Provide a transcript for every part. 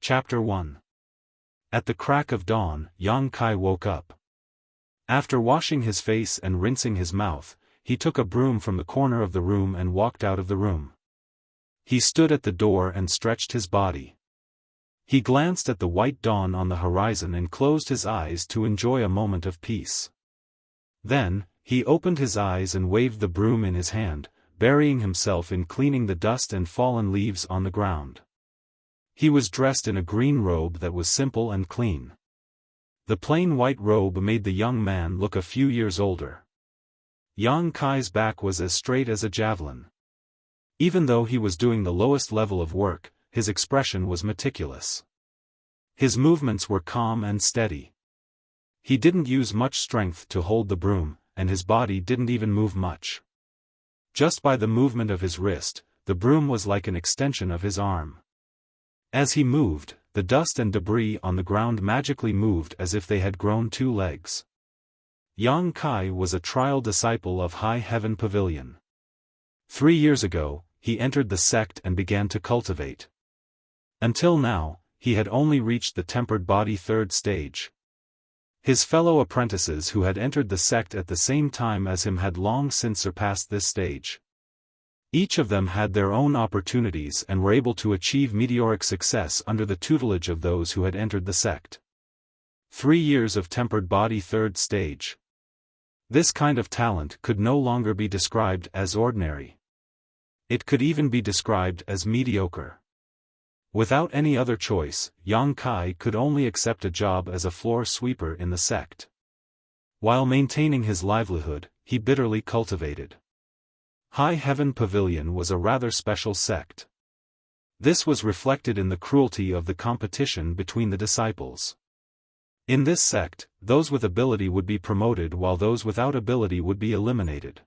Chapter 1. At the crack of dawn, Yang Kai woke up. After washing his face and rinsing his mouth, he took a broom from the corner of the room and walked out of the room. He stood at the door and stretched his body. He glanced at the white dawn on the horizon and closed his eyes to enjoy a moment of peace. Then, he opened his eyes and waved the broom in his hand, burying himself in cleaning the dust and fallen leaves on the ground. He was dressed in a green robe that was simple and clean. The plain white robe made the young man look a few years older. Yang Kai's back was as straight as a javelin. Even though he was doing the lowest level of work, his expression was meticulous. His movements were calm and steady. He didn't use much strength to hold the broom, and his body didn't even move much. Just by the movement of his wrist, the broom was like an extension of his arm. As he moved, the dust and debris on the ground magically moved as if they had grown 2 legs. Yang Kai was a trial disciple of High Heaven Pavilion. 3 years ago, he entered the sect and began to cultivate. Until now, he had only reached the tempered body 3rd stage. His fellow apprentices who had entered the sect at the same time as him had long since surpassed this stage. Each of them had their own opportunities and were able to achieve meteoric success under the tutelage of those who had entered the sect. 3 years of tempered body 3rd stage. This kind of talent could no longer be described as ordinary. It could even be described as mediocre. Without any other choice, Yang Kai could only accept a job as a floor sweeper in the sect. While maintaining his livelihood, he bitterly cultivated. High Heaven Pavilion was a rather special sect. This was reflected in the cruelty of the competition between the disciples. In this sect, those with ability would be promoted while those without ability would be eliminated.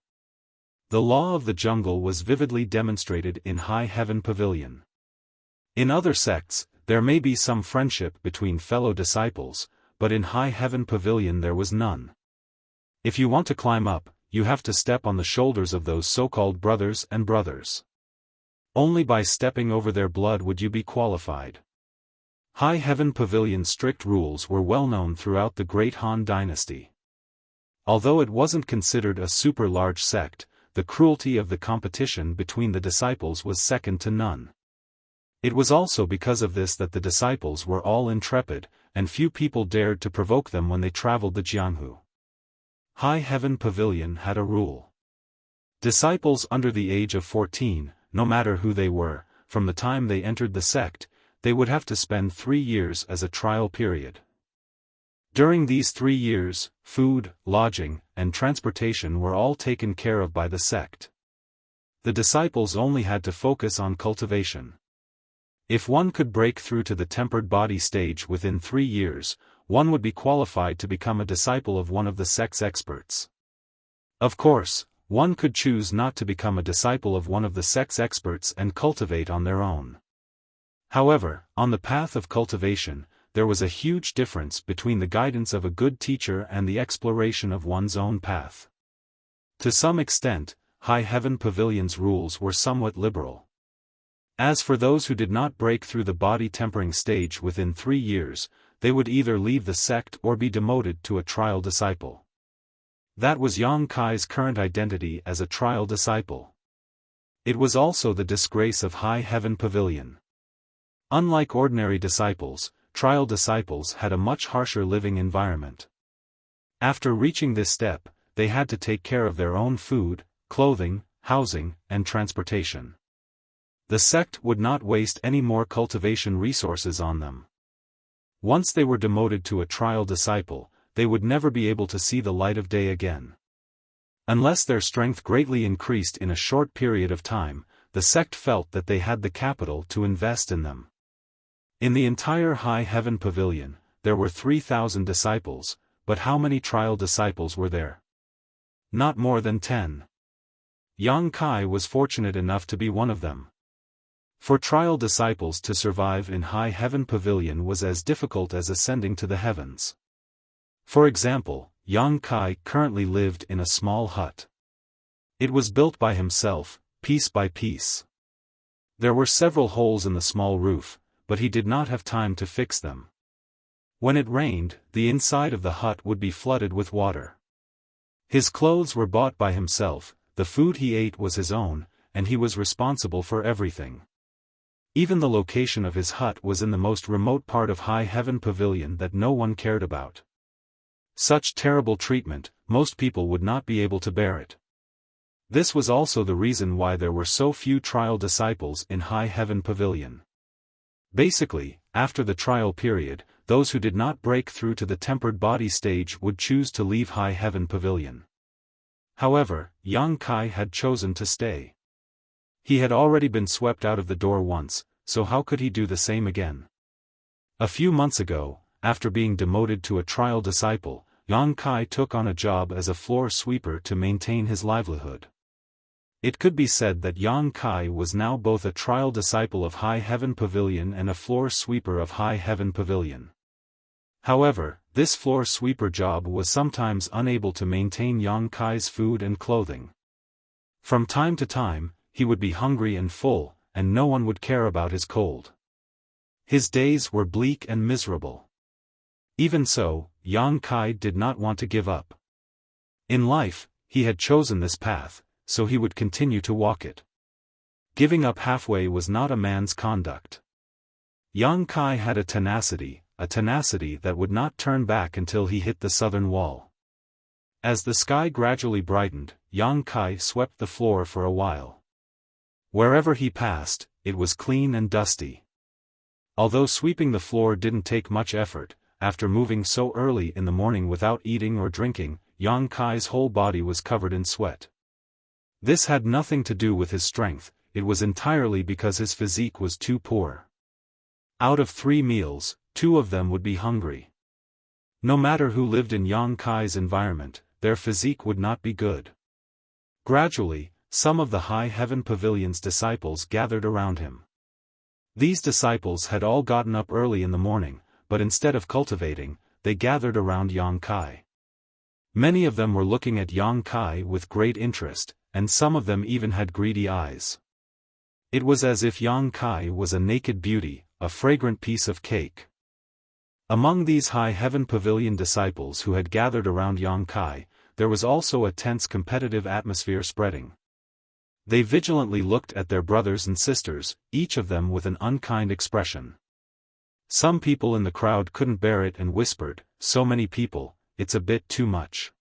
The law of the jungle was vividly demonstrated in High Heaven Pavilion. In other sects, there may be some friendship between fellow disciples, but in High Heaven Pavilion there was none. If you want to climb up, you have to step on the shoulders of those so-called brothers and brothers. Only by stepping over their blood would you be qualified. High Heaven Pavilion's strict rules were well known throughout the Great Han Dynasty. Although it wasn't considered a super large sect, the cruelty of the competition between the disciples was second to none. It was also because of this that the disciples were all intrepid, and few people dared to provoke them when they traveled the Jianghu. High Heaven Pavilion had a rule. Disciples under the age of 14, no matter who they were, from the time they entered the sect, they would have to spend 3 years as a trial period. During these 3 years, food, lodging, and transportation were all taken care of by the sect. The disciples only had to focus on cultivation. If one could break through to the tempered body stage within 3 years, one would be qualified to become a disciple of one of the sect's experts. Of course, one could choose not to become a disciple of one of the sect's experts and cultivate on their own. However, on the path of cultivation, there was a huge difference between the guidance of a good teacher and the exploration of one's own path. To some extent, High Heaven Pavilion's rules were somewhat liberal. As for those who did not break through the body tempering stage within 3 years, they would either leave the sect or be demoted to a trial disciple. That was Yang Kai's current identity as a trial disciple. It was also the disgrace of High Heaven Pavilion. Unlike ordinary disciples, trial disciples had a much harsher living environment. After reaching this step, they had to take care of their own food, clothing, housing, and transportation. The sect would not waste any more cultivation resources on them. Once they were demoted to a trial disciple, they would never be able to see the light of day again. Unless their strength greatly increased in a short period of time, the sect felt that they had the capital to invest in them. In the entire High Heaven Pavilion, there were 3,000 disciples, but how many trial disciples were there? Not more than 10. Yang Kai was fortunate enough to be one of them. For trial disciples to survive in High Heaven Pavilion was as difficult as ascending to the heavens. For example, Yang Kai currently lived in a small hut. It was built by himself, piece by piece. There were several holes in the small roof, but he did not have time to fix them. When it rained, the inside of the hut would be flooded with water. His clothes were bought by himself, the food he ate was his own, and he was responsible for everything. Even the location of his hut was in the most remote part of High Heaven Pavilion that no one cared about. Such terrible treatment, most people would not be able to bear it. This was also the reason why there were so few trial disciples in High Heaven Pavilion. Basically, after the trial period, those who did not break through to the tempered body stage would choose to leave High Heaven Pavilion. However, Yang Kai had chosen to stay. He had already been swept out of the door once, so how could he do the same again? A few months ago, after being demoted to a trial disciple, Yang Kai took on a job as a floor sweeper to maintain his livelihood. It could be said that Yang Kai was now both a trial disciple of High Heaven Pavilion and a floor sweeper of High Heaven Pavilion. However, this floor sweeper job was sometimes unable to maintain Yang Kai's food and clothing. From time to time, he would be hungry and full, and no one would care about his cold. His days were bleak and miserable. Even so, Yang Kai did not want to give up. In life, he had chosen this path, so he would continue to walk it. Giving up halfway was not a man's conduct. Yang Kai had a tenacity that would not turn back until he hit the southern wall. As the sky gradually brightened, Yang Kai swept the floor for a while. Wherever he passed, it was clean and dusty. Although sweeping the floor didn't take much effort, after moving so early in the morning without eating or drinking, Yang Kai's whole body was covered in sweat. This had nothing to do with his strength, it was entirely because his physique was too poor. Out of 3 meals, 2 of them would be hungry. No matter who lived in Yang Kai's environment, their physique would not be good. Gradually, some of the High Heaven Pavilion's disciples gathered around him. These disciples had all gotten up early in the morning, but instead of cultivating, they gathered around Yang Kai. Many of them were looking at Yang Kai with great interest, and some of them even had greedy eyes. It was as if Yang Kai was a naked beauty, a fragrant piece of cake. Among these High Heaven Pavilion disciples who had gathered around Yang Kai, there was also a tense competitive atmosphere spreading. They vigilantly looked at their brothers and sisters, each of them with an unkind expression. Some people in the crowd couldn't bear it and whispered, "So many people, it's a bit too much."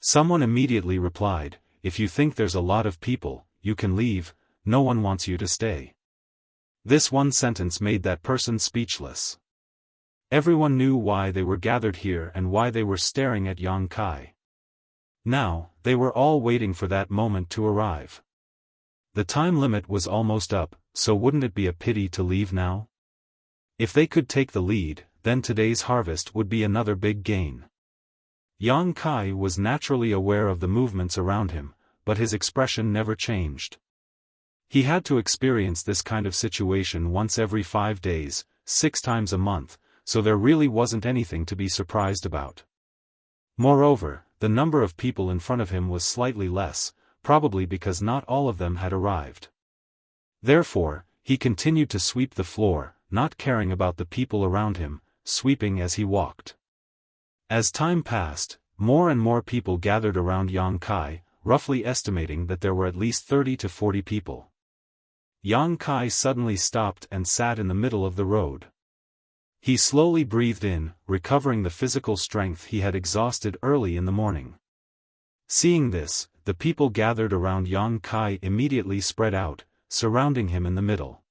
Someone immediately replied, "If you think there's a lot of people, you can leave, no one wants you to stay." This one sentence made that person speechless. Everyone knew why they were gathered here and why they were staring at Yang Kai. Now, they were all waiting for that moment to arrive. The time limit was almost up, so wouldn't it be a pity to leave now? If they could take the lead, then today's harvest would be another big gain. Yang Kai was naturally aware of the movements around him, but his expression never changed. He had to experience this kind of situation once every 5 days, 6 times a month, so there really wasn't anything to be surprised about. Moreover, the number of people in front of him was slightly less, probably because not all of them had arrived. Therefore, he continued to sweep the floor, not caring about the people around him, sweeping as he walked. As time passed, more and more people gathered around Yang Kai, roughly estimating that there were at least 30 to 40 people. Yang Kai suddenly stopped and sat in the middle of the road. He slowly breathed in, recovering the physical strength he had exhausted early in the morning. Seeing this, the people gathered around Yang Kai immediately spread out, surrounding him in the middle.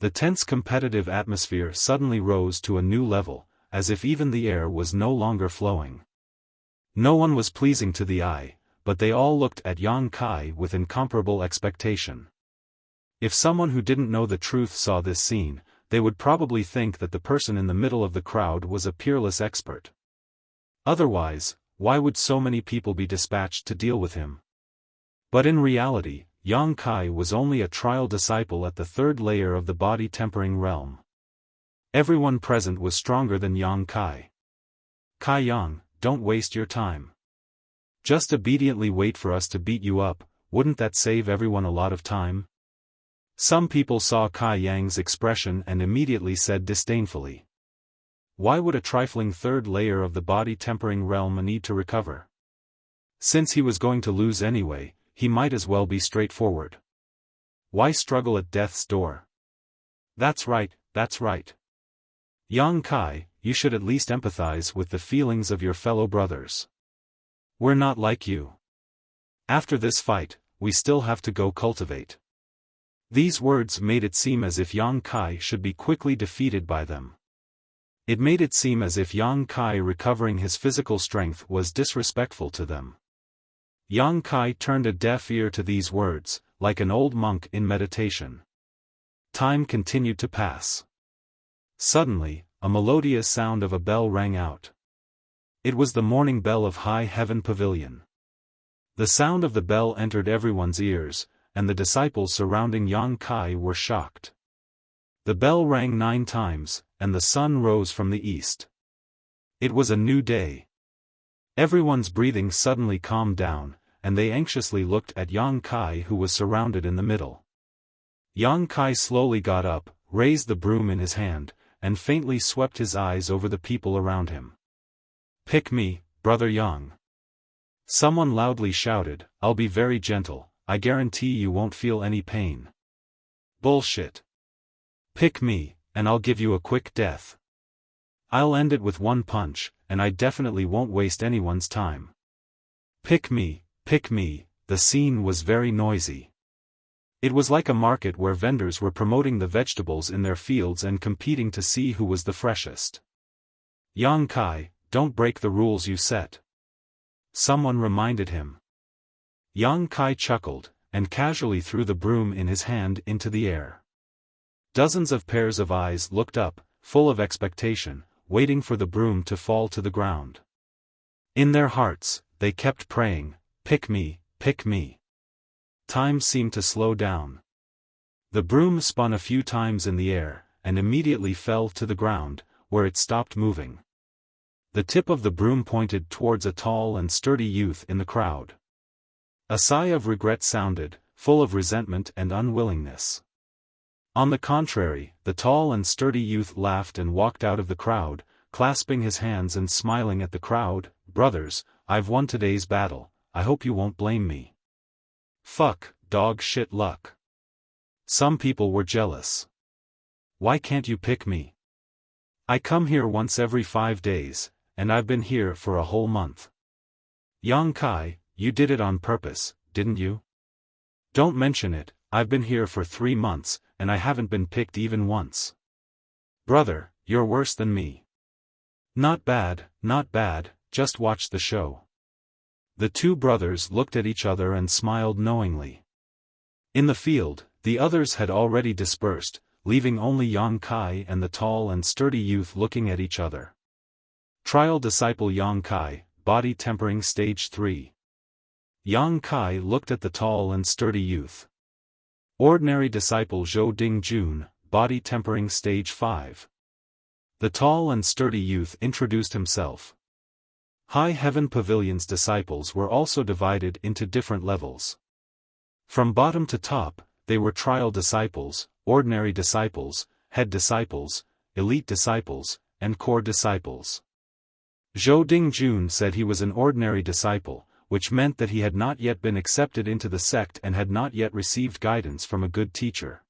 The tense competitive atmosphere suddenly rose to a new level, as if even the air was no longer flowing. No one was pleasing to the eye, but they all looked at Yang Kai with incomparable expectation. If someone who didn't know the truth saw this scene, they would probably think that the person in the middle of the crowd was a peerless expert. Otherwise, why would so many people be dispatched to deal with him? But in reality, Yang Kai was only a trial disciple at the 3rd layer of the body tempering realm. Everyone present was stronger than Yang Kai. "Kai Yang, don't waste your time. Just obediently wait for us to beat you up, wouldn't that save everyone a lot of time?" Some people saw Kai Yang's expression and immediately said disdainfully, "Why would a trifling third layer of the body-tempering realm need to recover? Since he was going to lose anyway, he might as well be straightforward. Why struggle at death's door?" That's right, that's right. Young Kai, you should at least empathize with the feelings of your fellow brothers. We're not like you. After this fight, we still have to go cultivate. These words made it seem as if Yang Kai should be quickly defeated by them. It made it seem as if Yang Kai recovering his physical strength was disrespectful to them. Yang Kai turned a deaf ear to these words, like an old monk in meditation. Time continued to pass. Suddenly, a melodious sound of a bell rang out. It was the morning bell of High Heaven Pavilion. The sound of the bell entered everyone's ears, and the disciples surrounding Yang Kai were shocked. The bell rang 9 times, and the sun rose from the east. It was a new day. Everyone's breathing suddenly calmed down, and they anxiously looked at Yang Kai, who was surrounded in the middle. Yang Kai slowly got up, raised the broom in his hand, and faintly swept his eyes over the people around him. "Pick me, brother Yang." Someone loudly shouted, "I'll be very gentle, I guarantee you won't feel any pain." "Bullshit. Pick me, and I'll give you a quick death. I'll end it with one punch, and I definitely won't waste anyone's time. Pick me, pick me." The scene was very noisy. It was like a market where vendors were promoting the vegetables in their fields and competing to see who was the freshest. "Yang Kai, don't break the rules you set," someone reminded him. Yang Kai chuckled, and casually threw the broom in his hand into the air. Dozens of pairs of eyes looked up, full of expectation, waiting for the broom to fall to the ground. In their hearts, they kept praying, "Pick me, pick me." Time seemed to slow down. The broom spun a few times in the air, and immediately fell to the ground, where it stopped moving. The tip of the broom pointed towards a tall and sturdy youth in the crowd. A sigh of regret sounded, full of resentment and unwillingness. On the contrary, the tall and sturdy youth laughed and walked out of the crowd, clasping his hands and smiling at the crowd. "Brothers, I've won today's battle, I hope you won't blame me." "Fuck, dog shit luck." Some people were jealous. "Why can't you pick me? I come here once every 5 days, and I've been here for a whole month." "Yang Kai, you did it on purpose, didn't you?" "Don't mention it, I've been here for 3 months, and I haven't been picked even once." "Brother, you're worse than me." Not bad, just watch the show." The two brothers looked at each other and smiled knowingly. In the field, the others had already dispersed, leaving only Yang Kai and the tall and sturdy youth looking at each other. Trial Disciple Yang Kai, Body Tempering Stage 3. Yang Kai looked at the tall and sturdy youth. Ordinary Disciple Zhou Ding Jun, Body Tempering Stage 5. The tall and sturdy youth introduced himself. High Heaven Pavilion's disciples were also divided into different levels. From bottom to top, they were trial disciples, ordinary disciples, head disciples, elite disciples, and core disciples. Zhou Dingjun said he was an ordinary disciple, which meant that he had not yet been accepted into the sect and had not yet received guidance from a good teacher.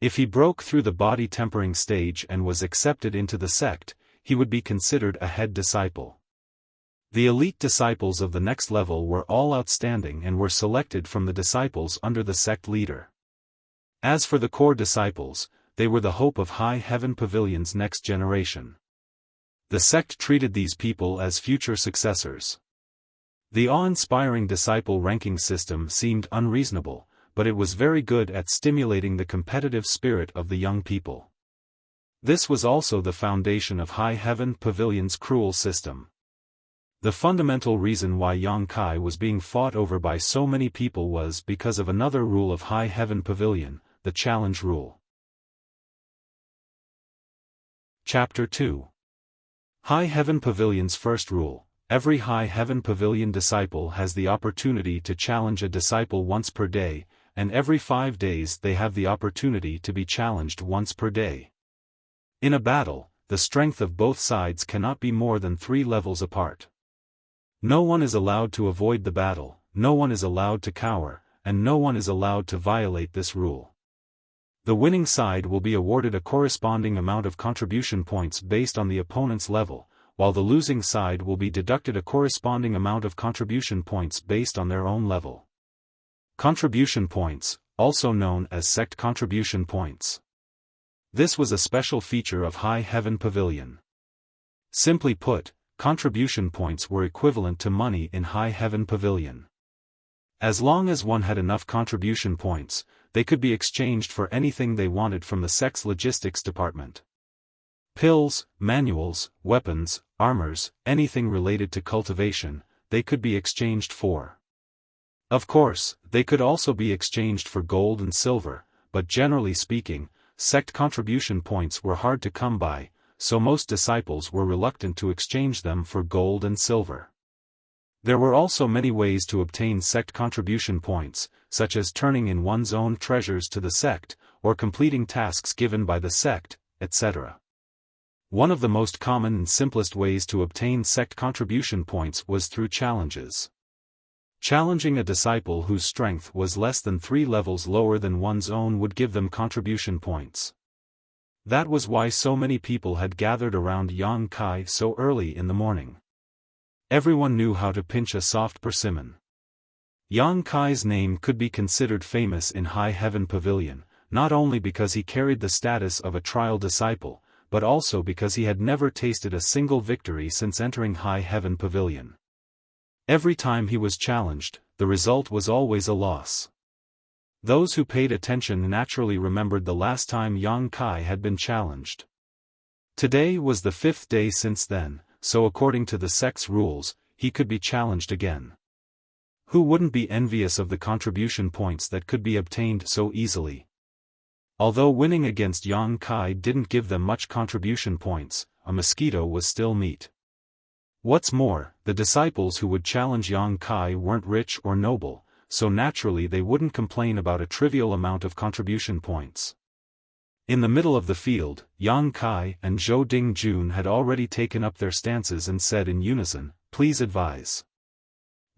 If he broke through the body tempering stage and was accepted into the sect, he would be considered a head disciple. The elite disciples of the next level were all outstanding and were selected from the disciples under the sect leader. As for the core disciples, they were the hope of High Heaven Pavilion's next generation. The sect treated these people as future successors. The awe-inspiring disciple ranking system seemed unreasonable, but it was very good at stimulating the competitive spirit of the young people. This was also the foundation of High Heaven Pavilion's cruel system. The fundamental reason why Yang Kai was being fought over by so many people was because of another rule of High Heaven Pavilion, the challenge rule. Chapter 2. High Heaven Pavilion's first rule: every High Heaven Pavilion disciple has the opportunity to challenge a disciple once per day, and every 5 days they have the opportunity to be challenged once per day. In a battle, the strength of both sides cannot be more than 3 levels apart. No one is allowed to avoid the battle, no one is allowed to cower, and no one is allowed to violate this rule. The winning side will be awarded a corresponding amount of contribution points based on the opponent's level, while the losing side will be deducted a corresponding amount of contribution points based on their own level. Contribution points, also known as sect contribution points. This was a special feature of High Heaven Pavilion. Simply put, contribution points were equivalent to money in High Heaven Pavilion. As long as one had enough contribution points, they could be exchanged for anything they wanted from the sect's logistics department. Pills, manuals, weapons, armors, anything related to cultivation, they could be exchanged for. Of course, they could also be exchanged for gold and silver, but generally speaking, sect contribution points were hard to come by, so most disciples were reluctant to exchange them for gold and silver. There were also many ways to obtain sect contribution points, such as turning in one's own treasures to the sect, or completing tasks given by the sect, etc. One of the most common and simplest ways to obtain sect contribution points was through challenges. Challenging a disciple whose strength was less than 3 levels lower than one's own would give them contribution points. That was why so many people had gathered around Yang Kai so early in the morning. Everyone knew how to pinch a soft persimmon. Yang Kai's name could be considered famous in High Heaven Pavilion, not only because he carried the status of a trial disciple, but also because he had never tasted a single victory since entering High Heaven Pavilion. Every time he was challenged, the result was always a loss. Those who paid attention naturally remembered the last time Yang Kai had been challenged. Today was the 5th day since then, so according to the sect's rules, he could be challenged again. Who wouldn't be envious of the contribution points that could be obtained so easily? Although winning against Yang Kai didn't give them much contribution points, a mosquito was still meat. What's more, the disciples who would challenge Yang Kai weren't rich or noble, so naturally they wouldn't complain about a trivial amount of contribution points. In the middle of the field, Yang Kai and Zhou Dingjun had already taken up their stances and said in unison, "Please advise."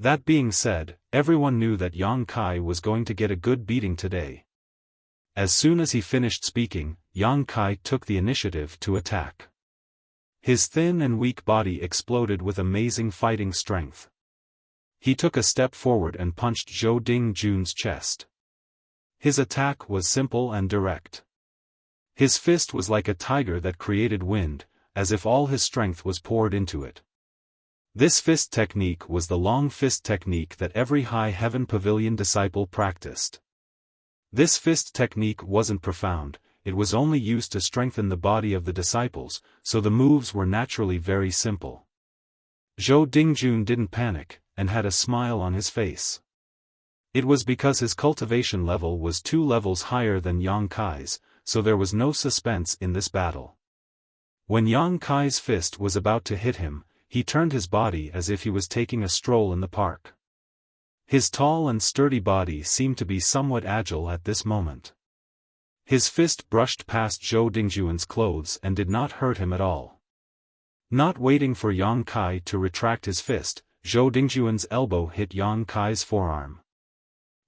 That being said, everyone knew that Yang Kai was going to get a good beating today. As soon as he finished speaking, Yang Kai took the initiative to attack. His thin and weak body exploded with amazing fighting strength. He took a step forward and punched Zhou Dingjun's chest. His attack was simple and direct. His fist was like a tiger that created wind, as if all his strength was poured into it. This fist technique was the long fist technique that every High Heaven Pavilion disciple practiced. This fist technique wasn't profound, it was only used to strengthen the body of the disciples, so the moves were naturally very simple. Zhou Dingjun didn't panic, and had a smile on his face. It was because his cultivation level was 2 levels higher than Yang Kai's, so there was no suspense in this battle. When Yang Kai's fist was about to hit him, he turned his body as if he was taking a stroll in the park. His tall and sturdy body seemed to be somewhat agile at this moment. His fist brushed past Zhou Dingjun's clothes and did not hurt him at all. Not waiting for Yang Kai to retract his fist, Zhou Dingjun's elbow hit Yang Kai's forearm.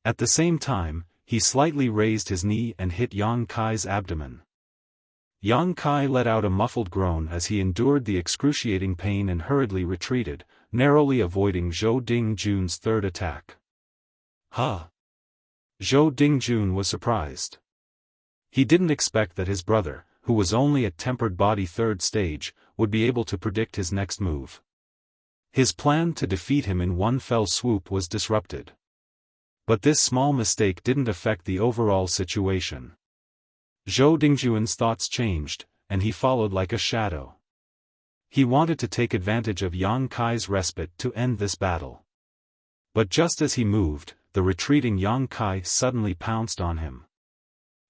At the same time, he slightly raised his knee and hit Yang Kai's abdomen. Yang Kai let out a muffled groan as he endured the excruciating pain and hurriedly retreated, narrowly avoiding Zhou Dingjun's third attack. Huh! Zhou Dingjun was surprised. He didn't expect that his brother, who was only at tempered body 3rd stage, would be able to predict his next move. His plan to defeat him in one fell swoop was disrupted. But this small mistake didn't affect the overall situation. Zhou Dingjun's thoughts changed, and he followed like a shadow. He wanted to take advantage of Yang Kai's respite to end this battle. But just as he moved, the retreating Yang Kai suddenly pounced on him.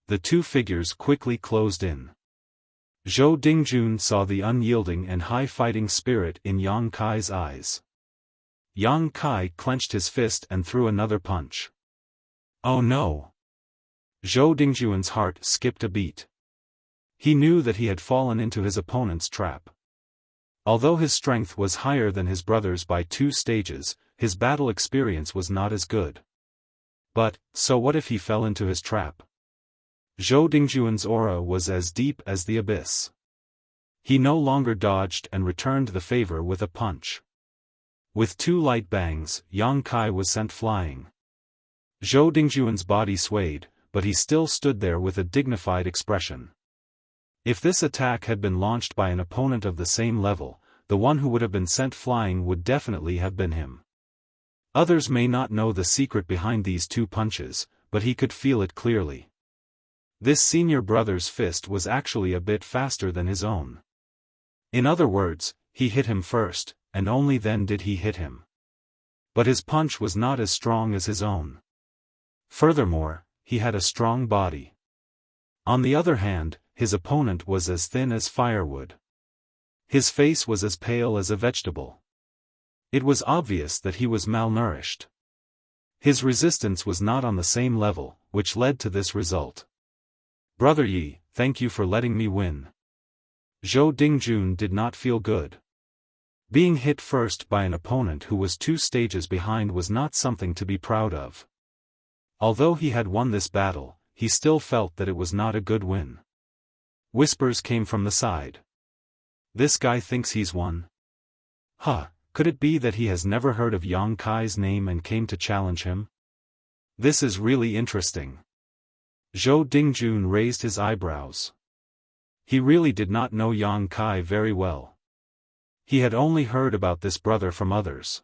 The two figures quickly closed in. Zhou Dingjun saw the unyielding and high fighting spirit in Yang Kai's eyes. Yang Kai clenched his fist and threw another punch. Oh no! Zhou Dingjuan's heart skipped a beat. He knew that he had fallen into his opponent's trap. Although his strength was higher than his brother's by 2 stages, his battle experience was not as good. But, so what if he fell into his trap? Zhou Dingjuan's aura was as deep as the abyss. He no longer dodged and returned the favor with a punch. With 2 light bangs, Yang Kai was sent flying. Zhou Dingjuan's body swayed, but he still stood there with a dignified expression. If this attack had been launched by an opponent of the same level, the one who would have been sent flying would definitely have been him. Others may not know the secret behind these 2 punches, but he could feel it clearly. This senior brother's fist was actually a bit faster than his own. In other words, he hit him first, and only then did he hit him. But his punch was not as strong as his own. Furthermore, he had a strong body. On the other hand, his opponent was as thin as firewood. His face was as pale as a vegetable. It was obvious that he was malnourished. His resistance was not on the same level, which led to this result. Brother Yi, thank you for letting me win. Zhou Dingjun did not feel good. Being hit first by an opponent who was 2 stages behind was not something to be proud of. Although he had won this battle, he still felt that it was not a good win. Whispers came from the side. This guy thinks he's won? Huh, could it be that he has never heard of Yang Kai's name and came to challenge him? This is really interesting. Zhou Dingjun raised his eyebrows. He really did not know Yang Kai very well. He had only heard about this brother from others.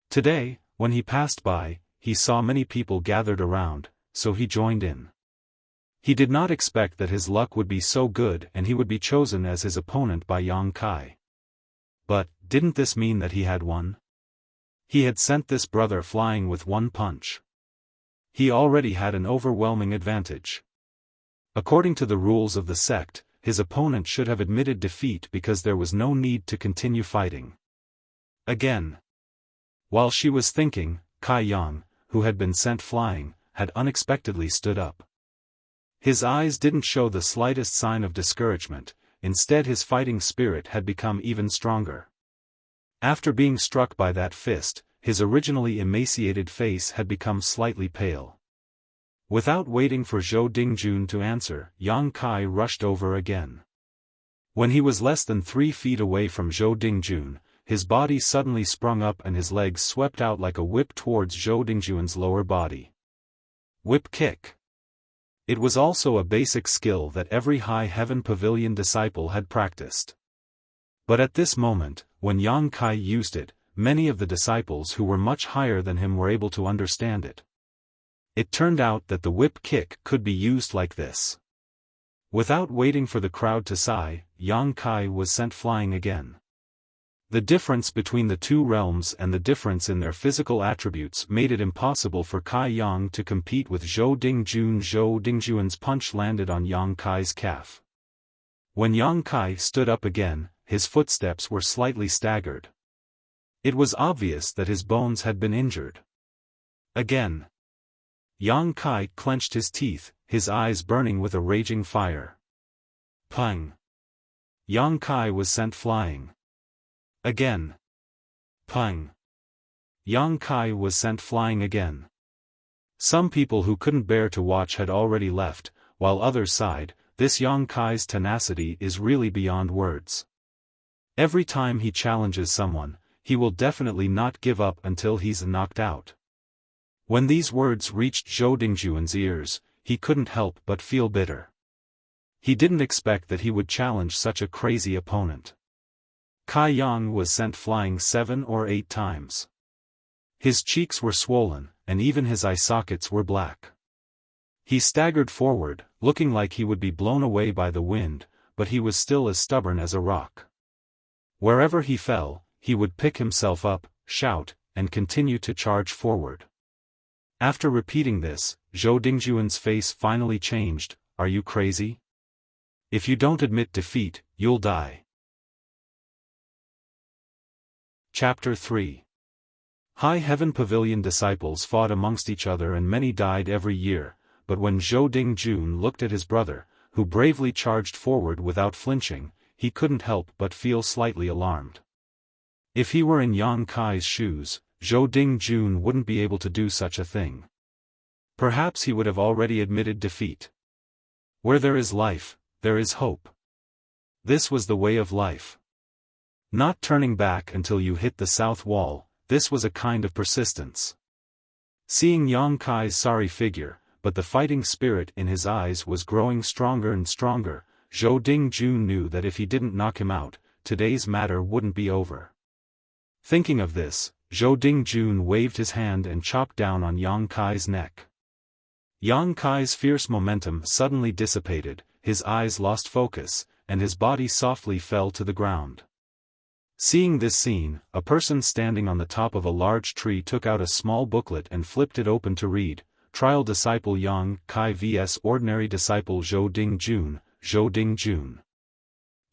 Today, when he passed by, he saw many people gathered around, so he joined in. He did not expect that his luck would be so good and he would be chosen as his opponent by Yang Kai. But, didn't this mean that he had won? He had sent this brother flying with 1 punch. He already had an overwhelming advantage. According to the rules of the sect, his opponent should have admitted defeat because there was no need to continue fighting. Again. While she was thinking, Kai Yang, who had been sent flying, had unexpectedly stood up. His eyes didn't show the slightest sign of discouragement, instead his fighting spirit had become even stronger. After being struck by that fist, his originally emaciated face had become slightly pale. Without waiting for Zhou Dingjun to answer, Yang Kai rushed over again. When he was less than 3 feet away from Zhou Dingjun, his body suddenly sprung up and his legs swept out like a whip towards Zhou Dingjun's lower body. Whip kick. It was also a basic skill that every High Heaven Pavilion disciple had practiced. But at this moment, when Yang Kai used it, many of the disciples who were much higher than him were able to understand it. It turned out that the whip kick could be used like this. Without waiting for the crowd to sigh, Yang Kai was sent flying again. The difference between the 2 realms and the difference in their physical attributes made it impossible for Kai Yang to compete with Zhou Dingjun. Zhou Dingjuan's punch landed on Yang Kai's calf. When Yang Kai stood up again, his footsteps were slightly staggered. It was obvious that his bones had been injured. Again. Yang Kai clenched his teeth, his eyes burning with a raging fire. Pung. Yang Kai was sent flying. Again. Pung. Yang Kai was sent flying again. Some people who couldn't bear to watch had already left, while others sighed. This Yang Kai's tenacity is really beyond words. Every time he challenges someone, he will definitely not give up until he's knocked out. When these words reached Zhou Dingjuan's ears, he couldn't help but feel bitter. He didn't expect that he would challenge such a crazy opponent. Kai Yang was sent flying 7 or 8 times. His cheeks were swollen, and even his eye sockets were black. He staggered forward, looking like he would be blown away by the wind, but he was still as stubborn as a rock. Wherever he fell, he would pick himself up, shout, and continue to charge forward. After repeating this, Zhou Dingjuan's face finally changed. Are you crazy? If you don't admit defeat, you'll die. Chapter 3. High Heaven Pavilion disciples fought amongst each other and many died every year, but when Zhou Dingjun looked at his brother, who bravely charged forward without flinching, he couldn't help but feel slightly alarmed. If he were in Yang Kai's shoes, Zhou Dingjun wouldn't be able to do such a thing. Perhaps he would have already admitted defeat. Where there is life, there is hope. This was the way of life. Not turning back until you hit the south wall, this was a kind of persistence. Seeing Yang Kai's sorry figure, but the fighting spirit in his eyes was growing stronger and stronger, Zhou Dingjun knew that if he didn't knock him out, today's matter wouldn't be over. Thinking of this, Zhou Dingjun waved his hand and chopped down on Yang Kai's neck. Yang Kai's fierce momentum suddenly dissipated, his eyes lost focus, and his body softly fell to the ground. Seeing this scene, a person standing on the top of a large tree took out a small booklet and flipped it open to read, Trial Disciple Yang Kai vs Ordinary Disciple Zhou Dingjun, Zhou Dingjun.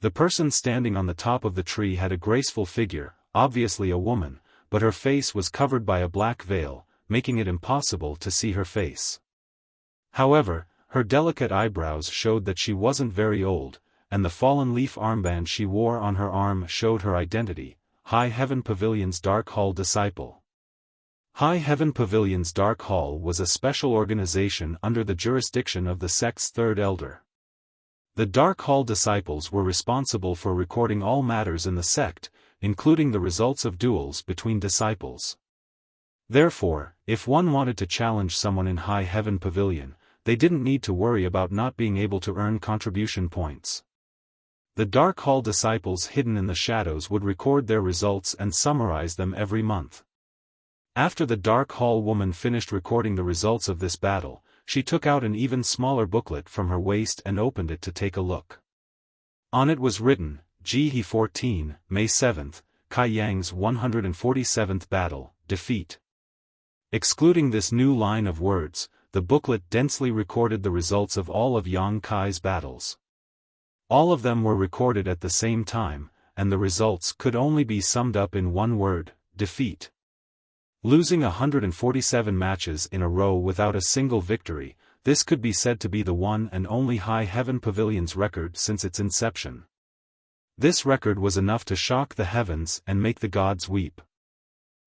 The person standing on the top of the tree had a graceful figure, obviously a woman, but her face was covered by a black veil, making it impossible to see her face. However, her delicate eyebrows showed that she wasn't very old, and the fallen leaf armband she wore on her arm showed her identity, High Heaven Pavilion's Dark Hall disciple. High Heaven Pavilion's Dark Hall was a special organization under the jurisdiction of the sect's third elder. The Dark Hall disciples were responsible for recording all matters in the sect, including the results of duels between disciples. Therefore, if one wanted to challenge someone in High Heaven Pavilion, they didn't need to worry about not being able to earn contribution points. The Dark Hall disciples hidden in the shadows would record their results and summarize them every month. After the Dark Hall woman finished recording the results of this battle, she took out an even smaller booklet from her waist and opened it to take a look. On it was written, Jihe 14, May 7th, Kai Yang's 147th battle, defeat. Excluding this new line of words, the booklet densely recorded the results of all of Yang Kai's battles. All of them were recorded at the same time, and the results could only be summed up in one word, defeat. Losing 147 matches in a row without a single victory, this could be said to be the one and only High Heaven Pavilion's record since its inception. This record was enough to shock the heavens and make the gods weep.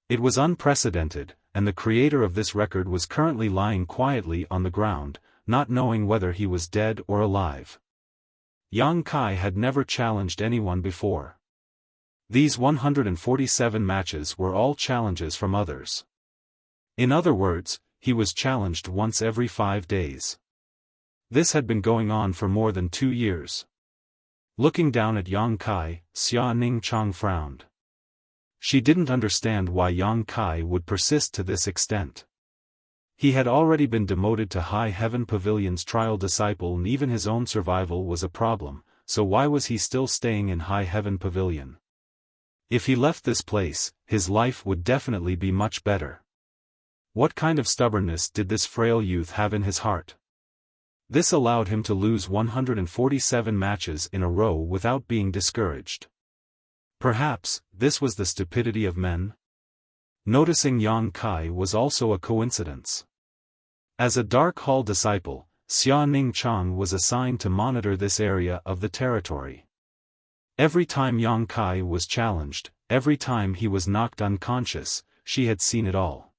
It was unprecedented, and the creator of this record was currently lying quietly on the ground, not knowing whether he was dead or alive. Yang Kai had never challenged anyone before. These 147 matches were all challenges from others. In other words, he was challenged once every 5 days. This had been going on for more than 2 years. Looking down at Yang Kai, Xia Ningchang frowned. She didn't understand why Yang Kai would persist to this extent. He had already been demoted to High Heaven Pavilion's trial disciple and even his own survival was a problem, so why was he still staying in High Heaven Pavilion? If he left this place, his life would definitely be much better. What kind of stubbornness did this frail youth have in his heart? This allowed him to lose 147 matches in a row without being discouraged. Perhaps, this was the stupidity of men? Noticing Yang Kai was also a coincidence. As a Dark Hall disciple, Xia Ningchang was assigned to monitor this area of the territory. Every time Yang Kai was challenged, every time he was knocked unconscious, she had seen it all.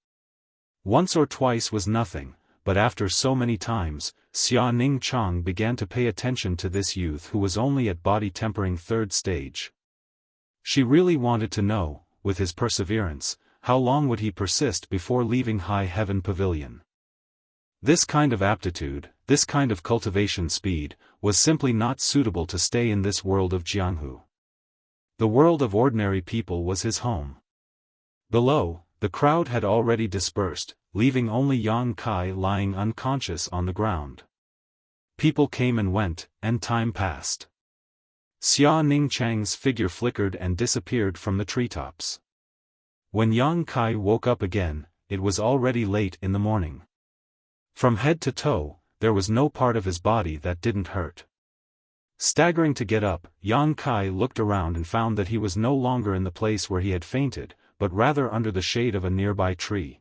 Once or twice was nothing, but after so many times, Xia Ningchang began to pay attention to this youth who was only at body tempering 3rd stage. She really wanted to know, with his perseverance, how long would he persist before leaving High Heaven Pavilion. This kind of aptitude, this kind of cultivation speed, was simply not suitable to stay in this world of Jianghu. The world of ordinary people was his home. Below, the crowd had already dispersed, leaving only Yang Kai lying unconscious on the ground. People came and went, and time passed. Xia Ningchang's figure flickered and disappeared from the treetops. When Yang Kai woke up again, it was already late in the morning. From head to toe, there was no part of his body that didn't hurt. Staggering to get up, Yang Kai looked around and found that he was no longer in the place where he had fainted, but rather under the shade of a nearby tree.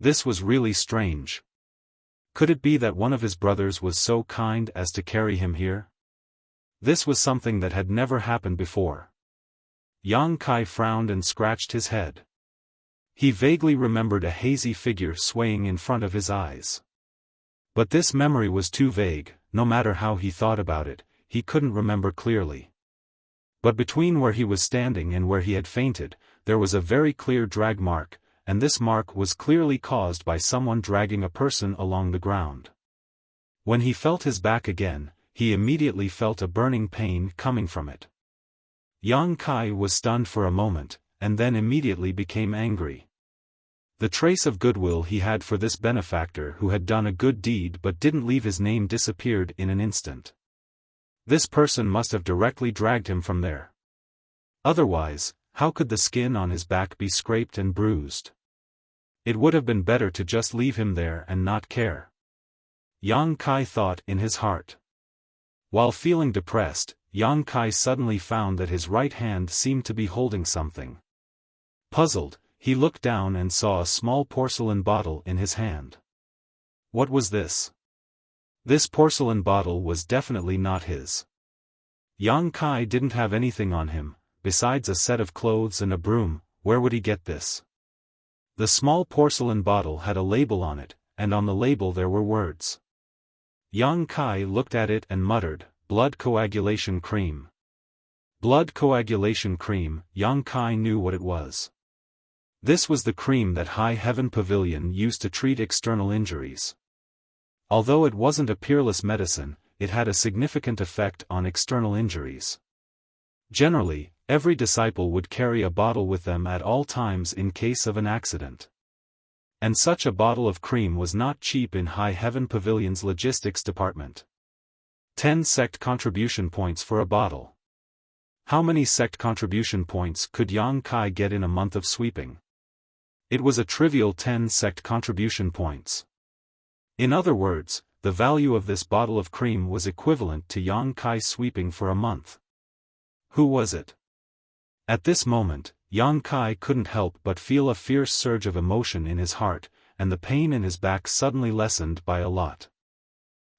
This was really strange. Could it be that one of his brothers was so kind as to carry him here? This was something that had never happened before. Yang Kai frowned and scratched his head. He vaguely remembered a hazy figure swaying in front of his eyes. But this memory was too vague. No matter how he thought about it, he couldn't remember clearly. But between where he was standing and where he had fainted, there was a very clear drag mark, and this mark was clearly caused by someone dragging a person along the ground. When he felt his back again, he immediately felt a burning pain coming from it. Yang Kai was stunned for a moment, and then immediately became angry. The trace of goodwill he had for this benefactor who had done a good deed but didn't leave his name disappeared in an instant. This person must have directly dragged him from there. Otherwise, how could the skin on his back be scraped and bruised? It would have been better to just leave him there and not care. Yang Kai thought in his heart. While feeling depressed, Yang Kai suddenly found that his right hand seemed to be holding something. Puzzled, he looked down and saw a small porcelain bottle in his hand. What was this? This porcelain bottle was definitely not his. Yang Kai didn't have anything on him, besides a set of clothes and a broom. Where would he get this? The small porcelain bottle had a label on it, and on the label there were words. Yang Kai looked at it and muttered, "Blood coagulation cream." Blood coagulation cream. Yang Kai knew what it was. This was the cream that High Heaven Pavilion used to treat external injuries. Although it wasn't a peerless medicine, it had a significant effect on external injuries. Generally, every disciple would carry a bottle with them at all times in case of an accident. And such a bottle of cream was not cheap in High Heaven Pavilion's logistics department. 10 sect contribution points for a bottle. How many sect contribution points could Yang Kai get in a month of sweeping? It was a trivial 10 sect contribution points. In other words, the value of this bottle of cream was equivalent to Yang Kai sweeping for a month. Who was it? At this moment, Yang Kai couldn't help but feel a fierce surge of emotion in his heart, and the pain in his back suddenly lessened by a lot.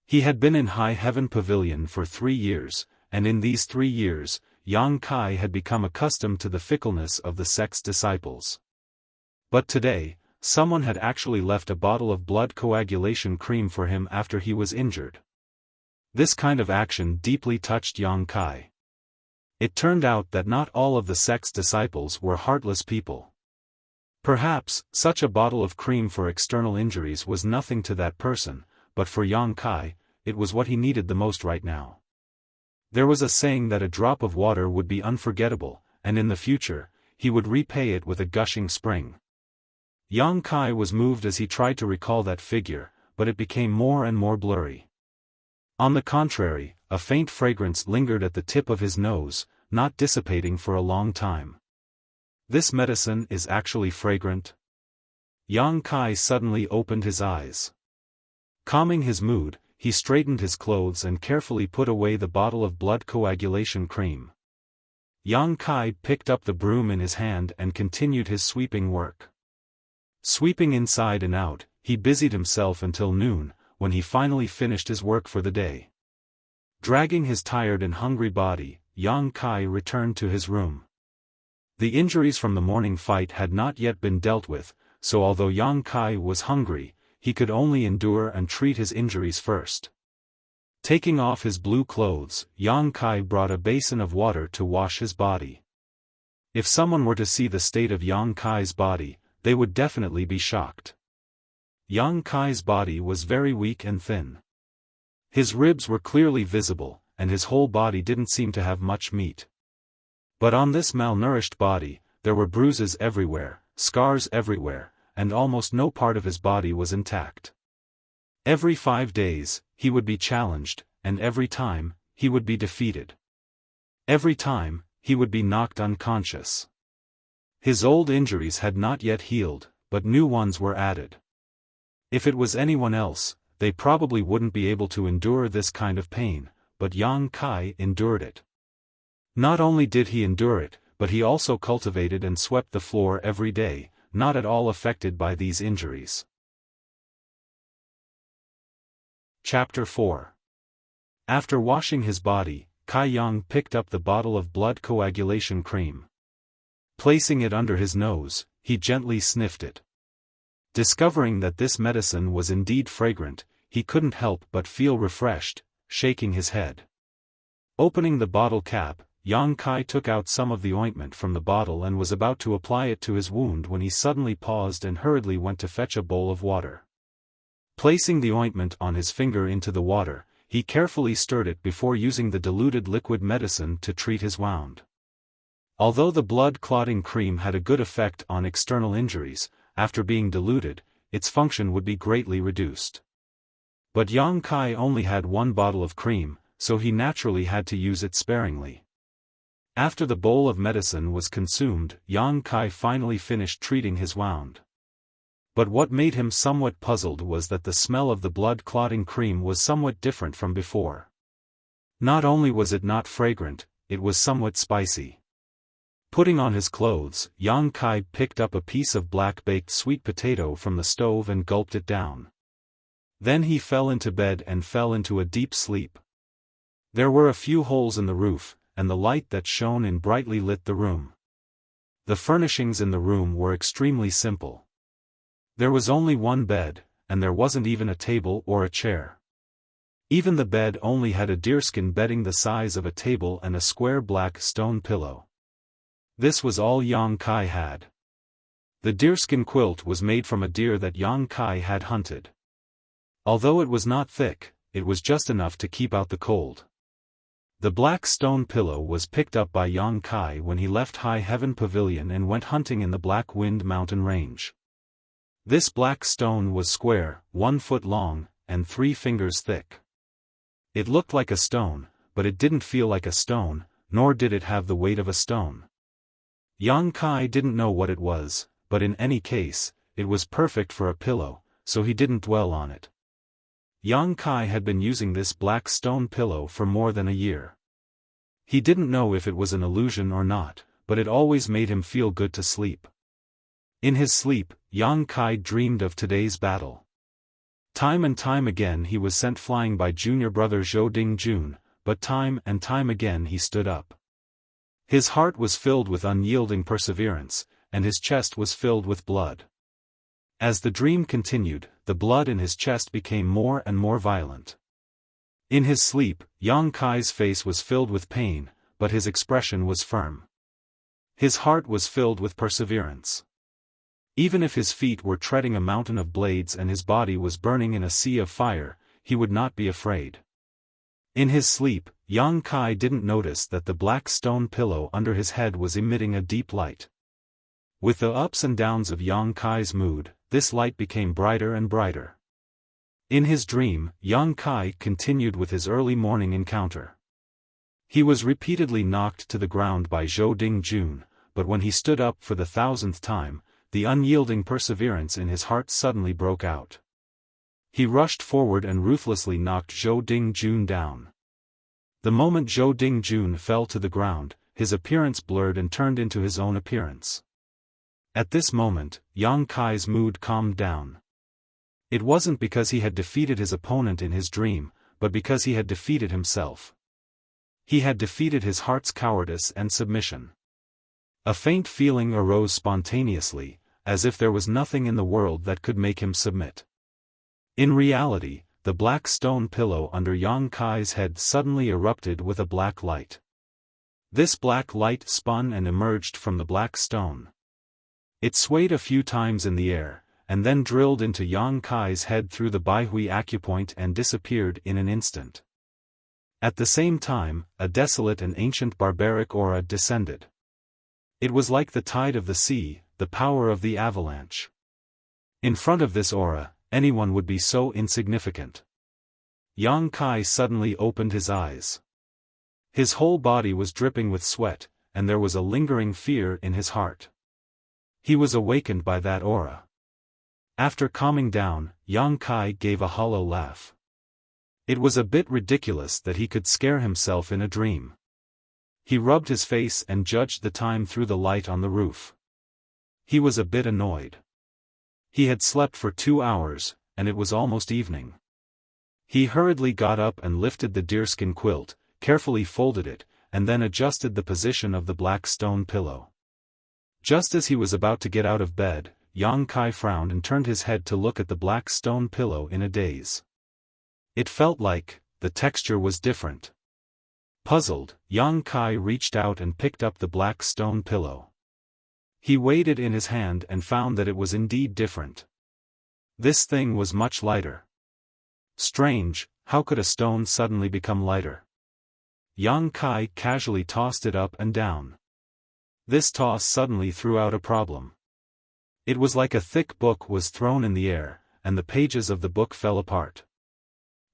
He had been in High Heaven Pavilion for 3 years, and in these 3 years, Yang Kai had become accustomed to the fickleness of the sect's disciples. But today, someone had actually left a bottle of blood coagulation cream for him after he was injured. This kind of action deeply touched Yang Kai. It turned out that not all of the sect's disciples were heartless people. Perhaps, such a bottle of cream for external injuries was nothing to that person, but for Yang Kai, it was what he needed the most right now. There was a saying that a drop of water would be unforgettable, and in the future, he would repay it with a gushing spring. Yang Kai was moved as he tried to recall that figure, but it became more and more blurry. On the contrary, a faint fragrance lingered at the tip of his nose, not dissipating for a long time. This medicine is actually fragrant? Yang Kai suddenly opened his eyes. Calming his mood, he straightened his clothes and carefully put away the bottle of blood coagulation cream. Yang Kai picked up the broom in his hand and continued his sweeping work. Sweeping inside and out, he busied himself until noon, when he finally finished his work for the day. Dragging his tired and hungry body, Yang Kai returned to his room. The injuries from the morning fight had not yet been dealt with, so although Yang Kai was hungry, he could only endure and treat his injuries first. Taking off his blue clothes, Yang Kai brought a basin of water to wash his body. If someone were to see the state of Yang Kai's body, they would definitely be shocked. Yang Kai's body was very weak and thin. His ribs were clearly visible, and his whole body didn't seem to have much meat. But on this malnourished body, there were bruises everywhere, scars everywhere, and almost no part of his body was intact. Every 5 days, he would be challenged, and every time, he would be defeated. Every time, he would be knocked unconscious. His old injuries had not yet healed, but new ones were added. If it was anyone else, they probably wouldn't be able to endure this kind of pain, but Yang Kai endured it. Not only did he endure it, but he also cultivated and swept the floor every day, not at all affected by these injuries. Chapter 4. After washing his body, Kai Yang picked up the bottle of blood coagulation cream. Placing it under his nose, he gently sniffed it. Discovering that this medicine was indeed fragrant, he couldn't help but feel refreshed, shaking his head. Opening the bottle cap, Yang Kai took out some of the ointment from the bottle and was about to apply it to his wound when he suddenly paused and hurriedly went to fetch a bowl of water. Placing the ointment on his finger into the water, he carefully stirred it before using the diluted liquid medicine to treat his wound. Although the blood-clotting cream had a good effect on external injuries, after being diluted, its function would be greatly reduced. But Yang Kai only had one bottle of cream, so he naturally had to use it sparingly. After the bowl of medicine was consumed, Yang Kai finally finished treating his wound. But what made him somewhat puzzled was that the smell of the blood-clotting cream was somewhat different from before. Not only was it not fragrant, it was somewhat spicy. Putting on his clothes, Yang Kai picked up a piece of black-baked sweet potato from the stove and gulped it down. Then he fell into bed and fell into a deep sleep. There were a few holes in the roof, and the light that shone in brightly lit the room. The furnishings in the room were extremely simple. There was only one bed, and there wasn't even a table or a chair. Even the bed only had a deerskin bedding the size of a table and a square black stone pillow. This was all Yang Kai had. The deerskin quilt was made from a deer that Yang Kai had hunted. Although it was not thick, it was just enough to keep out the cold. The black stone pillow was picked up by Yang Kai when he left High Heaven Pavilion and went hunting in the Black Wind Mountain Range. This black stone was square, 1 foot long, and 3 fingers thick. It looked like a stone, but it didn't feel like a stone, nor did it have the weight of a stone. Yang Kai didn't know what it was, but in any case, it was perfect for a pillow, so he didn't dwell on it. Yang Kai had been using this black stone pillow for more than a year. He didn't know if it was an illusion or not, but it always made him feel good to sleep. In his sleep, Yang Kai dreamed of today's battle. Time and time again he was sent flying by junior brother Zhou Dingjun, but time and time again he stood up. His heart was filled with unyielding perseverance, and his chest was filled with blood. As the dream continued, the blood in his chest became more and more violent. In his sleep, Yang Kai's face was filled with pain, but his expression was firm. His heart was filled with perseverance. Even if his feet were treading a mountain of blades and his body was burning in a sea of fire, he would not be afraid. In his sleep, Yang Kai didn't notice that the black stone pillow under his head was emitting a deep light. With the ups and downs of Yang Kai's mood, this light became brighter and brighter. In his dream, Yang Kai continued with his early morning encounter. He was repeatedly knocked to the ground by Zhou Dingjun, but when he stood up for the 1000th time, the unyielding perseverance in his heart suddenly broke out. He rushed forward and ruthlessly knocked Zhou Dingjun down. The moment Zhou Dingjun fell to the ground, his appearance blurred and turned into his own appearance. At this moment, Yang Kai's mood calmed down. It wasn't because he had defeated his opponent in his dream, but because he had defeated himself. He had defeated his heart's cowardice and submission. A faint feeling arose spontaneously, as if there was nothing in the world that could make him submit. In reality, the black stone pillow under Yang Kai's head suddenly erupted with a black light. This black light spun and emerged from the black stone. It swayed a few times in the air, and then drilled into Yang Kai's head through the Baihui acupoint and disappeared in an instant. At the same time, a desolate and ancient barbaric aura descended. It was like the tide of the sea, the power of the avalanche. In front of this aura, anyone would be so insignificant. Yang Kai suddenly opened his eyes. His whole body was dripping with sweat, and there was a lingering fear in his heart. He was awakened by that aura. After calming down, Yang Kai gave a hollow laugh. It was a bit ridiculous that he could scare himself in a dream. He rubbed his face and judged the time through the light on the roof. He was a bit annoyed. He had slept for 2 hours, and it was almost evening. He hurriedly got up and lifted the deerskin quilt, carefully folded it, and then adjusted the position of the black stone pillow. Just as he was about to get out of bed, Yang Kai frowned and turned his head to look at the black stone pillow in a daze. It felt like the texture was different. Puzzled, Yang Kai reached out and picked up the black stone pillow. He weighed it in his hand and found that it was indeed different. This thing was much lighter. Strange, how could a stone suddenly become lighter? Yang Kai casually tossed it up and down. This toss suddenly threw out a problem. It was like a thick book was thrown in the air, and the pages of the book fell apart.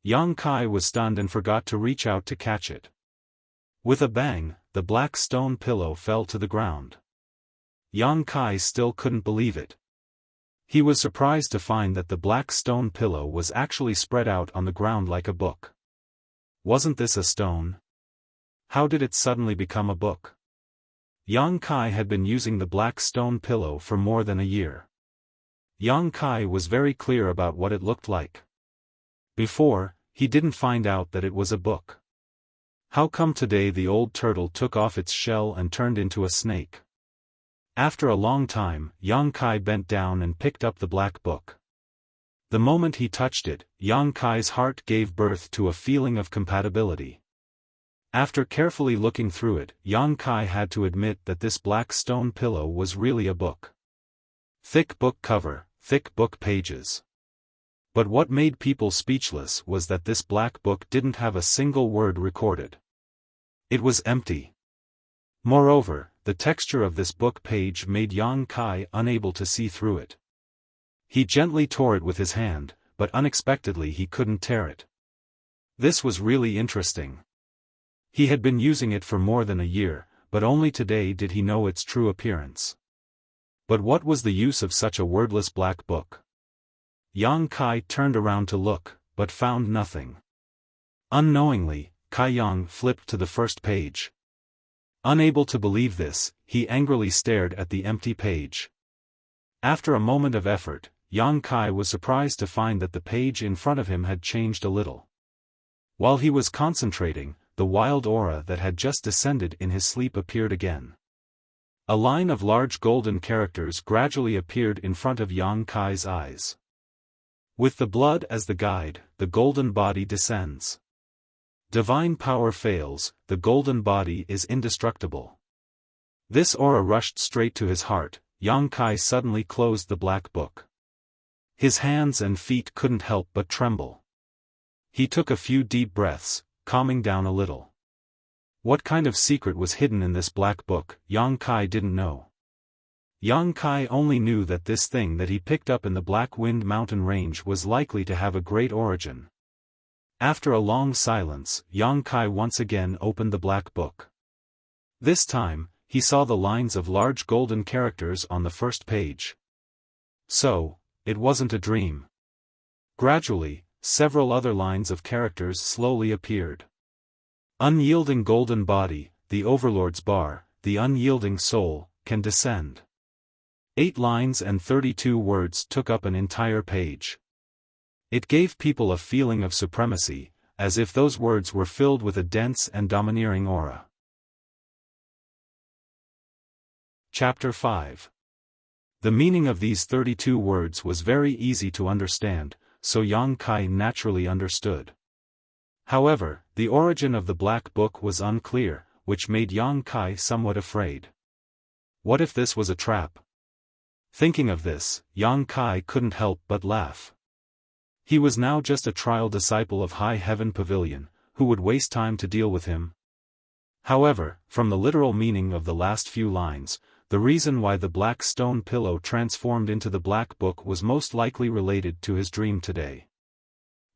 Yang Kai was stunned and forgot to reach out to catch it. With a bang, the black stone pillow fell to the ground. Yang Kai still couldn't believe it. He was surprised to find that the black stone pillow was actually spread out on the ground like a book. Wasn't this a stone? How did it suddenly become a book? Yang Kai had been using the black stone pillow for more than a year. Yang Kai was very clear about what it looked like. Before, he didn't find out that it was a book. How come today the old turtle took off its shell and turned into a snake? After a long time, Yang Kai bent down and picked up the black book. The moment he touched it, Yang Kai's heart gave birth to a feeling of compatibility. After carefully looking through it, Yang Kai had to admit that this black stone pillow was really a book. Thick book cover, thick book pages. But what made people speechless was that this black book didn't have a single word recorded. It was empty. Moreover, the texture of this book page made Yang Kai unable to see through it. He gently tore it with his hand, but unexpectedly he couldn't tear it. This was really interesting. He had been using it for more than a year, but only today did he know its true appearance. But what was the use of such a wordless black book? Yang Kai turned around to look, but found nothing. Unknowingly, Kai Yang flipped to the first page. Unable to believe this, he angrily stared at the empty page. After a moment of effort, Yang Kai was surprised to find that the page in front of him had changed a little. While he was concentrating, the wild aura that had just descended in his sleep appeared again. A line of large golden characters gradually appeared in front of Yang Kai's eyes. With the blood as the guide, the golden body descends. Divine power fails, the golden body is indestructible. This aura rushed straight to his heart. Yang Kai suddenly closed the black book. His hands and feet couldn't help but tremble. He took a few deep breaths, calming down a little. What kind of secret was hidden in this black book, Yang Kai didn't know. Yang Kai only knew that this thing that he picked up in the Black Wind Mountain range was likely to have a great origin. After a long silence, Yang Kai once again opened the black book. This time, he saw the lines of large golden characters on the first page. So, it wasn't a dream. Gradually, several other lines of characters slowly appeared. Unyielding golden body, the Overlord's bar, the unyielding soul, can descend. 8 lines and 32 words took up an entire page. It gave people a feeling of supremacy, as if those words were filled with a dense and domineering aura. Chapter 5. The meaning of these 32 words was very easy to understand, so Yang Kai naturally understood. However, the origin of the black book was unclear, which made Yang Kai somewhat afraid. What if this was a trap? Thinking of this, Yang Kai couldn't help but laugh. He was now just a trial disciple of High Heaven Pavilion, who would waste time to deal with him? However, from the literal meaning of the last few lines, the reason why the black stone pillow transformed into the black book was most likely related to his dream today.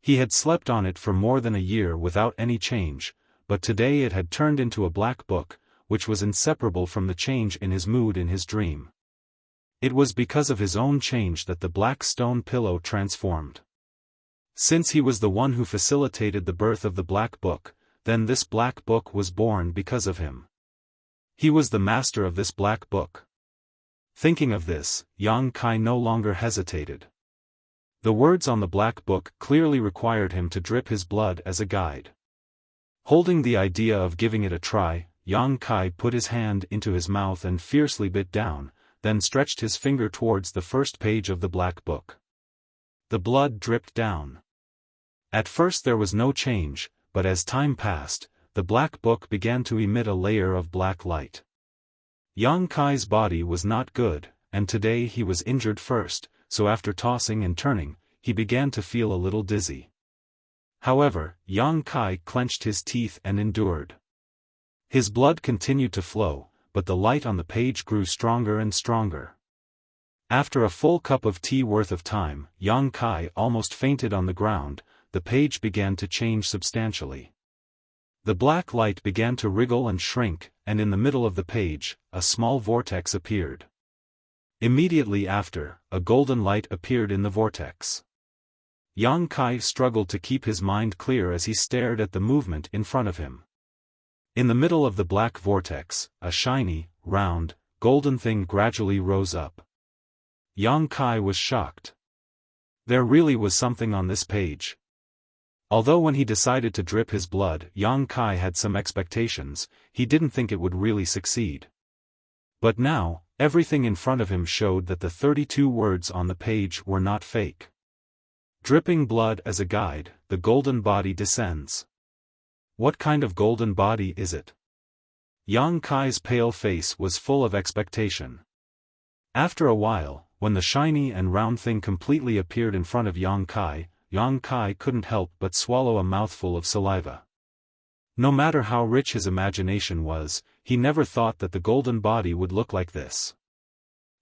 He had slept on it for more than a year without any change, but today it had turned into a black book, which was inseparable from the change in his mood in his dream. It was because of his own change that the black stone pillow transformed. Since he was the one who facilitated the birth of the black book, then this black book was born because of him. He was the master of this black book. Thinking of this, Yang Kai no longer hesitated. The words on the black book clearly required him to drip his blood as a guide. Holding the idea of giving it a try, Yang Kai put his hand into his mouth and fiercely bit down, then stretched his finger towards the first page of the black book. The blood dripped down. At first there was no change, but as time passed, the black book began to emit a layer of black light. Yang Kai's body was not good, and today he was injured first, so after tossing and turning, he began to feel a little dizzy. However, Yang Kai clenched his teeth and endured. His blood continued to flow, but the light on the page grew stronger and stronger. After a full cup of tea worth of time, Yang Kai almost fainted on the ground. The page began to change substantially. The black light began to wriggle and shrink, and in the middle of the page, a small vortex appeared. Immediately after, a golden light appeared in the vortex. Yang Kai struggled to keep his mind clear as he stared at the movement in front of him. In the middle of the black vortex, a shiny, round, golden thing gradually rose up. Yang Kai was shocked. There really was something on this page. Although when he decided to drip his blood, Yang Kai had some expectations, he didn't think it would really succeed. But now, everything in front of him showed that the 32 words on the page were not fake. Dripping blood as a guide, the golden body descends. What kind of golden body is it? Yang Kai's pale face was full of expectation. After a while, when the shiny and round thing completely appeared in front of Yang Kai couldn't help but swallow a mouthful of saliva. No matter how rich his imagination was, he never thought that the golden body would look like this.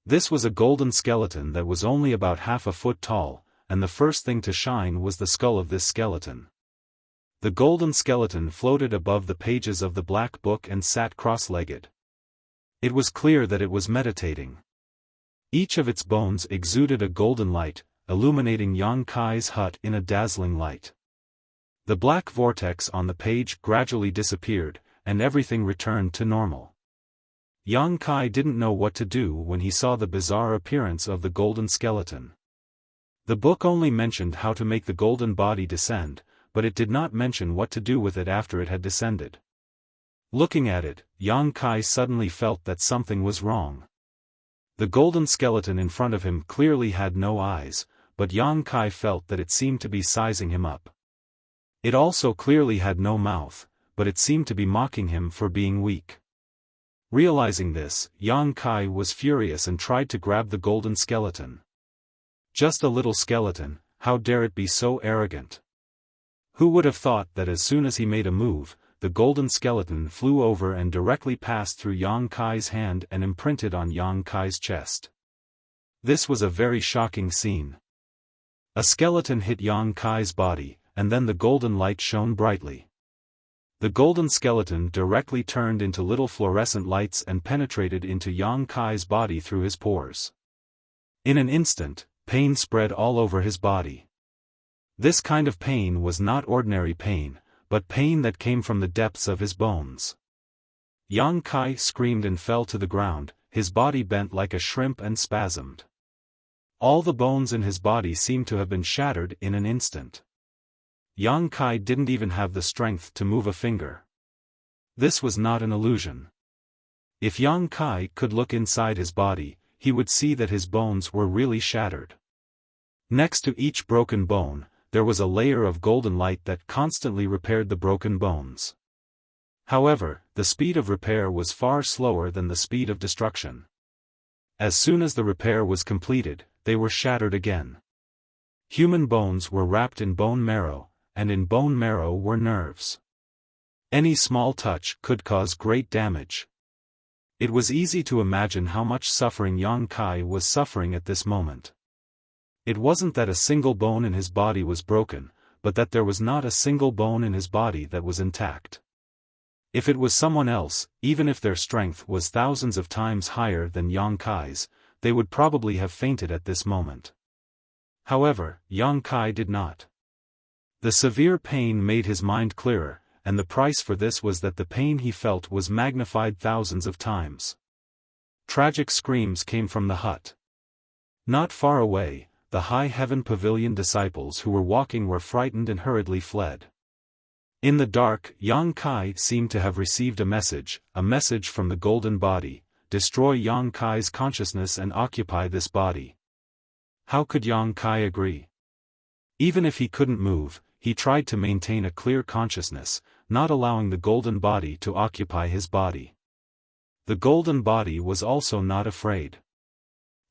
This was a golden skeleton that was only about half a foot tall, and the first thing to shine was the skull of this skeleton. The golden skeleton floated above the pages of the black book and sat cross-legged. It was clear that it was meditating. Each of its bones exuded a golden light, illuminating Yang Kai's hut in a dazzling light. The black vortex on the page gradually disappeared, and everything returned to normal. Yang Kai didn't know what to do when he saw the bizarre appearance of the golden skeleton. The book only mentioned how to make the golden body descend, but it did not mention what to do with it after it had descended. Looking at it, Yang Kai suddenly felt that something was wrong. The golden skeleton in front of him clearly had no eyes, but Yang Kai felt that it seemed to be sizing him up. It also clearly had no mouth, but it seemed to be mocking him for being weak. Realizing this, Yang Kai was furious and tried to grab the golden skeleton. Just a little skeleton, how dare it be so arrogant? Who would have thought that as soon as he made a move, the golden skeleton flew over and directly passed through Yang Kai's hand and imprinted on Yang Kai's chest. This was a very shocking scene. A skeleton hit Yang Kai's body, and then the golden light shone brightly. The golden skeleton directly turned into little fluorescent lights and penetrated into Yang Kai's body through his pores. In an instant, pain spread all over his body. This kind of pain was not ordinary pain, but pain that came from the depths of his bones. Yang Kai screamed and fell to the ground, his body bent like a shrimp and spasmed. All the bones in his body seemed to have been shattered in an instant. Yang Kai didn't even have the strength to move a finger. This was not an illusion. If Yang Kai could look inside his body, he would see that his bones were really shattered. Next to each broken bone, there was a layer of golden light that constantly repaired the broken bones. However, the speed of repair was far slower than the speed of destruction. As soon as the repair was completed, they were shattered again. Human bones were wrapped in bone marrow, and in bone marrow were nerves. Any small touch could cause great damage. It was easy to imagine how much suffering Yang Kai was suffering at this moment. It wasn't that a single bone in his body was broken, but that there was not a single bone in his body that was intact. If it was someone else, even if their strength was thousands of times higher than Yang Kai's, they would probably have fainted at this moment. However, Yang Kai did not. The severe pain made his mind clearer, and the price for this was that the pain he felt was magnified thousands of times. Tragic screams came from the hut. Not far away, the high heaven pavilion disciples who were walking were frightened and hurriedly fled. In the dark, Yang Kai seemed to have received a message from the golden body: destroy Yang Kai's consciousness and occupy this body. How could Yang Kai agree? Even if he couldn't move, he tried to maintain a clear consciousness, not allowing the golden body to occupy his body. The golden body was also not afraid.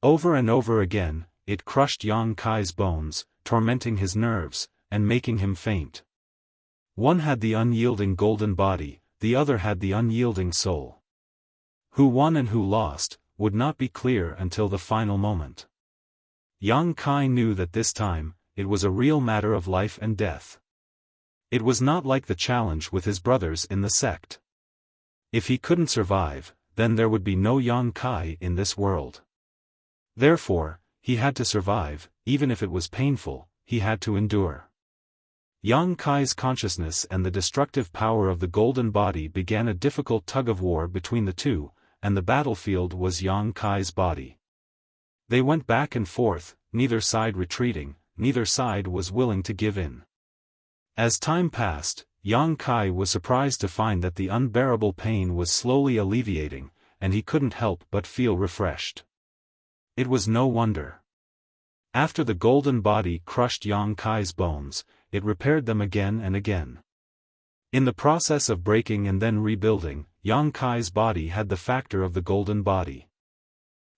Over and over again, it crushed Yang Kai's bones, tormenting his nerves, and making him faint. One had the unyielding golden body, the other had the unyielding soul. Who won and who lost would not be clear until the final moment. Yang Kai knew that this time, it was a real matter of life and death. It was not like the challenge with his brothers in the sect. If he couldn't survive, then there would be no Yang Kai in this world. Therefore, he had to survive, even if it was painful, he had to endure. Yang Kai's consciousness and the destructive power of the golden body began a difficult tug-of-war between the two, and the battlefield was Yang Kai's body. They went back and forth, neither side retreating, neither side was willing to give in. As time passed, Yang Kai was surprised to find that the unbearable pain was slowly alleviating, and he couldn't help but feel refreshed. It was no wonder. After the golden body crushed Yang Kai's bones, it repaired them again and again. In the process of breaking and then rebuilding, Yang Kai's body had the factor of the golden body.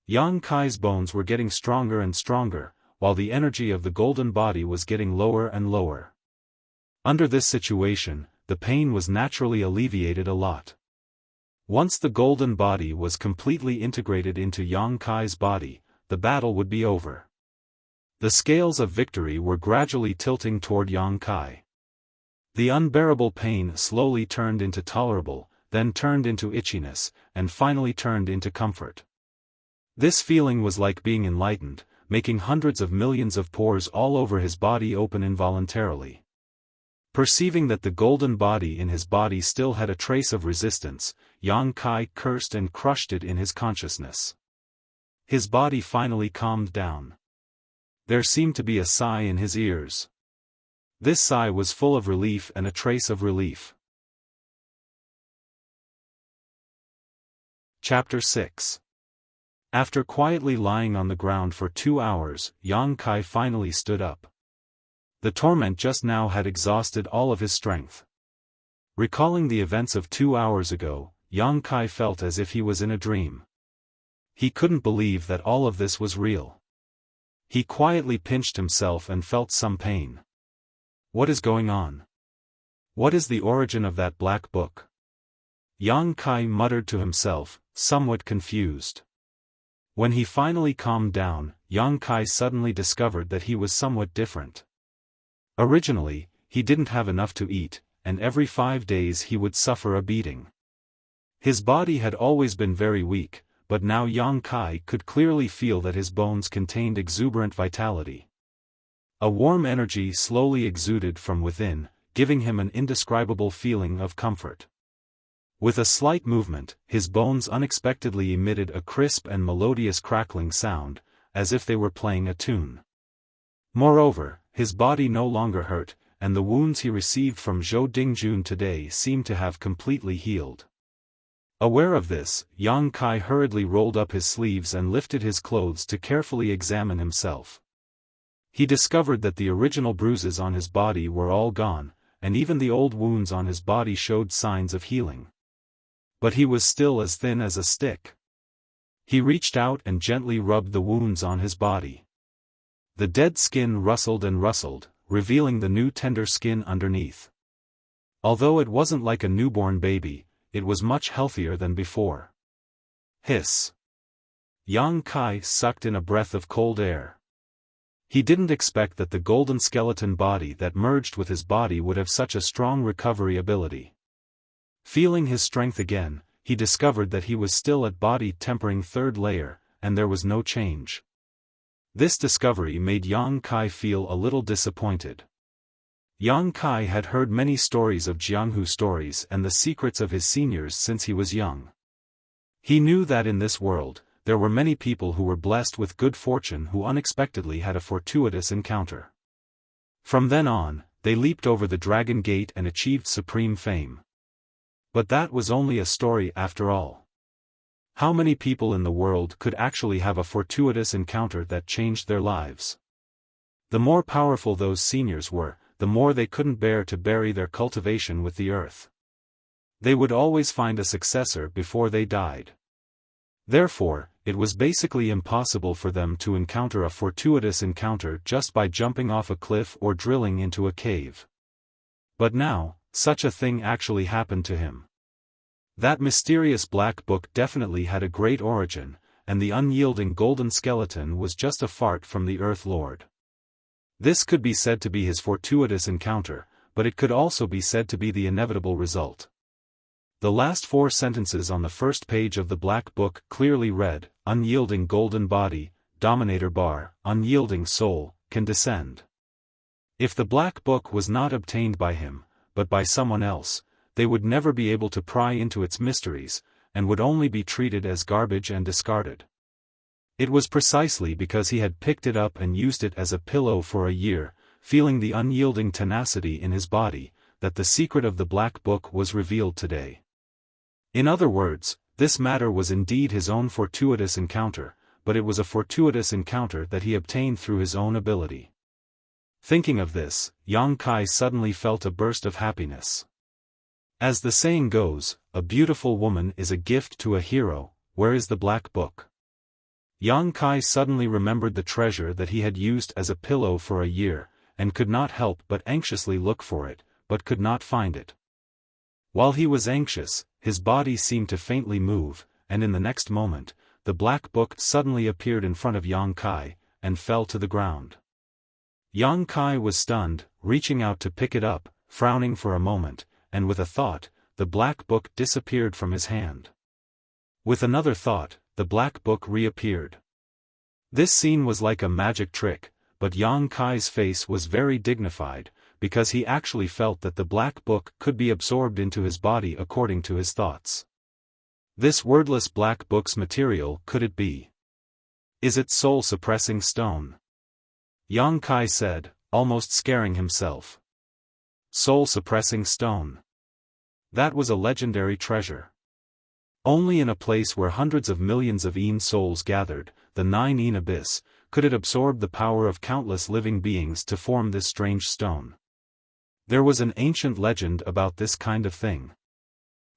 Yang Kai's bones were getting stronger and stronger, while the energy of the golden body was getting lower and lower. Under this situation, the pain was naturally alleviated a lot. Once the golden body was completely integrated into Yang Kai's body, the battle would be over. The scales of victory were gradually tilting toward Yang Kai. The unbearable pain slowly turned into tolerable, then turned into itchiness, and finally turned into comfort. This feeling was like being enlightened, making hundreds of millions of pores all over his body open involuntarily. Perceiving that the golden body in his body still had a trace of resistance, Yang Kai cursed and crushed it in his consciousness. His body finally calmed down. There seemed to be a sigh in his ears. This sigh was full of relief and a trace of relief. Chapter 6. After quietly lying on the ground for 2 hours, Yang Kai finally stood up. The torment just now had exhausted all of his strength. Recalling the events of 2 hours ago, Yang Kai felt as if he was in a dream. He couldn't believe that all of this was real. He quietly pinched himself and felt some pain. What is going on? What is the origin of that black book? Yang Kai muttered to himself, somewhat confused. When he finally calmed down, Yang Kai suddenly discovered that he was somewhat different. Originally, he didn't have enough to eat, and every 5 days he would suffer a beating. His body had always been very weak, but now Yang Kai could clearly feel that his bones contained exuberant vitality. A warm energy slowly exuded from within, giving him an indescribable feeling of comfort. With a slight movement, his bones unexpectedly emitted a crisp and melodious crackling sound, as if they were playing a tune. Moreover, his body no longer hurt, and the wounds he received from Zhou Dingjun today seemed to have completely healed. Aware of this, Yang Kai hurriedly rolled up his sleeves and lifted his clothes to carefully examine himself. He discovered that the original bruises on his body were all gone, and even the old wounds on his body showed signs of healing. But he was still as thin as a stick. He reached out and gently rubbed the wounds on his body. The dead skin rustled and rustled, revealing the new tender skin underneath. Although it wasn't like a newborn baby, it was much healthier than before. Hiss. Yang Kai sucked in a breath of cold air. He didn't expect that the golden skeleton body that merged with his body would have such a strong recovery ability. Feeling his strength again, he discovered that he was still at body tempering 3rd layer, and there was no change. This discovery made Yang Kai feel a little disappointed. Yang Kai had heard many stories of Jianghu stories and the secrets of his seniors since he was young. He knew that in this world, there were many people who were blessed with good fortune who unexpectedly had a fortuitous encounter. From then on, they leaped over the Dragon Gate and achieved supreme fame. But that was only a story after all. How many people in the world could actually have a fortuitous encounter that changed their lives? The more powerful those seniors were, the more they couldn't bear to bury their cultivation with the earth. They would always find a successor before they died. Therefore, it was basically impossible for them to encounter a fortuitous encounter just by jumping off a cliff or drilling into a cave. But now, such a thing actually happened to him. That mysterious black book definitely had a great origin, and the unyielding golden skeleton was just a fart from the Earth Lord. This could be said to be his fortuitous encounter, but it could also be said to be the inevitable result. The last 4 sentences on the first page of the Black Book clearly read, "Unyielding golden body, dominator bar, unyielding soul, can descend." If the Black Book was not obtained by him, but by someone else, they would never be able to pry into its mysteries, and would only be treated as garbage and discarded. It was precisely because he had picked it up and used it as a pillow for a year, feeling the unyielding tenacity in his body, that the secret of the Black Book was revealed today. In other words, this matter was indeed his own fortuitous encounter, but it was a fortuitous encounter that he obtained through his own ability. Thinking of this, Yang Kai suddenly felt a burst of happiness. As the saying goes, a beautiful woman is a gift to a hero. Where is the Black Book? Yang Kai suddenly remembered the treasure that he had used as a pillow for a year, and could not help but anxiously look for it, but could not find it. While he was anxious, his body seemed to faintly move, and in the next moment, the Black Book suddenly appeared in front of Yang Kai, and fell to the ground. Yang Kai was stunned, reaching out to pick it up, frowning for a moment, and with a thought, the Black Book disappeared from his hand. With another thought, the Black Book reappeared. This scene was like a magic trick, but Yang Kai's face was very dignified, because he actually felt that the Black Book could be absorbed into his body according to his thoughts. This wordless Black Book's material, could it be? Is it soul-suppressing stone? Yang Kai said, almost scaring himself. Soul-suppressing stone. That was a legendary treasure. Only in a place where hundreds of millions of Een souls gathered, the 9 Een abyss, could it absorb the power of countless living beings to form this strange stone. There was an ancient legend about this kind of thing.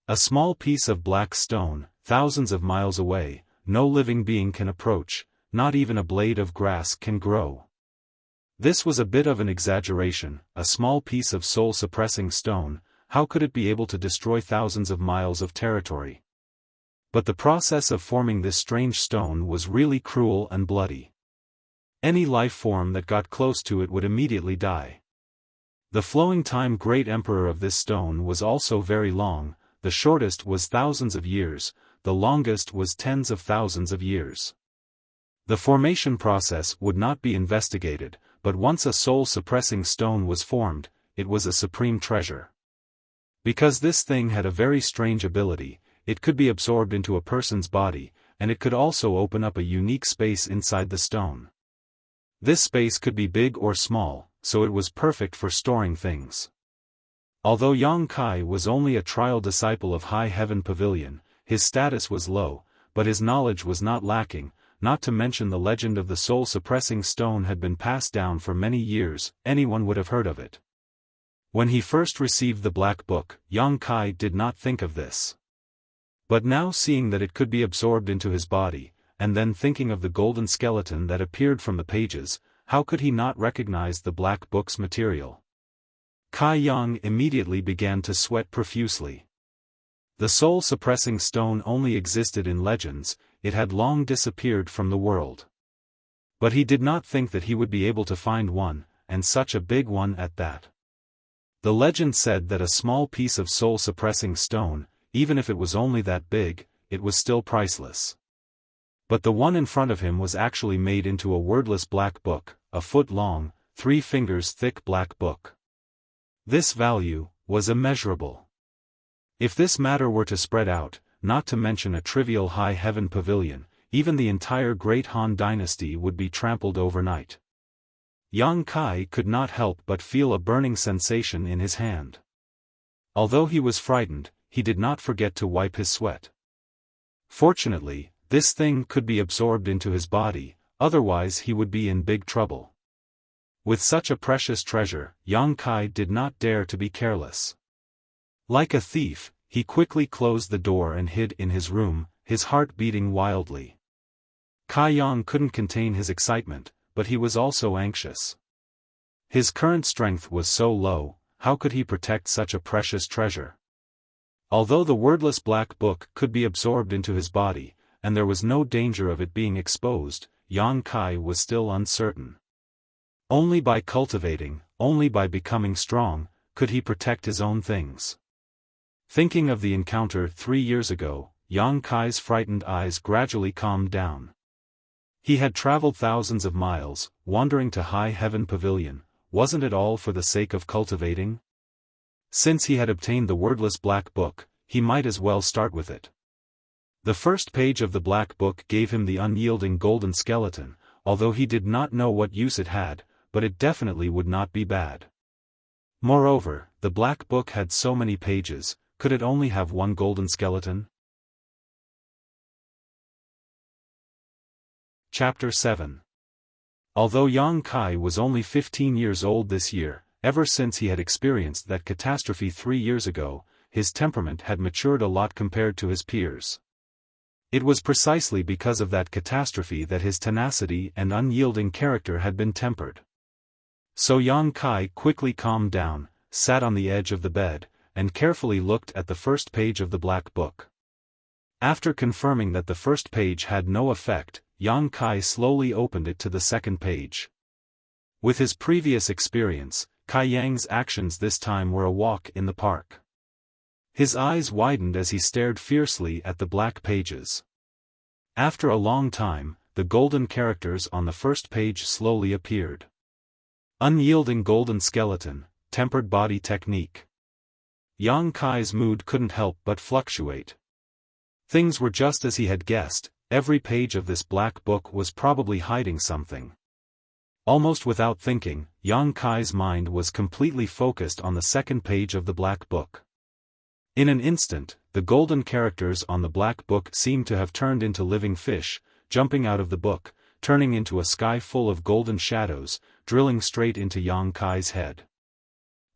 A small piece of black stone, thousands of miles away, no living being can approach, not even a blade of grass can grow. This was a bit of an exaggeration. A small piece of soul-suppressing stone, how could it be able to destroy thousands of miles of territory? But the process of forming this strange stone was really cruel and bloody. Any life form that got close to it would immediately die. The flowing time great emperor of this stone was also very long. The shortest was thousands of years, the longest was tens of thousands of years. The formation process would not be investigated, but once a soul-suppressing stone was formed, it was a supreme treasure. Because this thing had a very strange ability, it could be absorbed into a person's body, and it could also open up a unique space inside the stone. This space could be big or small, so it was perfect for storing things. Although Yang Kai was only a trial disciple of High Heaven Pavilion, his status was low, but his knowledge was not lacking, not to mention the legend of the soul-suppressing stone had been passed down for many years. Anyone would have heard of it. When he first received the Black Book, Yang Kai did not think of this. But now seeing that it could be absorbed into his body, and then thinking of the golden skeleton that appeared from the pages, how could he not recognize the Black Book's material? Kai Yang immediately began to sweat profusely. The soul-suppressing stone only existed in legends, it had long disappeared from the world. But he did not think that he would be able to find one, and such a big one at that. The legend said that a small piece of soul-suppressing stone, even if it was only that big, it was still priceless. But the one in front of him was actually made into a wordless black book, a foot long, 3 fingers thick black book. This value was immeasurable. If this matter were to spread out, not to mention a trivial High Heaven Pavilion, even the entire Great Han dynasty would be trampled overnight. Yang Kai could not help but feel a burning sensation in his hand. Although he was frightened, he did not forget to wipe his sweat. Fortunately, this thing could be absorbed into his body, otherwise he would be in big trouble. With such a precious treasure, Yang Kai did not dare to be careless. Like a thief, he quickly closed the door and hid in his room, his heart beating wildly. Kai Yang couldn't contain his excitement, but he was also anxious. His current strength was so low, how could he protect such a precious treasure? Although the wordless black book could be absorbed into his body, and there was no danger of it being exposed, Yang Kai was still uncertain. Only by cultivating, only by becoming strong, could he protect his own things. Thinking of the encounter 3 years ago, Yang Kai's frightened eyes gradually calmed down. He had traveled thousands of miles, wandering to High Heaven Pavilion. Wasn't it all for the sake of cultivating? Since he had obtained the wordless black book, he might as well start with it. The first page of the black book gave him the unyielding golden skeleton, although he did not know what use it had, but it definitely would not be bad. Moreover, the black book had so many pages, could it only have one golden skeleton? Chapter 7. Although Yang Kai was only 15 years old this year, ever since he had experienced that catastrophe 3 years ago, his temperament had matured a lot compared to his peers. It was precisely because of that catastrophe that his tenacity and unyielding character had been tempered. So Yang Kai quickly calmed down, sat on the edge of the bed, and carefully looked at the first page of the black book. After confirming that the first page had no effect, Yang Kai slowly opened it to the second page. With his previous experience, Kai Yang's actions this time were a walk in the park. His eyes widened as he stared fiercely at the black pages. After a long time, the golden characters on the first page slowly appeared. Unyielding golden skeleton, tempered body technique. Yang Kai's mood couldn't help but fluctuate. Things were just as he had guessed, every page of this black book was probably hiding something. Almost without thinking, Yang Kai's mind was completely focused on the second page of the black book. In an instant, the golden characters on the black book seemed to have turned into living fish, jumping out of the book, turning into a sky full of golden shadows, drilling straight into Yang Kai's head.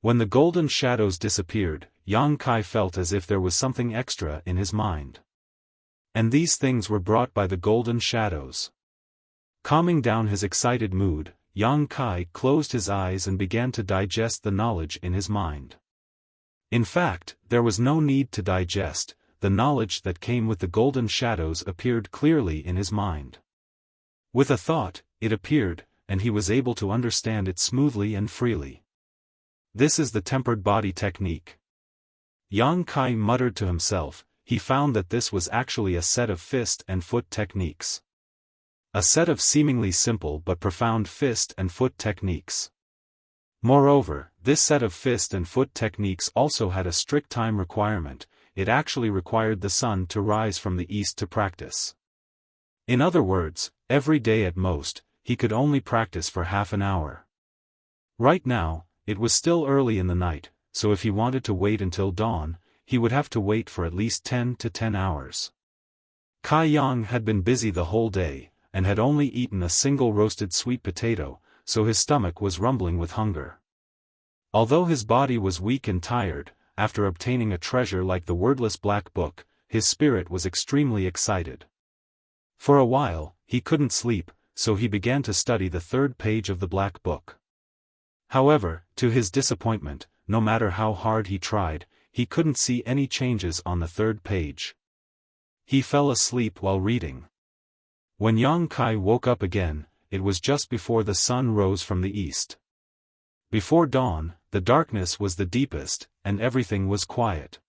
When the golden shadows disappeared, Yang Kai felt as if there was something extra in his mind. And these things were brought by the golden shadows. Calming down his excited mood, Yang Kai closed his eyes and began to digest the knowledge in his mind. In fact, there was no need to digest, the knowledge that came with the golden shadows appeared clearly in his mind. With a thought, it appeared, and he was able to understand it smoothly and freely. This is the tempered body technique. Yang Kai muttered to himself. He found that this was actually a set of fist and foot techniques. A set of seemingly simple but profound fist and foot techniques. Moreover, this set of fist and foot techniques also had a strict time requirement. It actually required the sun to rise from the east to practice. In other words, every day at most, he could only practice for half an hour. Right now, it was still early in the night, so if he wanted to wait until dawn, he would have to wait for at least 10 to 10 hours. Kai Yang had been busy the whole day, and had only eaten a single roasted sweet potato, so his stomach was rumbling with hunger. Although his body was weak and tired, after obtaining a treasure like the wordless black book, his spirit was extremely excited. For a while, he couldn't sleep, so he began to study the third page of the black book. However, to his disappointment, no matter how hard he tried, he couldn't see any changes on the third page. He fell asleep while reading. When Yang Kai woke up again, it was just before the sun rose from the east. Before dawn, the darkness was the deepest, and everything was quiet.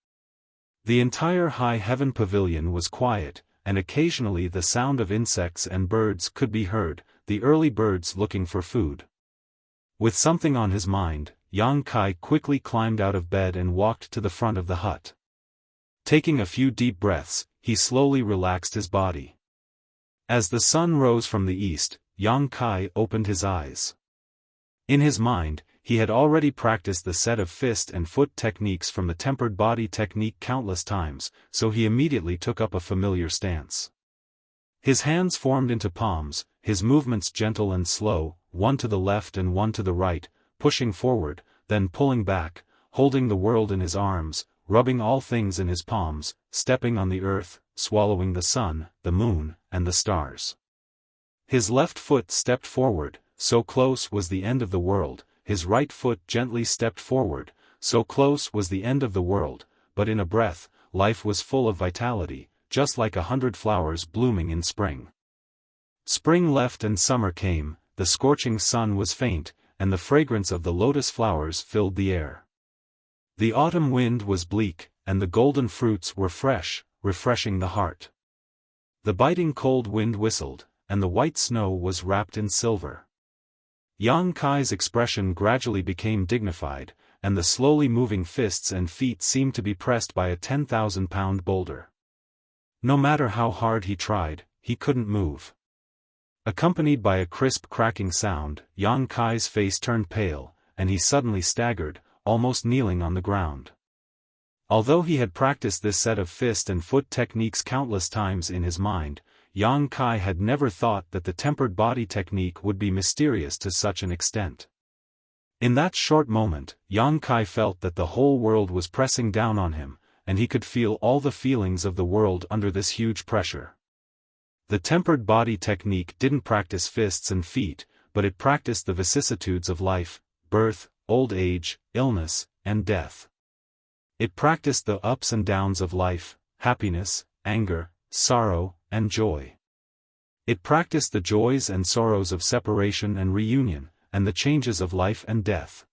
The entire High Heaven Pavilion was quiet, and occasionally the sound of insects and birds could be heard, the early birds looking for food. With something on his mind, Yang Kai quickly climbed out of bed and walked to the front of the hut. Taking a few deep breaths, he slowly relaxed his body. As the sun rose from the east, Yang Kai opened his eyes. In his mind, he had already practiced the set of fist and foot techniques from the tempered body technique countless times, so he immediately took up a familiar stance. His hands formed into palms, his movements gentle and slow, one to the left and one to the right, pushing forward, then pulling back, holding the world in his arms, rubbing all things in his palms, stepping on the earth, swallowing the sun, the moon, and the stars. His left foot stepped forward, so close was the end of the world, his right foot gently stepped forward, so close was the end of the world, but in a breath, life was full of vitality, just like 100 flowers blooming in spring. Spring left and summer came, the scorching sun was faint, and the fragrance of the lotus flowers filled the air. The autumn wind was bleak, and the golden fruits were fresh, refreshing the heart. The biting cold wind whistled, and the white snow was wrapped in silver. Yang Kai's expression gradually became dignified, and the slowly moving fists and feet seemed to be pressed by a 10,000-pound boulder. No matter how hard he tried, he couldn't move. Accompanied by a crisp cracking sound, Yang Kai's face turned pale, and he suddenly staggered, almost kneeling on the ground. Although he had practiced this set of fist and foot techniques countless times in his mind, Yang Kai had never thought that the tempered body technique would be mysterious to such an extent. In that short moment, Yang Kai felt that the whole world was pressing down on him, and he could feel all the feelings of the world under this huge pressure. The tempered body technique didn't practice fists and feet, but it practiced the vicissitudes of life, birth, old age, illness, and death. It practiced the ups and downs of life, happiness, anger, sorrow, and joy. It practiced the joys and sorrows of separation and reunion, and the changes of life and death.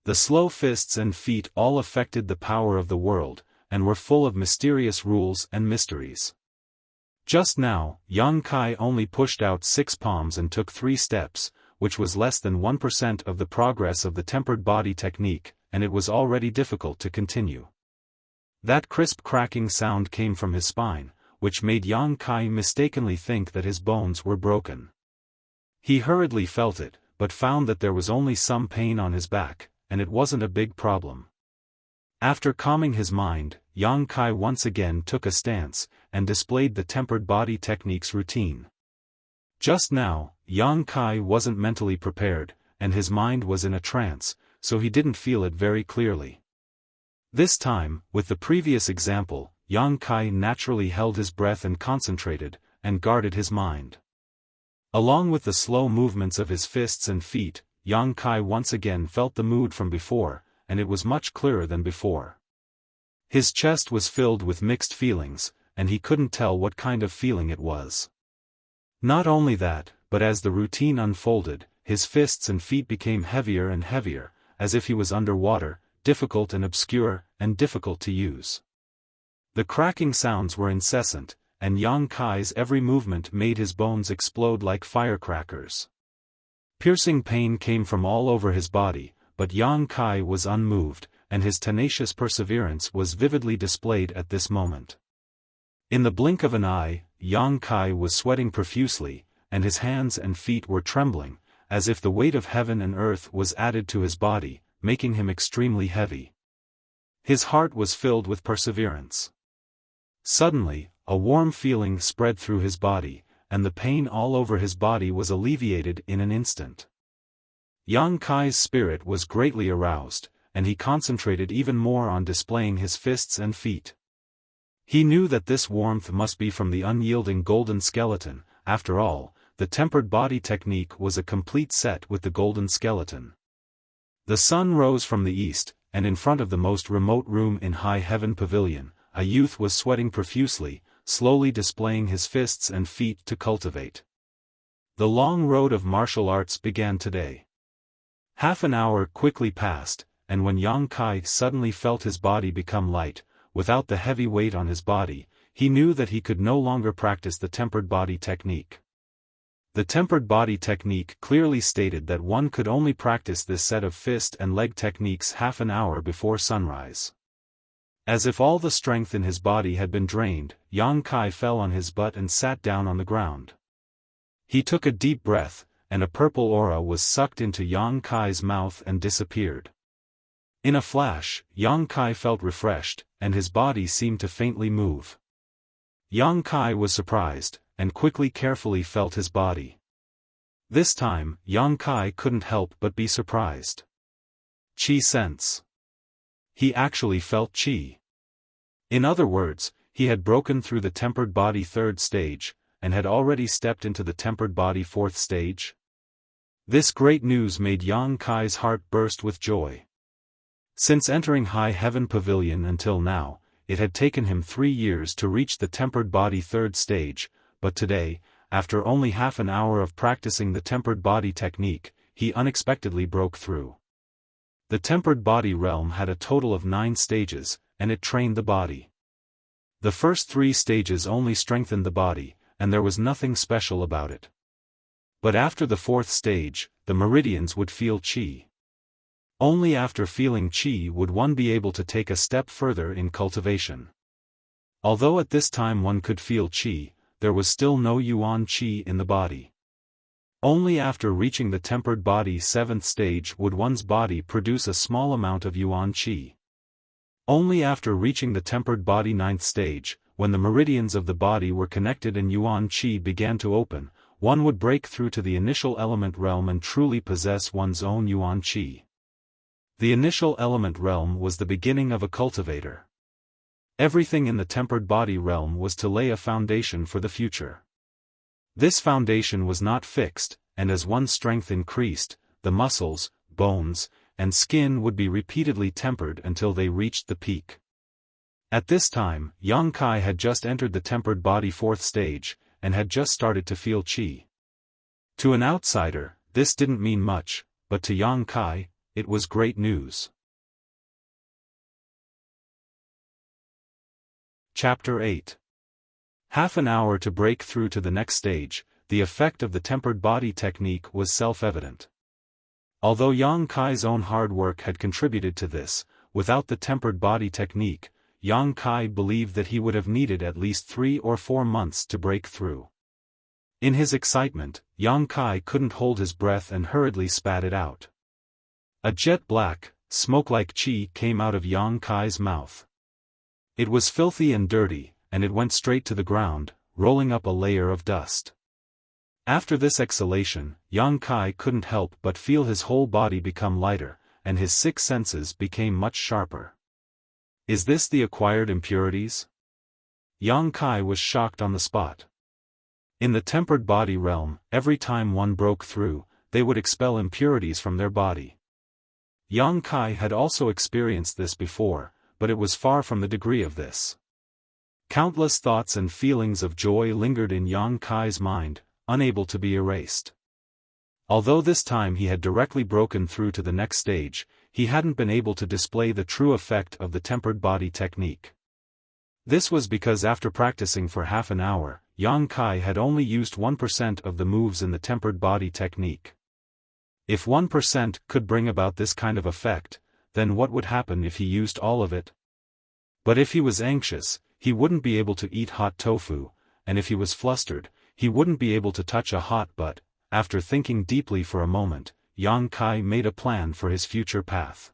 The slow fists and feet all affected the power of the world, and were full of mysterious rules and mysteries. Just now, Yang Kai only pushed out 6 palms and took 3 steps, which was less than 1% of the progress of the tempered body technique, and it was already difficult to continue. That crisp cracking sound came from his spine, which made Yang Kai mistakenly think that his bones were broken. He hurriedly felt it, but found that there was only some pain on his back, and it wasn't a big problem. After calming his mind, Yang Kai once again took a stance, and displayed the tempered body technique's routine. Just now, Yang Kai wasn't mentally prepared, and his mind was in a trance, so he didn't feel it very clearly. This time, with the previous example, Yang Kai naturally held his breath and concentrated, and guarded his mind. Along with the slow movements of his fists and feet, Yang Kai once again felt the mood from before, and it was much clearer than before. His chest was filled with mixed feelings, and he couldn't tell what kind of feeling it was. Not only that, but as the routine unfolded, his fists and feet became heavier and heavier, as if he was underwater, difficult and obscure, and difficult to use. The cracking sounds were incessant, and Yang Kai's every movement made his bones explode like firecrackers. Piercing pain came from all over his body, but Yang Kai was unmoved, and his tenacious perseverance was vividly displayed at this moment. In the blink of an eye, Yang Kai was sweating profusely, and his hands and feet were trembling, as if the weight of heaven and earth was added to his body, making him extremely heavy. His heart was filled with perseverance. Suddenly, a warm feeling spread through his body, and the pain all over his body was alleviated in an instant. Yang Kai's spirit was greatly aroused, and he concentrated even more on displaying his fists and feet. He knew that this warmth must be from the unyielding golden skeleton. After all, the tempered body technique was a complete set with the golden skeleton. The sun rose from the east, and in front of the most remote room in High Heaven Pavilion, a youth was sweating profusely, slowly displaying his fists and feet to cultivate. The long road of martial arts began today. Half an hour quickly passed, and when Yang Kai suddenly felt his body become light, without the heavy weight on his body, he knew that he could no longer practice the tempered body technique. The tempered body technique clearly stated that one could only practice this set of fist and leg techniques half an hour before sunrise. As if all the strength in his body had been drained, Yang Kai fell on his butt and sat down on the ground. He took a deep breath, and a purple aura was sucked into Yang Kai's mouth and disappeared. In a flash, Yang Kai felt refreshed, and his body seemed to faintly move. Yang Kai was surprised, and quickly carefully felt his body. This time, Yang Kai couldn't help but be surprised. Qi sense. He actually felt qi. In other words, he had broken through the tempered body 3rd stage, and had already stepped into the tempered body 4th stage. This great news made Yang Kai's heart burst with joy. Since entering High Heaven Pavilion until now, it had taken him 3 years to reach the tempered body 3rd stage, but today, after only half an hour of practicing the tempered body technique, he unexpectedly broke through. The tempered body realm had a total of 9 stages, and it trained the body. The first 3 stages only strengthened the body, and there was nothing special about it. But after the 4th stage, the meridians would feel qi. Only after feeling qi would one be able to take a step further in cultivation. Although at this time one could feel qi, there was still no yuan qi in the body. Only after reaching the tempered body 7th stage would one's body produce a small amount of yuan qi. Only after reaching the tempered body 9th stage, when the meridians of the body were connected and yuan qi began to open, one would break through to the initial element realm and truly possess one's own yuan qi. The initial element realm was the beginning of a cultivator. Everything in the tempered body realm was to lay a foundation for the future. This foundation was not fixed, and as one's strength increased, the muscles, bones, and skin would be repeatedly tempered until they reached the peak. At this time, Yang Kai had just entered the tempered body 4th stage, and had just started to feel qi. To an outsider, this didn't mean much, but to Yang Kai, it was great news. Chapter 8. Half an hour to break through to the next stage. The effect of the tempered body technique was self-evident. Although Yang Kai's own hard work had contributed to this, without the tempered body technique, Yang Kai believed that he would have needed at least 3 or 4 months to break through. In his excitement, Yang Kai couldn't hold his breath and hurriedly spat it out. A jet black, smoke-like qi came out of Yang Kai's mouth. It was filthy and dirty, and it went straight to the ground, rolling up a layer of dust. After this exhalation, Yang Kai couldn't help but feel his whole body become lighter, and his 6 senses became much sharper. Is this the acquired impurities? Yang Kai was shocked on the spot. In the tempered body realm, every time one broke through, they would expel impurities from their body. Yang Kai had also experienced this before, but it was far from the degree of this. Countless thoughts and feelings of joy lingered in Yang Kai's mind, unable to be erased. Although this time he had directly broken through to the next stage, he hadn't been able to display the true effect of the tempered body technique. This was because after practicing for half an hour, Yang Kai had only used 1% of the moves in the tempered body technique. If 1% could bring about this kind of effect, then what would happen if he used all of it? But if he was anxious, he wouldn't be able to eat hot tofu, and if he was flustered, he wouldn't be able to touch a hot butt. After thinking deeply for a moment, Yang Kai made a plan for his future path.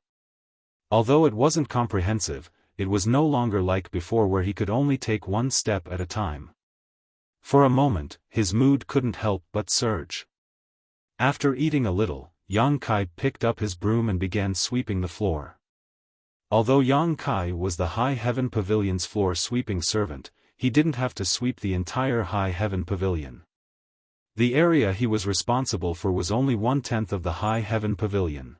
Although it wasn't comprehensive, it was no longer like before where he could only take one step at a time. For a moment, his mood couldn't help but surge. After eating a little, Yang Kai picked up his broom and began sweeping the floor. Although Yang Kai was the High Heaven Pavilion's floor sweeping servant, he didn't have to sweep the entire High Heaven Pavilion. The area he was responsible for was only 1/10 of the High Heaven Pavilion.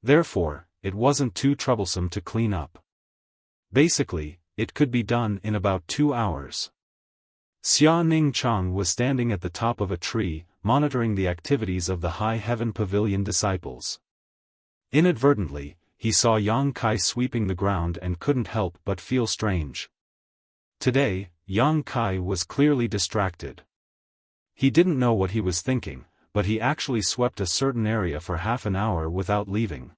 Therefore, it wasn't too troublesome to clean up. Basically, it could be done in about 2 hours. Xia Ning Chang was standing at the top of a tree, monitoring the activities of the High Heaven Pavilion disciples. Inadvertently, he saw Yang Kai sweeping the ground and couldn't help but feel strange. Today, Yang Kai was clearly distracted. He didn't know what he was thinking, but he actually swept a certain area for half an hour without leaving.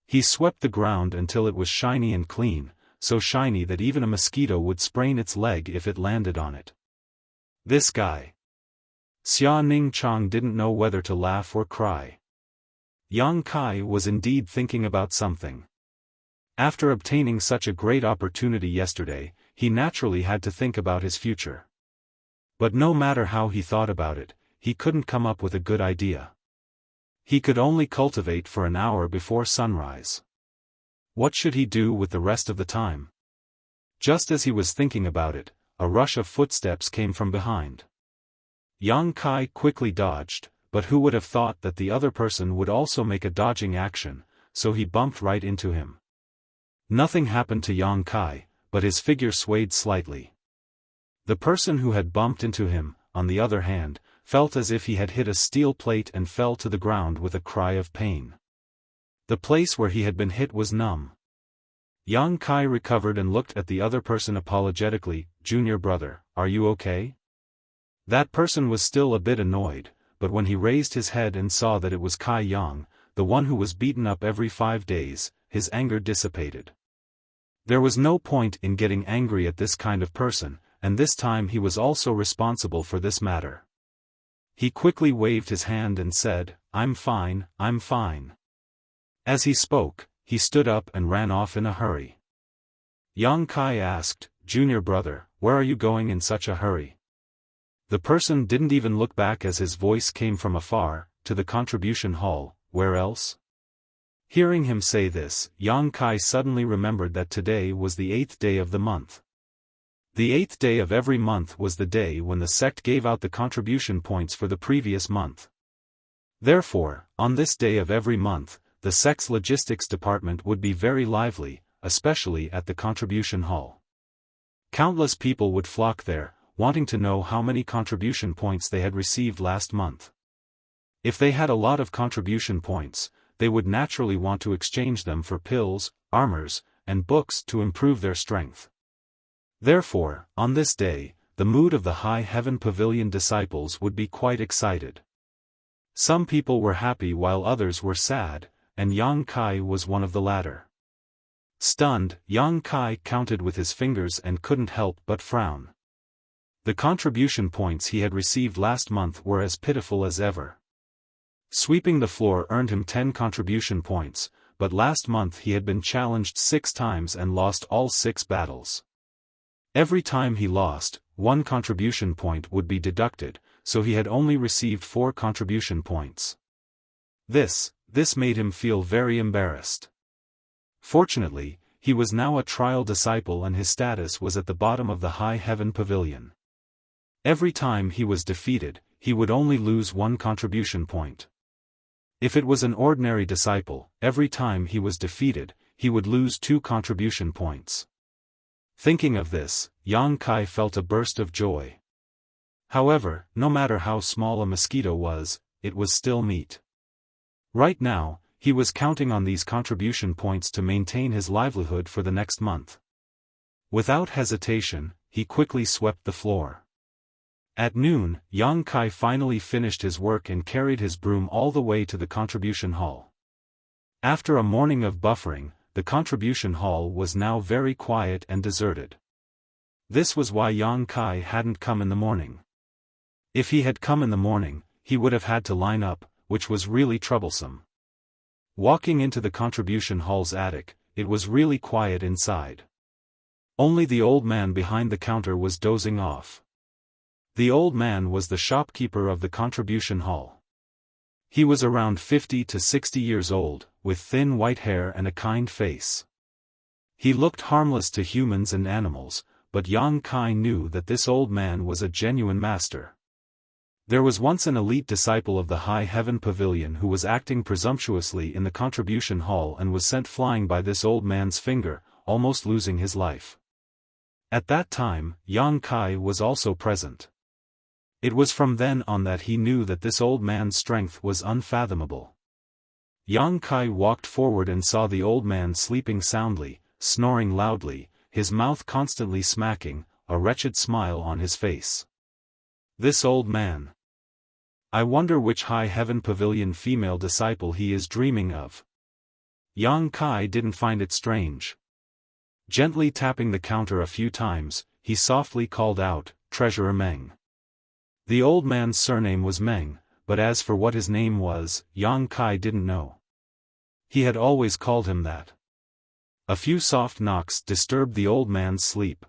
He swept the ground until it was shiny and clean, so shiny that even a mosquito would sprain its leg if it landed on it. This guy. Xia Ningchang didn't know whether to laugh or cry. Yang Kai was indeed thinking about something. After obtaining such a great opportunity yesterday, he naturally had to think about his future. But no matter how he thought about it, he couldn't come up with a good idea. He could only cultivate for an hour before sunrise. What should he do with the rest of the time? Just as he was thinking about it, a rush of footsteps came from behind. Yang Kai quickly dodged, but who would have thought that the other person would also make a dodging action, so he bumped right into him. Nothing happened to Yang Kai, but his figure swayed slightly. The person who had bumped into him, on the other hand, felt as if he had hit a steel plate and fell to the ground with a cry of pain. The place where he had been hit was numb. Yang Kai recovered and looked at the other person apologetically. "Junior brother, are you okay?" That person was still a bit annoyed, but when he raised his head and saw that it was Kai Yang, the one who was beaten up every 5 days, his anger dissipated. There was no point in getting angry at this kind of person, and this time he was also responsible for this matter. He quickly waved his hand and said, I'm fine." As he spoke, he stood up and ran off in a hurry. Yang Kai asked, "Junior brother, where are you going in such a hurry?" The person didn't even look back as his voice came from afar, "To the contribution hall, where else?" Hearing him say this, Yang Kai suddenly remembered that today was the 8th day of the month. The 8th day of every month was the day when the sect gave out the contribution points for the previous month. Therefore, on this day of every month, the sect's logistics department would be very lively, especially at the contribution hall. Countless people would flock there, wanting to know how many contribution points they had received last month. If they had a lot of contribution points, they would naturally want to exchange them for pills, armors, and books to improve their strength. Therefore, on this day, the mood of the High Heaven Pavilion disciples would be quite excited. Some people were happy while others were sad, and Yang Kai was one of the latter. Stunned, Yang Kai counted with his fingers and couldn't help but frown. The contribution points he had received last month were as pitiful as ever. Sweeping the floor earned him 10 contribution points, but last month he had been challenged 6 times and lost all 6 battles. Every time he lost, 1 contribution point would be deducted, so he had only received 4 contribution points. This made him feel very embarrassed. Fortunately, he was now a trial disciple and his status was at the bottom of the High Heaven Pavilion. Every time he was defeated, he would only lose 1 contribution point. If it was an ordinary disciple, every time he was defeated, he would lose 2 contribution points. Thinking of this, Yang Kai felt a burst of joy. However, no matter how small a mosquito was, it was still meat. Right now, he was counting on these contribution points to maintain his livelihood for the next month. Without hesitation, he quickly swept the floor. At noon, Yang Kai finally finished his work and carried his broom all the way to the contribution hall. After a morning of buffering, the contribution hall was now very quiet and deserted. This was why Yang Kai hadn't come in the morning. If he had come in the morning, he would have had to line up, which was really troublesome. Walking into the contribution hall's attic, it was really quiet inside. Only the old man behind the counter was dozing off. The old man was the shopkeeper of the contribution hall. He was around 50 to 60 years old, with thin white hair and a kind face. He looked harmless to humans and animals, but Yang Kai knew that this old man was a genuine master. There was once an elite disciple of the High Heaven Pavilion who was acting presumptuously in the contribution hall and was sent flying by this old man's finger, almost losing his life. At that time, Yang Kai was also present. It was from then on that he knew that this old man's strength was unfathomable. Yang Kai walked forward and saw the old man sleeping soundly, snoring loudly, his mouth constantly smacking, a wretched smile on his face. This old man. I wonder which High Heaven Pavilion female disciple he is dreaming of. Yang Kai didn't find it strange. Gently tapping the counter a few times, he softly called out, "Treasurer Meng." The old man's surname was Meng, but as for what his name was, Yang Kai didn't know. He had always called him that. A few soft knocks disturbed the old man's sleep.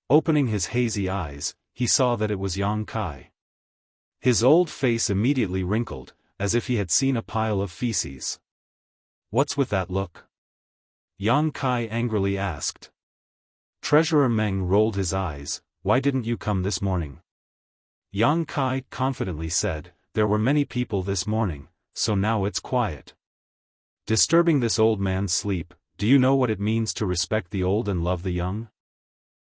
Opening his hazy eyes, he saw that it was Yang Kai. His old face immediately wrinkled, as if he had seen a pile of feces. "What's with that look?" Yang Kai angrily asked. Treasurer Meng rolled his eyes. "Why didn't you come this morning?" Yang Kai confidently said, "There were many people this morning, so now it's quiet." Disturbing this old man's sleep, "Do you know what it means to respect the old and love the young?"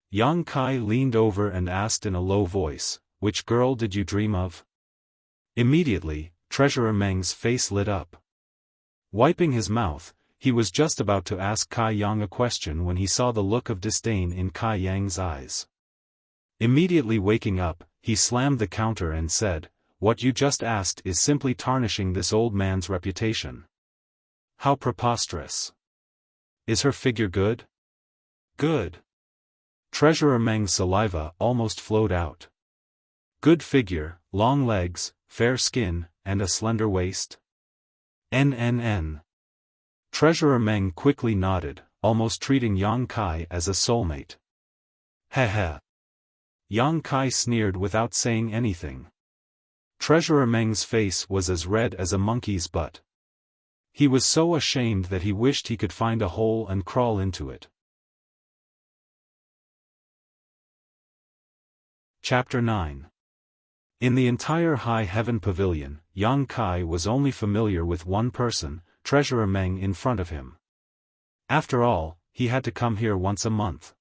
Yang Kai leaned over and asked in a low voice, "Which girl did you dream of?" Immediately, Treasurer Meng's face lit up. Wiping his mouth, he was just about to ask Kai Yang a question when he saw the look of disdain in Kai Yang's eyes. Immediately waking up, he slammed the counter and said, "What you just asked is simply tarnishing this old man's reputation." "How preposterous. Is her figure good?" "Good." Treasurer Meng's saliva almost flowed out. "Good figure, long legs, fair skin, and a slender waist?" "NNN." Treasurer Meng quickly nodded, almost treating Yang Kai as a soulmate. "Heh." Yang Kai sneered without saying anything. Treasurer Meng's face was as red as a monkey's butt. He was so ashamed that he wished he could find a hole and crawl into it. Chapter 9. In the entire High Heaven Pavilion, Yang Kai was only familiar with one person, Treasurer Meng, in front of him. After all, he had to come here once a month.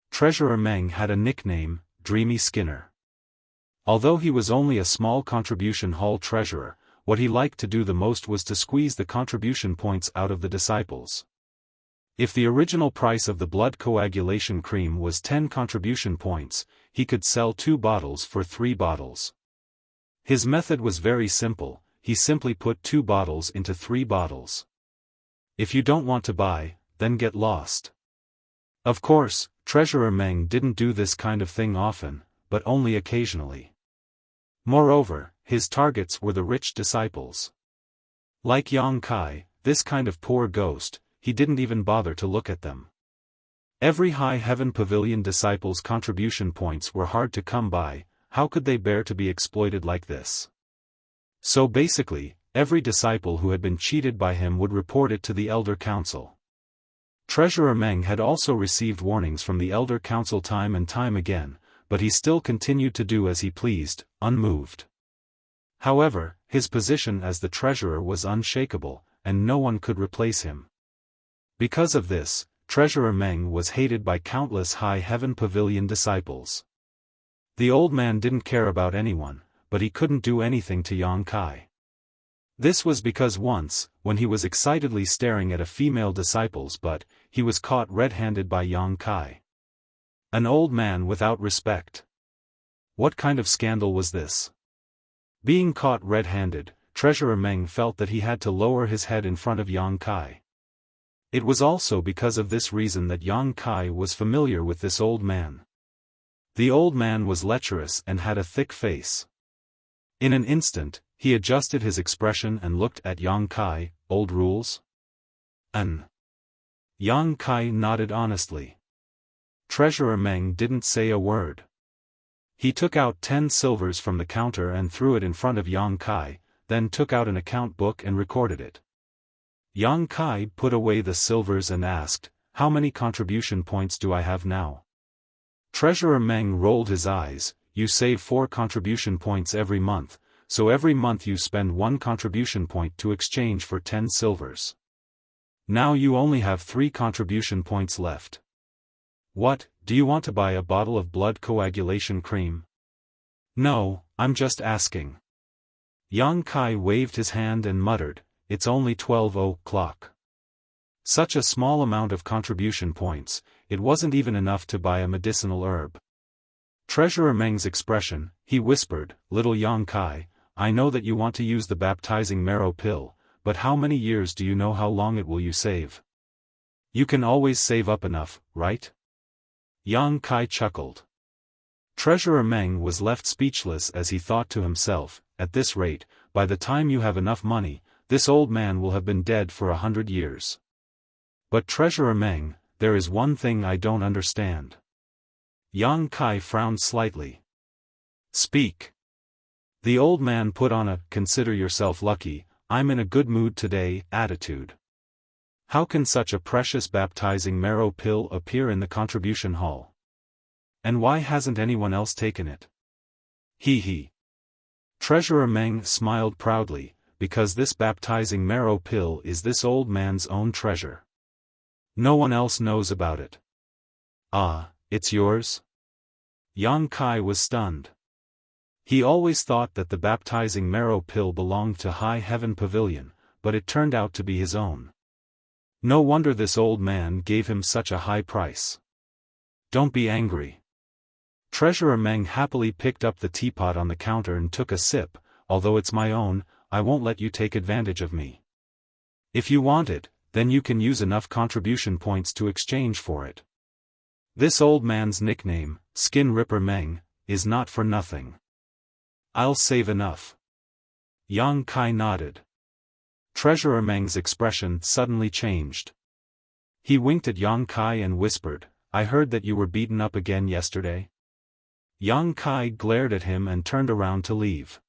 Treasurer Meng had a nickname, Dreamy Skinner. Although he was only a small contribution hall treasurer, what he liked to do the most was to squeeze the contribution points out of the disciples. If the original price of the blood coagulation cream was 10 contribution points, he could sell 2 bottles for 3 bottles. His method was very simple, he simply put 2 bottles into 3 bottles. If you don't want to buy, then get lost. Of course, Treasurer Meng didn't do this kind of thing often, but only occasionally. Moreover, his targets were the rich disciples. Like Yang Kai, this kind of poor ghost, he didn't even bother to look at them. Every High Heaven Pavilion disciple's contribution points were hard to come by. How could they bear to be exploited like this? So basically, every disciple who had been cheated by him would report it to the Elder Council. Treasurer Meng had also received warnings from the Elder Council time and time again, but he still continued to do as he pleased, unmoved. However, his position as the treasurer was unshakable, and no one could replace him. Because of this, Treasurer Meng was hated by countless High Heaven Pavilion disciples. The old man didn't care about anyone, but he couldn't do anything to Yang Kai. This was because once, when he was excitedly staring at a female disciple's butt, he was caught red-handed by Yang Kai. An old man without respect. What kind of scandal was this? Being caught red-handed, Treasurer Meng felt that he had to lower his head in front of Yang Kai. It was also because of this reason that Yang Kai was familiar with this old man. The old man was lecherous and had a thick face. In an instant, he adjusted his expression and looked at Yang Kai. "Old rules?" Yang Kai nodded honestly. Treasurer Meng didn't say a word. He took out 10 silvers from the counter and threw it in front of Yang Kai, then took out an account book and recorded it. Yang Kai put away the silvers and asked, "How many contribution points do I have now?" Treasurer Meng rolled his eyes. "You save 4 contribution points every month, so every month you spend 1 contribution point to exchange for 10 silvers. Now you only have 3 contribution points left. What, do you want to buy a bottle of blood coagulation cream?" "No, I'm just asking." Yang Kai waved his hand and muttered, "It's only 12 o'clock." Such a small amount of contribution points, it wasn't even enough to buy a medicinal herb. Treasurer Meng's expression, he whispered, "Little Yang Kai, I know that you want to use the baptizing marrow pill, but how many years do you know how long it will you save?" You can always save up enough, right? Yang Kai chuckled. Treasurer Meng was left speechless as he thought to himself, at this rate, by the time you have enough money, this old man will have been dead for 100 years. But Treasurer Meng, there is one thing I don't understand. Yang Kai frowned slightly. Speak. The old man put on a "consider yourself lucky, I'm in a good mood today" attitude. How can such a precious baptizing marrow pill appear in the contribution hall? And why hasn't anyone else taken it? He. Treasurer Meng smiled proudly, because this baptizing marrow pill is this old man's own treasure. No one else knows about it. Ah, it's yours? Yang Kai was stunned. He always thought that the baptizing marrow pill belonged to High Heaven Pavilion, but it turned out to be his own. No wonder this old man gave him such a high price. Don't be angry. Treasurer Meng happily picked up the teapot on the counter and took a sip. Although it's my own, I won't let you take advantage of me. If you want it, then you can use enough contribution points to exchange for it. This old man's nickname, Skin Ripper Meng, is not for nothing. I'll save enough. Yang Kai nodded. Treasurer Meng's expression suddenly changed. He winked at Yang Kai and whispered, I heard that you were beaten up again yesterday. Yang Kai glared at him and turned around to leave.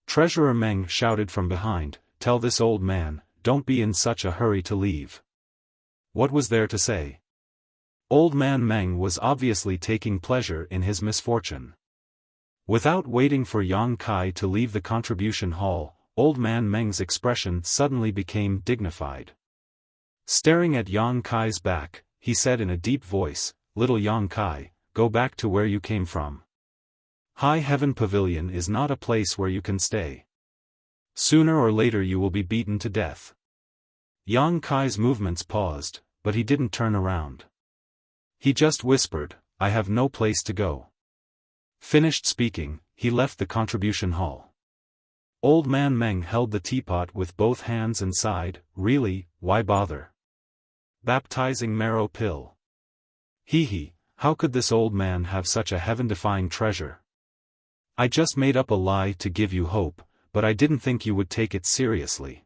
Treasurer Meng shouted from behind, tell this old man, don't be in such a hurry to leave. What was there to say? Old man Meng was obviously taking pleasure in his misfortune. Without waiting for Yang Kai to leave the contribution hall, old man Meng's expression suddenly became dignified. Staring at Yang Kai's back, he said in a deep voice, little Yang Kai, go back to where you came from. High Heaven Pavilion is not a place where you can stay. Sooner or later you will be beaten to death. Yang Kai's movements paused, but he didn't turn around. He just whispered, I have no place to go. Finished speaking, he left the contribution hall. Old man Meng held the teapot with both hands and sighed, really, why bother? Baptizing marrow pill. He, how could this old man have such a heaven-defying treasure? I just made up a lie to give you hope, but I didn't think you would take it seriously.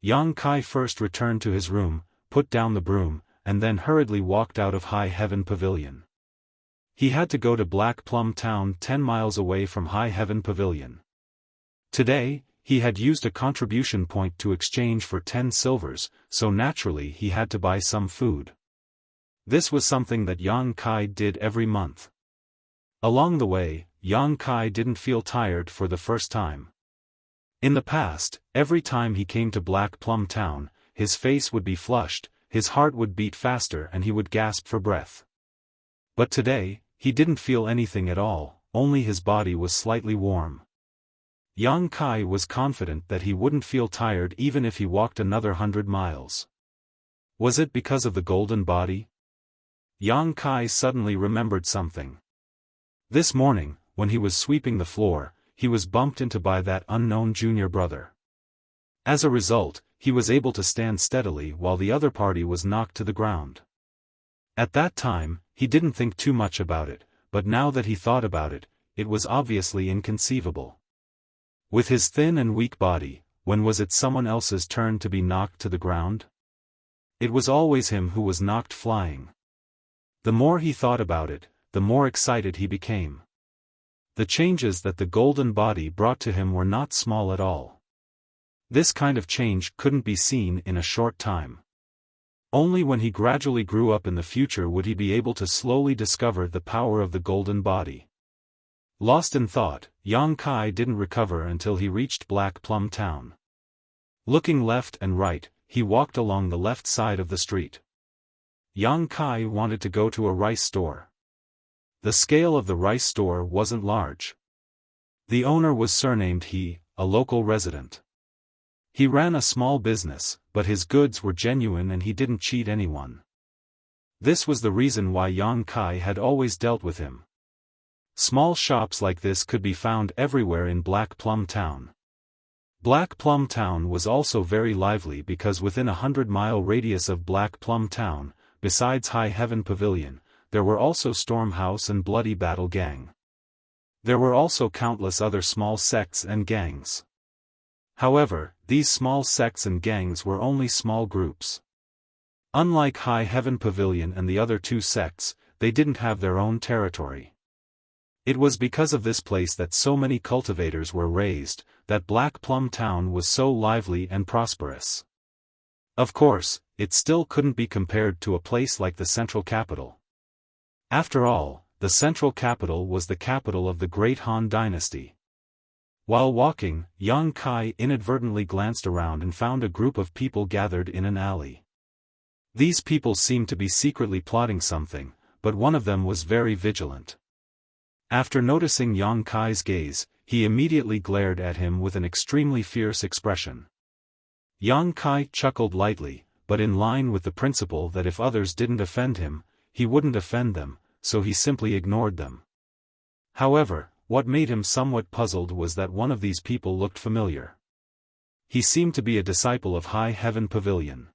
Yang Kai first returned to his room, put down the broom, and then hurriedly walked out of High Heaven Pavilion. He had to go to Black Plum Town 10 miles away from High Heaven Pavilion. Today, he had used a contribution point to exchange for 10 silvers, so naturally he had to buy some food. This was something that Yang Kai did every month. Along the way, Yang Kai didn't feel tired for the first time. In the past, every time he came to Black Plum Town, his face would be flushed, his heart would beat faster and he would gasp for breath. But today, he didn't feel anything at all, only his body was slightly warm. Yang Kai was confident that he wouldn't feel tired even if he walked another 100 miles. Was it because of the golden body? Yang Kai suddenly remembered something. This morning, when he was sweeping the floor, he was bumped into by that unknown junior brother. As a result, he was able to stand steadily while the other party was knocked to the ground. At that time, he didn't think too much about it, but now that he thought about it, it was obviously inconceivable. With his thin and weak body, when was it someone else's turn to be knocked to the ground? It was always him who was knocked flying. The more he thought about it, the more excited he became. The changes that the golden body brought to him were not small at all. This kind of change couldn't be seen in a short time. Only when he gradually grew up in the future would he be able to slowly discover the power of the golden body. Lost in thought, Yang Kai didn't recover until he reached Black Plum Town. Looking left and right, he walked along the left side of the street. Yang Kai wanted to go to a rice store. The scale of the rice store wasn't large. The owner was surnamed He, a local resident. He ran a small business, but his goods were genuine and he didn't cheat anyone. This was the reason why Yang Kai had always dealt with him. Small shops like this could be found everywhere in Black Plum Town. Black Plum Town was also very lively because within a 100-mile radius of Black Plum Town, besides High Heaven Pavilion, there were also Storm House and Bloody Battle Gang. There were also countless other small sects and gangs. However, these small sects and gangs were only small groups. Unlike High Heaven Pavilion and the other two sects, they didn't have their own territory. It was because of this place that so many cultivators were raised, that Black Plum Town was so lively and prosperous. Of course, it still couldn't be compared to a place like the Central Capital. After all, the Central Capital was the capital of the Great Han Dynasty. While walking, Yang Kai inadvertently glanced around and found a group of people gathered in an alley. These people seemed to be secretly plotting something, but one of them was very vigilant. After noticing Yang Kai's gaze, he immediately glared at him with an extremely fierce expression. Yang Kai chuckled lightly, but in line with the principle that if others didn't offend him, he wouldn't offend them, so he simply ignored them. However, what made him somewhat puzzled was that one of these people looked familiar. He seemed to be a disciple of High Heaven Pavilion.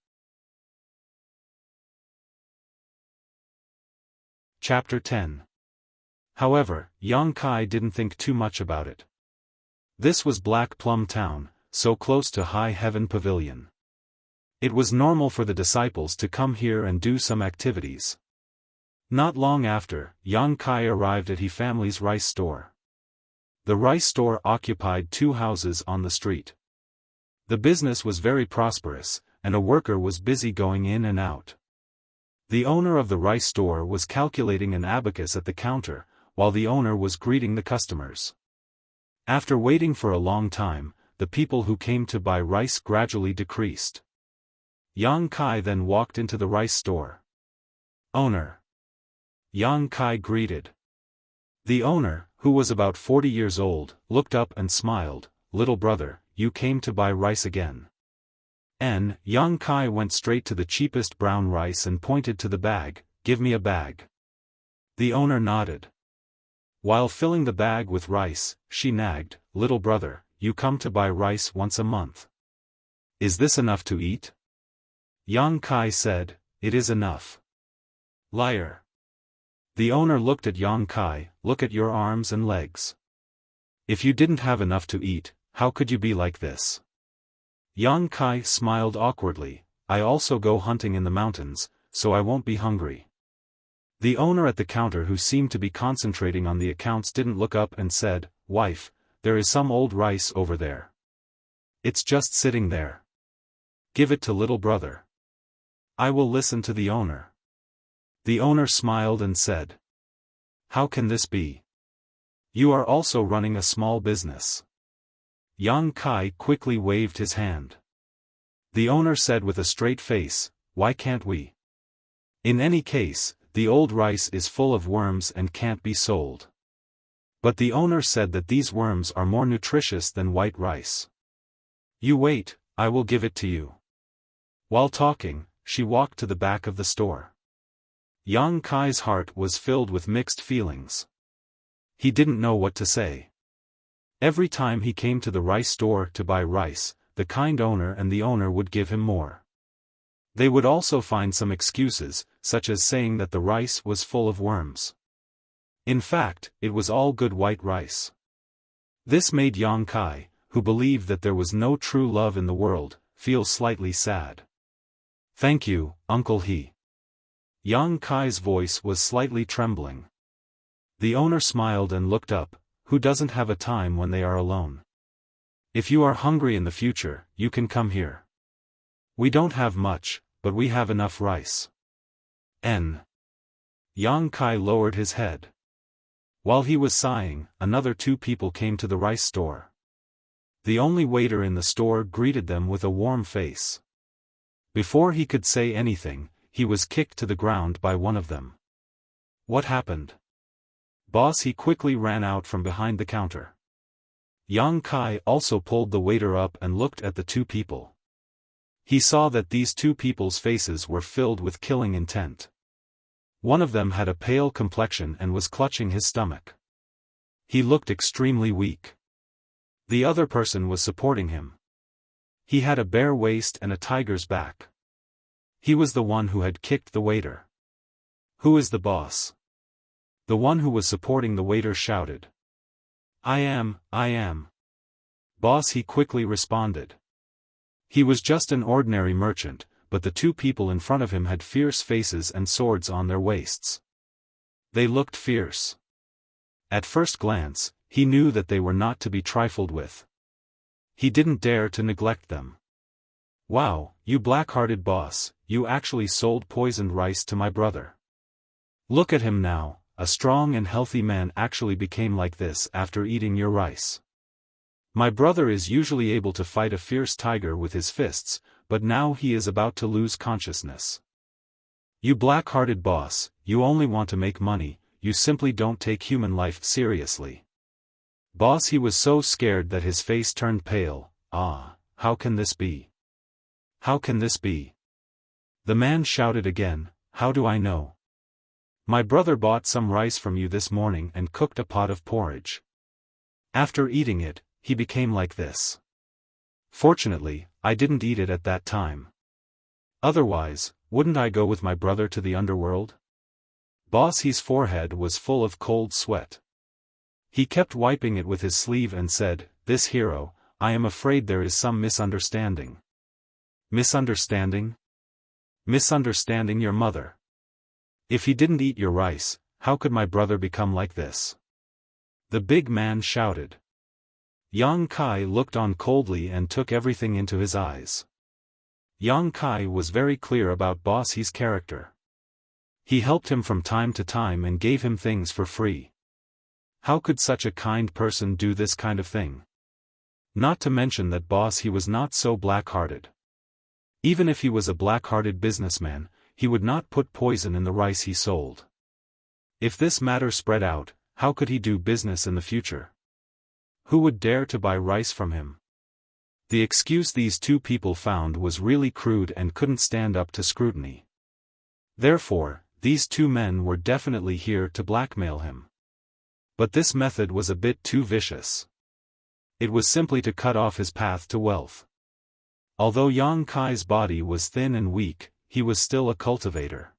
Chapter 10. However, Yang Kai didn't think too much about it. This was Black Plum Town, so close to High Heaven Pavilion. It was normal for the disciples to come here and do some activities. Not long after, Yang Kai arrived at He family's rice store. The rice store occupied 2 houses on the street. The business was very prosperous, and a worker was busy going in and out. The owner of the rice store was calculating an abacus at the counter, while the owner was greeting the customers. After waiting for a long time, the people who came to buy rice gradually decreased. Yang Kai then walked into the rice store. "Owner." Yang Kai greeted. The owner, who was about 40 years old, looked up and smiled. "Little brother, you came to buy rice again." Yang Kai went straight to the cheapest brown rice and pointed to the bag. "Give me a bag." The owner nodded. While filling the bag with rice, she nagged, "Little brother, you come to buy rice once a month. Is this enough to eat?" Yang Kai said, "It is enough." "Liar." The owner looked at Yang Kai. "Look at your arms and legs. If you didn't have enough to eat, how could you be like this?" Yang Kai smiled awkwardly. "I also go hunting in the mountains, so I won't be hungry." The owner at the counter, who seemed to be concentrating on the accounts, didn't look up and said, "Wife, there is some old rice over there. It's just sitting there. Give it to little brother. I will listen to the owner." The owner smiled and said, "How can this be? You are also running a small business." Yang Kai quickly waved his hand. The owner said with a straight face, "Why can't we? In any case, the old rice is full of worms and can't be sold." But the owner said that these worms are more nutritious than white rice. "You wait, I will give it to you." While talking, she walked to the back of the store. Yang Kai's heart was filled with mixed feelings. He didn't know what to say. Every time he came to the rice store to buy rice, the kind owner and the owner would give him more. They would also find some excuses, such as saying that the rice was full of worms. In fact, it was all good white rice. This made Yang Kai, who believed that there was no true love in the world, feel slightly sad. "Thank you, Uncle He." Yang Kai's voice was slightly trembling. The owner smiled and looked up. Who doesn't have a time when they are alone? If you are hungry in the future, you can come here. We don't have much, but we have enough rice. Yang Kai lowered his head. While he was sighing, another 2 people came to the rice store. The only waiter in the store greeted them with a warm face. Before he could say anything, he was kicked to the ground by one of them. "What happened?" "Boss," he quickly ran out from behind the counter. Yang Kai also pulled the waiter up and looked at the 2 people. He saw that these 2 people's faces were filled with killing intent. One of them had a pale complexion and was clutching his stomach. He looked extremely weak. The other person was supporting him. He had a bare waist and a tiger's back. He was the one who had kicked the waiter. Who is the boss? The one who was supporting the waiter shouted. I am. Boss, he quickly responded. He was just an ordinary merchant, but the two people in front of him had fierce faces and swords on their waists. They looked fierce. At first glance, he knew that they were not to be trifled with. He didn't dare to neglect them. Wow, you black-hearted boss, you actually sold poisoned rice to my brother. Look at him now, a strong and healthy man actually became like this after eating your rice. My brother is usually able to fight a fierce tiger with his fists, but now he is about to lose consciousness. You black-hearted boss, you only want to make money, you simply don't take human life seriously. Boss, he was so scared that his face turned pale. Ah, how can this be? How can this be? The man shouted again, how do I know? My brother bought some rice from you this morning and cooked a pot of porridge. After eating it, he became like this. Fortunately, I didn't eat it at that time. Otherwise, wouldn't I go with my brother to the underworld? Boss, his forehead was full of cold sweat. He kept wiping it with his sleeve and said, this hero, I am afraid there is some misunderstanding. Misunderstanding? Misunderstanding your mother. If he didn't eat your rice, how could my brother become like this? The big man shouted. Yang Kai looked on coldly and took everything into his eyes. Yang Kai was very clear about Boss He's character. He helped him from time to time and gave him things for free. How could such a kind person do this kind of thing? Not to mention that Boss He was not so black-hearted. Even if he was a black-hearted businessman, he would not put poison in the rice he sold. If this matter spread out, how could he do business in the future? Who would dare to buy rice from him? The excuse these two people found was really crude and couldn't stand up to scrutiny. Therefore, these two men were definitely here to blackmail him. But this method was a bit too vicious. It was simply to cut off his path to wealth. Although Yang Kai's body was thin and weak, he was still a cultivator.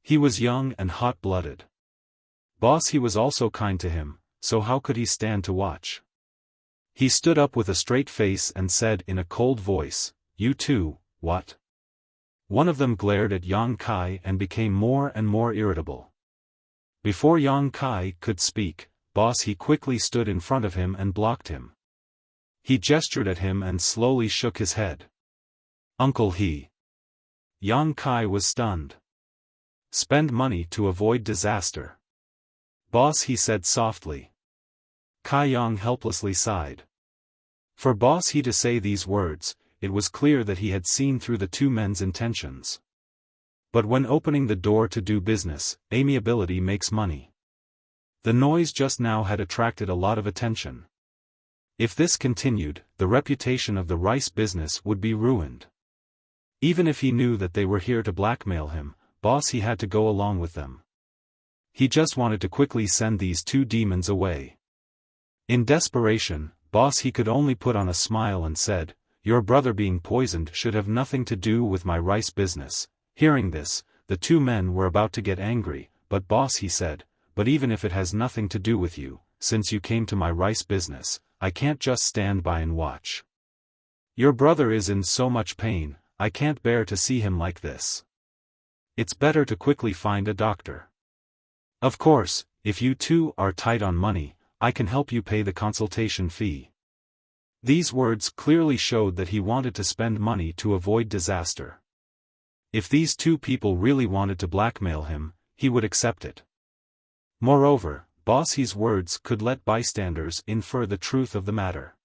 He was young and hot-blooded. Boss He was also kind to him, so how could he stand to watch? He stood up with a straight face and said in a cold voice, you too, what? One of them glared at Yang Kai and became more and more irritable. Before Yang Kai could speak, Boss He quickly stood in front of him and blocked him. He gestured at him and slowly shook his head. Uncle He. Yang Kai was stunned. Spend money to avoid disaster. Boss He said softly. Kai Yang helplessly sighed. For Boss He to say these words, it was clear that he had seen through the two men's intentions. But when opening the door to do business, amiability makes money. The noise just now had attracted a lot of attention. If this continued, the reputation of the rice business would be ruined. Even if he knew that they were here to blackmail him, Boss He had to go along with them. He just wanted to quickly send these two demons away. In desperation, Boss He could only put on a smile and said, your brother being poisoned should have nothing to do with my rice business. Hearing this, the two men were about to get angry, but Boss He said, but even if it has nothing to do with you, since you came to my rice business, I can't just stand by and watch. Your brother is in so much pain, I can't bear to see him like this. It's better to quickly find a doctor. Of course, if you two are tight on money, I can help you pay the consultation fee. These words clearly showed that he wanted to spend money to avoid disaster. If these two people really wanted to blackmail him, he would accept it. Moreover, Boss He's words could let bystanders infer the truth of the matter.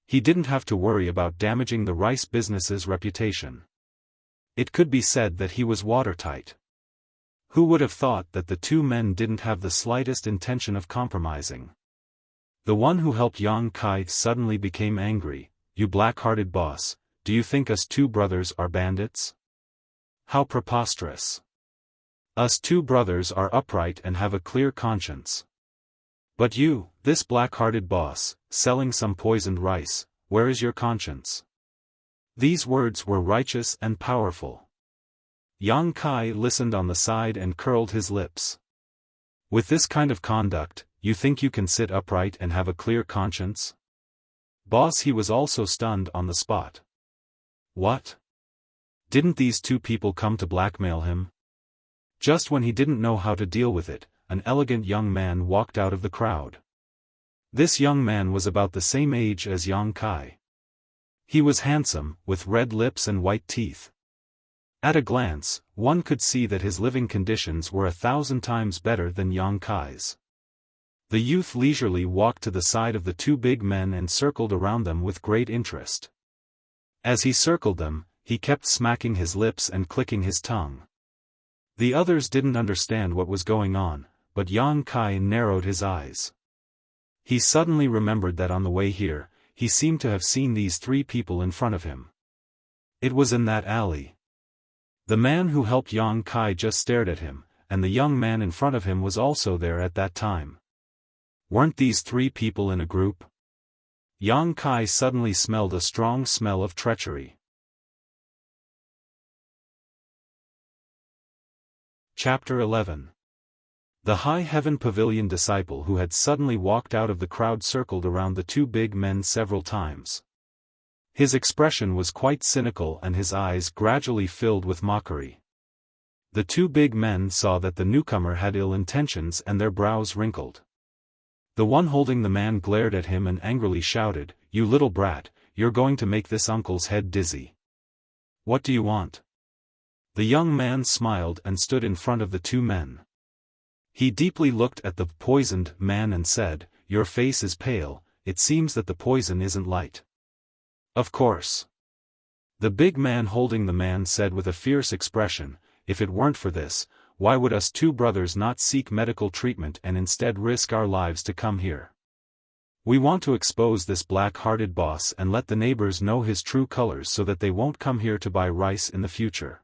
He didn't have to worry about damaging the rice business's reputation. It could be said that he was watertight. Who would have thought that the two men didn't have the slightest intention of compromising? The one who helped Yang Kai suddenly became angry. You black-hearted boss, do you think us two brothers are bandits? How preposterous. Us two brothers are upright and have a clear conscience. But you, this black-hearted boss, selling some poisoned rice, where is your conscience? These words were righteous and powerful. Yang Kai listened on the side and curled his lips. With this kind of conduct, you think you can sit upright and have a clear conscience? Boss, he was also stunned on the spot. What? Didn't these two people come to blackmail him? Just when he didn't know how to deal with it, an elegant young man walked out of the crowd. This young man was about the same age as Yang Kai. He was handsome, with red lips and white teeth. At a glance, one could see that his living conditions were 1,000 times better than Yang Kai's. The youth leisurely walked to the side of the two big men and circled around them with great interest. As he circled them, he kept smacking his lips and clicking his tongue. The others didn't understand what was going on, but Yang Kai narrowed his eyes. He suddenly remembered that on the way here, he seemed to have seen these three people in front of him. It was in that alley. The man who helped Yang Kai just stared at him, and the young man in front of him was also there at that time. Weren't these three people in a group? Yang Kai suddenly smelled a strong smell of treachery. Chapter 11. The High Heaven Pavilion disciple who had suddenly walked out of the crowd circled around the two big men several times. His expression was quite cynical and his eyes gradually filled with mockery. The two big men saw that the newcomer had ill intentions and their brows wrinkled. The one holding the man glared at him and angrily shouted, "You little brat, you're going to make this uncle's head dizzy. What do you want?" The young man smiled and stood in front of the two men. He deeply looked at the poisoned man and said, "Your face is pale, it seems that the poison isn't light." "Of course." The big man holding the man said with a fierce expression, "If it weren't for this, why would us two brothers not seek medical treatment and instead risk our lives to come here? We want to expose this black-hearted boss and let the neighbors know his true colors so that they won't come here to buy rice in the future."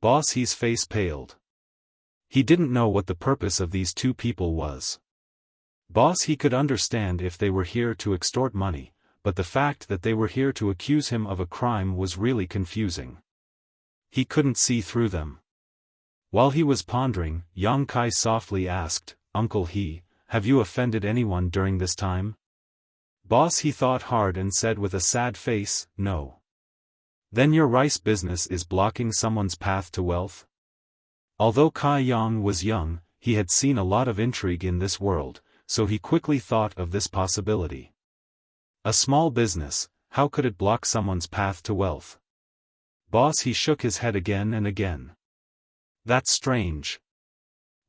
Boss, his face paled. He didn't know what the purpose of these two people was. Boss, he could understand if they were here to extort money, but the fact that they were here to accuse him of a crime was really confusing. He couldn't see through them. While he was pondering, Yang Kai softly asked, "Uncle He, have you offended anyone during this time?" Boss, he thought hard and said with a sad face, "No." "Then your rice business is blocking someone's path to wealth?" Although Kai Yang was young, he had seen a lot of intrigue in this world, so he quickly thought of this possibility. A small business, how could it block someone's path to wealth? Boss, he shook his head again and again. "That's strange."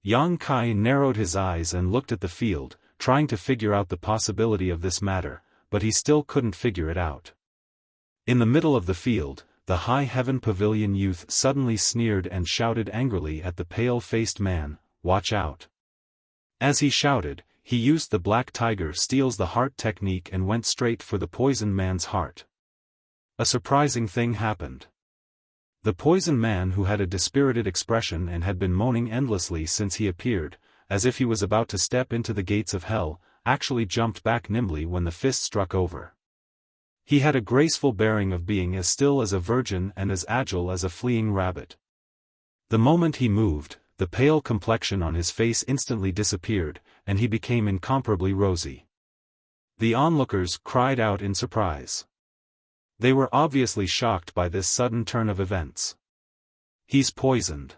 Yang Kai narrowed his eyes and looked at the field, trying to figure out the possibility of this matter, but he still couldn't figure it out. In the middle of the field, the High Heaven Pavilion youth suddenly sneered and shouted angrily at the pale-faced man, "Watch out." As he shouted, he used the Black Tiger steals the heart technique and went straight for the poisoned man's heart. A surprising thing happened. The poisoned man, who had a dispirited expression and had been moaning endlessly since he appeared, as if he was about to step into the gates of hell, actually jumped back nimbly when the fist struck over. He had a graceful bearing of being as still as a virgin and as agile as a fleeing rabbit. The moment he moved, the pale complexion on his face instantly disappeared, and he became incomparably rosy. The onlookers cried out in surprise. They were obviously shocked by this sudden turn of events. "He's poisoned."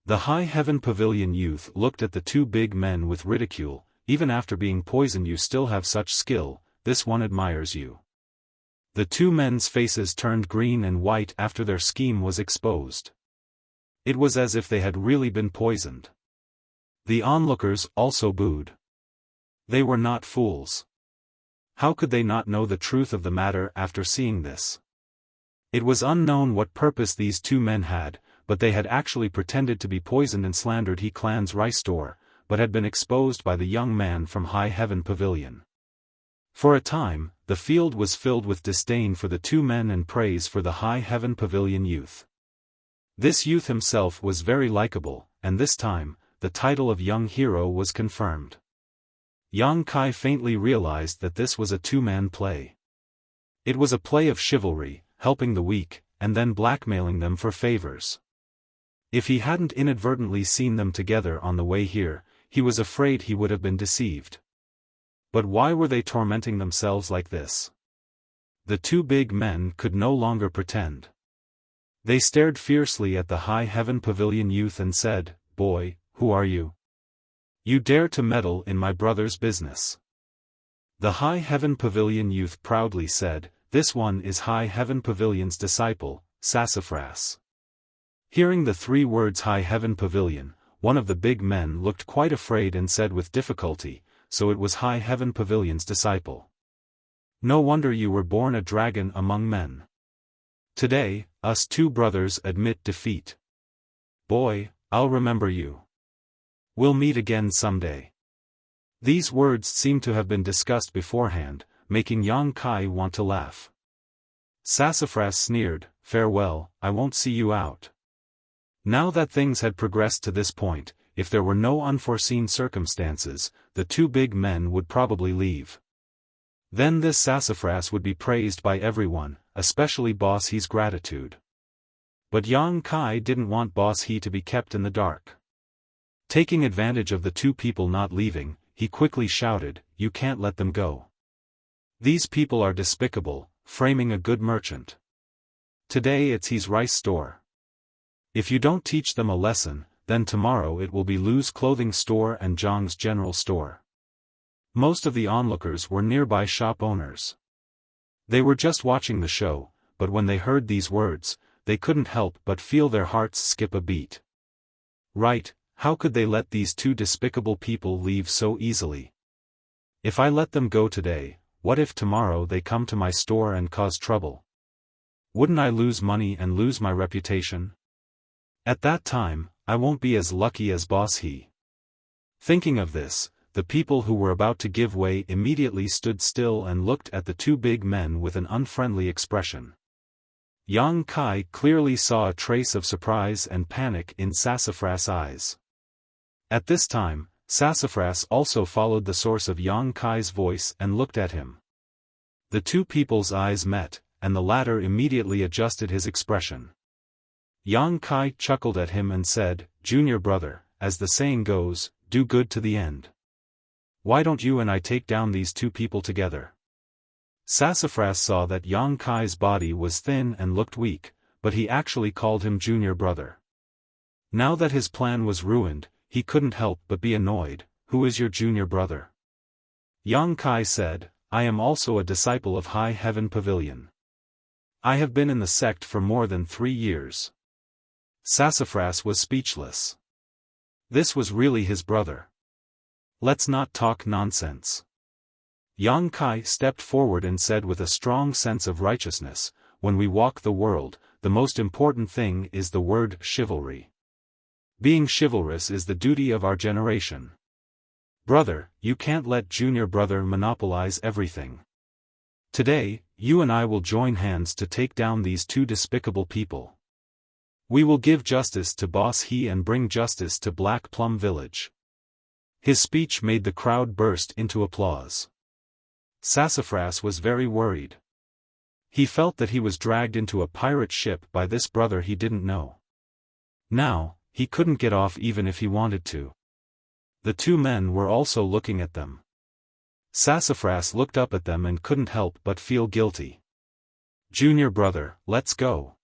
The High Heaven Pavilion youth looked at the two big men with ridicule. "Even after being poisoned you still have such skill, this one admires you." The two men's faces turned green and white after their scheme was exposed. It was as if they had really been poisoned. The onlookers also booed. They were not fools. How could they not know the truth of the matter after seeing this? It was unknown what purpose these two men had, but they had actually pretended to be poisoned and slandered He Clan's rice store, but had been exposed by the young man from High Heaven Pavilion. For a time, the field was filled with disdain for the two men and praise for the High Heaven Pavilion youth. This youth himself was very likable, and this time, the title of young hero was confirmed. Yang Kai faintly realized that this was a two-man play. It was a play of chivalry, helping the weak, and then blackmailing them for favors. If he hadn't inadvertently seen them together on the way here, he was afraid he would have been deceived. But why were they tormenting themselves like this? The two big men could no longer pretend. They stared fiercely at the high heaven pavilion youth and said, "Boy, who are you? You dare to meddle in my brother's business." The high heaven pavilion youth proudly said, "This one is high heaven pavilion's disciple, Sassafras." Hearing the three words high heaven pavilion, one of the big men looked quite afraid and said with difficulty, "So it was high heaven pavilion's disciple. No wonder you were born a dragon among men. Today, us two brothers admit defeat. Boy, I'll remember you. We'll meet again someday." These words seemed to have been discussed beforehand, making Yang Kai want to laugh. Sassafras sneered, "Farewell, I won't see you out." Now that things had progressed to this point, if there were no unforeseen circumstances, the two big men would probably leave. Then this Sassafras would be praised by everyone, especially Boss He's gratitude. But Yang Kai didn't want Boss He to be kept in the dark. Taking advantage of the two people not leaving, he quickly shouted, "You can't let them go. These people are despicable, framing a good merchant. Today it's his rice store. If you don't teach them a lesson, then tomorrow it will be Lu's clothing store and Zhang's general store." Most of the onlookers were nearby shop owners. They were just watching the show, but when they heard these words, they couldn't help but feel their hearts skip a beat. Right, how could they let these two despicable people leave so easily? If I let them go today, what if tomorrow they come to my store and cause trouble? Wouldn't I lose money and lose my reputation? At that time, I won't be as lucky as Boss He. Thinking of this, the people who were about to give way immediately stood still and looked at the two big men with an unfriendly expression. Yang Kai clearly saw a trace of surprise and panic in Sassafras' eyes. At this time, Sassafras also followed the source of Yang Kai's voice and looked at him. The two people's eyes met, and the latter immediately adjusted his expression. Yang Kai chuckled at him and said, "Junior brother, as the saying goes, do good to the end. Why don't you and I take down these two people together?" Sassafras saw that Yang Kai's body was thin and looked weak, but he actually called him junior brother. Now that his plan was ruined, he couldn't help but be annoyed. "Who is your junior brother?" Yang Kai said, "I am also a disciple of High Heaven Pavilion. I have been in the sect for more than 3 years." Sassafras was speechless. This was really his brother. "Let's not talk nonsense." Yang Kai stepped forward and said with a strong sense of righteousness, "When we walk the world, the most important thing is the word chivalry. Being chivalrous is the duty of our generation. Brother, you can't let junior brother monopolize everything. Today, you and I will join hands to take down these two despicable people. We will give justice to Boss He and bring justice to Black Plum Village." His speech made the crowd burst into applause. Sassafras was very worried. He felt that he was dragged into a pirate ship by this brother he didn't know. Now, he couldn't get off even if he wanted to. The two men were also looking at them. Sassafras looked up at them and couldn't help but feel guilty. "Junior brother, let's go."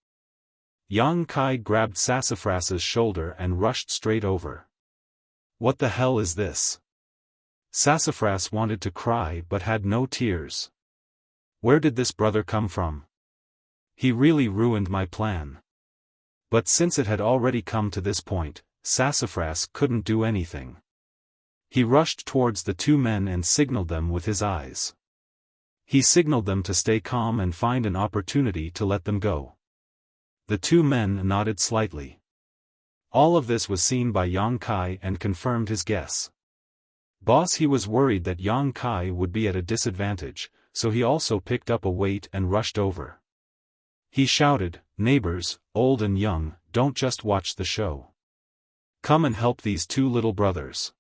Yang Kai grabbed Sassafras's shoulder and rushed straight over. "What the hell is this?" Sassafras wanted to cry but had no tears. Where did this brother come from? He really ruined my plan. But since it had already come to this point, Sassafras couldn't do anything. He rushed towards the two men and signaled them with his eyes. He signaled them to stay calm and find an opportunity to let them go. The two men nodded slightly. All of this was seen by Yang Kai and confirmed his guess. Boss He was worried that Yang Kai would be at a disadvantage, so he also picked up a weight and rushed over. He shouted, "Neighbors, old and young, don't just watch the show. Come and help these two little brothers."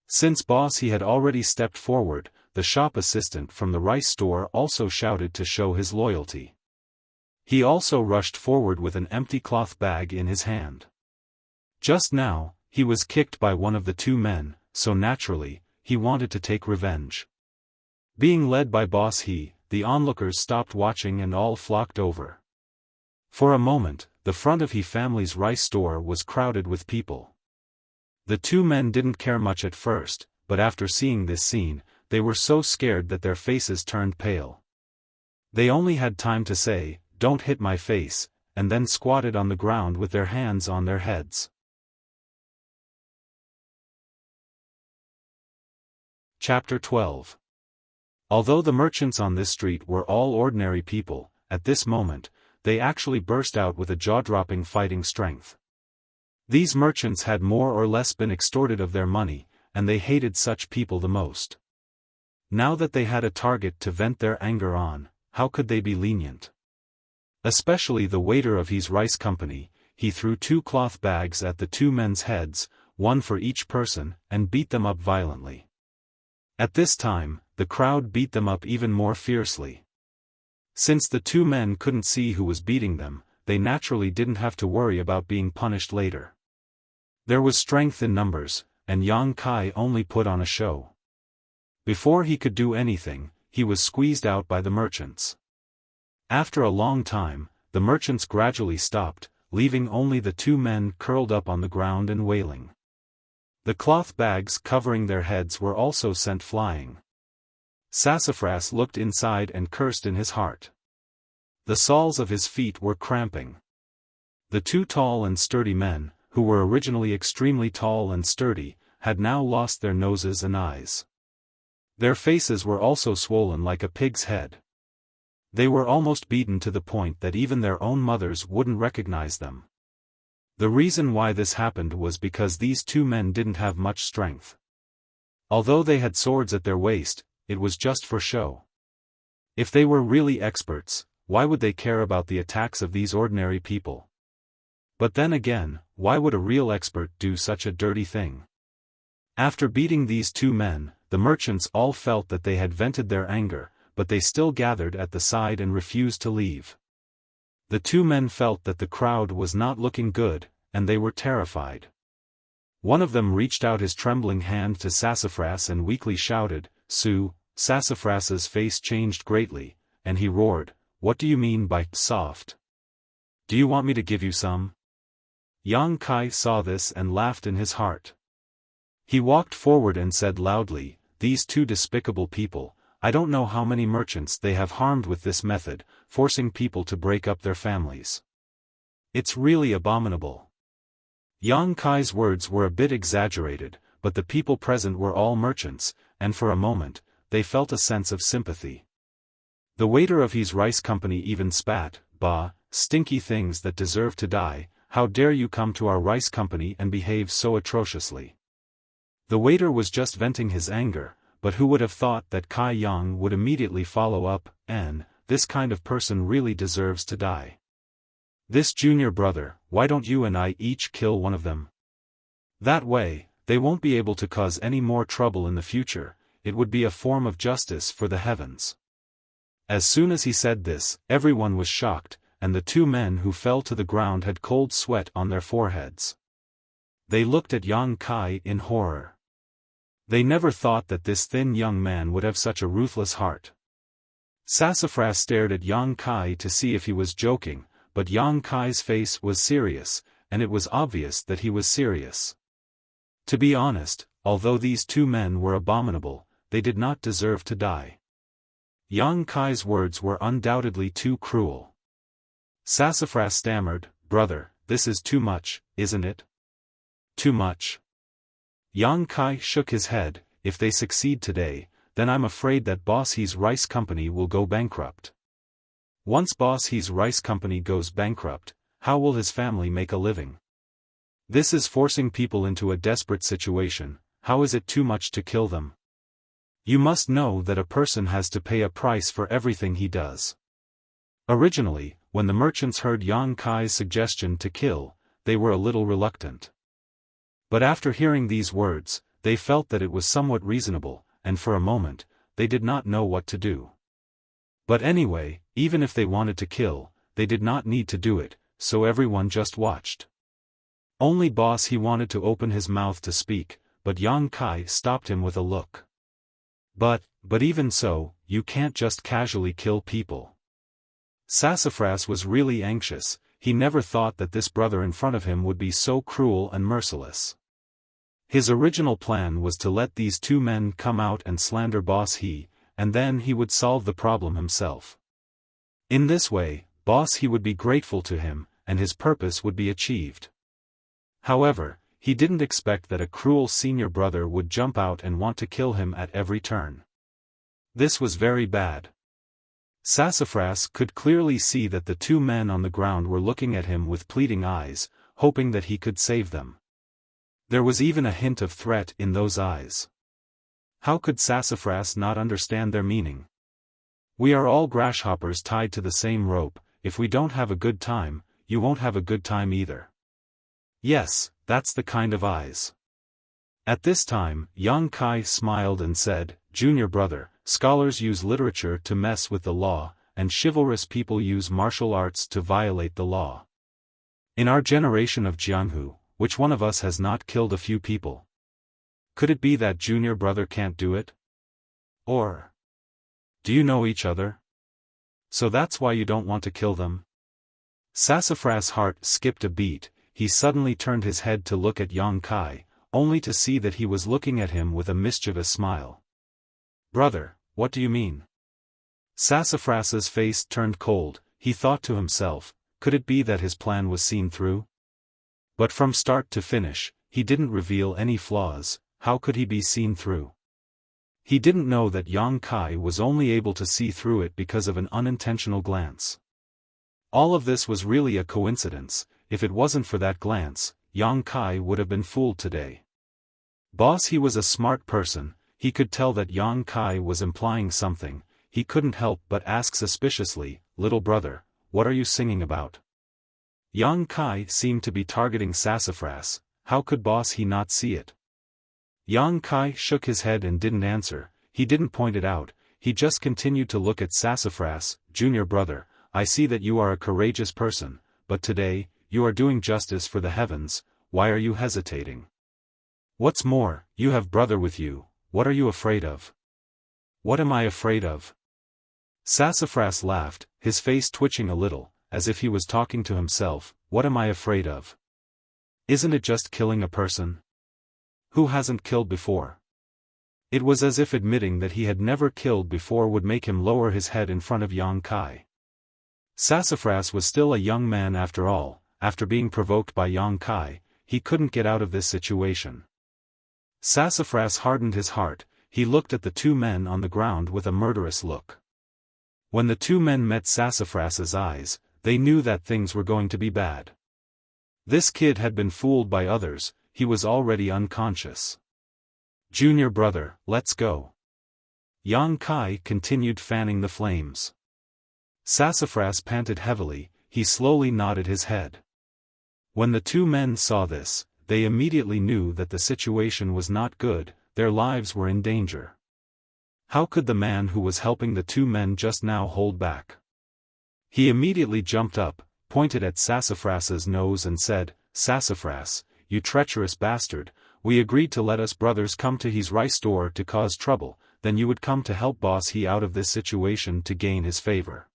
Since Boss He had already stepped forward, the shop assistant from the rice store also shouted to show his loyalty. He also rushed forward with an empty cloth bag in his hand. Just now, he was kicked by one of the two men, so naturally, he wanted to take revenge. Being led by Boss He, the onlookers stopped watching and all flocked over. For a moment, the front of He family's rice store was crowded with people. The two men didn't care much at first, but after seeing this scene, they were so scared that their faces turned pale. They only had time to say, "Don't hit my face," and then squatted on the ground with their hands on their heads. Chapter 12. Although the merchants on this street were all ordinary people, at this moment, they actually burst out with a jaw-dropping fighting strength. These merchants had more or less been extorted of their money, and they hated such people the most. Now that they had a target to vent their anger on, how could they be lenient? Especially the waiter of He's rice company. He threw 2 cloth bags at the two men's heads, one for each person, and beat them up violently. At this time, the crowd beat them up even more fiercely. Since the two men couldn't see who was beating them, they naturally didn't have to worry about being punished later. There was strength in numbers, and Yang Kai only put on a show. Before he could do anything, he was squeezed out by the merchants. After a long time, the merchants gradually stopped, leaving only the two men curled up on the ground and wailing. The cloth bags covering their heads were also sent flying. Sassafras looked inside and cursed in his heart. The soles of his feet were cramping. The two tall and sturdy men, who were originally extremely tall and sturdy, had now lost their noses and eyes. Their faces were also swollen like a pig's head. They were almost beaten to the point that even their own mothers wouldn't recognize them. The reason why this happened was because these two men didn't have much strength. Although they had swords at their waist, it was just for show. If they were really experts, why would they care about the attacks of these ordinary people? But then again, why would a real expert do such a dirty thing? After beating these two men, the merchants all felt that they had vented their anger, but they still gathered at the side and refused to leave. The two men felt that the crowd was not looking good, and they were terrified. One of them reached out his trembling hand to Sassafras and weakly shouted, "Sue." Sassafras's face changed greatly, and he roared, "What do you mean by soft? Do you want me to give you some?" Yang Kai saw this and laughed in his heart. He walked forward and said loudly, "These two despicable people, I don't know how many merchants they have harmed with this method, forcing people to break up their families. It's really abominable." Yang Kai's words were a bit exaggerated, but the people present were all merchants, and for a moment, they felt a sense of sympathy. The waiter of his rice company even spat, "Bah, stinky things that deserve to die, how dare you come to our rice company and behave so atrociously." The waiter was just venting his anger, but who would have thought that Kai Yang would immediately follow up, "And, this kind of person really deserves to die. This junior brother, why don't you and I each kill one of them? That way, they won't be able to cause any more trouble in the future, it would be a form of justice for the heavens." As soon as he said this, everyone was shocked, and the two men who fell to the ground had cold sweat on their foreheads. They looked at Yang Kai in horror. They never thought that this thin young man would have such a ruthless heart. Sassafras stared at Yang Kai to see if he was joking, but Yang Kai's face was serious, and it was obvious that he was serious. To be honest, although these two men were abominable, they did not deserve to die. Yang Kai's words were undoubtedly too cruel. Sassafras stammered, "Brother, this is too much, isn't it? Too much?" Yang Kai shook his head, "If they succeed today, then I'm afraid that Boss He's rice company will go bankrupt. Once Boss He's rice company goes bankrupt, how will his family make a living? This is forcing people into a desperate situation. How is it too much to kill them? You must know that a person has to pay a price for everything he does." Originally, when the merchants heard Yang Kai's suggestion to kill, they were a little reluctant. But after hearing these words, they felt that it was somewhat reasonable, and for a moment, they did not know what to do. But anyway, even if they wanted to kill, they did not need to do it, so everyone just watched. Only Boss He wanted to open his mouth to speak, but Yang Kai stopped him with a look. But even so, you can't just casually kill people. Sassafras was really anxious. He never thought that this brother in front of him would be so cruel and merciless. His original plan was to let these two men come out and slander Boss He, and then he would solve the problem himself. In this way, Boss He would be grateful to him, and his purpose would be achieved. However, he didn't expect that a cruel senior brother would jump out and want to kill him at every turn. This was very bad. Sassafras could clearly see that the two men on the ground were looking at him with pleading eyes, hoping that he could save them. There was even a hint of threat in those eyes. How could Sassafras not understand their meaning? We are all grasshoppers tied to the same rope. If we don't have a good time, you won't have a good time either. Yes, that's the kind of eyes. At this time, Yang Kai smiled and said, "Junior brother, scholars use literature to mess with the law, and chivalrous people use martial arts to violate the law. In our generation of Jianghu, which one of us has not killed a few people? Could it be that junior brother can't do it? Or do you know each other? So that's why you don't want to kill them?" Sassafras' heart skipped a beat. He suddenly turned his head to look at Yang Kai, only to see that he was looking at him with a mischievous smile. "Brother, what do you mean?" Sassafras's face turned cold. He thought to himself, could it be that his plan was seen through? But from start to finish, he didn't reveal any flaws. How could he be seen through? He didn't know that Yang Kai was only able to see through it because of an unintentional glance. All of this was really a coincidence. If it wasn't for that glance, Yang Kai would have been fooled today. Boss He was a smart person. He could tell that Yang Kai was implying something. He couldn't help but ask suspiciously, "Little brother, what are you singing about?" Yang Kai seemed to be targeting Sassafras. How could Boss He not see it? Yang Kai shook his head and didn't answer. He didn't point it out. He just continued to look at Sassafras. "Junior brother, I see that you are a courageous person, but today, you are doing justice for the heavens. Why are you hesitating? What's more, you have brother with you. What are you afraid of?" "What am I afraid of?" Sassafras laughed, his face twitching a little, as if he was talking to himself. "What am I afraid of? Isn't it just killing a person? Who hasn't killed before?" It was as if admitting that he had never killed before would make him lower his head in front of Yang Kai. Sassafras was still a young man after all. After being provoked by Yang Kai, he couldn't get out of this situation. Sassafras hardened his heart. He looked at the two men on the ground with a murderous look. When the two men met Sassafras's eyes, they knew that things were going to be bad. This kid had been fooled by others. He was already unconscious. "Junior brother, let's go." Yang Kai continued fanning the flames. Sassafras panted heavily. He slowly nodded his head. When the two men saw this, they immediately knew that the situation was not good. Their lives were in danger. How could the man who was helping the two men just now hold back? He immediately jumped up, pointed at Sassafras's nose and said, "Sassafras, you treacherous bastard, we agreed to let us brothers come to his rice store to cause trouble, then you would come to help Boss He out of this situation to gain his favor.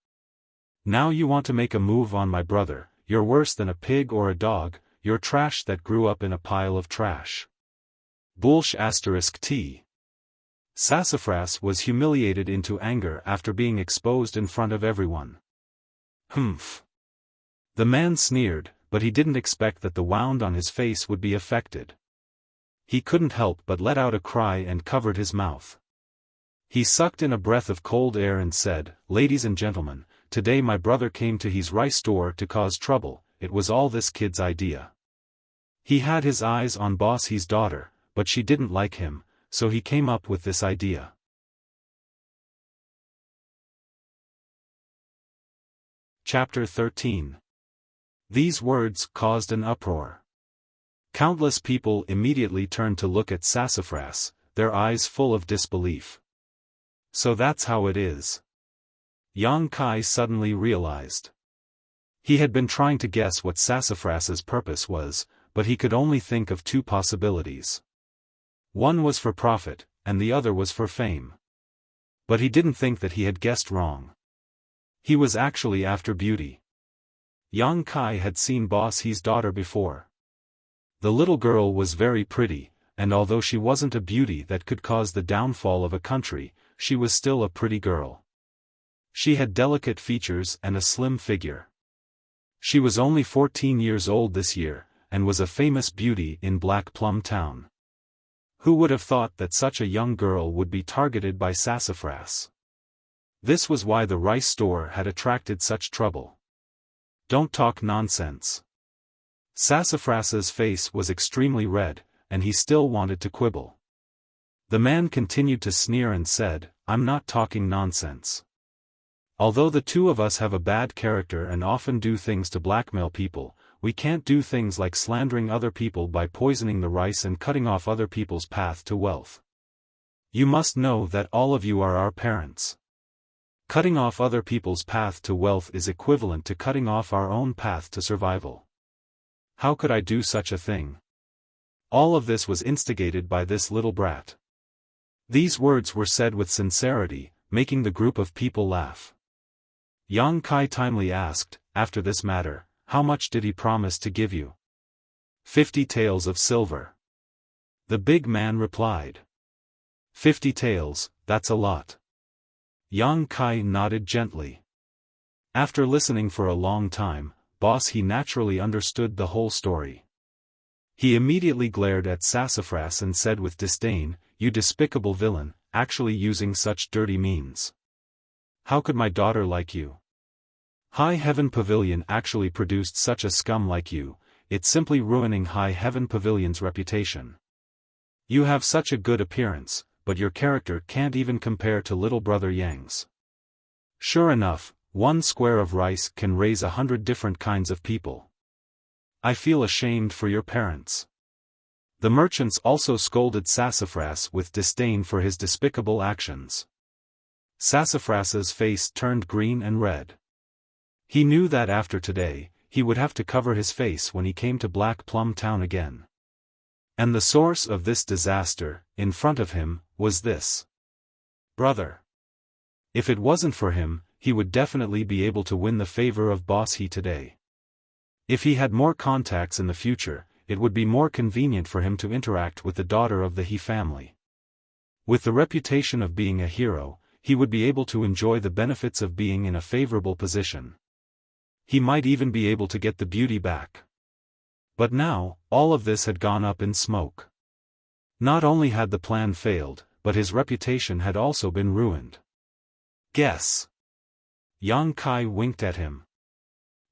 Now you want to make a move on my brother. You're worse than a pig or a dog. You're trash that grew up in a pile of trash. Bullsh *T. Sassafras was humiliated into anger after being exposed in front of everyone. "Humph." The man sneered, but he didn't expect that the wound on his face would be affected. He couldn't help but let out a cry and covered his mouth. He sucked in a breath of cold air and said, "Ladies and gentlemen, today my brother came to his rice store to cause trouble. It was all this kid's idea. He had his eyes on Boss He's daughter, but she didn't like him, so he came up with this idea." Chapter 13. These words caused an uproar. Countless people immediately turned to look at Sassafras, their eyes full of disbelief. So that's how it is. Yang Kai suddenly realized. He had been trying to guess what Sassafras's purpose was, but he could only think of two possibilities. One was for profit, and the other was for fame. But he didn't think that he had guessed wrong. He was actually after beauty. Yang Kai had seen Boss He's daughter before. The little girl was very pretty, and although she wasn't a beauty that could cause the downfall of a country, she was still a pretty girl. She had delicate features and a slim figure. She was only 14 years old this year, and was a famous beauty in Black Plum Town. Who would have thought that such a young girl would be targeted by Sassafras? This was why the rice store had attracted such trouble. Don't talk nonsense. Sassafras's face was extremely red, and he still wanted to quibble. The man continued to sneer and said, "I'm not talking nonsense. Although the two of us have a bad character and often do things to blackmail people, we can't do things like slandering other people by poisoning the rice and cutting off other people's path to wealth. You must know that all of you are our parents. Cutting off other people's path to wealth is equivalent to cutting off our own path to survival. How could I do such a thing?" All of this was instigated by this little brat. These words were said with sincerity, making the group of people laugh. Yang Kai timely asked, after this matter, "How much did he promise to give you?" 50 taels of silver. The big man replied. 50 taels, that's a lot. Yang Kai nodded gently. After listening for a long time, Boss He naturally understood the whole story. He immediately glared at Sassafras and said with disdain, "You despicable villain, actually using such dirty means. How could my daughter like you? High Heaven Pavilion actually produced such a scum like you, it's simply ruining High Heaven Pavilion's reputation. You have such a good appearance, but your character can't even compare to little brother Yang's. Sure enough, one square of rice can raise 100 different kinds of people. I feel ashamed for your parents." The merchants also scolded Sassafras with disdain for his despicable actions. Sassafras's face turned green and red. He knew that after today, he would have to cover his face when he came to Black Plum Town again. And the source of this disaster, in front of him, was this brother. If it wasn't for him, he would definitely be able to win the favor of Boss He today. If he had more contacts in the future, it would be more convenient for him to interact with the daughter of the He family. With the reputation of being a hero, he would be able to enjoy the benefits of being in a favorable position. He might even be able to get the beauty back. But now, all of this had gone up in smoke. Not only had the plan failed, but his reputation had also been ruined. Guess. Yang Kai winked at him.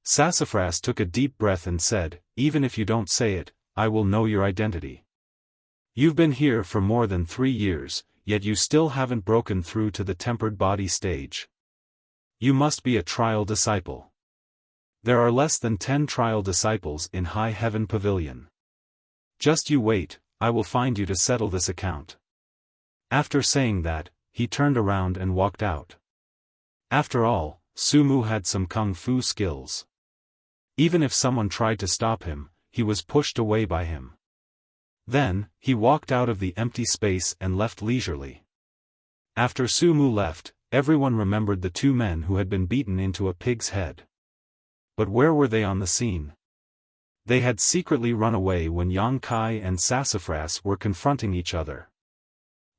Sassafras took a deep breath and said, "Even if you don't say it, I will know your identity. You've been here for more than 3 years, yet you still haven't broken through to the tempered body stage. You must be a trial disciple. There are less than 10 trial disciples in High Heaven Pavilion. Just you wait, I will find you to settle this account." After saying that, he turned around and walked out. After all, Sumu had some kung fu skills. Even if someone tried to stop him, he was pushed away by him. Then, he walked out of the empty space and left leisurely. After Sumu left, everyone remembered the 2 men who had been beaten into a pig's head. But where were they on the scene? They had secretly run away when Yang Kai and Sassafras were confronting each other.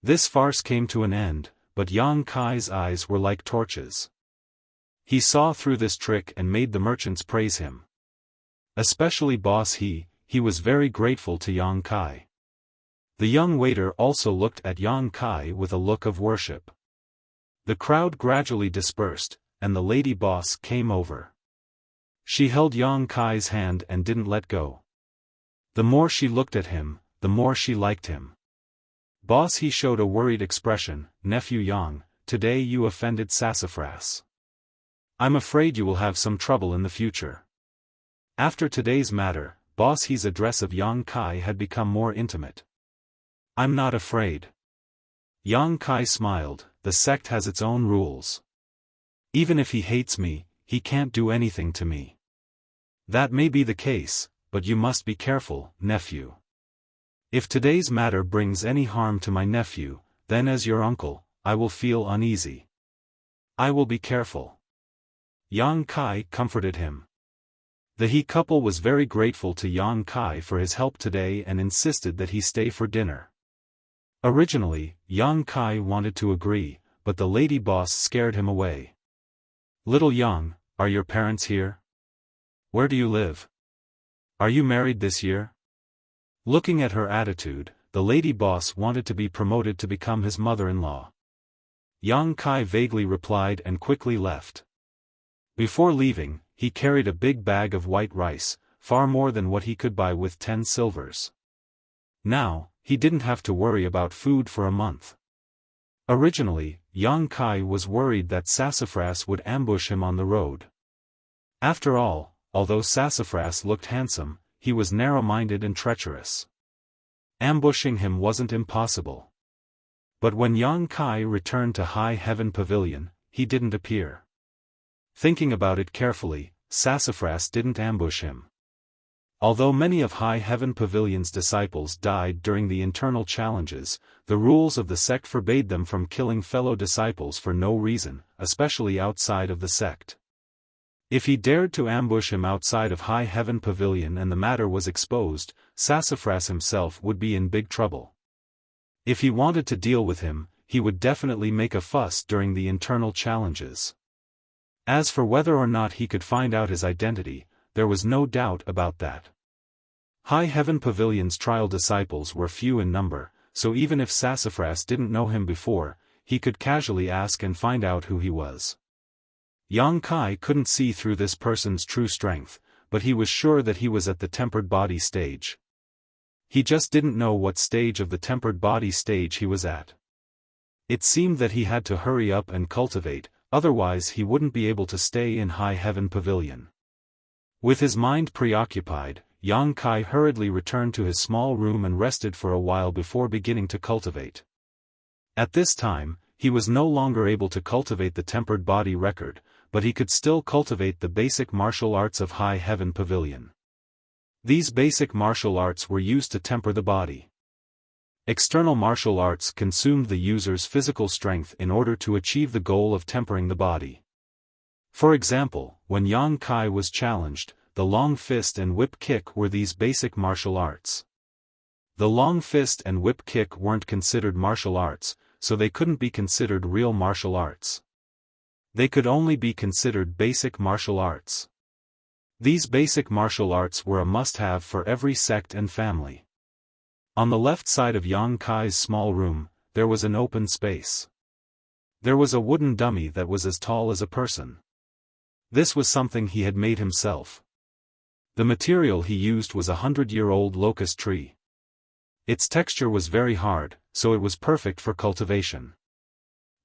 This farce came to an end, but Yang Kai's eyes were like torches. He saw through this trick and made the merchants praise him. Especially Boss He was very grateful to Yang Kai. The young waiter also looked at Yang Kai with a look of worship. The crowd gradually dispersed, and the lady boss came over. She held Yang Kai's hand and didn't let go. The more she looked at him, the more she liked him. Boss He showed a worried expression. "Nephew Yang, today you offended Sassafras. I'm afraid you will have some trouble in the future." After today's matter, Boss He's address of Yang Kai had become more intimate. "I'm not afraid." Yang Kai smiled. "The sect has its own rules. Even if he hates me, he can't do anything to me. That may be the case, but you must be careful, nephew. If today's matter brings any harm to my nephew, then as your uncle, I will feel uneasy. I will be careful." Yang Kai comforted him. The He couple was very grateful to Yang Kai for his help today and insisted that he stay for dinner. Originally, Yang Kai wanted to agree, but the lady boss scared him away. "Little Yang, are your parents here? Where do you live? Are you married this year?" Looking at her attitude, the lady boss wanted to be promoted to become his mother-in-law. Yang Kai vaguely replied and quickly left. Before leaving, he carried a big bag of white rice, far more than what he could buy with 10 silvers. Now, he didn't have to worry about food for a month. Originally, Yang Kai was worried that Sassafras would ambush him on the road. After all, although Sassafras looked handsome, he was narrow-minded and treacherous. Ambushing him wasn't impossible. But when Yang Kai returned to High Heaven Pavilion, he didn't appear. Thinking about it carefully, Sassafras didn't ambush him. Although many of High Heaven Pavilion's disciples died during the internal challenges, the rules of the sect forbade them from killing fellow disciples for no reason, especially outside of the sect. If he dared to ambush him outside of High Heaven Pavilion and the matter was exposed, Sassafras himself would be in big trouble. If he wanted to deal with him, he would definitely make a fuss during the internal challenges. As for whether or not he could find out his identity, there was no doubt about that. High Heaven Pavilion's trial disciples were few in number, so even if Sassafras didn't know him before, he could casually ask and find out who he was. Yang Kai couldn't see through this person's true strength, but he was sure that he was at the tempered body stage. He just didn't know what stage of the tempered body stage he was at. It seemed that he had to hurry up and cultivate, otherwise he wouldn't be able to stay in High Heaven Pavilion. With his mind preoccupied, Yang Kai hurriedly returned to his small room and rested for a while before beginning to cultivate. At this time, he was no longer able to cultivate the tempered body record, but he could still cultivate the basic martial arts of High Heaven Pavilion. These basic martial arts were used to temper the body. External martial arts consumed the user's physical strength in order to achieve the goal of tempering the body. For example, when Yang Kai was challenged, the long fist and whip kick were these basic martial arts. The long fist and whip kick weren't considered martial arts, so they couldn't be considered real martial arts. They could only be considered basic martial arts. These basic martial arts were a must-have for every sect and family. On the left side of Yang Kai's small room, there was an open space. There was a wooden dummy that was as tall as a person. This was something he had made himself. The material he used was a 100-year-old locust tree. Its texture was very hard, so it was perfect for cultivation.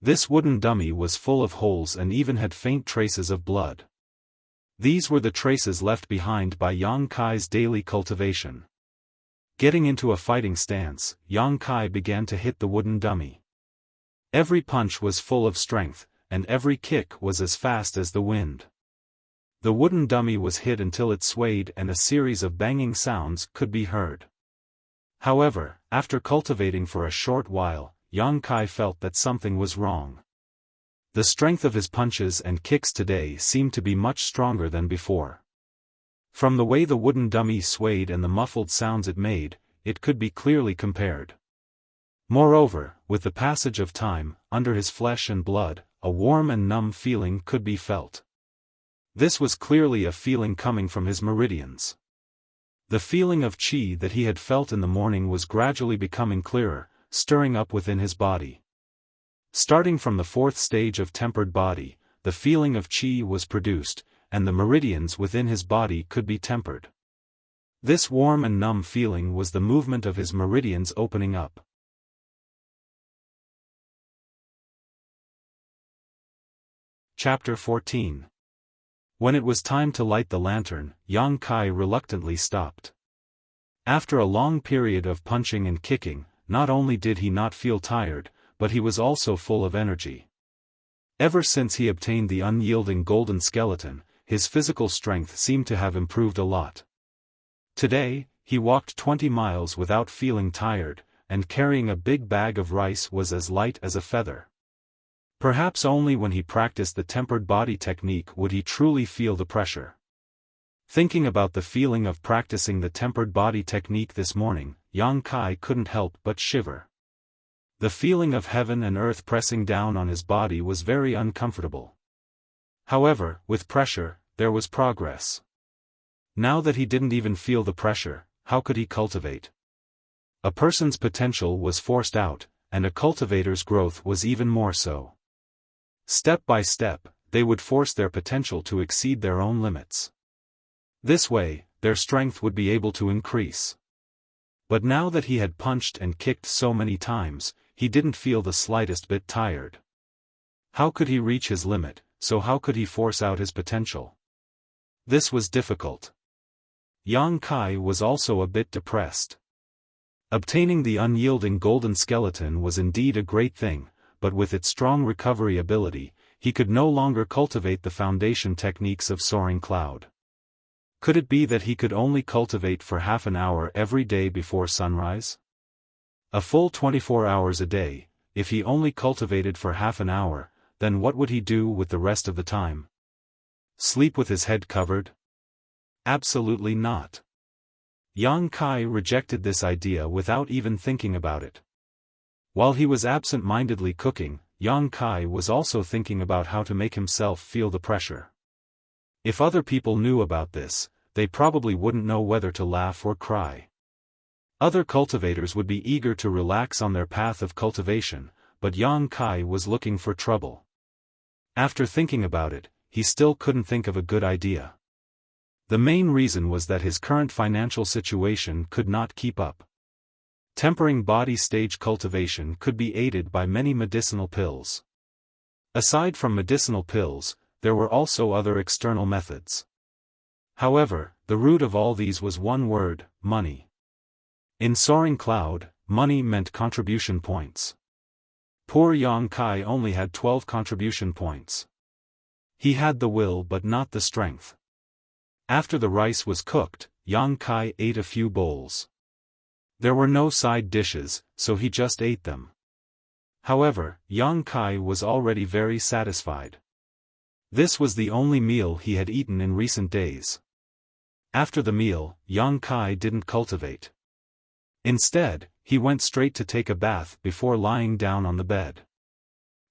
This wooden dummy was full of holes and even had faint traces of blood. These were the traces left behind by Yang Kai's daily cultivation. Getting into a fighting stance, Yang Kai began to hit the wooden dummy. Every punch was full of strength, and every kick was as fast as the wind. The wooden dummy was hit until it swayed and a series of banging sounds could be heard. However, after cultivating for a short while, Yang Kai felt that something was wrong. The strength of his punches and kicks today seemed to be much stronger than before. From the way the wooden dummy swayed and the muffled sounds it made, it could be clearly compared. Moreover, with the passage of time, under his flesh and blood, a warm and numb feeling could be felt. This was clearly a feeling coming from his meridians. The feeling of qi that he had felt in the morning was gradually becoming clearer, stirring up within his body. Starting from the fourth stage of tempered body, the feeling of qi was produced, and the meridians within his body could be tempered. This warm and numb feeling was the movement of his meridians opening up. Chapter 14. When it was time to light the lantern, Yang Kai reluctantly stopped. After a long period of punching and kicking, not only did he not feel tired, but he was also full of energy. Ever since he obtained the unyielding golden skeleton, his physical strength seemed to have improved a lot. Today, he walked 20 miles without feeling tired, and carrying a big bag of rice was as light as a feather. Perhaps only when he practiced the tempered body technique would he truly feel the pressure. Thinking about the feeling of practicing the tempered body technique this morning, Yang Kai couldn't help but shiver. The feeling of heaven and earth pressing down on his body was very uncomfortable. However, with pressure, there was progress. Now that he didn't even feel the pressure, how could he cultivate? A person's potential was forced out, and a cultivator's growth was even more so. Step by step, they would force their potential to exceed their own limits. This way, their strength would be able to increase. But now that he had punched and kicked so many times, he didn't feel the slightest bit tired. How could he reach his limit, so how could he force out his potential? This was difficult. Yang Kai was also a bit depressed. Obtaining the unyielding golden skeleton was indeed a great thing, but with its strong recovery ability, he could no longer cultivate the foundation techniques of soaring cloud. Could it be that he could only cultivate for half an hour every day before sunrise? A full 24 hours a day, if he only cultivated for half an hour, then what would he do with the rest of the time? Sleep with his head covered? Absolutely not. Yang Kai rejected this idea without even thinking about it. While he was absent-mindedly cooking, Yang Kai was also thinking about how to make himself feel the pressure. If other people knew about this, they probably wouldn't know whether to laugh or cry. Other cultivators would be eager to relax on their path of cultivation, but Yang Kai was looking for trouble. After thinking about it, he still couldn't think of a good idea. The main reason was that his current financial situation could not keep up. Tempering body stage cultivation could be aided by many medicinal pills. Aside from medicinal pills, there were also other external methods. However, the root of all these was one word: money. In Soaring Cloud, money meant contribution points. Poor Yang Kai only had 12 contribution points. He had the will but not the strength. After the rice was cooked, Yang Kai ate a few bowls. There were no side dishes, so he just ate them. However, Yang Kai was already very satisfied. This was the only meal he had eaten in recent days. After the meal, Yang Kai didn't cultivate. Instead, he went straight to take a bath before lying down on the bed.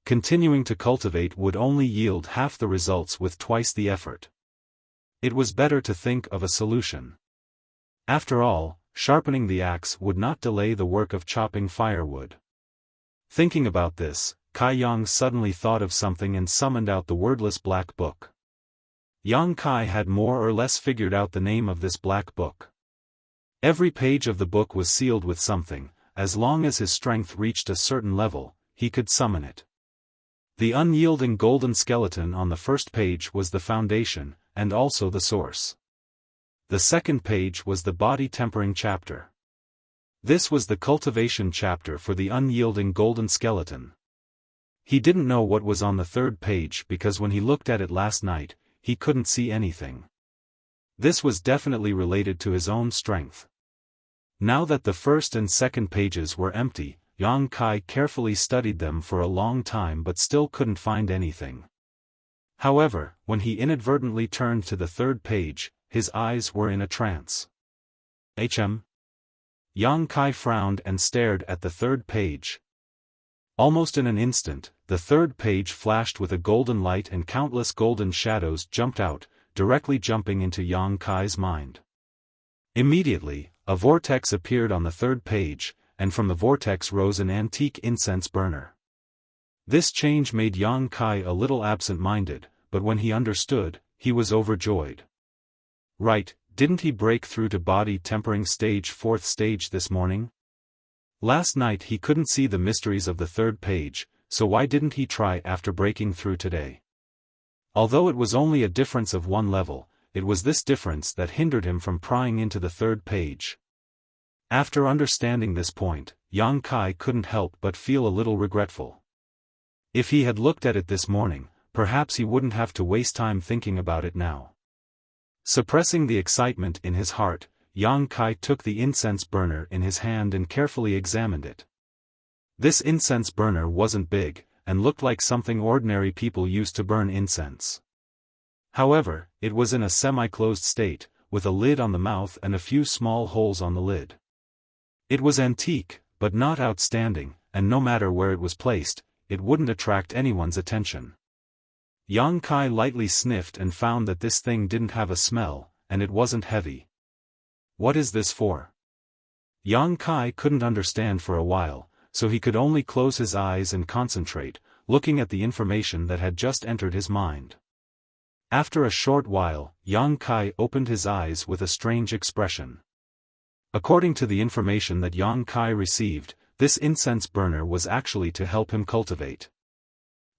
Continuing to cultivate would only yield half the results with twice the effort. It was better to think of a solution. After all, sharpening the axe would not delay the work of chopping firewood. Thinking about this, Kai Yang suddenly thought of something and summoned out the wordless black book. Yang Kai had more or less figured out the name of this black book. Every page of the book was sealed with something. As long as his strength reached a certain level, he could summon it. The unyielding golden skeleton on the first page was the foundation, and also the source. The second page was the body tempering chapter. This was the cultivation chapter for the unyielding golden skeleton. He didn't know what was on the third page because when he looked at it last night, he couldn't see anything. This was definitely related to his own strength. Now that the first and second pages were empty, Yang Kai carefully studied them for a long time but still couldn't find anything. However, when he inadvertently turned to the third page, his eyes were in a trance. Yang Kai frowned and stared at the third page. Almost in an instant, the third page flashed with a golden light and countless golden shadows jumped out, directly jumping into Yang Kai's mind. Immediately, a vortex appeared on the third page, and from the vortex rose an antique incense burner. This change made Yang Kai a little absent-minded, but when he understood, he was overjoyed. Right, didn't he break through to body tempering stage 4th stage this morning? Last night he couldn't see the mysteries of the third page, so why didn't he try after breaking through today? Although it was only a difference of one level, it was this difference that hindered him from prying into the third page. After understanding this point, Yang Kai couldn't help but feel a little regretful. If he had looked at it this morning, perhaps he wouldn't have to waste time thinking about it now. Suppressing the excitement in his heart, Yang Kai took the incense burner in his hand and carefully examined it. This incense burner wasn't big, and looked like something ordinary people used to burn incense. However, it was in a semi-closed state, with a lid on the mouth and a few small holes on the lid. It was antique, but not outstanding, and no matter where it was placed, it wouldn't attract anyone's attention. Yang Kai lightly sniffed and found that this thing didn't have a smell, and it wasn't heavy. What is this for? Yang Kai couldn't understand for a while, so he could only close his eyes and concentrate, looking at the information that had just entered his mind. After a short while, Yang Kai opened his eyes with a strange expression. According to the information that Yang Kai received, this incense burner was actually to help him cultivate.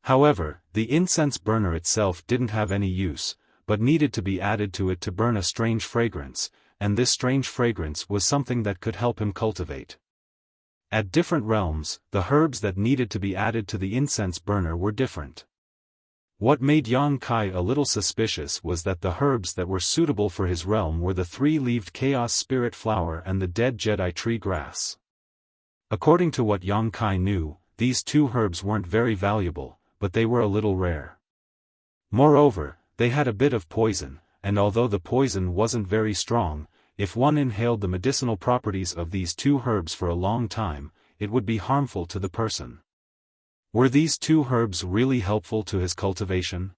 However, the incense burner itself didn't have any use, but needed to be added to it to burn a strange fragrance, and this strange fragrance was something that could help him cultivate. At different realms, the herbs that needed to be added to the incense burner were different. What made Yang Kai a little suspicious was that the herbs that were suitable for his realm were the 3-leaved Chaos Spirit Flower and the dead Jedi Tree Grass. According to what Yang Kai knew, these two herbs weren't very valuable, but they were a little rare. Moreover, they had a bit of poison, and although the poison wasn't very strong, if one inhaled the medicinal properties of these two herbs for a long time, it would be harmful to the person. Were these two herbs really helpful to his cultivation?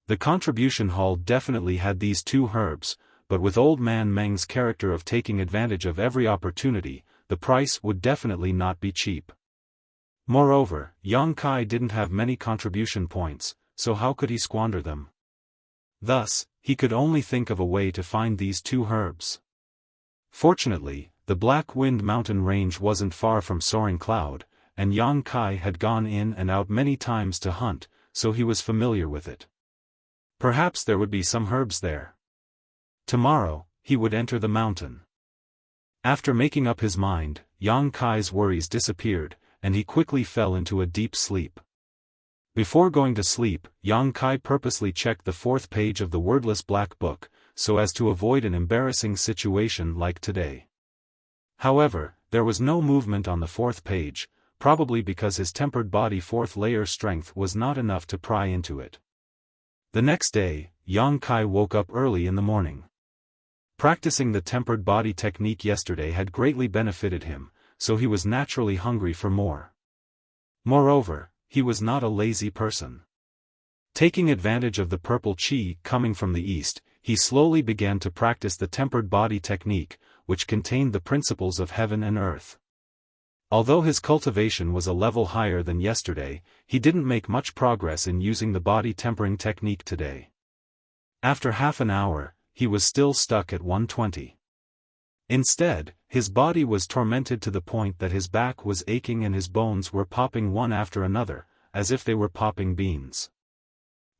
The contribution hall definitely had these two herbs, but with Old Man Meng's character of taking advantage of every opportunity, the price would definitely not be cheap. Moreover, Yang Kai didn't have many contribution points, so how could he squander them? Thus, he could only think of a way to find these two herbs. Fortunately, the Black Wind Mountain Range wasn't far from Soaring Cloud, and Yang Kai had gone in and out many times to hunt, so he was familiar with it. Perhaps there would be some herbs there. Tomorrow, he would enter the mountain. After making up his mind, Yang Kai's worries disappeared, and he quickly fell into a deep sleep. Before going to sleep, Yang Kai purposely checked the 4th page of the wordless black book, so as to avoid an embarrassing situation like today. However, there was no movement on the 4th page, probably because his tempered body 4th layer strength was not enough to pry into it. The next day, Yang Kai woke up early in the morning. Practicing the tempered body technique yesterday had greatly benefited him, so he was naturally hungry for more. Moreover, he was not a lazy person. Taking advantage of the purple chi coming from the east, he slowly began to practice the tempered body technique, which contained the principles of heaven and earth. Although his cultivation was a level higher than yesterday, he didn't make much progress in using the body tempering technique today. After half an hour, he was still stuck at 120. Instead, his body was tormented to the point that his back was aching and his bones were popping one after another, as if they were popping beans.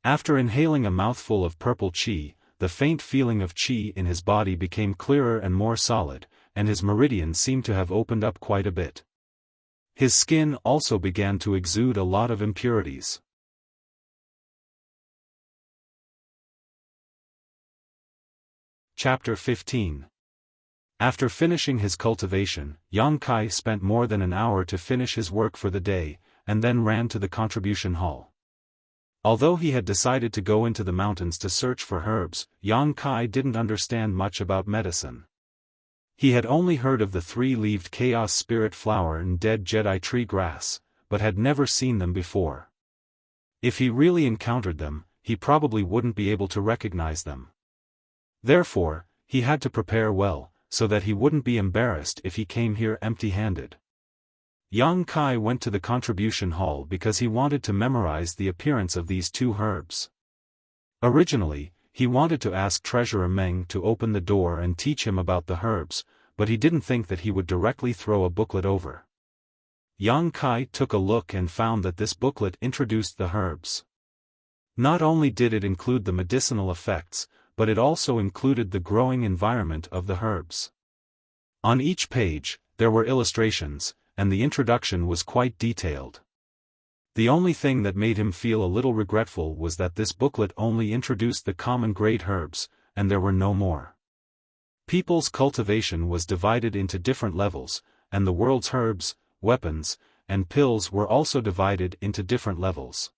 After inhaling a mouthful of purple chi, the faint feeling of chi in his body became clearer and more solid, and his meridian seemed to have opened up quite a bit. His skin also began to exude a lot of impurities. Chapter 15. After finishing his cultivation, Yang Kai spent more than an hour to finish his work for the day, and then ran to the contribution hall. Although he had decided to go into the mountains to search for herbs, Yang Kai didn't understand much about medicine. He had only heard of the 3-leaved Chaos Spirit Flower and dead Jedi Tree Grass, but had never seen them before. If he really encountered them, he probably wouldn't be able to recognize them. Therefore, he had to prepare well, so that he wouldn't be embarrassed if he came here empty-handed. Yang Kai went to the contribution hall because he wanted to memorize the appearance of these two herbs. Originally, he wanted to ask Treasurer Meng to open the door and teach him about the herbs, but he didn't think that he would directly throw a booklet over. Yang Kai took a look and found that this booklet introduced the herbs. Not only did it include the medicinal effects, but it also included the growing environment of the herbs. On each page, there were illustrations, and the introduction was quite detailed. The only thing that made him feel a little regretful was that this booklet only introduced the common grade herbs, and there were no more. People's cultivation was divided into different levels, and the world's herbs, weapons, and pills were also divided into different levels.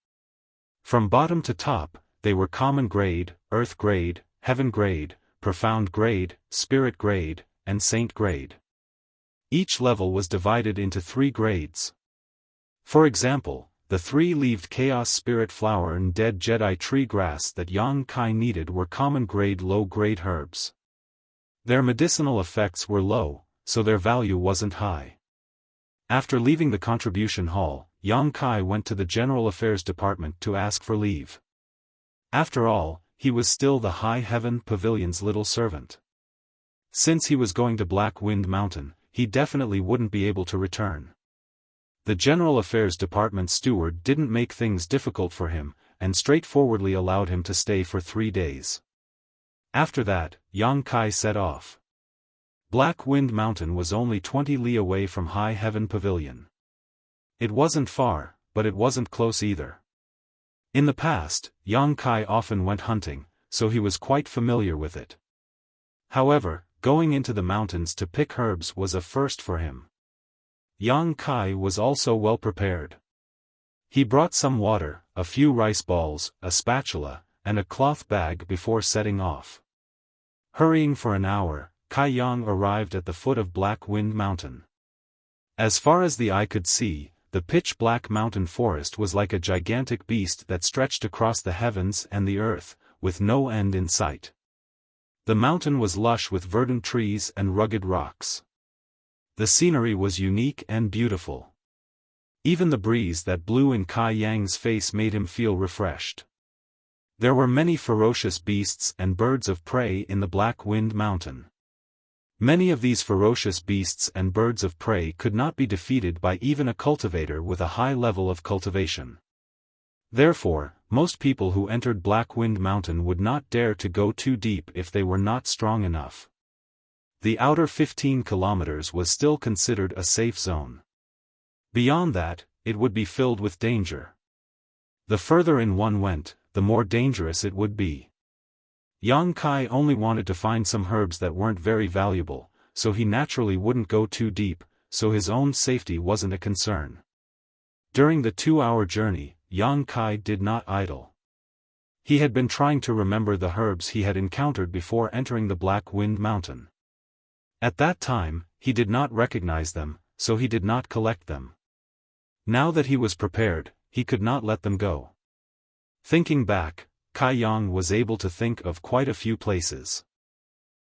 From bottom to top, they were common grade, earth grade, heaven grade, profound grade, spirit grade, and saint grade. Each level was divided into 3 grades. For example, the 3-leaved chaos spirit flower and dead Jedi tree grass that Yang Kai needed were common grade low-grade herbs. Their medicinal effects were low, so their value wasn't high. After leaving the contribution hall, Yang Kai went to the General Affairs Department to ask for leave. After all, he was still the High Heaven Pavilion's little servant. Since he was going to Black Wind Mountain, he definitely wouldn't be able to return. The General Affairs Department steward didn't make things difficult for him, and straightforwardly allowed him to stay for 3 days. After that, Yang Kai set off. Black Wind Mountain was only 20 li away from High Heaven Pavilion. It wasn't far, but it wasn't close either. In the past, Yang Kai often went hunting, so he was quite familiar with it. However, going into the mountains to pick herbs was a first for him. Yang Kai was also well prepared. He brought some water, a few rice balls, a spatula, and a cloth bag before setting off. Hurrying for an hour, Kai Yang arrived at the foot of Black Wind Mountain. As far as the eye could see, the pitch-black mountain forest was like a gigantic beast that stretched across the heavens and the earth, with no end in sight. The mountain was lush with verdant trees and rugged rocks. The scenery was unique and beautiful. Even the breeze that blew in Kai Yang's face made him feel refreshed. There were many ferocious beasts and birds of prey in the Black Wind Mountain. Many of these ferocious beasts and birds of prey could not be defeated by even a cultivator with a high level of cultivation. Therefore, most people who entered Black Wind Mountain would not dare to go too deep if they were not strong enough. The outer 15 kilometers was still considered a safe zone. Beyond that, it would be filled with danger. The further in one went, the more dangerous it would be. Yang Kai only wanted to find some herbs that weren't very valuable, so he naturally wouldn't go too deep, so his own safety wasn't a concern. During the 2-hour journey, Yang Kai did not idle. He had been trying to remember the herbs he had encountered before entering the Black Wind Mountain. At that time, he did not recognize them, so he did not collect them. Now that he was prepared, he could not let them go. Thinking back, Kai Yang was able to think of quite a few places.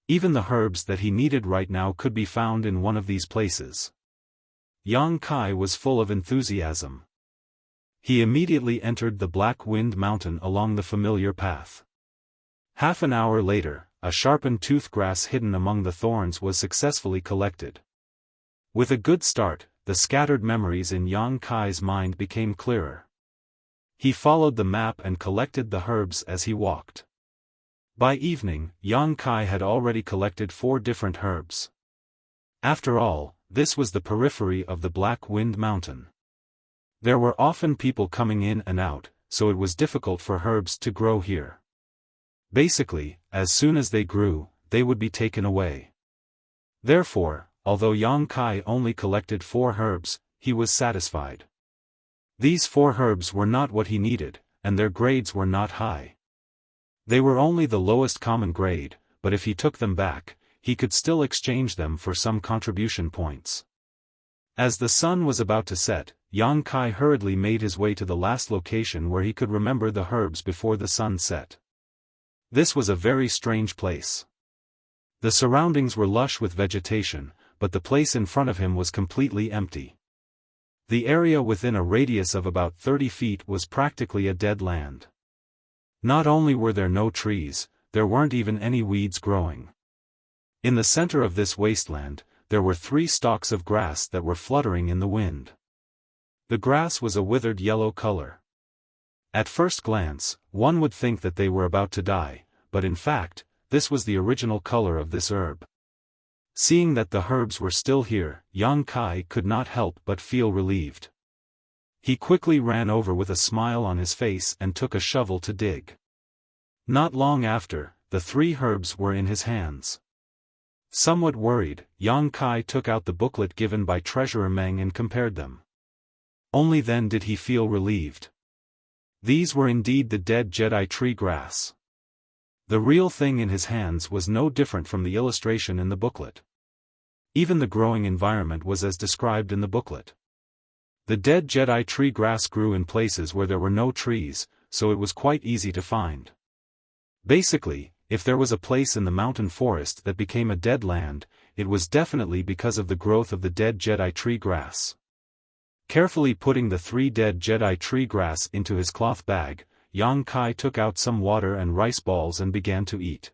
Even the herbs that he needed right now could be found in one of these places. Yang Kai was full of enthusiasm. He immediately entered the Black Wind Mountain along the familiar path. Half an hour later, a sharpened toothgrass hidden among the thorns was successfully collected. With a good start, the scattered memories in Yang Kai's mind became clearer. He followed the map and collected the herbs as he walked. By evening, Yang Kai had already collected 4 different herbs. After all, this was the periphery of the Black Wind Mountain. There were often people coming in and out, so it was difficult for herbs to grow here. Basically, as soon as they grew, they would be taken away. Therefore, although Yang Kai only collected 4 herbs, he was satisfied. These 4 herbs were not what he needed, and their grades were not high. They were only the lowest common grade, but if he took them back, he could still exchange them for some contribution points. As the sun was about to set, Yang Kai hurriedly made his way to the last location where he could remember the herbs before the sun set. This was a very strange place. The surroundings were lush with vegetation, but the place in front of him was completely empty. The area within a radius of about 30 feet was practically a dead land. Not only were there no trees, there weren't even any weeds growing. In the center of this wasteland, there were 3 stalks of grass that were fluttering in the wind. The grass was a withered yellow color. At first glance, one would think that they were about to die, but in fact, this was the original color of this herb. Seeing that the herbs were still here, Yang Kai could not help but feel relieved. He quickly ran over with a smile on his face and took a shovel to dig. Not long after, the 3 herbs were in his hands. Somewhat worried, Yang Kai took out the booklet given by Treasurer Meng and compared them. Only then did he feel relieved. These were indeed the dead Jedi tree grass. The real thing in his hands was no different from the illustration in the booklet. Even the growing environment was as described in the booklet. The dead Jedi tree grass grew in places where there were no trees, so it was quite easy to find. Basically, if there was a place in the mountain forest that became a dead land, it was definitely because of the growth of the dead Jedi tree grass. Carefully putting the 3 dead Jedi tree grass into his cloth bag, Yang Kai took out some water and rice balls and began to eat.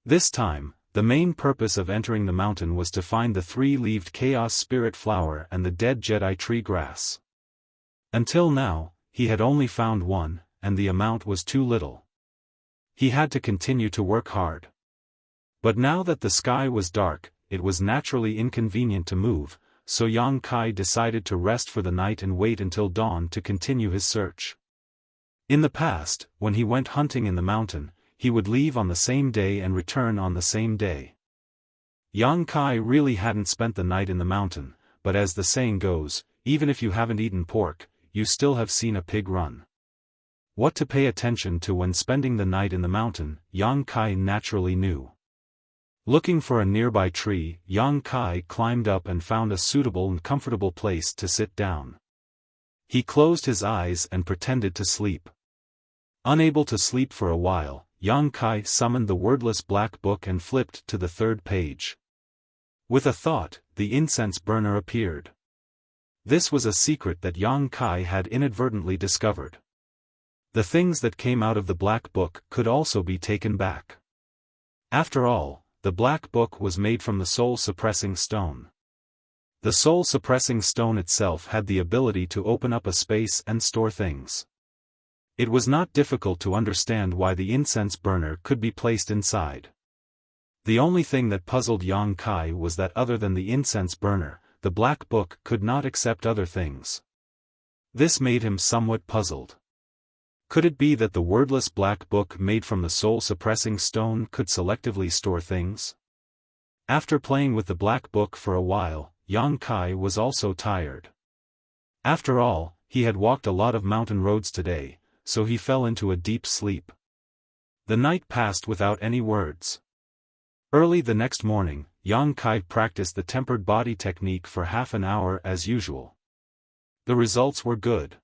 This time, the main purpose of entering the mountain was to find the 3-leaved Chaos Spirit flower and the dead Jedi tree grass. Until now, he had only found one, and the amount was too little. He had to continue to work hard. But now that the sky was dark, it was naturally inconvenient to move, so Yang Kai decided to rest for the night and wait until dawn to continue his search. In the past, when he went hunting in the mountain, he would leave on the same day and return on the same day. Yang Kai really hadn't spent the night in the mountain, but as the saying goes, even if you haven't eaten pork, you still have seen a pig run. What to pay attention to when spending the night in the mountain, Yang Kai naturally knew. Looking for a nearby tree, Yang Kai climbed up and found a suitable and comfortable place to sit down. He closed his eyes and pretended to sleep. Unable to sleep for a while, Yang Kai summoned the wordless black book and flipped to the 3rd page. With a thought, the incense burner appeared. This was a secret that Yang Kai had inadvertently discovered. The things that came out of the black book could also be taken back. After all, the black book was made from the soul-suppressing stone. The soul-suppressing stone itself had the ability to open up a space and store things. It was not difficult to understand why the incense burner could be placed inside. The only thing that puzzled Yang Kai was that other than the incense burner, the black book could not accept other things. This made him somewhat puzzled. Could it be that the wordless black book made from the soul-suppressing stone could selectively store things? After playing with the black book for a while, Yang Kai was also tired. After all, he had walked a lot of mountain roads today, so he fell into a deep sleep. The night passed without any words. Early the next morning, Yang Kai practiced the tempered body technique for half an hour as usual. The results were good.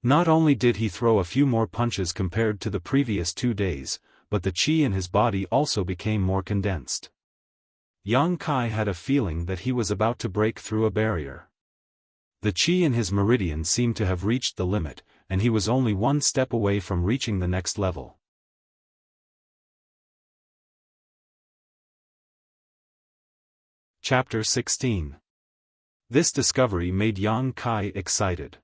Not only did he throw a few more punches compared to the previous 2 days, but the chi in his body also became more condensed. Yang Kai had a feeling that he was about to break through a barrier. The chi in his meridian seemed to have reached the limit, and he was only 1 step away from reaching the next level. Chapter 16. This discovery made Yang Kai excited.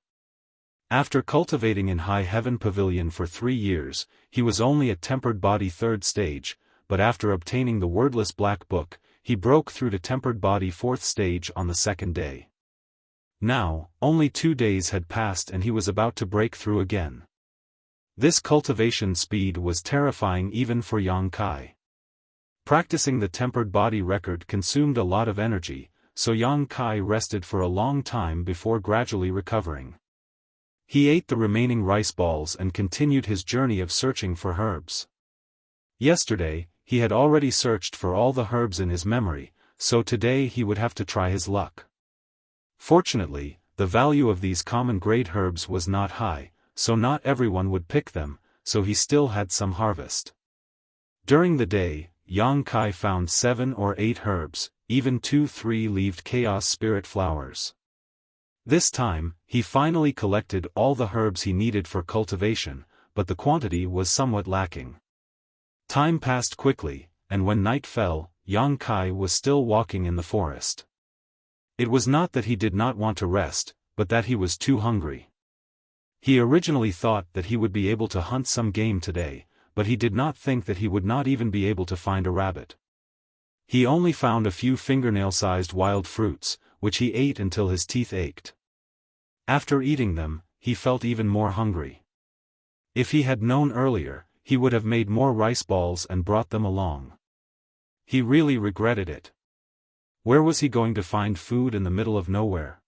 After cultivating in High Heaven Pavilion for 3 years, he was only at Tempered Body 3rd stage, but after obtaining the wordless black book, he broke through to Tempered Body 4th stage on the 2nd day. Now, only 2 days had passed and he was about to break through again. This cultivation speed was terrifying even for Yang Kai. Practicing the Tempered Body record consumed a lot of energy, so Yang Kai rested for a long time before gradually recovering. He ate the remaining rice balls and continued his journey of searching for herbs. Yesterday, he had already searched for all the herbs in his memory, so today he would have to try his luck. Fortunately, the value of these common grade herbs was not high, so not everyone would pick them, so he still had some harvest. During the day, Yang Kai found 7 or 8 herbs, even 2 3-leaved Chaos Spirit flowers. This time, he finally collected all the herbs he needed for cultivation, but the quantity was somewhat lacking. Time passed quickly, and when night fell, Yang Kai was still walking in the forest. It was not that he did not want to rest, but that he was too hungry. He originally thought that he would be able to hunt some game today, but he did not think that he would not even be able to find a rabbit. He only found a few fingernail-sized wild fruits, which he ate until his teeth ached. After eating them, he felt even more hungry. If he had known earlier, he would have made more rice balls and brought them along. He really regretted it. Where was he going to find food in the middle of nowhere?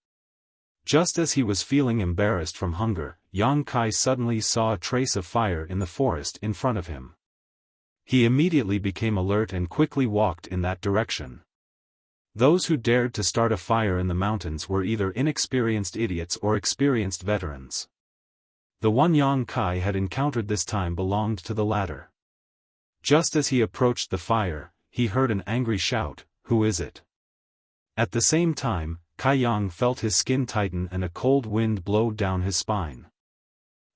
Just as he was feeling embarrassed from hunger, Yang Kai suddenly saw a trace of fire in the forest in front of him. He immediately became alert and quickly walked in that direction. Those who dared to start a fire in the mountains were either inexperienced idiots or experienced veterans. The one Yang Kai had encountered this time belonged to the latter. Just as he approached the fire, he heard an angry shout, "Who is it?" At the same time, Kai Yang felt his skin tighten and a cold wind blow down his spine.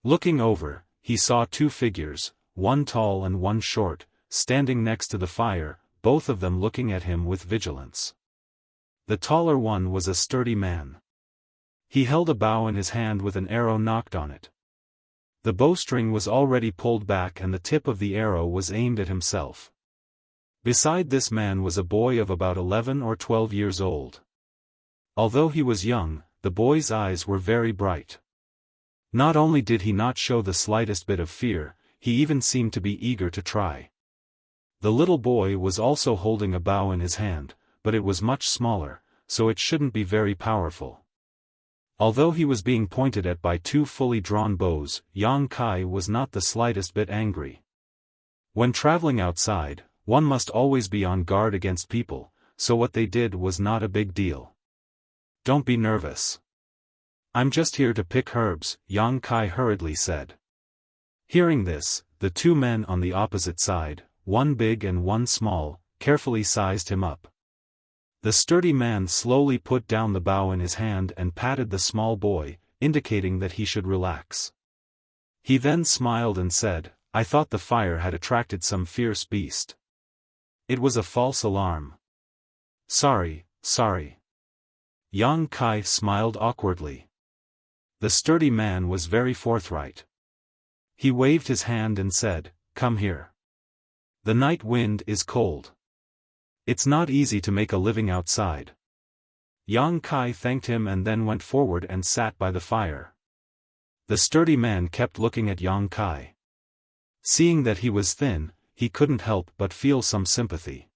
Looking over, he saw two figures, one tall and one short, standing next to the fire, both of them looking at him with vigilance. The taller one was a sturdy man. He held a bow in his hand with an arrow nocked on it. The bowstring was already pulled back and the tip of the arrow was aimed at himself. Beside this man was a boy of about 11 or 12 years old. Although he was young, the boy's eyes were very bright. Not only did he not show the slightest bit of fear, he even seemed to be eager to try. The little boy was also holding a bow in his hand, but it was much smaller, so it shouldn't be very powerful. Although he was being pointed at by two fully drawn bows, Yang Kai was not the slightest bit angry. When traveling outside, one must always be on guard against people, so what they did was not a big deal. "Don't be nervous. I'm just here to pick herbs," Yang Kai hurriedly said. Hearing this, the two men on the opposite side, one big and one small, carefully sized him up. The sturdy man slowly put down the bow in his hand and patted the small boy, indicating that he should relax. He then smiled and said, "I thought the fire had attracted some fierce beast. It was a false alarm. Sorry." Yang Kai smiled awkwardly. The sturdy man was very forthright. He waved his hand and said, "Come here. The night wind is cold. It's not easy to make a living outside." Yang Kai thanked him and then went forward and sat by the fire. The sturdy man kept looking at Yang Kai. Seeing that he was thin, he couldn't help but feel some sympathy.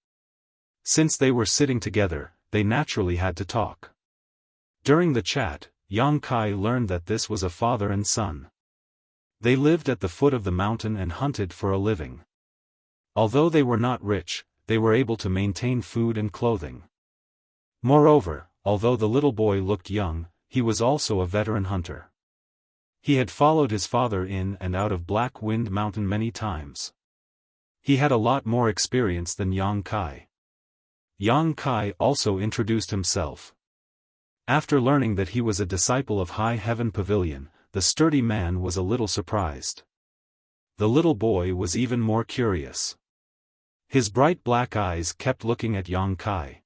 Since they were sitting together, they naturally had to talk. During the chat, Yang Kai learned that this was a father and son. They lived at the foot of the mountain and hunted for a living. Although they were not rich, they were able to maintain food and clothing. Moreover, although the little boy looked young, he was also a veteran hunter. He had followed his father in and out of Black Wind Mountain many times. He had a lot more experience than Yang Kai. Yang Kai also introduced himself. After learning that he was a disciple of High Heaven Pavilion, the sturdy man was a little surprised. The little boy was even more curious. His bright black eyes kept looking at Yang Kai.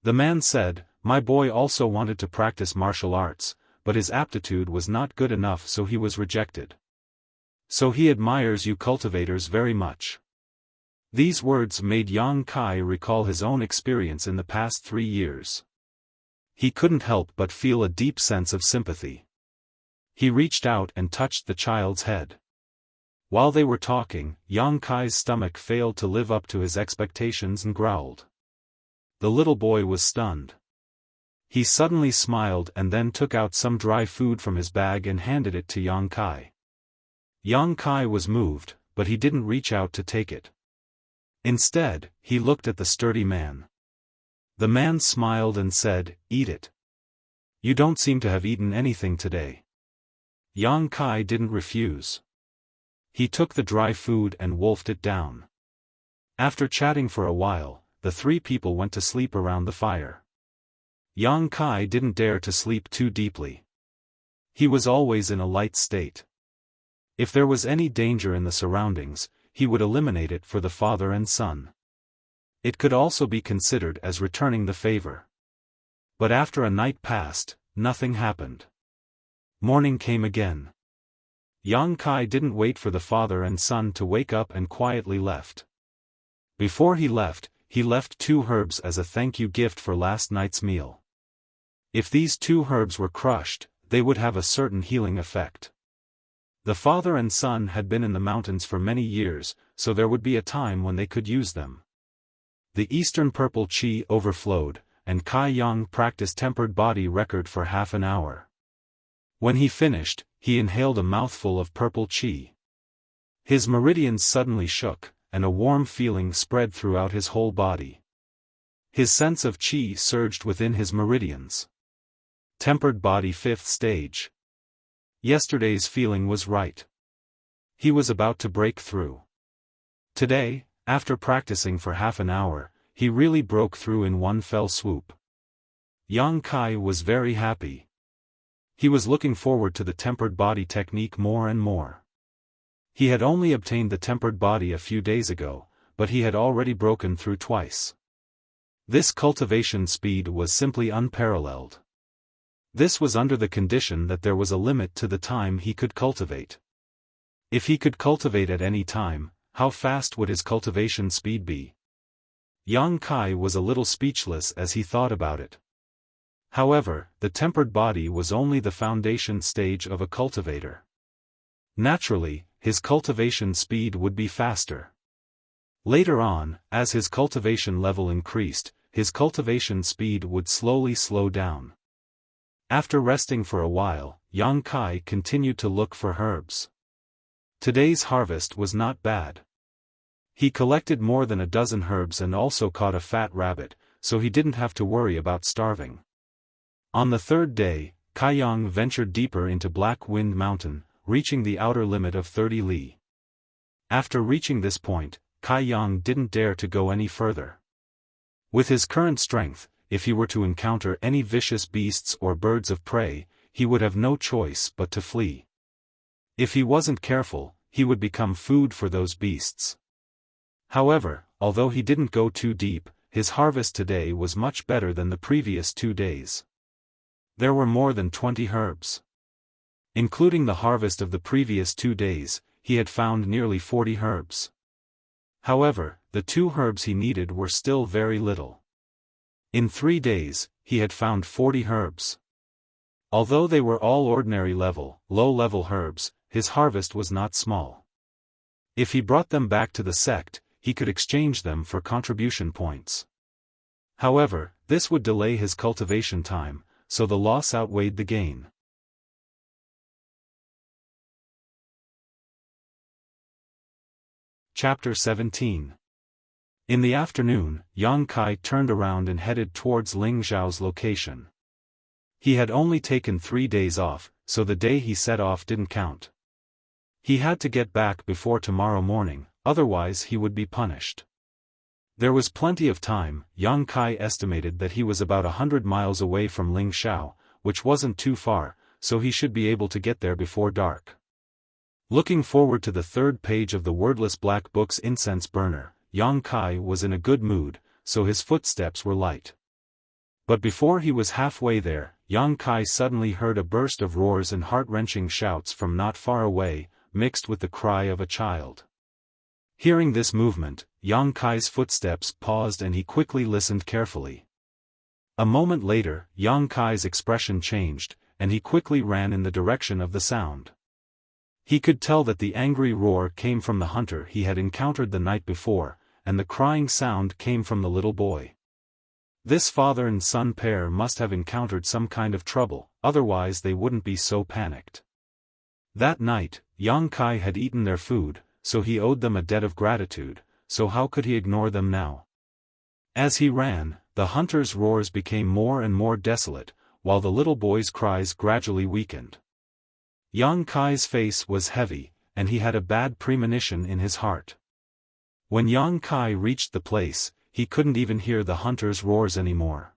The man said, "My boy also wanted to practice martial arts, but his aptitude was not good enough, so he was rejected. So he admires you cultivators very much." These words made Yang Kai recall his own experience in the past 3 years. He couldn't help but feel a deep sense of sympathy. He reached out and touched the child's head. While they were talking, Yang Kai's stomach failed to live up to his expectations and growled. The little boy was stunned. He suddenly smiled and then took out some dry food from his bag and handed it to Yang Kai. Yang Kai was moved, but he didn't reach out to take it. Instead, he looked at the sturdy man. The man smiled and said, "Eat it. You don't seem to have eaten anything today." Yang Kai didn't refuse. He took the dry food and wolfed it down. After chatting for a while, the three people went to sleep around the fire. Yang Kai didn't dare to sleep too deeply. He was always in a light state. If there was any danger in the surroundings, he would eliminate it for the father and son. It could also be considered as returning the favor. But after a night passed, nothing happened. Morning came again. Yang Kai didn't wait for the father and son to wake up and quietly left. Before he left 2 herbs as a thank you gift for last night's meal. If these 2 herbs were crushed, they would have a certain healing effect. The father and son had been in the mountains for many years, so there would be a time when they could use them. The eastern purple qi overflowed, and Kai Yang practiced tempered body record for half an hour. When he finished, he inhaled a mouthful of purple qi. His meridians suddenly shook, and a warm feeling spread throughout his whole body. His sense of qi surged within his meridians. Tempered body 5th stage. Yesterday's feeling was right. He was about to break through. Today, after practicing for half an hour, he really broke through in one fell swoop. Yang Kai was very happy. He was looking forward to the tempered body technique more and more. He had only obtained the tempered body a few days ago, but he had already broken through twice. This cultivation speed was simply unparalleled. This was under the condition that there was a limit to the time he could cultivate. If he could cultivate at any time, how fast would his cultivation speed be? Yang Kai was a little speechless as he thought about it. However, the tempered body was only the foundation stage of a cultivator. Naturally, his cultivation speed would be faster. Later on, as his cultivation level increased, his cultivation speed would slowly slow down. After resting for a while, Yang Kai continued to look for herbs. Today's harvest was not bad. He collected more than a dozen herbs and also caught a fat rabbit, so he didn't have to worry about starving. On the third day, Kai Yang ventured deeper into Black Wind Mountain, reaching the outer limit of 30 li. After reaching this point, Kai Yang didn't dare to go any further. With his current strength, if he were to encounter any vicious beasts or birds of prey, he would have no choice but to flee. If he wasn't careful, he would become food for those beasts. However, although he didn't go too deep, his harvest today was much better than the previous 2 days. There were more than 20 herbs. Including the harvest of the previous 2 days, he had found nearly 40 herbs. However, the 2 herbs he needed were still very little. In 3 days, he had found 40 herbs. Although they were all ordinary level, low-level herbs, his harvest was not small. If he brought them back to the sect, he could exchange them for contribution points. However, this would delay his cultivation time, so the loss outweighed the gain. Chapter 17. In the afternoon, Yang Kai turned around and headed towards Ling Zhao's location. He had only taken 3 days off, so the day he set off didn't count. He had to get back before tomorrow morning, otherwise he would be punished. There was plenty of time. Yang Kai estimated that he was about 100 miles away from Ling Zhao, which wasn't too far, so he should be able to get there before dark. Looking forward to the 3rd page of the wordless black book's incense burner, Yang Kai was in a good mood, so his footsteps were light. But before he was halfway there, Yang Kai suddenly heard a burst of roars and heart-wrenching shouts from not far away, mixed with the cry of a child. Hearing this movement, Yang Kai's footsteps paused and he quickly listened carefully. A moment later, Yang Kai's expression changed, and he quickly ran in the direction of the sound. He could tell that the angry roar came from the hunter he had encountered the night before, and the crying sound came from the little boy. This father and son pair must have encountered some kind of trouble, otherwise they wouldn't be so panicked. That night, Yang Kai had eaten their food, so he owed them a debt of gratitude, so how could he ignore them now? As he ran, the hunter's roars became more and more desolate, while the little boy's cries gradually weakened. Yang Kai's face was heavy, and he had a bad premonition in his heart. When Yang Kai reached the place, he couldn't even hear the hunter's roars anymore.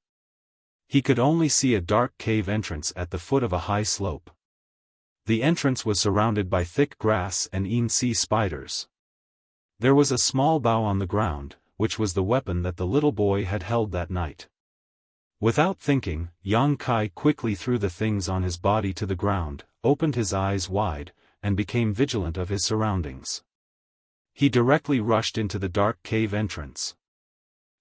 He could only see a dark cave entrance at the foot of a high slope. The entrance was surrounded by thick grass and sea spiders. There was a small bow on the ground, which was the weapon that the little boy had held that night. Without thinking, Yang Kai quickly threw the things on his body to the ground, opened his eyes wide, and became vigilant of his surroundings. He directly rushed into the dark cave entrance.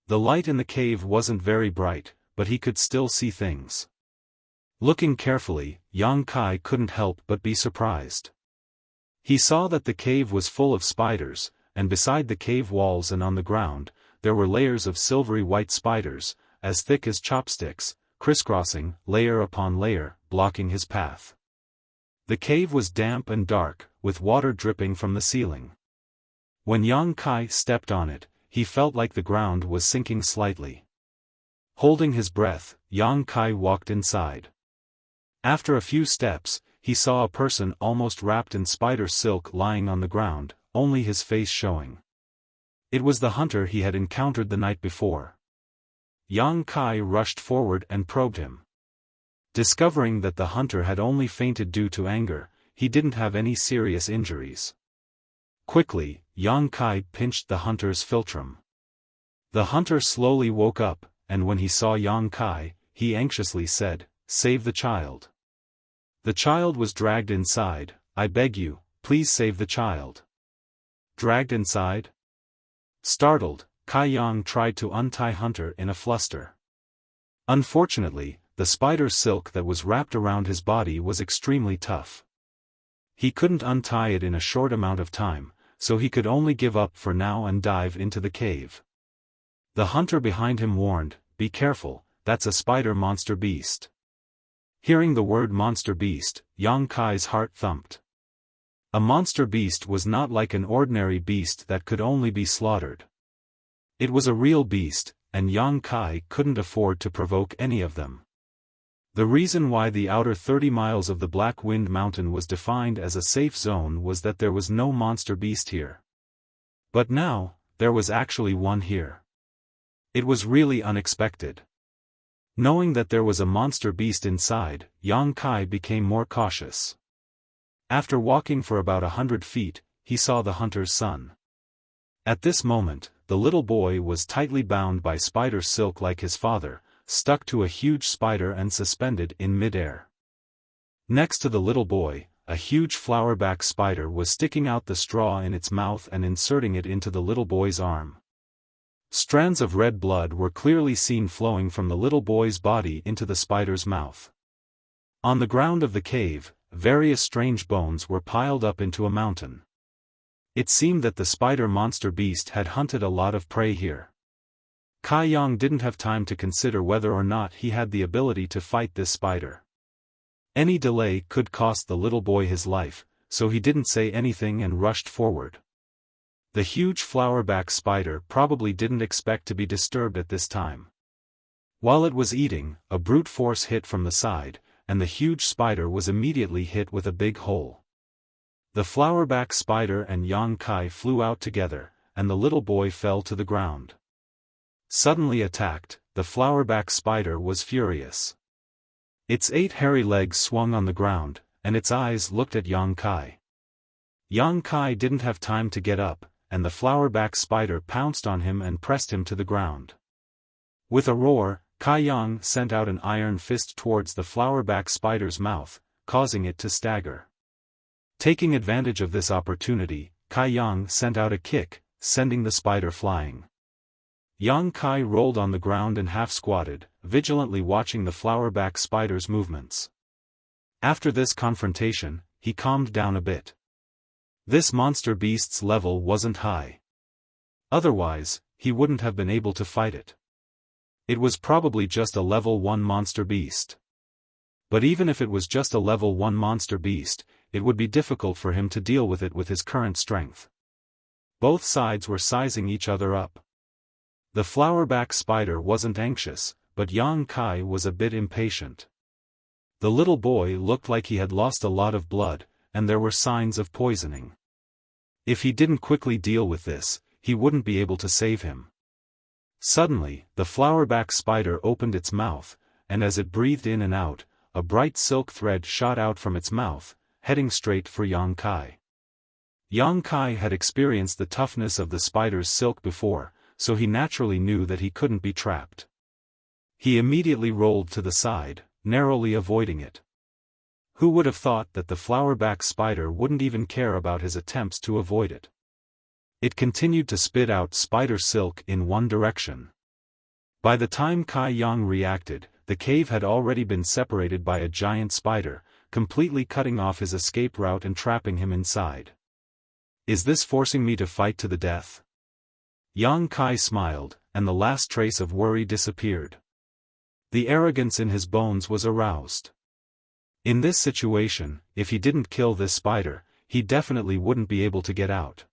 The light in the cave wasn't very bright, but he could still see things. Looking carefully, Yang Kai couldn't help but be surprised. He saw that the cave was full of spiders, and beside the cave walls and on the ground, there were layers of silvery white spiders, as thick as chopsticks, crisscrossing, layer upon layer, blocking his path. The cave was damp and dark, with water dripping from the ceiling. When Yang Kai stepped on it, he felt like the ground was sinking slightly. Holding his breath, Yang Kai walked inside. After a few steps, he saw a person almost wrapped in spider silk lying on the ground, only his face showing. It was the hunter he had encountered the night before. Yang Kai rushed forward and probed him. Discovering that the hunter had only fainted due to anger, he didn't have any serious injuries. Quickly, Yang Kai pinched the hunter's philtrum. The hunter slowly woke up, and when he saw Yang Kai, he anxiously said, "Save the child." The child was dragged inside. "I beg you, please save the child." Dragged inside? Startled, Kai Yang tried to untie Hunter in a fluster. Unfortunately, the spider silk that was wrapped around his body was extremely tough. He couldn't untie it in a short amount of time, so he could only give up for now and dive into the cave. The hunter behind him warned, "Be careful, that's a spider monster beast." Hearing the word monster beast, Yang Kai's heart thumped. A monster beast was not like an ordinary beast that could only be slaughtered. It was a real beast, and Yang Kai couldn't afford to provoke any of them. The reason why the outer 30 miles of the Black Wind Mountain was defined as a safe zone was that there was no monster beast here. But now, there was actually one here. It was really unexpected. Knowing that there was a monster beast inside, Yang Kai became more cautious. After walking for about 100 feet, he saw the hunter's son. At this moment, the little boy was tightly bound by spider silk like his father, stuck to a huge spider and suspended in mid-air. Next to the little boy, a huge flowerback spider was sticking out the straw in its mouth and inserting it into the little boy's arm. Strands of red blood were clearly seen flowing from the little boy's body into the spider's mouth. On the ground of the cave, various strange bones were piled up into a mountain. It seemed that the spider monster beast had hunted a lot of prey here. Kai Yang didn't have time to consider whether or not he had the ability to fight this spider. Any delay could cost the little boy his life, so he didn't say anything and rushed forward. The huge flowerback spider probably didn't expect to be disturbed at this time. While it was eating, a brute force hit from the side, and the huge spider was immediately hit with a big hole. The flowerback spider and Yang Kai flew out together, and the little boy fell to the ground. Suddenly attacked, the flowerback spider was furious. Its 8 hairy legs swung on the ground, and its eyes looked at Yang Kai. Yang Kai didn't have time to get up, and the flowerback spider pounced on him and pressed him to the ground. With a roar, Kai Yang sent out an iron fist towards the flowerback spider's mouth, causing it to stagger. Taking advantage of this opportunity, Kai Yang sent out a kick, sending the spider flying. Yang Kai rolled on the ground and half-squatted, vigilantly watching the flowerback spider's movements. After this confrontation, he calmed down a bit. This monster beast's level wasn't high. Otherwise, he wouldn't have been able to fight it. It was probably just a level 1 monster beast. But even if it was just a level 1 monster beast, it would be difficult for him to deal with it with his current strength. Both sides were sizing each other up. The flowerback spider wasn't anxious, but Yang Kai was a bit impatient. The little boy looked like he had lost a lot of blood, and there were signs of poisoning. If he didn't quickly deal with this, he wouldn't be able to save him. Suddenly, the flowerback spider opened its mouth, and as it breathed in and out, a bright silk thread shot out from its mouth, heading straight for Yang Kai. Yang Kai had experienced the toughness of the spider's silk before, so he naturally knew that he couldn't be trapped. He immediately rolled to the side, narrowly avoiding it. Who would have thought that the flowerback spider wouldn't even care about his attempts to avoid it? It continued to spit out spider silk in one direction. By the time Kai Yang reacted, the cave had already been separated by a giant spider, completely cutting off his escape route and trapping him inside. Is this forcing me to fight to the death? Yang Kai smiled, and the last trace of worry disappeared. The arrogance in his bones was aroused. In this situation, if he didn't kill this spider, he definitely wouldn't be able to get out.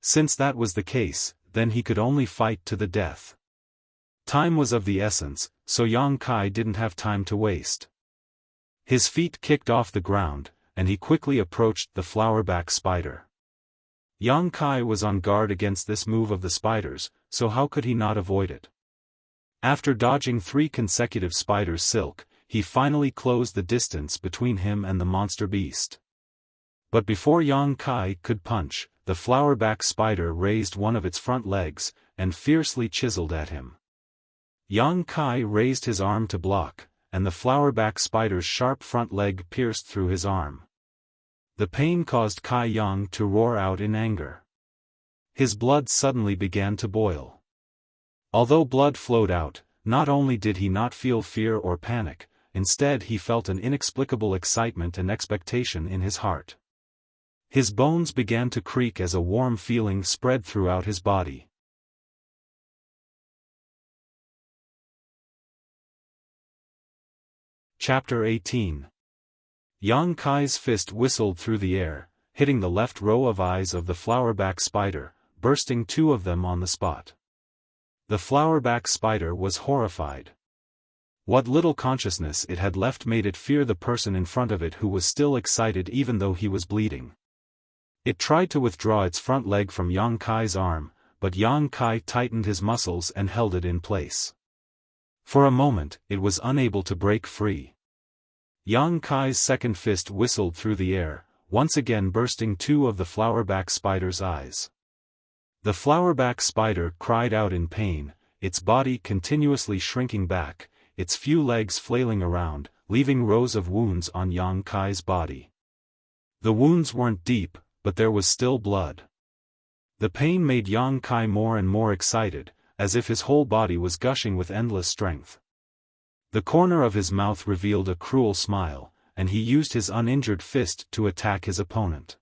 Since that was the case, then he could only fight to the death. Time was of the essence, so Yang Kai didn't have time to waste. His feet kicked off the ground, and he quickly approached the flowerback spider. Yang Kai was on guard against this move of the spiders, so how could he not avoid it? After dodging 3 consecutive spiders' silk, he finally closed the distance between him and the monster beast. But before Yang Kai could punch, the flowerback spider raised one of its front legs, and fiercely chiseled at him. Yang Kai raised his arm to block, and the flowerback spider's sharp front leg pierced through his arm. The pain caused Kai Yang to roar out in anger. His blood suddenly began to boil. Although blood flowed out, not only did he not feel fear or panic, instead he felt an inexplicable excitement and expectation in his heart. His bones began to creak as a warm feeling spread throughout his body. Chapter 18. Yang Kai's fist whistled through the air, hitting the left row of eyes of the flowerback spider, bursting 2 of them on the spot. The flowerback spider was horrified. What little consciousness it had left made it fear the person in front of it who was still excited even though he was bleeding. It tried to withdraw its front leg from Yang Kai's arm, but Yang Kai tightened his muscles and held it in place. For a moment, it was unable to break free. Yang Kai's second fist whistled through the air, once again bursting 2 of the flowerback spider's eyes. The flowerback spider cried out in pain, its body continuously shrinking back, its few legs flailing around, leaving rows of wounds on Yang Kai's body. The wounds weren't deep, but there was still blood. The pain made Yang Kai more and more excited, as if his whole body was gushing with endless strength. The corner of his mouth revealed a cruel smile, and he used his uninjured fist to attack his opponent.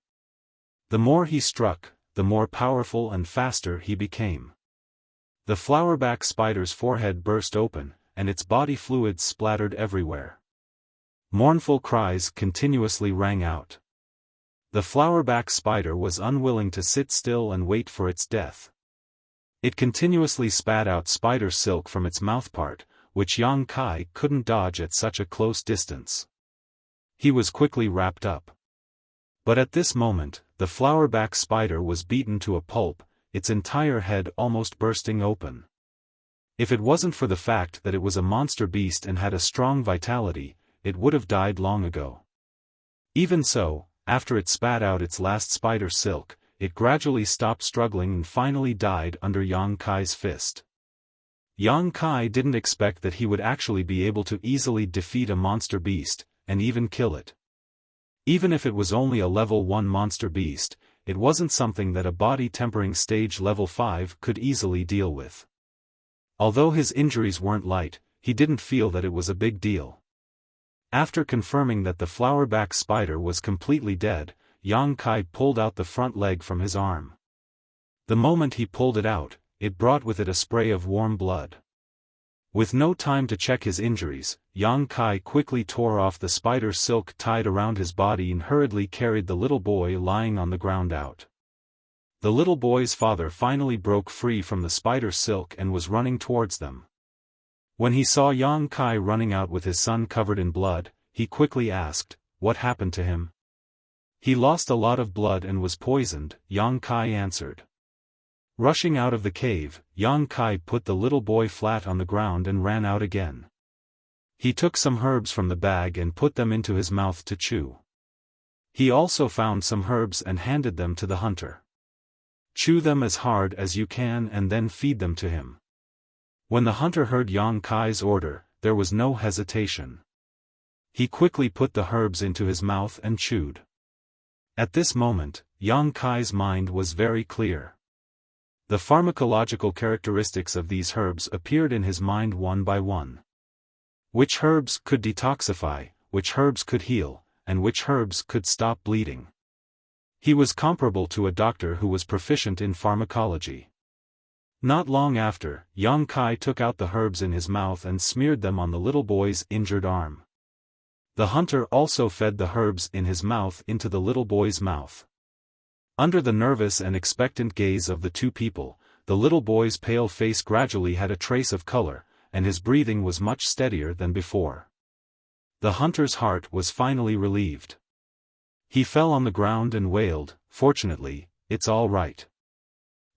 The more he struck, the more powerful and faster he became. The flowerback spider's forehead burst open, and its body fluids splattered everywhere. Mournful cries continuously rang out. The flowerback spider was unwilling to sit still and wait for its death. It continuously spat out spider silk from its mouthpart, which Yang Kai couldn't dodge at such a close distance. He was quickly wrapped up. But at this moment, the flowerback spider was beaten to a pulp, its entire head almost bursting open. If it wasn't for the fact that it was a monster beast and had a strong vitality, it would have died long ago. Even so, after it spat out its last spider silk, it gradually stopped struggling and finally died under Yang Kai's fist. Yang Kai didn't expect that he would actually be able to easily defeat a monster beast, and even kill it. Even if it was only a level 1 monster beast, it wasn't something that a body tempering stage level 5 could easily deal with. Although his injuries weren't light, he didn't feel that it was a big deal. After confirming that the flowerback spider was completely dead, Yang Kai pulled out the front leg from his arm. The moment he pulled it out, it brought with it a spray of warm blood. With no time to check his injuries, Yang Kai quickly tore off the spider silk tied around his body and hurriedly carried the little boy lying on the ground out. The little boy's father finally broke free from the spider silk and was running towards them. When he saw Yang Kai running out with his son covered in blood, he quickly asked, "What happened to him?" "He lost a lot of blood and was poisoned," Yang Kai answered. Rushing out of the cave, Yang Kai put the little boy flat on the ground and ran out again. He took some herbs from the bag and put them into his mouth to chew. He also found some herbs and handed them to the hunter. "Chew them as hard as you can and then feed them to him." When the hunter heard Yang Kai's order, there was no hesitation. He quickly put the herbs into his mouth and chewed. At this moment, Yang Kai's mind was very clear. The pharmacological characteristics of these herbs appeared in his mind one by one. Which herbs could detoxify, which herbs could heal, and which herbs could stop bleeding. He was comparable to a doctor who was proficient in pharmacology. Not long after, young Kai took out the herbs in his mouth and smeared them on the little boy's injured arm. The hunter also fed the herbs in his mouth into the little boy's mouth. Under the nervous and expectant gaze of the two people, the little boy's pale face gradually had a trace of color, and his breathing was much steadier than before. The hunter's heart was finally relieved. He fell on the ground and wailed, "Fortunately, it's all right.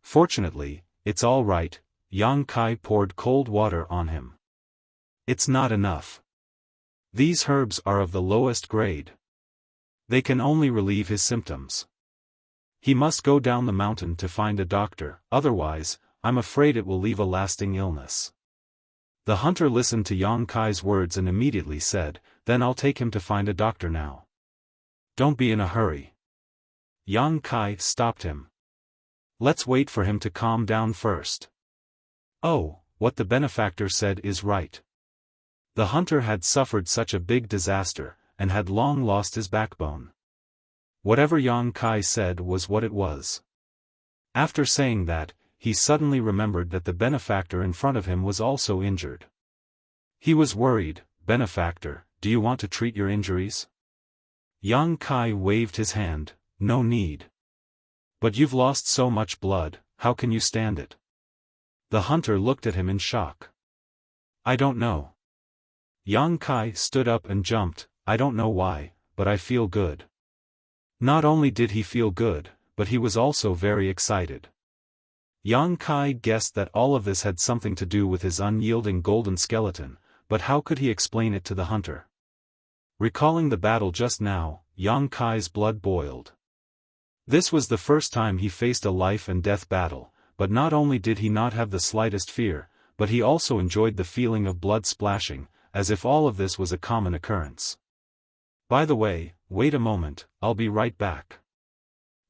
Fortunately, it's all right." Yang Kai poured cold water on him. "It's not enough. These herbs are of the lowest grade. They can only relieve his symptoms. He must go down the mountain to find a doctor, otherwise, I'm afraid it will leave a lasting illness." The hunter listened to Yang Kai's words and immediately said, "Then I'll take him to find a doctor now." "Don't be in a hurry." Yang Kai stopped him. "Let's wait for him to calm down first." "Oh, what the benefactor said is right." The hunter had suffered such a big disaster, and had long lost his backbone. Whatever Yang Kai said was what it was. After saying that, he suddenly remembered that the benefactor in front of him was also injured. He was worried. "Benefactor, do you want to treat your injuries?" Yang Kai waved his hand, "No need. But you've lost so much blood, how can you stand it?" The hunter looked at him in shock. "I don't know." Yang Kai stood up and jumped, "I don't know why, but I feel good." Not only did he feel good, but he was also very excited. Yang Kai guessed that all of this had something to do with his unyielding golden skeleton, but how could he explain it to the hunter? Recalling the battle just now, Yang Kai's blood boiled. This was the first time he faced a life-and-death battle, but not only did he not have the slightest fear, but he also enjoyed the feeling of blood splashing, as if all of this was a common occurrence. "By the way, wait a moment, I'll be right back."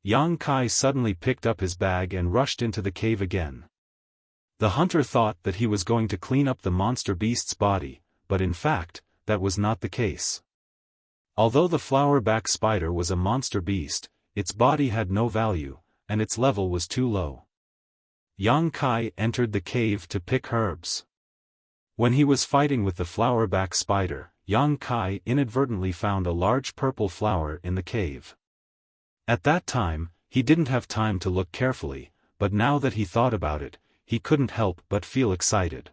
Yang Kai suddenly picked up his bag and rushed into the cave again. The hunter thought that he was going to clean up the monster beast's body, but in fact, that was not the case. Although the flower-back spider was a monster beast, its body had no value, and its level was too low. Yang Kai entered the cave to pick herbs. When he was fighting with the flower-back spider, Yang Kai inadvertently found a large purple flower in the cave. At that time, he didn't have time to look carefully, but now that he thought about it, he couldn't help but feel excited.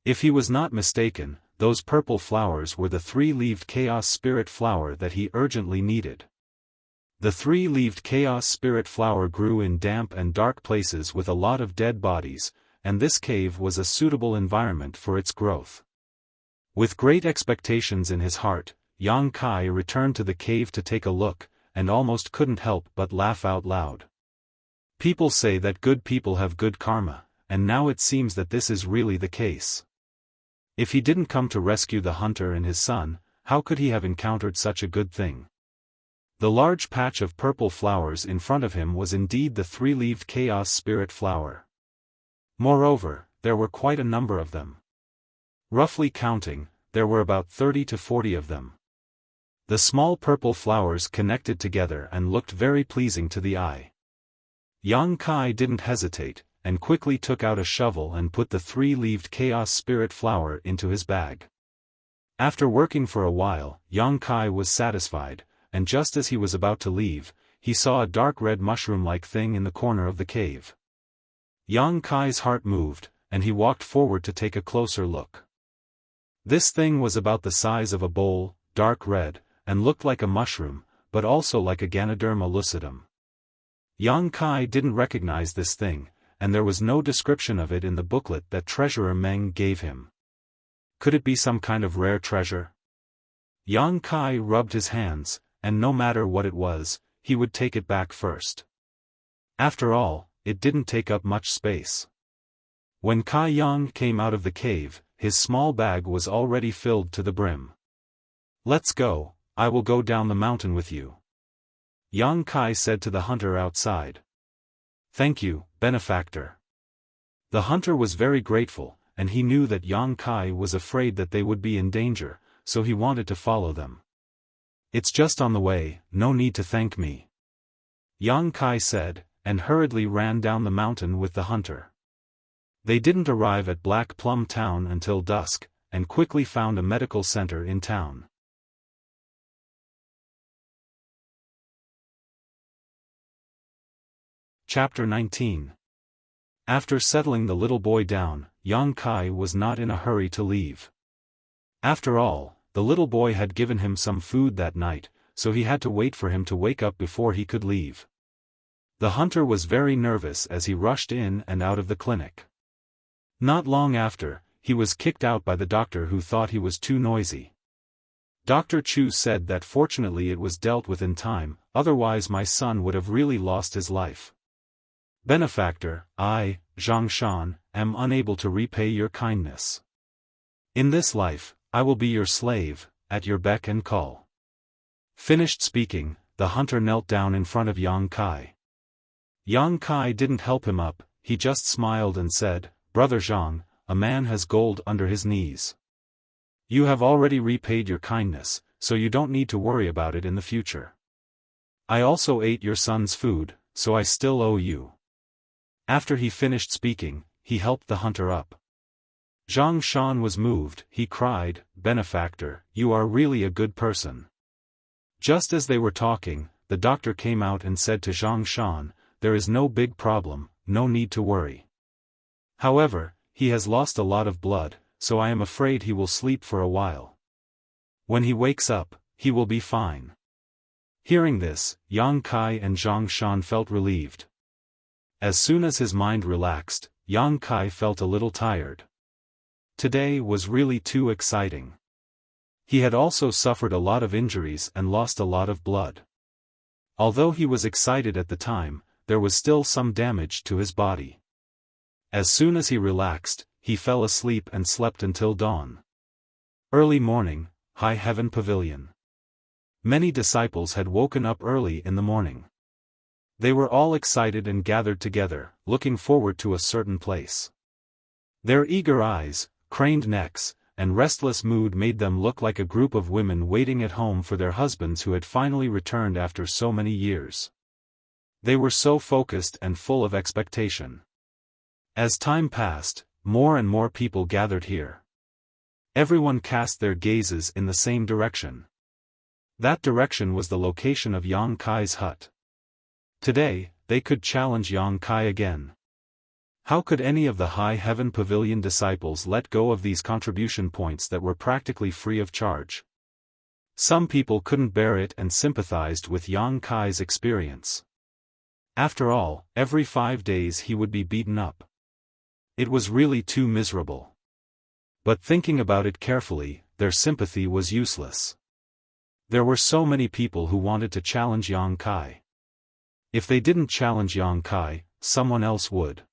If he was not mistaken, those purple flowers were the three-leaved chaos spirit flower that he urgently needed. The three-leaved chaos spirit flower grew in damp and dark places with a lot of dead bodies, and this cave was a suitable environment for its growth. With great expectations in his heart, Yang Kai returned to the cave to take a look, and almost couldn't help but laugh out loud. People say that good people have good karma, and now it seems that this is really the case. If he didn't come to rescue the hunter and his son, how could he have encountered such a good thing? The large patch of purple flowers in front of him was indeed the three-leaved chaos spirit flower. Moreover, there were quite a number of them. Roughly counting, there were about 30 to 40 of them. The small purple flowers connected together and looked very pleasing to the eye. Yang Kai didn't hesitate, and quickly took out a shovel and put the three-leaved chaos spirit flower into his bag. After working for a while, Yang Kai was satisfied, and just as he was about to leave, he saw a dark red mushroom-like thing in the corner of the cave. Yang Kai's heart moved, and he walked forward to take a closer look. This thing was about the size of a bowl, dark red, and looked like a mushroom, but also like a Ganoderma lucidum. Yang Kai didn't recognize this thing, and there was no description of it in the booklet that Treasurer Meng gave him. Could it be some kind of rare treasure? Yang Kai rubbed his hands, and no matter what it was, he would take it back first. After all, it didn't take up much space. When Kai Yang came out of the cave, his small bag was already filled to the brim. "Let's go, I will go down the mountain with you," Yang Kai said to the hunter outside. "Thank you, benefactor." The hunter was very grateful, and he knew that Yang Kai was afraid that they would be in danger, so he wanted to follow them. "It's just on the way, no need to thank me," Yang Kai said, and hurriedly ran down the mountain with the hunter. They didn't arrive at Black Plum Town until dusk, and quickly found a medical center in town. Chapter 19. After settling the little boy down, Yang Kai was not in a hurry to leave. After all, the little boy had given him some food that night, so he had to wait for him to wake up before he could leave. The hunter was very nervous as he rushed in and out of the clinic. Not long after, he was kicked out by the doctor who thought he was too noisy. Dr. Chu said that fortunately it was dealt with in time, otherwise my son would have really lost his life. "Benefactor, I, Zhang Shan, am unable to repay your kindness. In this life, I will be your slave, at your beck and call." Finished speaking, the hunter knelt down in front of Yang Kai. Yang Kai didn't help him up, he just smiled and said, "Brother Zhang, a man has gold under his knees. You have already repaid your kindness, so you don't need to worry about it in the future. I also ate your son's food, so I still owe you." After he finished speaking, he helped the hunter up. Zhang Shan was moved, he cried, "Benefactor, you are really a good person." Just as they were talking, the doctor came out and said to Zhang Shan, "There is no big problem, no need to worry. However, he has lost a lot of blood, so I am afraid he will sleep for a while. When he wakes up, he will be fine." Hearing this, Yang Kai and Zhang Shan felt relieved. As soon as his mind relaxed, Yang Kai felt a little tired. Today was really too exciting. He had also suffered a lot of injuries and lost a lot of blood. Although he was excited at the time, there was still some damage to his body. As soon as he relaxed, he fell asleep and slept until dawn. Early morning, High Heaven Pavilion. Many disciples had woken up early in the morning. They were all excited and gathered together, looking forward to a certain place. Their eager eyes, craned necks, and restless mood made them look like a group of women waiting at home for their husbands who had finally returned after so many years. They were so focused and full of expectation. As time passed, more and more people gathered here. Everyone cast their gazes in the same direction. That direction was the location of Yang Kai's hut. Today, they could challenge Yang Kai again. How could any of the High Heaven Pavilion disciples let go of these contribution points that were practically free of charge? Some people couldn't bear it and sympathized with Yang Kai's experience. After all, every 5 days he would be beaten up. It was really too miserable. But thinking about it carefully, their sympathy was useless. There were so many people who wanted to challenge Yang Kai. If they didn't challenge Yang Kai, someone else would.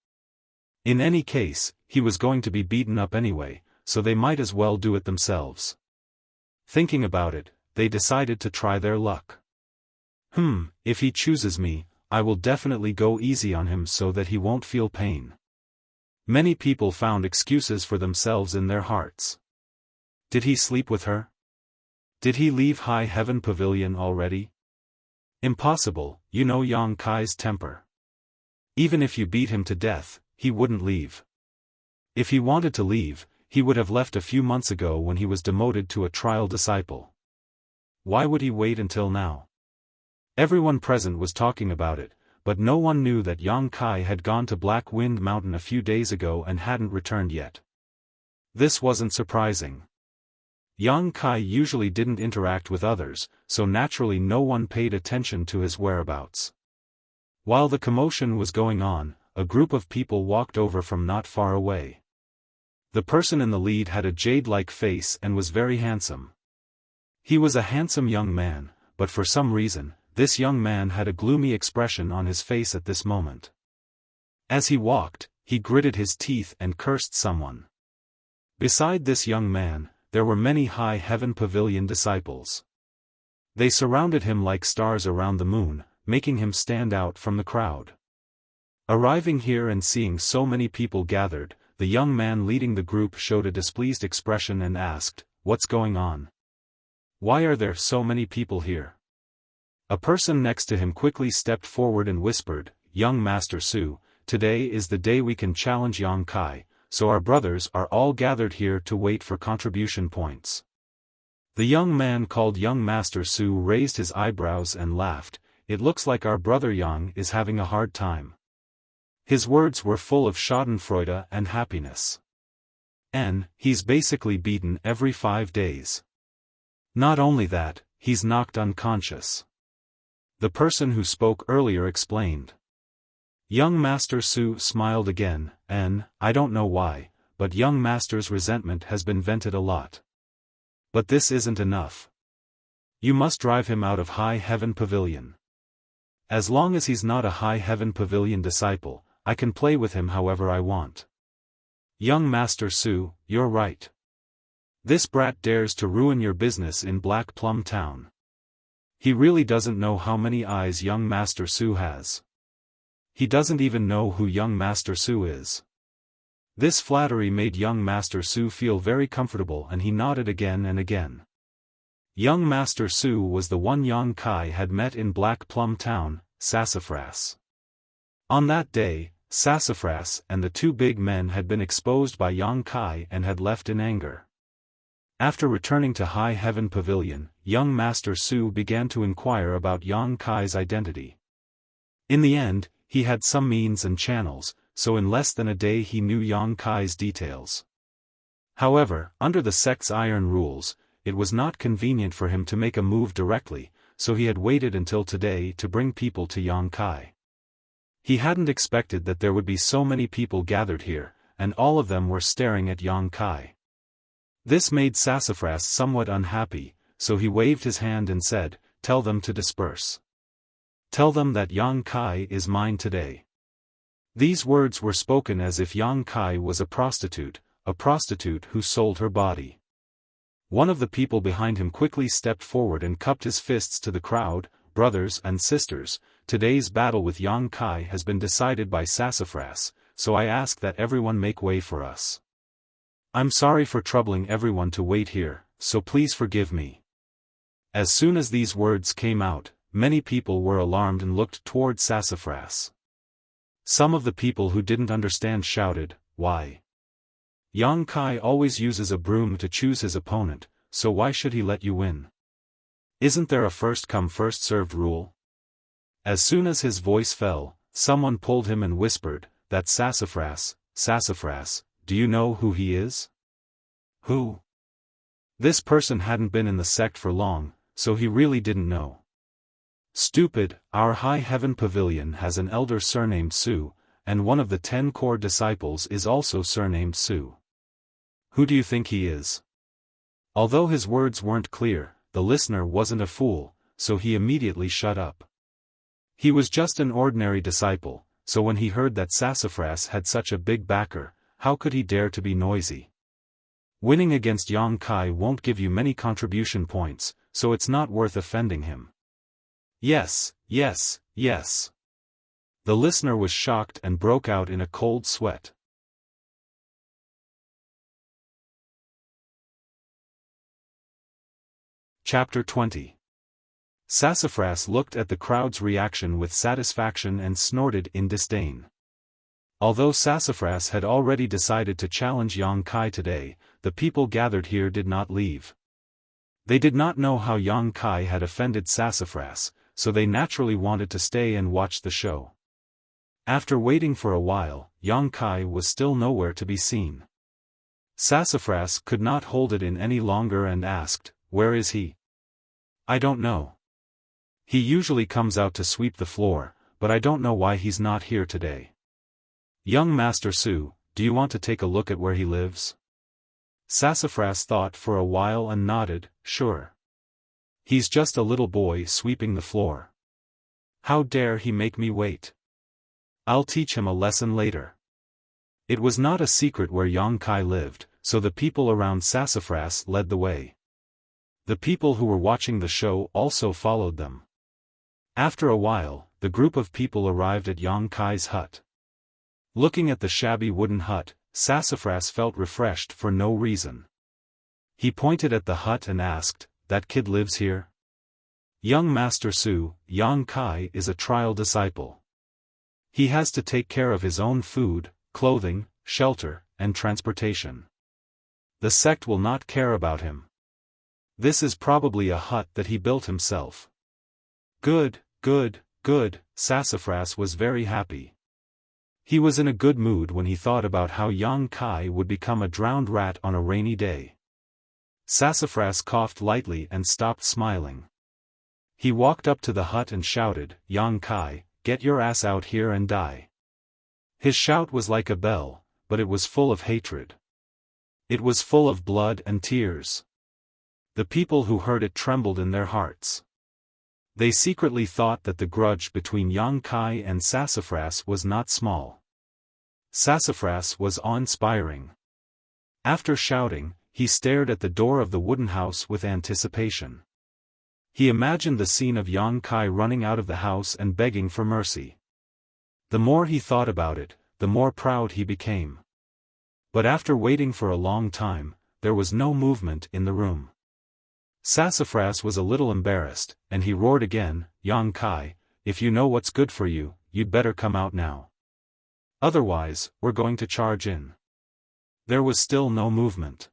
In any case, he was going to be beaten up anyway, so they might as well do it themselves. Thinking about it, they decided to try their luck. If he chooses me, I will definitely go easy on him so that he won't feel pain. Many people found excuses for themselves in their hearts. Did he sleep with her? Did he leave High Heaven Pavilion already? Impossible, you know Yang Kai's temper. Even if you beat him to death, he wouldn't leave. If he wanted to leave, he would have left a few months ago when he was demoted to a trial disciple. Why would he wait until now? Everyone present was talking about it, but no one knew that Yang Kai had gone to Black Wind Mountain a few days ago and hadn't returned yet. This wasn't surprising. Yang Kai usually didn't interact with others, so naturally no one paid attention to his whereabouts. While the commotion was going on, a group of people walked over from not far away. The person in the lead had a jade-like face and was very handsome. He was a handsome young man, but for some reason, this young man had a gloomy expression on his face at this moment. As he walked, he gritted his teeth and cursed someone. Beside this young man, there were many High Heaven Pavilion disciples. They surrounded him like stars around the moon, making him stand out from the crowd. Arriving here and seeing so many people gathered, the young man leading the group showed a displeased expression and asked, "What's going on? Why are there so many people here?" A person next to him quickly stepped forward and whispered, "Young Master Su, today is the day we can challenge Yang Kai, so our brothers are all gathered here to wait for contribution points." The young man called Young Master Su raised his eyebrows and laughed. "It looks like our brother Yang is having a hard time." His words were full of schadenfreude and happiness. He's basically beaten every 5 days. Not only that, he's knocked unconscious. The person who spoke earlier explained. Young Master Su smiled again, I don't know why, but young Master's resentment has been vented a lot. But this isn't enough. You must drive him out of High Heaven Pavilion. As long as he's not a High Heaven Pavilion disciple, I can play with him however I want. Young Master Su, you're right. This brat dares to ruin your business in Black Plum Town. He really doesn't know how many eyes young Master Su has. He doesn't even know who young Master Su is. This flattery made young Master Su feel very comfortable and he nodded again and again. Young Master Su was the one Yang Kai had met in Black Plum Town, Sassafras. On that day, Sassafras and the 2 big men had been exposed by Yang Kai and had left in anger. After returning to High Heaven Pavilion, young Master Su began to inquire about Yang Kai's identity. In the end, he had some means and channels, so in less than a day he knew Yang Kai's details. However, under the sect's iron rules, it was not convenient for him to make a move directly, so he had waited until today to bring people to Yang Kai. He hadn't expected that there would be so many people gathered here, and all of them were staring at Yang Kai. This made Sassafras somewhat unhappy, so he waved his hand and said, "Tell them to disperse. Tell them that Yang Kai is mine today." These words were spoken as if Yang Kai was a prostitute who sold her body. One of the people behind him quickly stepped forward and cupped his fists to the crowd. "Brothers and sisters, today's battle with Yang Kai has been decided by Sassafras, so I ask that everyone make way for us. I'm sorry for troubling everyone to wait here, so please forgive me." As soon as these words came out, many people were alarmed and looked toward Sassafras. Some of the people who didn't understand shouted, "Why? Yang Kai always uses a broom to choose his opponent, so why should he let you win? Isn't there a first-come first-served rule?" As soon as his voice fell, someone pulled him and whispered, "That's Sassafras. Sassafras, do you know who he is?" "Who?" This person hadn't been in the sect for long, so he really didn't know. "Stupid, our High Heaven Pavilion has an elder surnamed Su, and one of the 10 core disciples is also surnamed Su. Who do you think he is?" Although his words weren't clear, the listener wasn't a fool, so he immediately shut up. He was just an ordinary disciple, so when he heard that Sassafras had such a big backer, how could he dare to be noisy? Winning against Yang Kai won't give you many contribution points, so it's not worth offending him. Yes, yes, yes. The listener was shocked and broke out in a cold sweat. Chapter 20. Sassafras looked at the crowd's reaction with satisfaction and snorted in disdain. Although Sassafras had already decided to challenge Yang Kai today, the people gathered here did not leave. They did not know how Yang Kai had offended Sassafras, so they naturally wanted to stay and watch the show. After waiting for a while, Yang Kai was still nowhere to be seen. Sassafras could not hold it in any longer and asked, "Where is he?" "I don't know. He usually comes out to sweep the floor, but I don't know why he's not here today." "Young Master Su, do you want to take a look at where he lives?" Sassafras thought for a while and nodded, "Sure. He's just a little boy sweeping the floor. How dare he make me wait? I'll teach him a lesson later." It was not a secret where Yang Kai lived, so the people around Sassafras led the way. The people who were watching the show also followed them. After a while, the group of people arrived at Yang Kai's hut. Looking at the shabby wooden hut, Sassafras felt refreshed for no reason. He pointed at the hut and asked, "That kid lives here?" "Young Master Su, Yang Kai is a trial disciple. He has to take care of his own food, clothing, shelter, and transportation. The sect will not care about him. This is probably a hut that he built himself." "Good, good, good," Sassafras was very happy. He was in a good mood when he thought about how Yang Kai would become a drowned rat on a rainy day. Sassafras coughed lightly and stopped smiling. He walked up to the hut and shouted, "Yang Kai, get your ass out here and die." His shout was like a bell, but it was full of hatred. It was full of blood and tears. The people who heard it trembled in their hearts. They secretly thought that the grudge between Yang Kai and Sassafras was not small. Sassafras was awe-inspiring. After shouting, he stared at the door of the wooden house with anticipation. He imagined the scene of Yang Kai running out of the house and begging for mercy. The more he thought about it, the more proud he became. But after waiting for a long time, there was no movement in the room. Sassafras was a little embarrassed, and he roared again, "Yang Kai, if you know what's good for you, you'd better come out now. Otherwise, we're going to charge in." There was still no movement.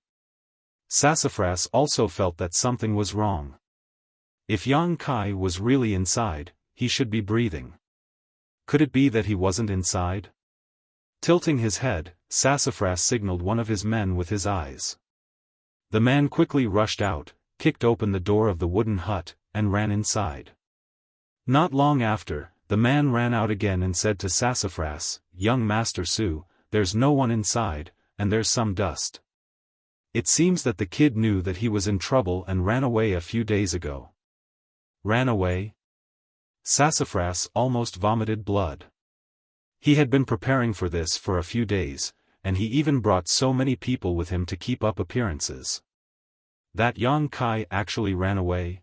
Sassafras also felt that something was wrong. If Yang Kai was really inside, he should be breathing. Could it be that he wasn't inside? Tilting his head, Sassafras signaled one of his men with his eyes. The man quickly rushed out, kicked open the door of the wooden hut, and ran inside. Not long after, the man ran out again and said to Sassafras, "Young Master Su, there's no one inside, and there's some dust." It seems that the kid knew that he was in trouble and ran away a few days ago. Ran away? Sassafras almost vomited blood. He had been preparing for this for a few days, and he even brought so many people with him to keep up appearances. That Yang Kai actually ran away?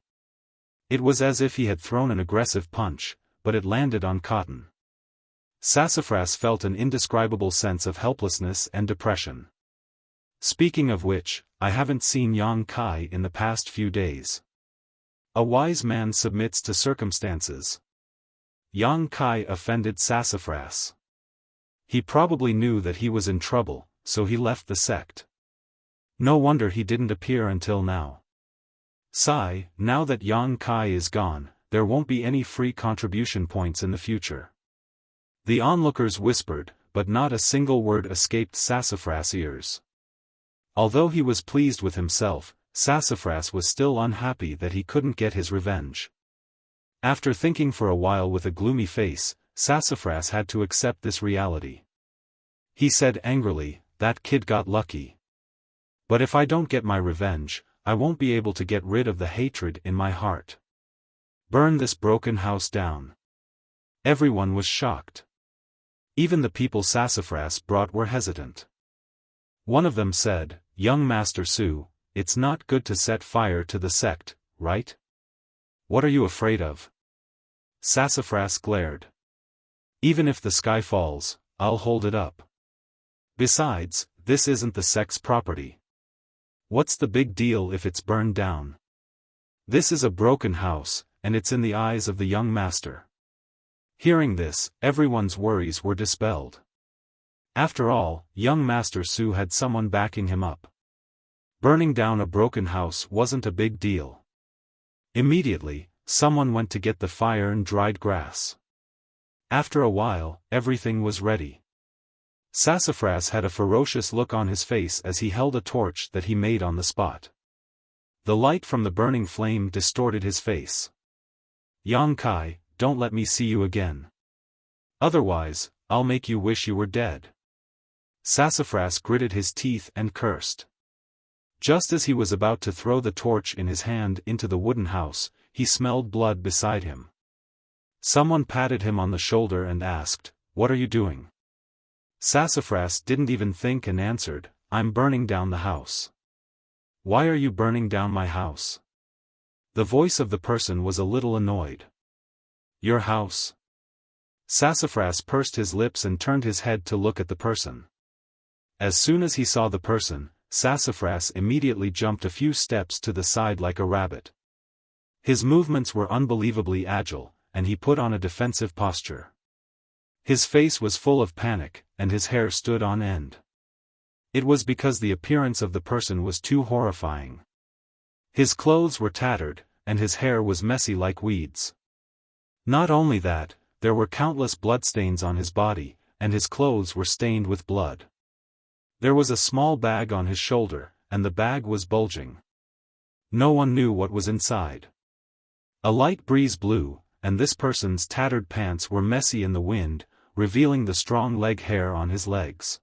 It was as if he had thrown an aggressive punch, but it landed on cotton. Sassafras felt an indescribable sense of helplessness and depression. Speaking of which, I haven't seen Yang Kai in the past few days. A wise man submits to circumstances. Yang Kai offended Sassafras. He probably knew that he was in trouble, so he left the sect. No wonder he didn't appear until now. Sigh, now that Yang Kai is gone, there won't be any free contribution points in the future. The onlookers whispered, but not a single word escaped Sassafras' ears. Although he was pleased with himself, Sassafras was still unhappy that he couldn't get his revenge. After thinking for a while with a gloomy face, Sassafras had to accept this reality. He said angrily, "That kid got lucky. But if I don't get my revenge, I won't be able to get rid of the hatred in my heart. Burn this broken house down." Everyone was shocked. Even the people Sassafras brought were hesitant. One of them said, "Young Master Su, it's not good to set fire to the sect, right? What are you afraid of?" Sassafras glared. "Even if the sky falls, I'll hold it up. Besides, this isn't the sect's property. What's the big deal if it's burned down? This is a broken house, and it's in the eyes of the young master." Hearing this, everyone's worries were dispelled. After all, young Master Su had someone backing him up. Burning down a broken house wasn't a big deal. Immediately, someone went to get the fire and dried grass. After a while, everything was ready. Sassafras had a ferocious look on his face as he held a torch that he made on the spot. The light from the burning flame distorted his face. "Yang Kai, don't let me see you again. Otherwise, I'll make you wish you were dead." Sassafras gritted his teeth and cursed. Just as he was about to throw the torch in his hand into the wooden house, he smelled blood beside him. Someone patted him on the shoulder and asked, "What are you doing?" Sassafras didn't even think and answered, "I'm burning down the house." "Why are you burning down my house?" The voice of the person was a little annoyed. "Your house?" Sassafras pursed his lips and turned his head to look at the person. As soon as he saw the person, Sassafras immediately jumped a few steps to the side like a rabbit. His movements were unbelievably agile, and he put on a defensive posture. His face was full of panic, and his hair stood on end. It was because the appearance of the person was too horrifying. His clothes were tattered, and his hair was messy like weeds. Not only that, there were countless bloodstains on his body, and his clothes were stained with blood. There was a small bag on his shoulder, and the bag was bulging. No one knew what was inside. A light breeze blew, and this person's tattered pants were messy in the wind, revealing the strong leg hair on his legs.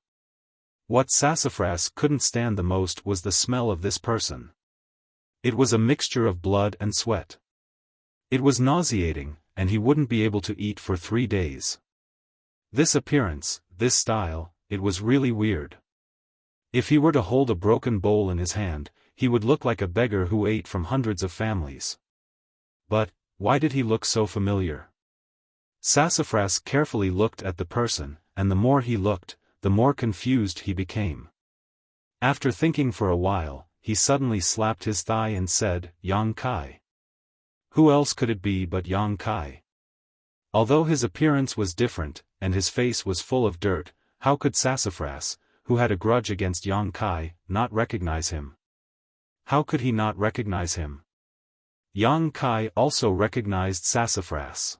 What Sassafras couldn't stand the most was the smell of this person. It was a mixture of blood and sweat. It was nauseating, and he wouldn't be able to eat for 3 days. This appearance, this style, it was really weird. If he were to hold a broken bowl in his hand, he would look like a beggar who ate from hundreds of families. But, why did he look so familiar? Sassafras carefully looked at the person, and the more he looked, the more confused he became. After thinking for a while, he suddenly slapped his thigh and said, "Yang Kai." Who else could it be but Yang Kai? Although his appearance was different, and his face was full of dirt, how could Sassafras, who had a grudge against Yang Kai, not recognize him? How could he not recognize him? Yang Kai also recognized Sassafras.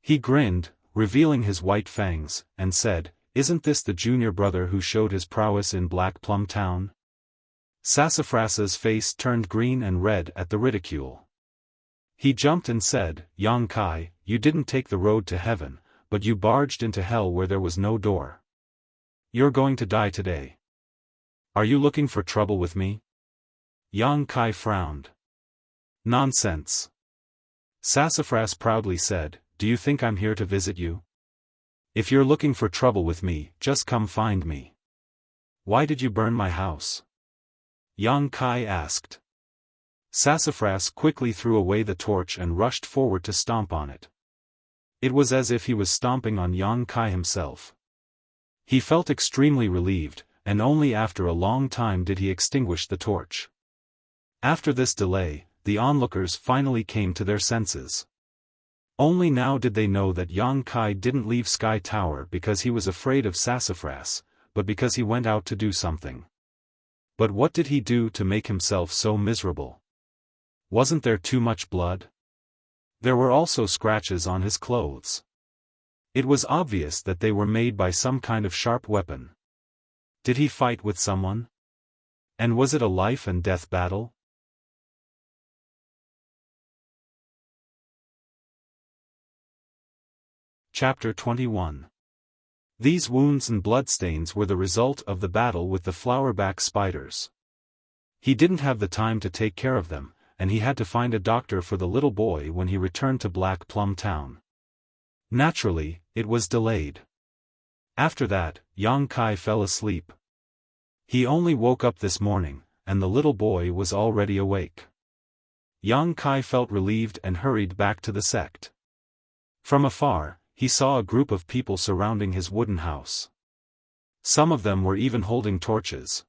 He grinned, revealing his white fangs, and said, "Isn't this the junior brother who showed his prowess in Black Plum Town?" Sassafras's face turned green and red at the ridicule. He jumped and said, "Yang Kai, you didn't take the road to heaven, but you barged into hell where there was no door. You're going to die today. Are you looking for trouble with me?" Yang Kai frowned. "Nonsense." Sassafras proudly said, "Do you think I'm here to visit you? If you're looking for trouble with me, just come find me." "Why did you burn my house?" Yang Kai asked. Sassafras quickly threw away the torch and rushed forward to stomp on it. It was as if he was stomping on Yang Kai himself. He felt extremely relieved, and only after a long time did he extinguish the torch. After this delay, the onlookers finally came to their senses. Only now did they know that Yang Kai didn't leave Sky Tower because he was afraid of Sassafras, but because he went out to do something. But what did he do to make himself so miserable? Wasn't there too much blood? There were also scratches on his clothes. It was obvious that they were made by some kind of sharp weapon. Did he fight with someone? And was it a life and death battle? Chapter 21. These wounds and bloodstains were the result of the battle with the flowerback spiders. He didn't have the time to take care of them, and he had to find a doctor for the little boy when he returned to Black Plum Town. Naturally, it was delayed. After that, Yang Kai fell asleep. He only woke up this morning, and the little boy was already awake. Yang Kai felt relieved and hurried back to the sect. From afar, he saw a group of people surrounding his wooden house. Some of them were even holding torches.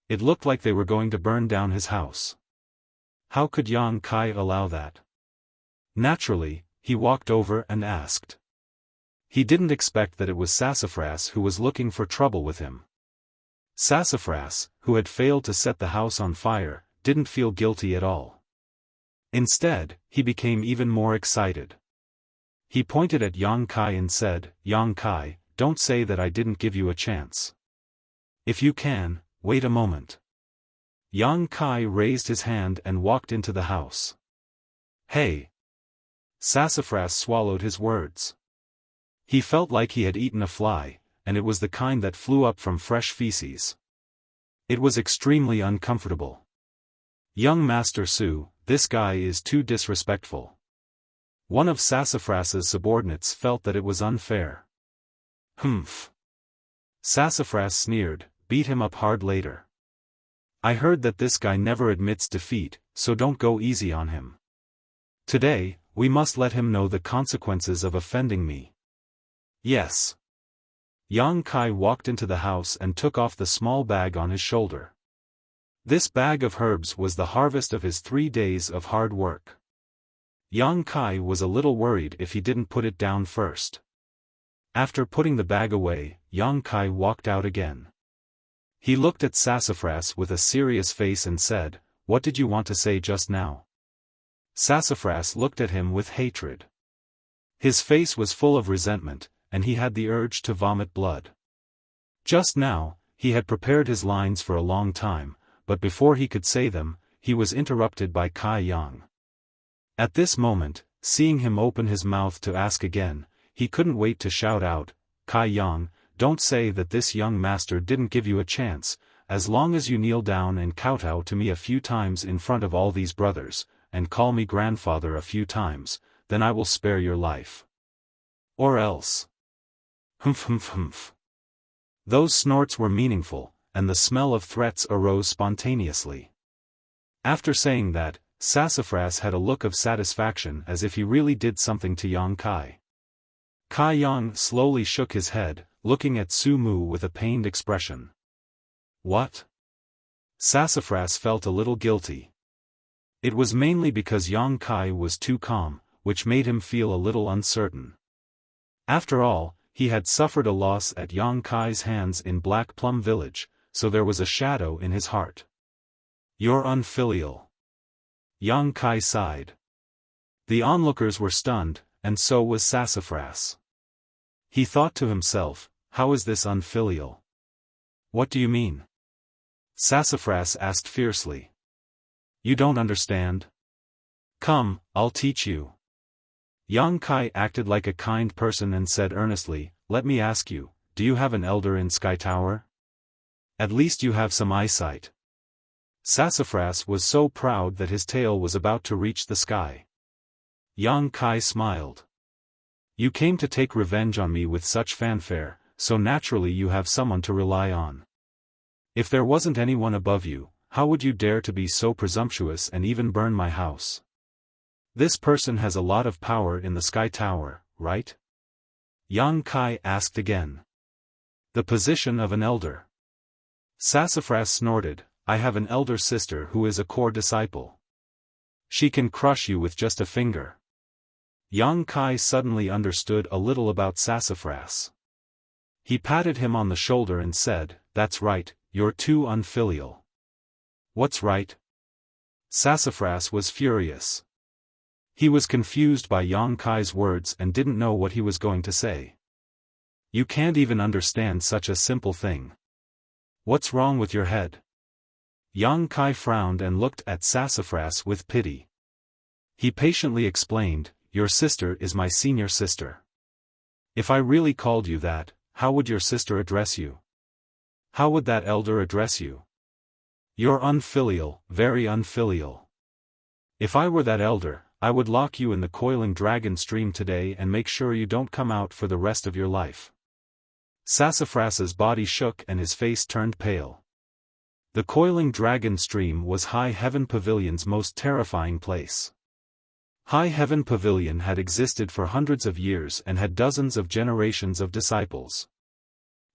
It looked like they were going to burn down his house. How could Yang Kai allow that? Naturally, he walked over and asked. He didn't expect that it was Sassafras who was looking for trouble with him. Sassafras, who had failed to set the house on fire, didn't feel guilty at all. Instead, he became even more excited. He pointed at Yang Kai and said, "Yang Kai, don't say that I didn't give you a chance. If you can, wait a moment." Yang Kai raised his hand and walked into the house. "Hey!" Sassafras swallowed his words. He felt like he had eaten a fly, and it was the kind that flew up from fresh feces. It was extremely uncomfortable. "Young Master Su, this guy is too disrespectful." One of Sassafras's subordinates felt that it was unfair. "Humph." Sassafras sneered, "Beat him up hard later. I heard that this guy never admits defeat, so don't go easy on him. Today, we must let him know the consequences of offending me." "Yes." Yang Kai walked into the house and took off the small bag on his shoulder. This bag of herbs was the harvest of his 3 days of hard work. Yang Kai was a little worried if he didn't put it down first. After putting the bag away, Yang Kai walked out again. He looked at Sassafras with a serious face and said, "What did you want to say just now?" Sassafras looked at him with hatred. His face was full of resentment, and he had the urge to vomit blood. Just now, he had prepared his lines for a long time, but before he could say them, he was interrupted by Kai Yang. At this moment, seeing him open his mouth to ask again, he couldn't wait to shout out, "Kai Yang, don't say that this young master didn't give you a chance. As long as you kneel down and kowtow to me a few times in front of all these brothers, and call me grandfather a few times, then I will spare your life. Or else." Humph humph humph. Those snorts were meaningful, and the smell of threats arose spontaneously. After saying that, Sassafras had a look of satisfaction as if he really did something to Yang Kai. Kai Yang slowly shook his head, looking at Su Mu with a pained expression. What? Sassafras felt a little guilty. It was mainly because Yang Kai was too calm, which made him feel a little uncertain. After all, he had suffered a loss at Yang Kai's hands in Black Plum Village, so there was a shadow in his heart. "You're unfilial." Yang Kai sighed. The onlookers were stunned, and so was Sassafras. He thought to himself, "How is this unfilial?" "What do you mean?" Sassafras asked fiercely. "You don't understand? Come, I'll teach you." Yang Kai acted like a kind person and said earnestly, "Let me ask you, do you have an elder in Sky Tower? At least you have some eyesight." Sassafras was so proud that his tail was about to reach the sky. Yang Kai smiled. "You came to take revenge on me with such fanfare, so naturally you have someone to rely on. If there wasn't anyone above you, how would you dare to be so presumptuous and even burn my house? This person has a lot of power in the Sky Tower, right?" Yang Kai asked again. "The position of an elder." Sassafras snorted, "I have an elder sister who is a core disciple. She can crush you with just a finger." Yang Kai suddenly understood a little about Sassafras. He patted him on the shoulder and said, "That's right, you're too unfilial." "What's right?" Sassafras was furious. He was confused by Yang Kai's words and didn't know what he was going to say. "You can't even understand such a simple thing. What's wrong with your head?" Yang Kai frowned and looked at Sassafras with pity. He patiently explained, "Your sister is my senior sister. If I really called you that, how would your sister address you? How would that elder address you? You're unfilial, very unfilial. If I were that elder, I would lock you in the coiling dragon stream today and make sure you don't come out for the rest of your life." Sassafras's body shook and his face turned pale. The coiling dragon stream was High Heaven Pavilion's most terrifying place. High Heaven Pavilion had existed for hundreds of years and had dozens of generations of disciples.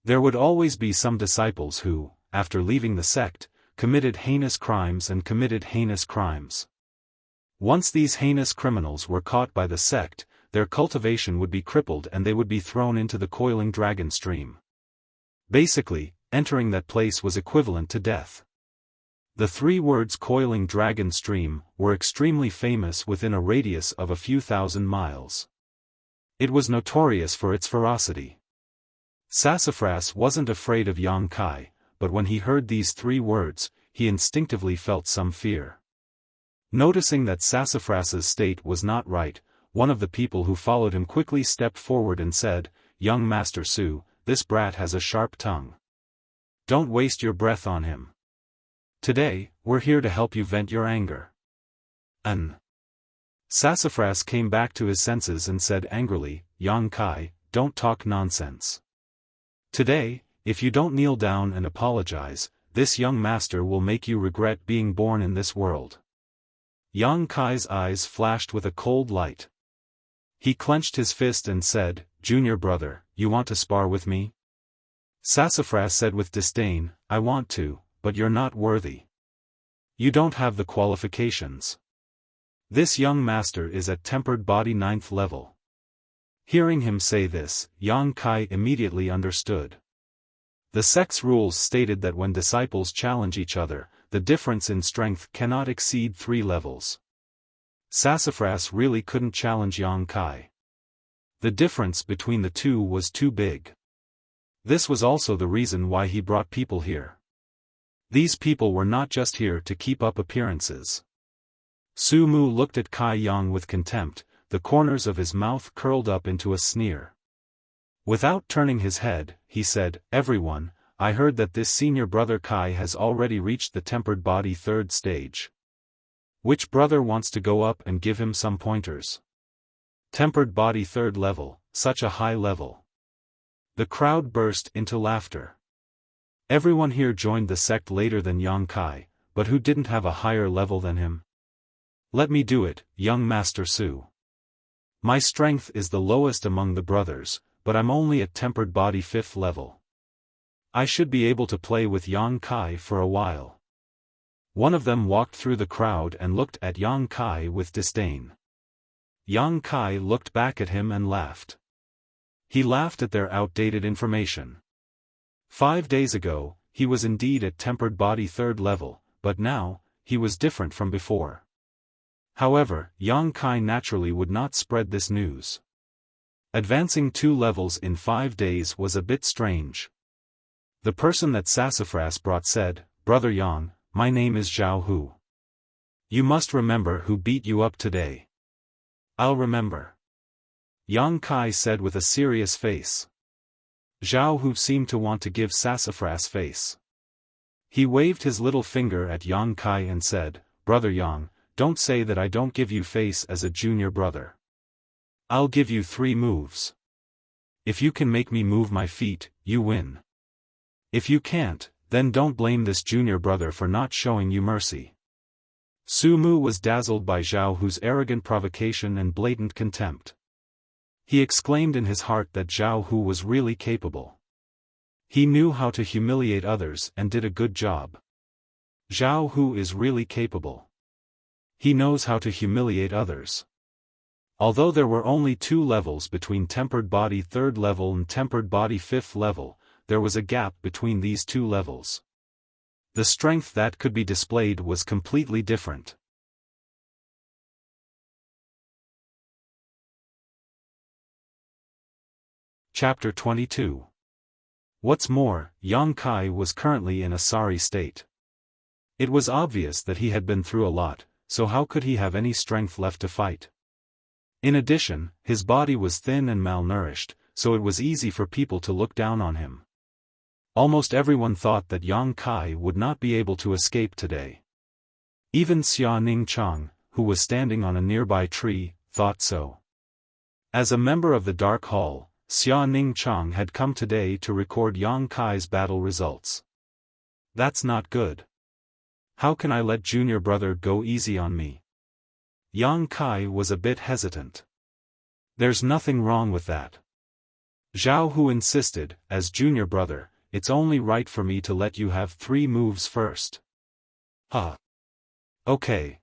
There would always be some disciples who, after leaving the sect, committed heinous crimes. Once these heinous criminals were caught by the sect, their cultivation would be crippled and they would be thrown into the coiling dragon stream. Basically, entering that place was equivalent to death. The 3 words coiling dragon stream were extremely famous within a radius of a few thousand miles. It was notorious for its ferocity. Sassafras wasn't afraid of Yang Kai, but when he heard these 3 words, he instinctively felt some fear. Noticing that Sassafras's state was not right, one of the people who followed him quickly stepped forward and said, "Young Master Su, this brat has a sharp tongue. Don't waste your breath on him. Today, we're here to help you vent your anger." Sassafras came back to his senses and said angrily, "Yang Kai, don't talk nonsense. Today, if you don't kneel down and apologize, this young master will make you regret being born in this world." Yang Kai's eyes flashed with a cold light. He clenched his fist and said, "Junior brother, you want to spar with me? Sassafras said with disdain, I want to, but you're not worthy. You don't have the qualifications. This young master is at tempered body 9th level. Hearing him say this, Yang Kai immediately understood. The sect's rules stated that when disciples challenge each other, the difference in strength cannot exceed 3 levels. Sassafras really couldn't challenge Yang Kai. The difference between the two was too big. This was also the reason why he brought people here. These people were not just here to keep up appearances. Su Mu looked at Kai Yang with contempt, the corners of his mouth curled up into a sneer. Without turning his head, he said, Everyone, I heard that this senior brother Kai has already reached the tempered body 3rd stage. Which brother wants to go up and give him some pointers? Tempered body 3rd level, such a high level. The crowd burst into laughter. Everyone here joined the sect later than Yang Kai, but who didn't have a higher level than him? Let me do it, young Master Su. My strength is the lowest among the brothers, but I'm only at tempered body 5th level. I should be able to play with Yang Kai for a while. One of them walked through the crowd and looked at Yang Kai with disdain. Yang Kai looked back at him and laughed. He laughed at their outdated information. 5 days ago, he was indeed at tempered body 3rd level, but now, he was different from before. However, Yang Kai naturally would not spread this news. Advancing 2 levels in 5 days was a bit strange. The person that Sassafras brought said, Brother Yang, my name is Zhao Hu. You must remember who beat you up today. I'll remember. Yang Kai said with a serious face. Zhao Hu seemed to want to give Sassafras face. He waved his little finger at Yang Kai and said, Brother Yang, don't say that I don't give you face as a junior brother. I'll give you 3 moves. If you can make me move my feet, you win. If you can't, then don't blame this junior brother for not showing you mercy. Su Mu was dazzled by Zhao Hu's arrogant provocation and blatant contempt. He exclaimed in his heart that Zhao Hu was really capable. He knew how to humiliate others and did a good job. Zhao Hu is really capable. He knows how to humiliate others. Although there were only 2 levels between tempered body 3rd level and tempered body 5th level, there was a gap between these 2 levels. The strength that could be displayed was completely different. Chapter 22. What's more, Yang Kai was currently in a sorry state. It was obvious that he had been through a lot, so how could he have any strength left to fight? In addition, his body was thin and malnourished, so it was easy for people to look down on him. Almost everyone thought that Yang Kai would not be able to escape today. Even Xia Ningchang, who was standing on a nearby tree, thought so. As a member of the Dark Hall, Xia Ningchang had come today to record Yang Kai's battle results. That's not good. How can I let junior brother go easy on me? Yang Kai was a bit hesitant. There's nothing wrong with that. Zhao Hu insisted, as junior brother, it's only right for me to let you have 3 moves first. Okay.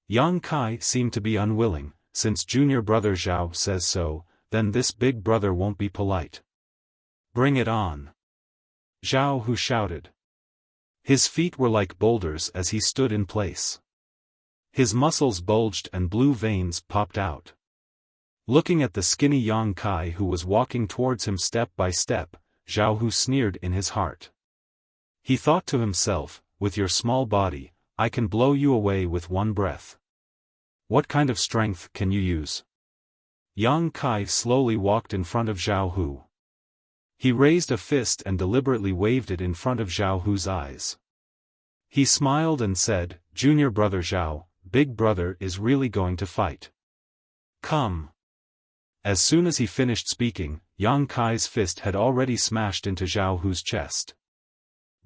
Yang Kai seemed to be unwilling, since junior brother Zhao says so, then this big brother won't be polite. Bring it on. Zhao Hu shouted. His feet were like boulders as he stood in place. His muscles bulged and blue veins popped out. Looking at the skinny Yang Kai who was walking towards him step by step, Zhao Hu sneered in his heart. He thought to himself, with your small body, I can blow you away with one breath. What kind of strength can you use? Yang Kai slowly walked in front of Zhao Hu. He raised a fist and deliberately waved it in front of Zhao Hu's eyes. He smiled and said, Junior brother Zhao, big brother is really going to fight. Come. As soon as he finished speaking, Yang Kai's fist had already smashed into Zhao Hu's chest.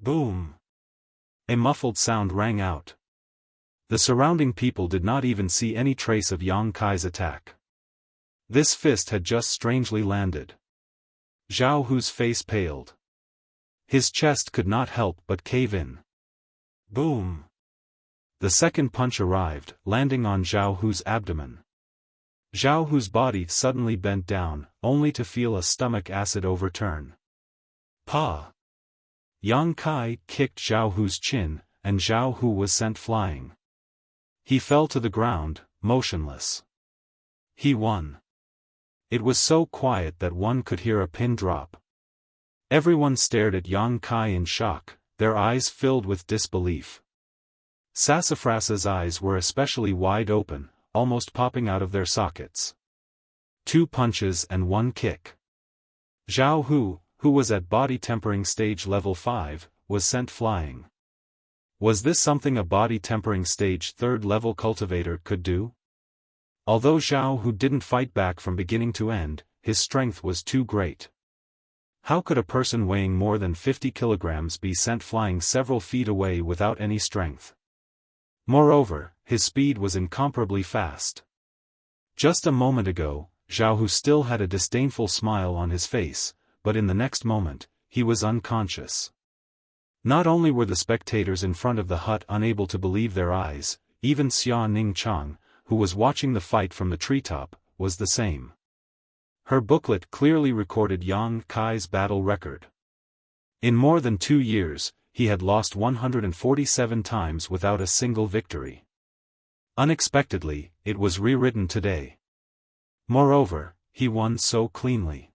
Boom! A muffled sound rang out. The surrounding people did not even see any trace of Yang Kai's attack. This fist had just strangely landed. Zhao Hu's face paled. His chest could not help but cave in. Boom! The second punch arrived, landing on Zhao Hu's abdomen. Zhao Hu's body suddenly bent down, only to feel a stomach acid overturn. Pa! Yang Kai kicked Zhao Hu's chin, and Zhao Hu was sent flying. He fell to the ground, motionless. He won. It was so quiet that one could hear a pin drop. Everyone stared at Yang Kai in shock, their eyes filled with disbelief. Sassafras's eyes were especially wide open, almost popping out of their sockets. 2 punches and 1 kick. Zhao Hu, who was at body tempering stage level 5, was sent flying. Was this something a body tempering stage 3rd level cultivator could do? Although Zhao Hu didn't fight back from beginning to end, his strength was too great. How could a person weighing more than 50 kilograms be sent flying several feet away without any strength? Moreover, his speed was incomparably fast. Just a moment ago, Zhao Hu still had a disdainful smile on his face, but in the next moment, he was unconscious. Not only were the spectators in front of the hut unable to believe their eyes, even Xia Ningchang, who was watching the fight from the treetop, was the same. Her booklet clearly recorded Yang Kai's battle record. In more than 2 years, he had lost 147 times without a single victory. Unexpectedly, it was rewritten today. Moreover, he won so cleanly.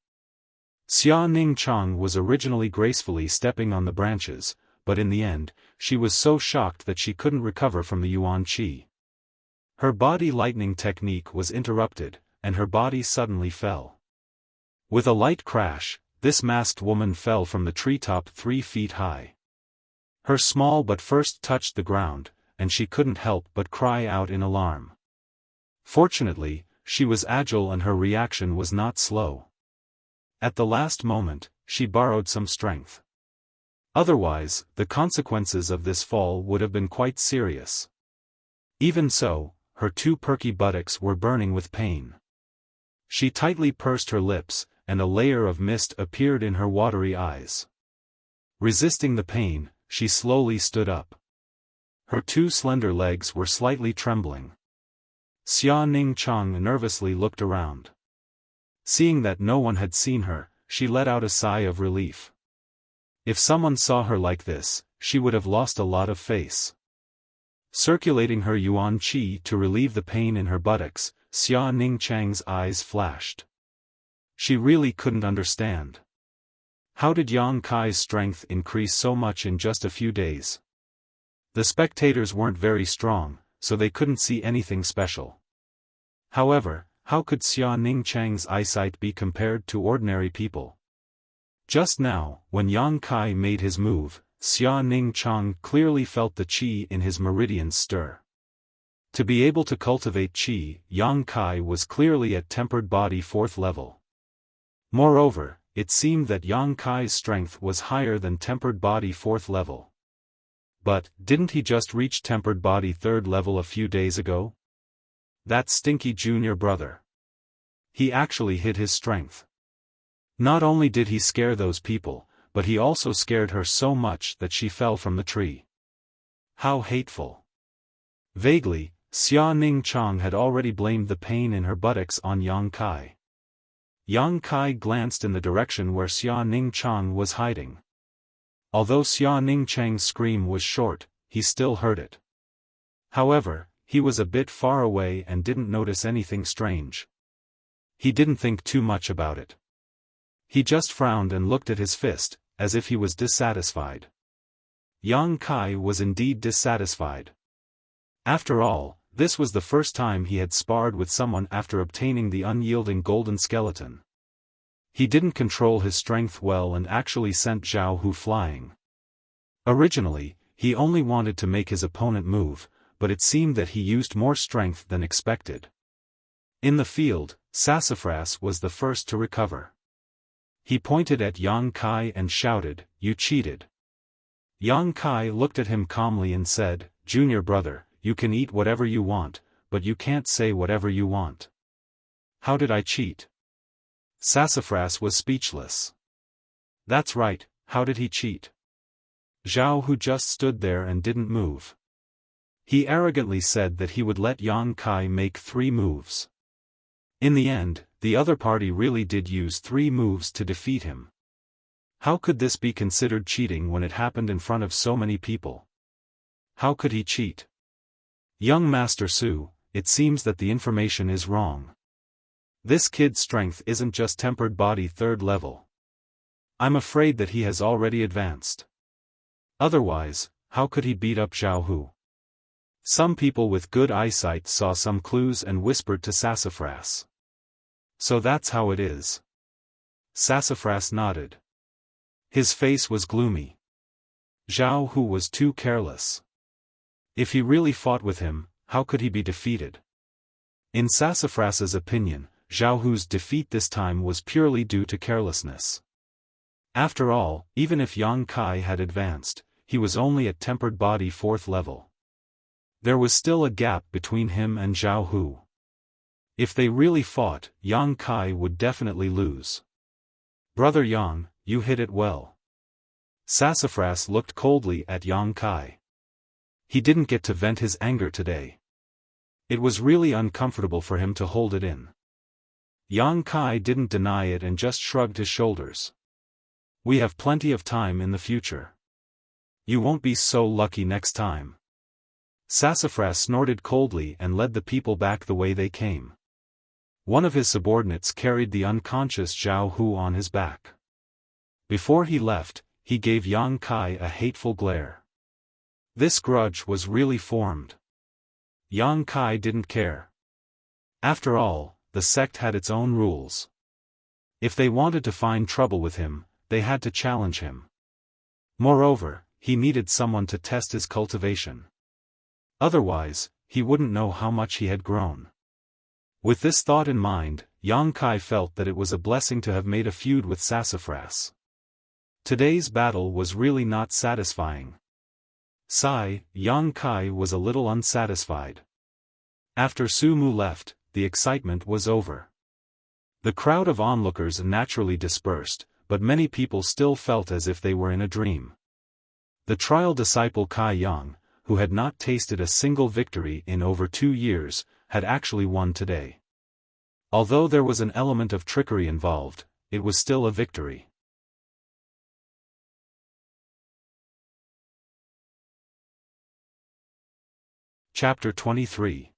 Xia Ningchang was originally gracefully stepping on the branches, but in the end, she was so shocked that she couldn't recover from the Yuan Qi. Her body lightning technique was interrupted, and her body suddenly fell. With a light crash, this masked woman fell from the treetop 3 feet high. Her small butt first touched the ground, and she couldn't help but cry out in alarm. Fortunately, she was agile and her reaction was not slow. At the last moment, she borrowed some strength. Otherwise, the consequences of this fall would have been quite serious. Even so, her 2 perky buttocks were burning with pain. She tightly pursed her lips, and a layer of mist appeared in her watery eyes. Resisting the pain, she slowly stood up. Her 2 slender legs were slightly trembling. Xia Ningchang nervously looked around. Seeing that no one had seen her, she let out a sigh of relief. If someone saw her like this, she would have lost a lot of face. Circulating her Yuan Qi to relieve the pain in her buttocks, Xia Ningchang's eyes flashed. She really couldn't understand. How did Yang Kai's strength increase so much in just a few days? The spectators weren't very strong, so they couldn't see anything special. However, how could Xia Ningchang's eyesight be compared to ordinary people? Just now, when Yang Kai made his move, Xia Ningchang clearly felt the qi in his meridians stir. To be able to cultivate qi, Yang Kai was clearly at tempered body 4th level. Moreover, it seemed that Yang Kai's strength was higher than tempered body 4th level. But, didn't he just reach tempered body 3rd level a few days ago? That stinky junior brother. He actually hid his strength. Not only did he scare those people, but he also scared her so much that she fell from the tree. How hateful. Vaguely, Xia Ningchang had already blamed the pain in her buttocks on Yang Kai. Yang Kai glanced in the direction where Xia Ningchang was hiding. Although Xia Ningchang's scream was short, he still heard it. However, he was a bit far away and didn't notice anything strange. He didn't think too much about it. He just frowned and looked at his fist, as if he was dissatisfied. Yang Kai was indeed dissatisfied. After all, this was the first time he had sparred with someone after obtaining the unyielding golden skeleton. He didn't control his strength well and actually sent Zhao Hu flying. Originally, he only wanted to make his opponent move, but it seemed that he used more strength than expected. In the field, Sassafras was the first to recover. He pointed at Yang Kai and shouted, "You cheated." Yang Kai looked at him calmly and said, "Junior brother, you can eat whatever you want, but you can't say whatever you want." "How did I cheat?" Sassafras was speechless. "That's right, how did he cheat? Zhao Hu just stood there and didn't move. He arrogantly said that he would let Yang Kai make 3 moves. In the end, the other party really did use 3 moves to defeat him. How could this be considered cheating when it happened in front of so many people? How could he cheat? Young Master Su, it seems that the information is wrong. This kid's strength isn't just tempered body 3rd level. I'm afraid that he has already advanced. Otherwise, how could he beat up Zhao Hu? Some people with good eyesight saw some clues and whispered to Sassafras. So that's how it is. Sassafras nodded. His face was gloomy. Zhao Hu was too careless. If he really fought with him, how could he be defeated? In Sassafras's opinion, Zhao Hu's defeat this time was purely due to carelessness. After all, even if Yang Kai had advanced, he was only at tempered body 4th level. There was still a gap between him and Zhao Hu. If they really fought, Yang Kai would definitely lose. Brother Yang, you hit it well. Sassafras looked coldly at Yang Kai. He didn't get to vent his anger today. It was really uncomfortable for him to hold it in. Yang Kai didn't deny it and just shrugged his shoulders. We have plenty of time in the future. You won't be so lucky next time. Sassafras snorted coldly and led the people back the way they came. One of his subordinates carried the unconscious Zhao Hu on his back. Before he left, he gave Yang Kai a hateful glare. This grudge was really formed. Yang Kai didn't care. After all, the sect had its own rules. If they wanted to find trouble with him, they had to challenge him. Moreover, he needed someone to test his cultivation. Otherwise, he wouldn't know how much he had grown. With this thought in mind, Yang Kai felt that it was a blessing to have made a feud with Sassafras. Today's battle was really not satisfying. Yang Kai was a little unsatisfied. After Su Mu left, the excitement was over. The crowd of onlookers naturally dispersed, but many people still felt as if they were in a dream. The trial disciple Kai Yang, who had not tasted a single victory in over 2 years, had actually won today. Although there was an element of trickery involved, it was still a victory. Chapter 23.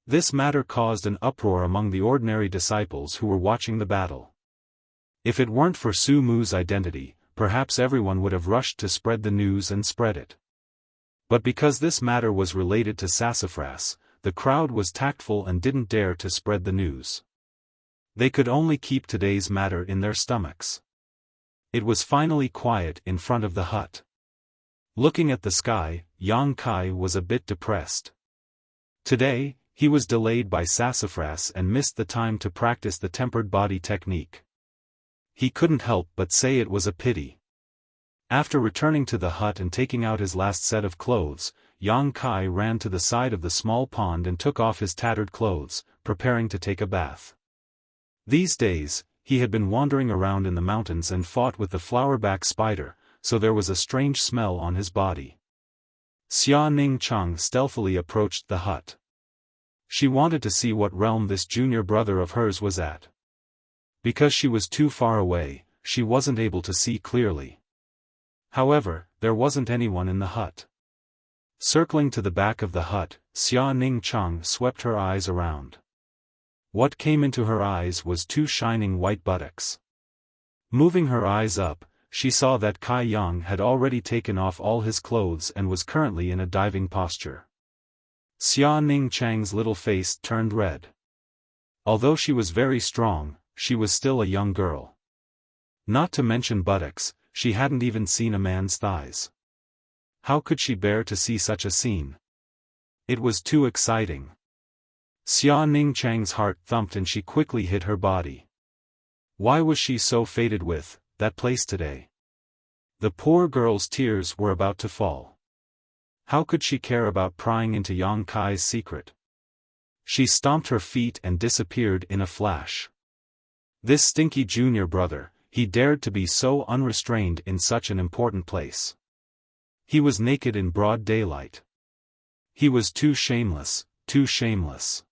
This matter caused an uproar among the ordinary disciples who were watching the battle. If it weren't for Su Mu's identity, perhaps everyone would have rushed to spread the news and spread it. But because this matter was related to Sassafras, the crowd was tactful and didn't dare to spread the news. They could only keep today's matter in their stomachs. It was finally quiet in front of the hut. Looking at the sky, Yang Kai was a bit depressed. Today, he was delayed by Sassafras and missed the time to practice the tempered body technique. He couldn't help but say it was a pity. After returning to the hut and taking out his last set of clothes, Yang Kai ran to the side of the small pond and took off his tattered clothes, preparing to take a bath. These days, he had been wandering around in the mountains and fought with the flowerback spider, so there was a strange smell on his body. Xia Ning Chang stealthily approached the hut. She wanted to see what realm this junior brother of hers was at. Because she was too far away, she wasn't able to see clearly. However, there wasn't anyone in the hut. Circling to the back of the hut, Xia Ning Chang swept her eyes around. What came into her eyes was 2 shining white buttocks. Moving her eyes up, she saw that Kai Yang had already taken off all his clothes and was currently in a diving posture. Xia Ning Chang's little face turned red. Although she was very strong, she was still a young girl. Not to mention buttocks, she hadn't even seen a man's thighs. How could she bear to see such a scene? It was too exciting. Xia Ning Chang's heart thumped and she quickly hid her body. Why was she so fated with that place today? The poor girl's tears were about to fall. How could she care about prying into Yang Kai's secret? She stomped her feet and disappeared in a flash. This stinky junior brother, he dared to be so unrestrained in such an important place. He was naked in broad daylight. He was too shameless, too shameless.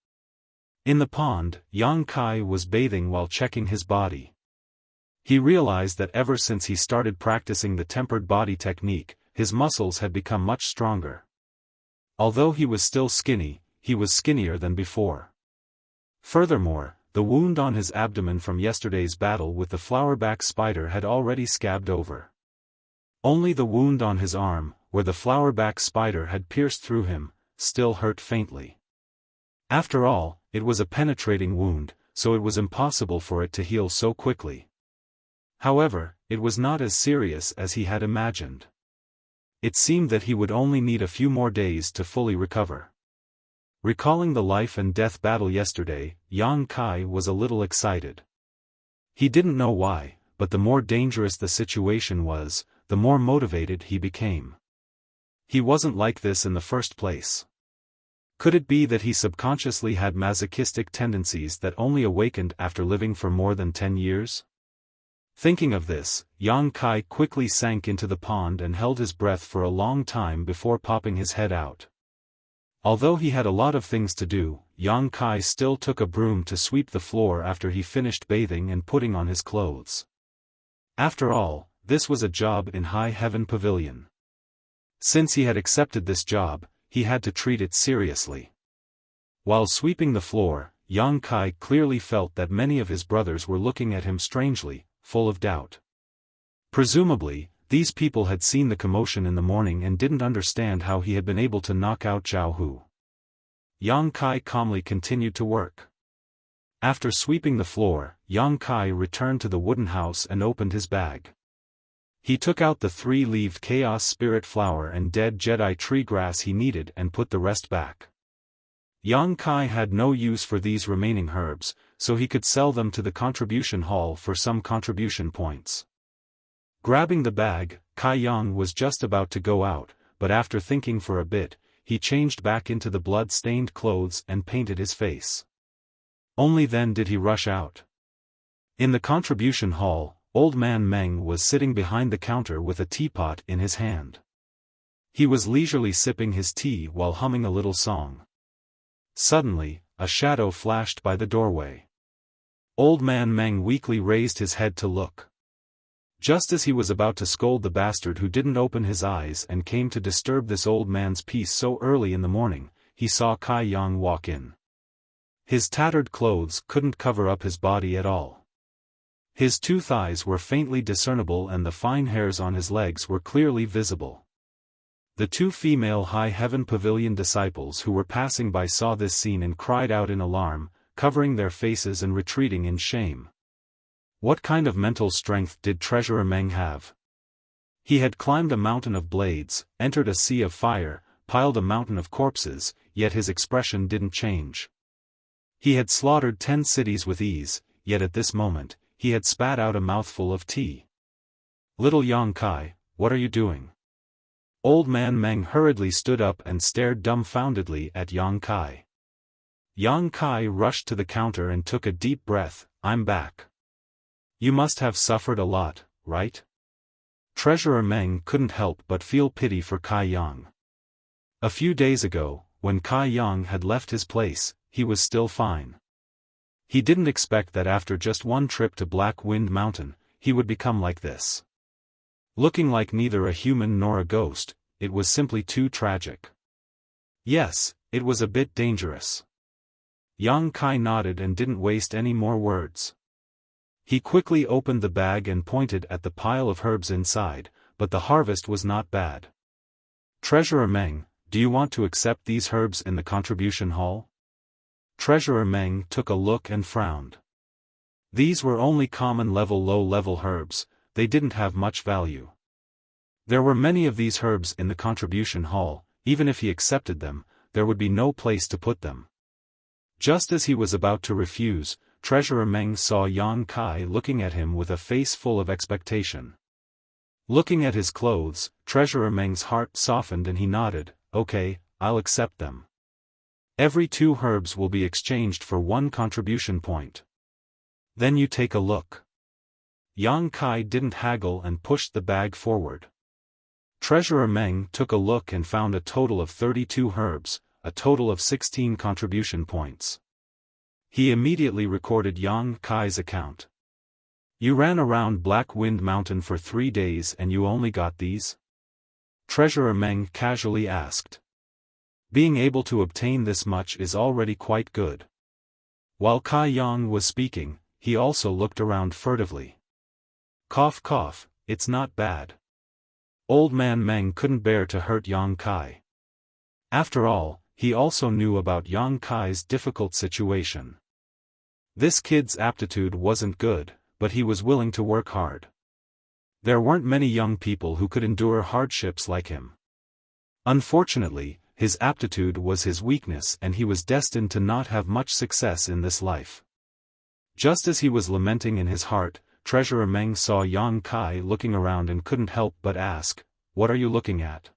In the pond, Yang Kai was bathing while checking his body. He realized that ever since he started practicing the tempered body technique, his muscles had become much stronger. Although he was still skinny, he was skinnier than before. Furthermore, the wound on his abdomen from yesterday's battle with the flowerback spider had already scabbed over. Only the wound on his arm, where the flowerback spider had pierced through him, still hurt faintly. After all, it was a penetrating wound, so it was impossible for it to heal so quickly. However, it was not as serious as he had imagined. It seemed that he would only need a few more days to fully recover. Recalling the life and death battle yesterday, Yang Kai was a little excited. He didn't know why, but the more dangerous the situation was, the more motivated he became. He wasn't like this in the first place. Could it be that he subconsciously had masochistic tendencies that only awakened after living for more than 10 years? Thinking of this, Yang Kai quickly sank into the pond and held his breath for a long time before popping his head out. Although he had a lot of things to do, Yang Kai still took a broom to sweep the floor after he finished bathing and putting on his clothes. After all, this was a job in High Heaven Pavilion. Since he had accepted this job, he had to treat it seriously. While sweeping the floor, Yang Kai clearly felt that many of his brothers were looking at him strangely, full of doubt. Presumably, these people had seen the commotion in the morning and didn't understand how he had been able to knock out Zhao Hu. Yang Kai calmly continued to work. After sweeping the floor, Yang Kai returned to the wooden house and opened his bag. He took out the 3-leaved Chaos Spirit flower and dead Jedi tree grass he needed and put the rest back. Yang Kai had no use for these remaining herbs, so he could sell them to the contribution hall for some contribution points. Grabbing the bag, Kai Yang was just about to go out, but after thinking for a bit, he changed back into the blood-stained clothes and painted his face. Only then did he rush out. In the contribution hall, Old Man Meng was sitting behind the counter with a teapot in his hand. He was leisurely sipping his tea while humming a little song. Suddenly, a shadow flashed by the doorway. Old Man Meng weakly raised his head to look. Just as he was about to scold the bastard who didn't open his eyes and came to disturb this old man's peace so early in the morning, he saw Kai Yang walk in. His tattered clothes couldn't cover up his body at all. His 2 thighs were faintly discernible and the fine hairs on his legs were clearly visible. The 2 female High Heaven Pavilion disciples who were passing by saw this scene and cried out in alarm, covering their faces and retreating in shame. What kind of mental strength did Treasurer Meng have? He had climbed a mountain of blades, entered a sea of fire, piled a mountain of corpses, yet his expression didn't change. He had slaughtered 10 cities with ease, yet at this moment, he had spat out a mouthful of tea. Little Yang Kai, what are you doing? Old Man Meng hurriedly stood up and stared dumbfoundedly at Yang Kai. Yang Kai rushed to the counter and took a deep breath. I'm back. You must have suffered a lot, right? Treasurer Meng couldn't help but feel pity for Kai Yang. A few days ago, when Kai Yang had left his place, he was still fine. He didn't expect that after just one trip to Black Wind Mountain, he would become like this. Looking like neither a human nor a ghost, it was simply too tragic. Yes, it was a bit dangerous. Yang Kai nodded and didn't waste any more words. He quickly opened the bag and pointed at the pile of herbs inside, but the harvest was not bad. Treasurer Meng, do you want to accept these herbs in the contribution hall? Treasurer Meng took a look and frowned. These were only common low-level herbs, they didn't have much value. There were many of these herbs in the contribution hall, even if he accepted them, there would be no place to put them. Just as he was about to refuse, Treasurer Meng saw Yang Kai looking at him with a face full of expectation. Looking at his clothes, Treasurer Meng's heart softened and he nodded, okay, I'll accept them. Every 2 herbs will be exchanged for 1 contribution point. Then you take a look. Yang Kai didn't haggle and pushed the bag forward. Treasurer Meng took a look and found a total of 32 herbs, a total of 16 contribution points. He immediately recorded Yang Kai's account. "You ran around Black Wind Mountain for 3 days and you only got these?" Treasurer Meng casually asked. Being able to obtain this much is already quite good. While Kai Yang was speaking, he also looked around furtively. Cough cough, it's not bad. Old man Meng couldn't bear to hurt Yang Kai. After all, he also knew about Yang Kai's difficult situation. This kid's aptitude wasn't good, but he was willing to work hard. There weren't many young people who could endure hardships like him. Unfortunately, his aptitude was his weakness and he was destined to not have much success in this life. Just as he was lamenting in his heart, Treasurer Meng saw Yang Kai looking around and couldn't help but ask, "What are you looking at?"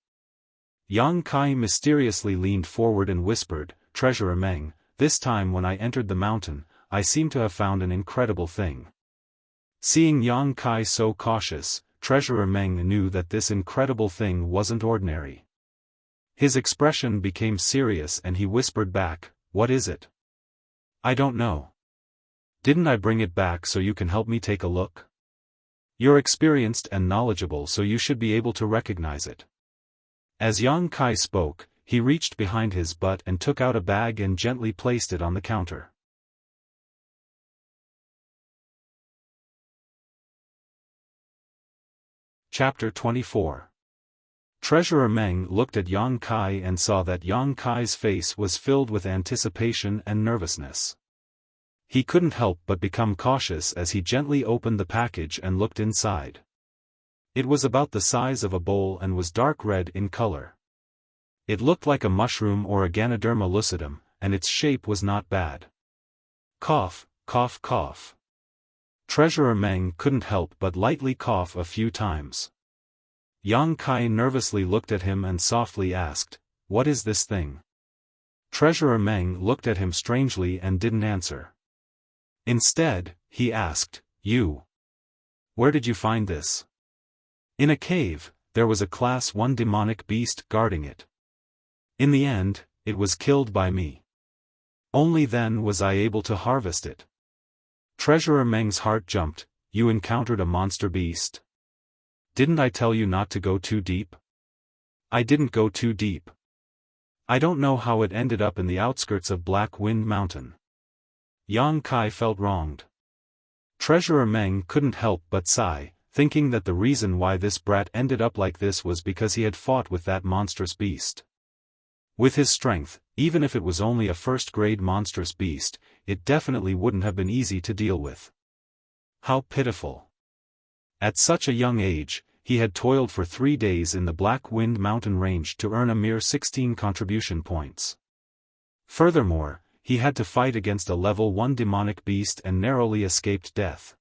Yang Kai mysteriously leaned forward and whispered, "Treasurer Meng, this time when I entered the mountain, I seem to have found an incredible thing." Seeing Yang Kai so cautious, Treasurer Meng knew that this incredible thing wasn't ordinary. His expression became serious and he whispered back, "What is it?" "I don't know. Didn't I bring it back so you can help me take a look? You're experienced and knowledgeable so you should be able to recognize it." As Yang Kai spoke, he reached behind his butt and took out a bag and gently placed it on the counter. Chapter 24. Treasurer Meng looked at Yang Kai and saw that Yang Kai's face was filled with anticipation and nervousness. He couldn't help but become cautious as he gently opened the package and looked inside. It was about the size of a bowl and was dark red in color. It looked like a mushroom or a Ganoderma lucidum, and its shape was not bad. Cough, cough, cough. Treasurer Meng couldn't help but lightly cough a few times. Yang Kai nervously looked at him and softly asked, "What is this thing?" Treasurer Meng looked at him strangely and didn't answer. Instead, he asked, "You. Where did you find this?" "In a cave, there was a Class 1 demonic beast guarding it. In the end, it was killed by me. Only then was I able to harvest it." Treasurer Meng's heart jumped. "You encountered a monster beast? Didn't I tell you not to go too deep?" "I didn't go too deep. I don't know how it ended up in the outskirts of Black Wind Mountain." Yang Kai felt wronged. Treasurer Meng couldn't help but sigh, thinking that the reason why this brat ended up like this was because he had fought with that monstrous beast. With his strength, even if it was only a first-grade monstrous beast, it definitely wouldn't have been easy to deal with. How pitiful. At such a young age, he had toiled for 3 days in the Black Wind Mountain range to earn a mere 16 contribution points. Furthermore, he had to fight against a level 1 demonic beast and narrowly escaped death.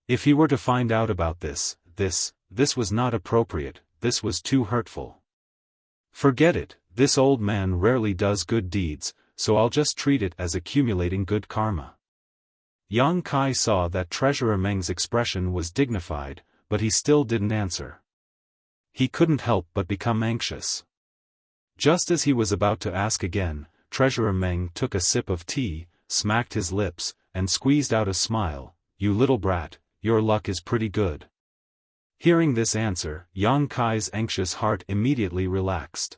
If he were to find out about this was not appropriate, this was too hurtful. Forget it, this old man rarely does good deeds, so I'll just treat it as accumulating good karma. Yang Kai saw that Treasurer Meng's expression was dignified, but he still didn't answer. He couldn't help but become anxious. Just as he was about to ask again, Treasurer Meng took a sip of tea, smacked his lips, and squeezed out a smile. "You little brat, your luck is pretty good." Hearing this answer, Yang Kai's anxious heart immediately relaxed.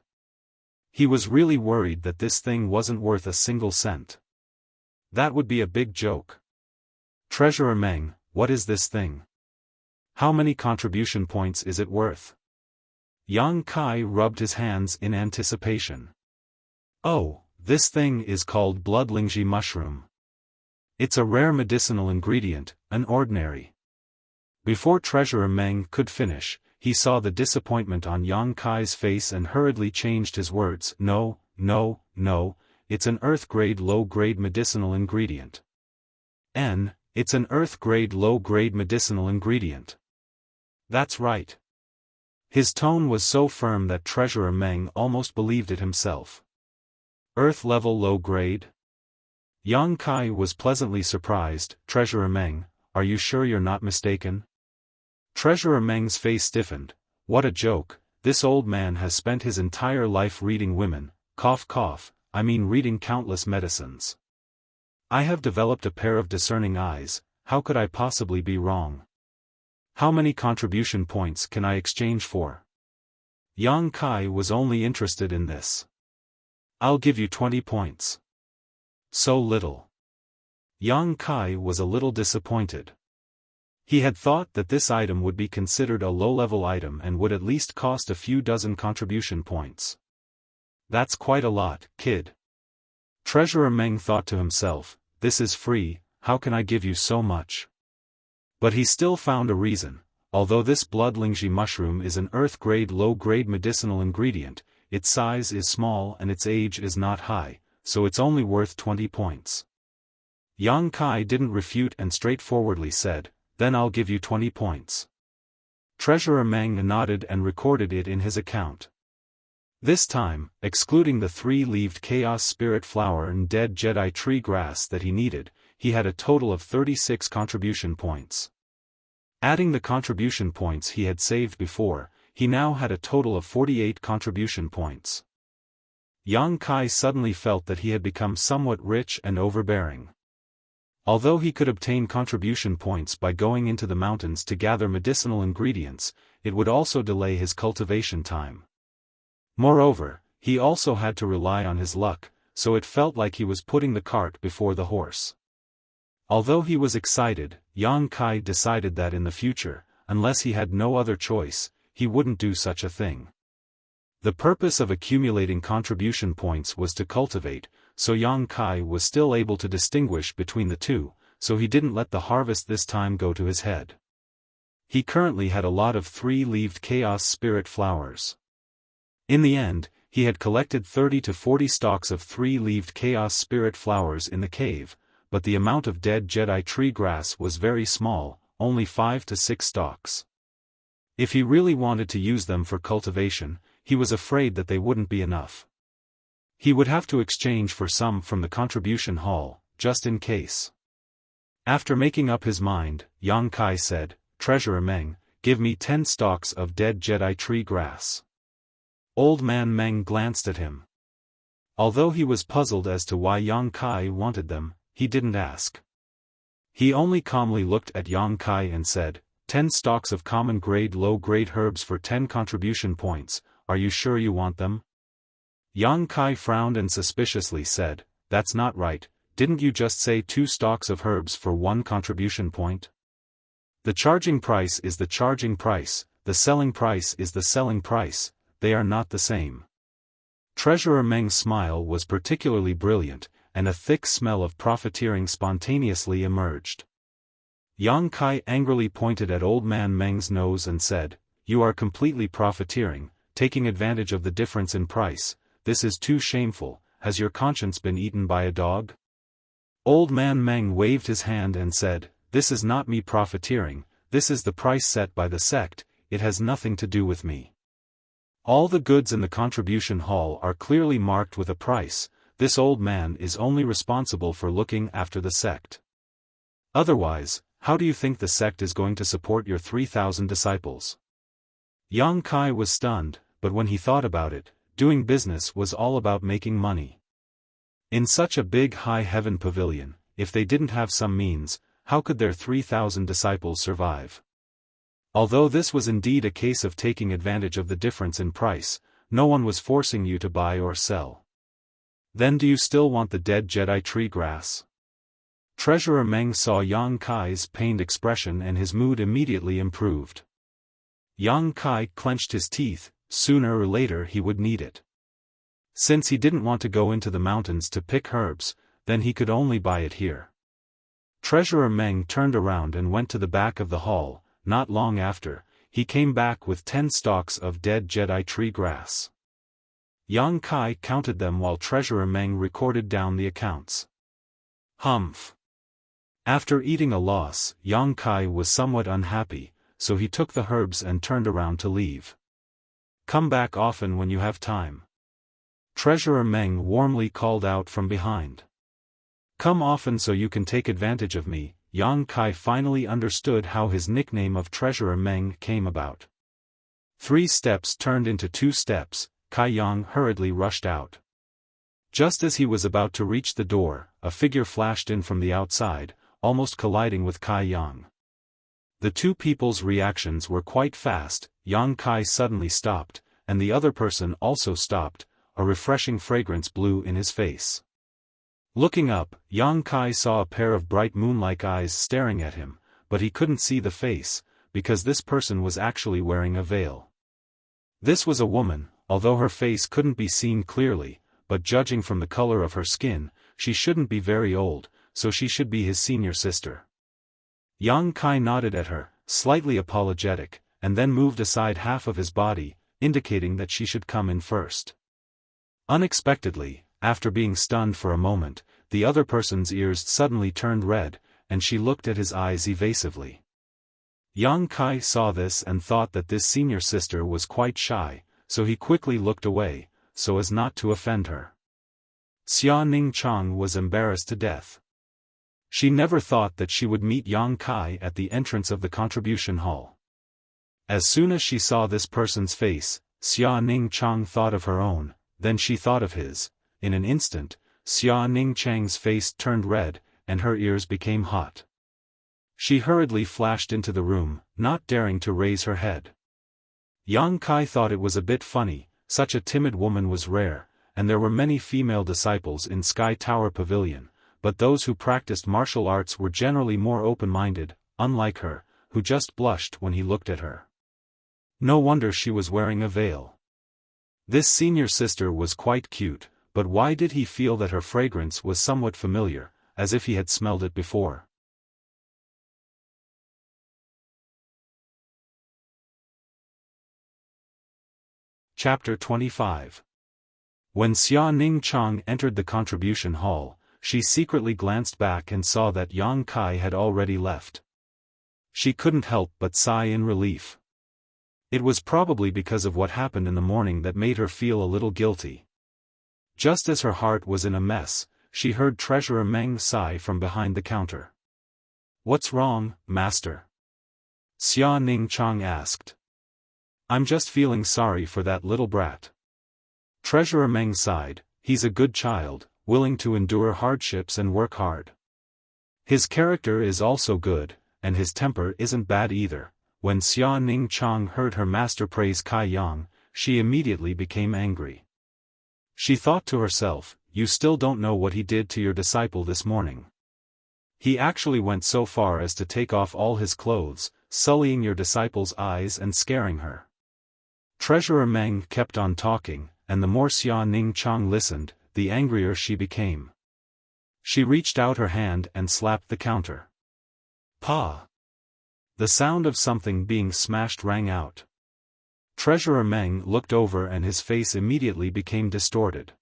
He was really worried that this thing wasn't worth a single cent. That would be a big joke. "Treasurer Meng, what is this thing? How many contribution points is it worth?" Yang Kai rubbed his hands in anticipation. "Oh, this thing is called bloodlingji mushroom. It's a rare medicinal ingredient, an ordinary." Before Treasurer Meng could finish, he saw the disappointment on Yang Kai's face and hurriedly changed his words. No, it's an earth-grade low-grade medicinal ingredient." It's an earth-grade low-grade medicinal ingredient. That's right. His tone was so firm that Treasurer Meng almost believed it himself. Earth-level low-grade? Yang Kai was pleasantly surprised. "Treasurer Meng, are you sure you're not mistaken? Treasurer Meng's face stiffened. What a joke, this old man has spent his entire life reading women, cough cough, I mean reading countless medicines. I have developed a pair of discerning eyes, how could I possibly be wrong? How many contribution points can I exchange for? Yang Kai was only interested in this. I'll give you 20 points. So little. Yang Kai was a little disappointed. He had thought that this item would be considered a low-level item and would at least cost a few dozen contribution points. That's quite a lot, kid. Treasurer Meng thought to himself, this is free, how can I give you so much? But he still found a reason. Although this blood lingxi mushroom is an earth-grade low-grade medicinal ingredient, its size is small and its age is not high, so it's only worth 20 points. Yang Kai didn't refute and straightforwardly said, then I'll give you 20 points. Treasurer Meng nodded and recorded it in his account. This time, excluding the 3-leaved Chaos Spirit Flower and dead Jedi Tree Grass that he needed, he had a total of 36 contribution points. Adding the contribution points he had saved before, he now had a total of 48 contribution points. Yang Kai suddenly felt that he had become somewhat rich and overbearing. Although he could obtain contribution points by going into the mountains to gather medicinal ingredients, it would also delay his cultivation time. Moreover, he also had to rely on his luck, so it felt like he was putting the cart before the horse. Although he was excited, Yang Kai decided that in the future, unless he had no other choice, he wouldn't do such a thing. The purpose of accumulating contribution points was to cultivate, so Yang Kai was still able to distinguish between the two, so he didn't let the harvest this time go to his head. He currently had a lot of 3-leaved Chaos Spirit Flowers. In the end, he had collected 30 to 40 stalks of 3-leaved Chaos Spirit Flowers in the cave, but the amount of dead Jedi Tree Grass was very small, only 5 to 6 stalks. If he really wanted to use them for cultivation, he was afraid that they wouldn't be enough. He would have to exchange for some from the contribution hall, just in case. After making up his mind, Yang Kai said, Treasurer Meng, give me 10 stalks of dead Jedi Tree Grass. Old Man Meng glanced at him. Although he was puzzled as to why Yang Kai wanted them, he didn't ask. He only calmly looked at Yang Kai and said, 10 stalks of common grade low-grade herbs for 10 contribution points, are you sure you want them? Yang Kai frowned and suspiciously said, that's not right, didn't you just say 2 stalks of herbs for 1 contribution point? The charging price is the charging price, the selling price is the selling price, they are not the same. Treasurer Meng's smile was particularly brilliant, and a thick smell of profiteering spontaneously emerged. Yang Kai angrily pointed at Old Man Meng's nose and said, you are completely profiteering, taking advantage of the difference in price, this is too shameful, has your conscience been eaten by a dog? Old Man Meng waved his hand and said, this is not me profiteering, this is the price set by the sect, it has nothing to do with me. All the goods in the contribution hall are clearly marked with a price, this old man is only responsible for looking after the sect. Otherwise, how do you think the sect is going to support your 3,000 disciples? Yang Kai was stunned, but when he thought about it, doing business was all about making money. In such a big high heaven pavilion, if they didn't have some means, how could their 3,000 disciples survive? Although this was indeed a case of taking advantage of the difference in price, no one was forcing you to buy or sell. Then do you still want the dead Jedi Tree Grass? Treasurer Meng saw Yang Kai's pained expression and his mood immediately improved. Yang Kai clenched his teeth, sooner or later he would need it. Since he didn't want to go into the mountains to pick herbs, then he could only buy it here. Treasurer Meng turned around and went to the back of the hall. Not long after, he came back with 10 stalks of dead Jedi Tree Grass. Yang Kai counted them while Treasurer Meng recorded down the accounts. Humph. After eating a loss, Yang Kai was somewhat unhappy, so he took the herbs and turned around to leave. Come back often when you have time. Treasurer Meng warmly called out from behind. Come often so you can take advantage of me, Yang Kai finally understood how his nickname of Treasurer Meng came about. 3 steps turned into 2 steps, Kai Yang hurriedly rushed out. Just as he was about to reach the door, a figure flashed in from the outside, almost colliding with Kai Yang. The two people's reactions were quite fast. Yang Kai suddenly stopped, and the other person also stopped. A refreshing fragrance blew in his face. Looking up, Yang Kai saw a pair of bright moon-like eyes staring at him, but he couldn't see the face, because this person was actually wearing a veil. This was a woman, although her face couldn't be seen clearly, but judging from the color of her skin, she shouldn't be very old, so she should be his senior sister. Yang Kai nodded at her, slightly apologetic, and then moved aside half of his body, indicating that she should come in first. Unexpectedly, after being stunned for a moment, the other person's ears suddenly turned red, and she looked at his eyes evasively. Yang Kai saw this and thought that this senior sister was quite shy, so he quickly looked away, so as not to offend her. Xia Ningchang was embarrassed to death. She never thought that she would meet Yang Kai at the entrance of the contribution hall. As soon as she saw this person's face, Xia Ningchang thought of her own, then she thought of his. In an instant, Xia Ningchang's face turned red, and her ears became hot. She hurriedly flashed into the room, not daring to raise her head. Yang Kai thought it was a bit funny. Such a timid woman was rare, and there were many female disciples in Sky Tower Pavilion, but those who practiced martial arts were generally more open-minded, unlike her, who just blushed when he looked at her. No wonder she was wearing a veil. This senior sister was quite cute, but why did he feel that her fragrance was somewhat familiar, as if he had smelled it before? Chapter 25. When Xia Ningchang entered the contribution hall, she secretly glanced back and saw that Yang Kai had already left. She couldn't help but sigh in relief. It was probably because of what happened in the morning that made her feel a little guilty. Just as her heart was in a mess, she heard Treasurer Meng sigh from behind the counter. "What's wrong, master?" Xia Ningchang asked. "I'm just feeling sorry for that little brat." Treasurer Meng sighed. "He's a good child, willing to endure hardships and work hard. His character is also good, and his temper isn't bad either." When Xia Ningchang heard her master praise Kai Yang, she immediately became angry. She thought to herself, "You still don't know what he did to your disciple this morning. He actually went so far as to take off all his clothes, sullying your disciple's eyes and scaring her." Treasurer Meng kept on talking, and the more Xia Ningchang listened, the angrier she became. She reached out her hand and slapped the counter. "Pa!" The sound of something being smashed rang out. Treasurer Meng looked over and his face immediately became distorted.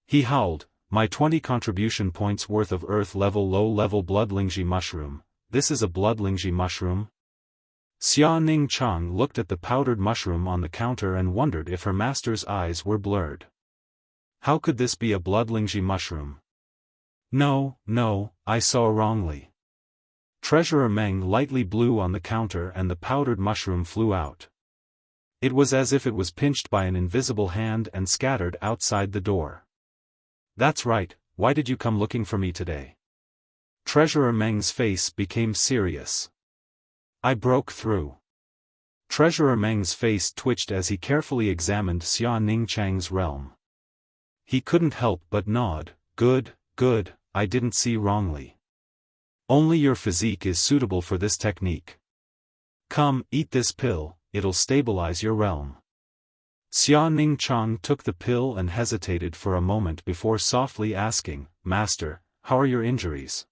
He howled, "My 20 contribution points worth of earth-level low-level bloodlingji mushroom. This is a bloodlingji mushroom?" Xia Ningchang looked at the powdered mushroom on the counter and wondered if her master's eyes were blurred. How could this be a bloodlingji mushroom? No, I saw wrongly." Treasurer Meng lightly blew on the counter and the powdered mushroom flew out. It was as if it was pinched by an invisible hand and scattered outside the door. "That's right, why did you come looking for me today?" Treasurer Meng's face became serious. "I broke through." Treasurer Meng's face twitched as he carefully examined Xia Ningchang's realm. He couldn't help but nod. Good, I didn't see wrongly. Only your physique is suitable for this technique. Come, eat this pill, it'll stabilize your realm." Xia Ningchang took the pill and hesitated for a moment before softly asking, "Master, how are your injuries?"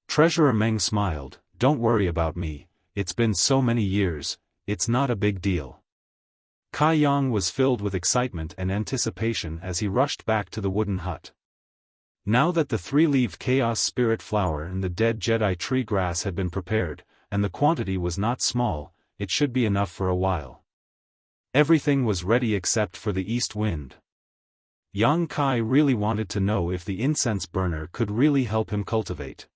Treasurer Meng smiled, "Don't worry about me, it's been so many years, it's not a big deal." Kai Yang was filled with excitement and anticipation as he rushed back to the wooden hut. Now that the 3-leaved Chaos Spirit flower and the dead Jedi tree grass had been prepared, and the quantity was not small, it should be enough for a while. Everything was ready except for the east wind. Yang Kai really wanted to know if the incense burner could really help him cultivate.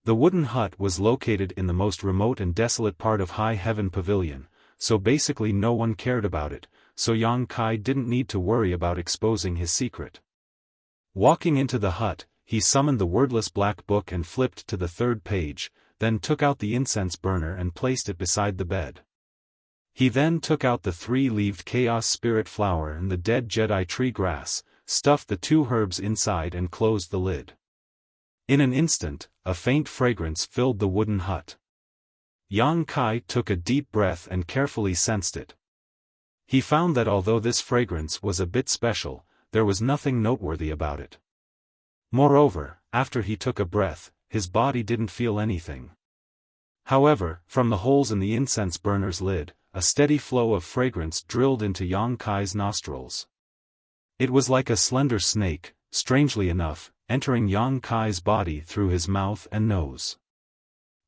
The wooden hut was located in the most remote and desolate part of High Heaven Pavilion, so basically no one cared about it, so Yang Kai didn't need to worry about exposing his secret. Walking into the hut, he summoned the wordless black book and flipped to the 3rd page, then took out the incense burner and placed it beside the bed. He then took out the 3-leaved chaos spirit flower and the dead Jedi tree grass, stuffed the 2 herbs inside and closed the lid. In an instant, a faint fragrance filled the wooden hut. Yang Kai took a deep breath and carefully sensed it. He found that although this fragrance was a bit special, there was nothing noteworthy about it. Moreover, after he took a breath, his body didn't feel anything. However, from the holes in the incense burner's lid, a steady flow of fragrance drilled into Yang Kai's nostrils. It was like a slender snake, strangely enough, entering Yang Kai's body through his mouth and nose.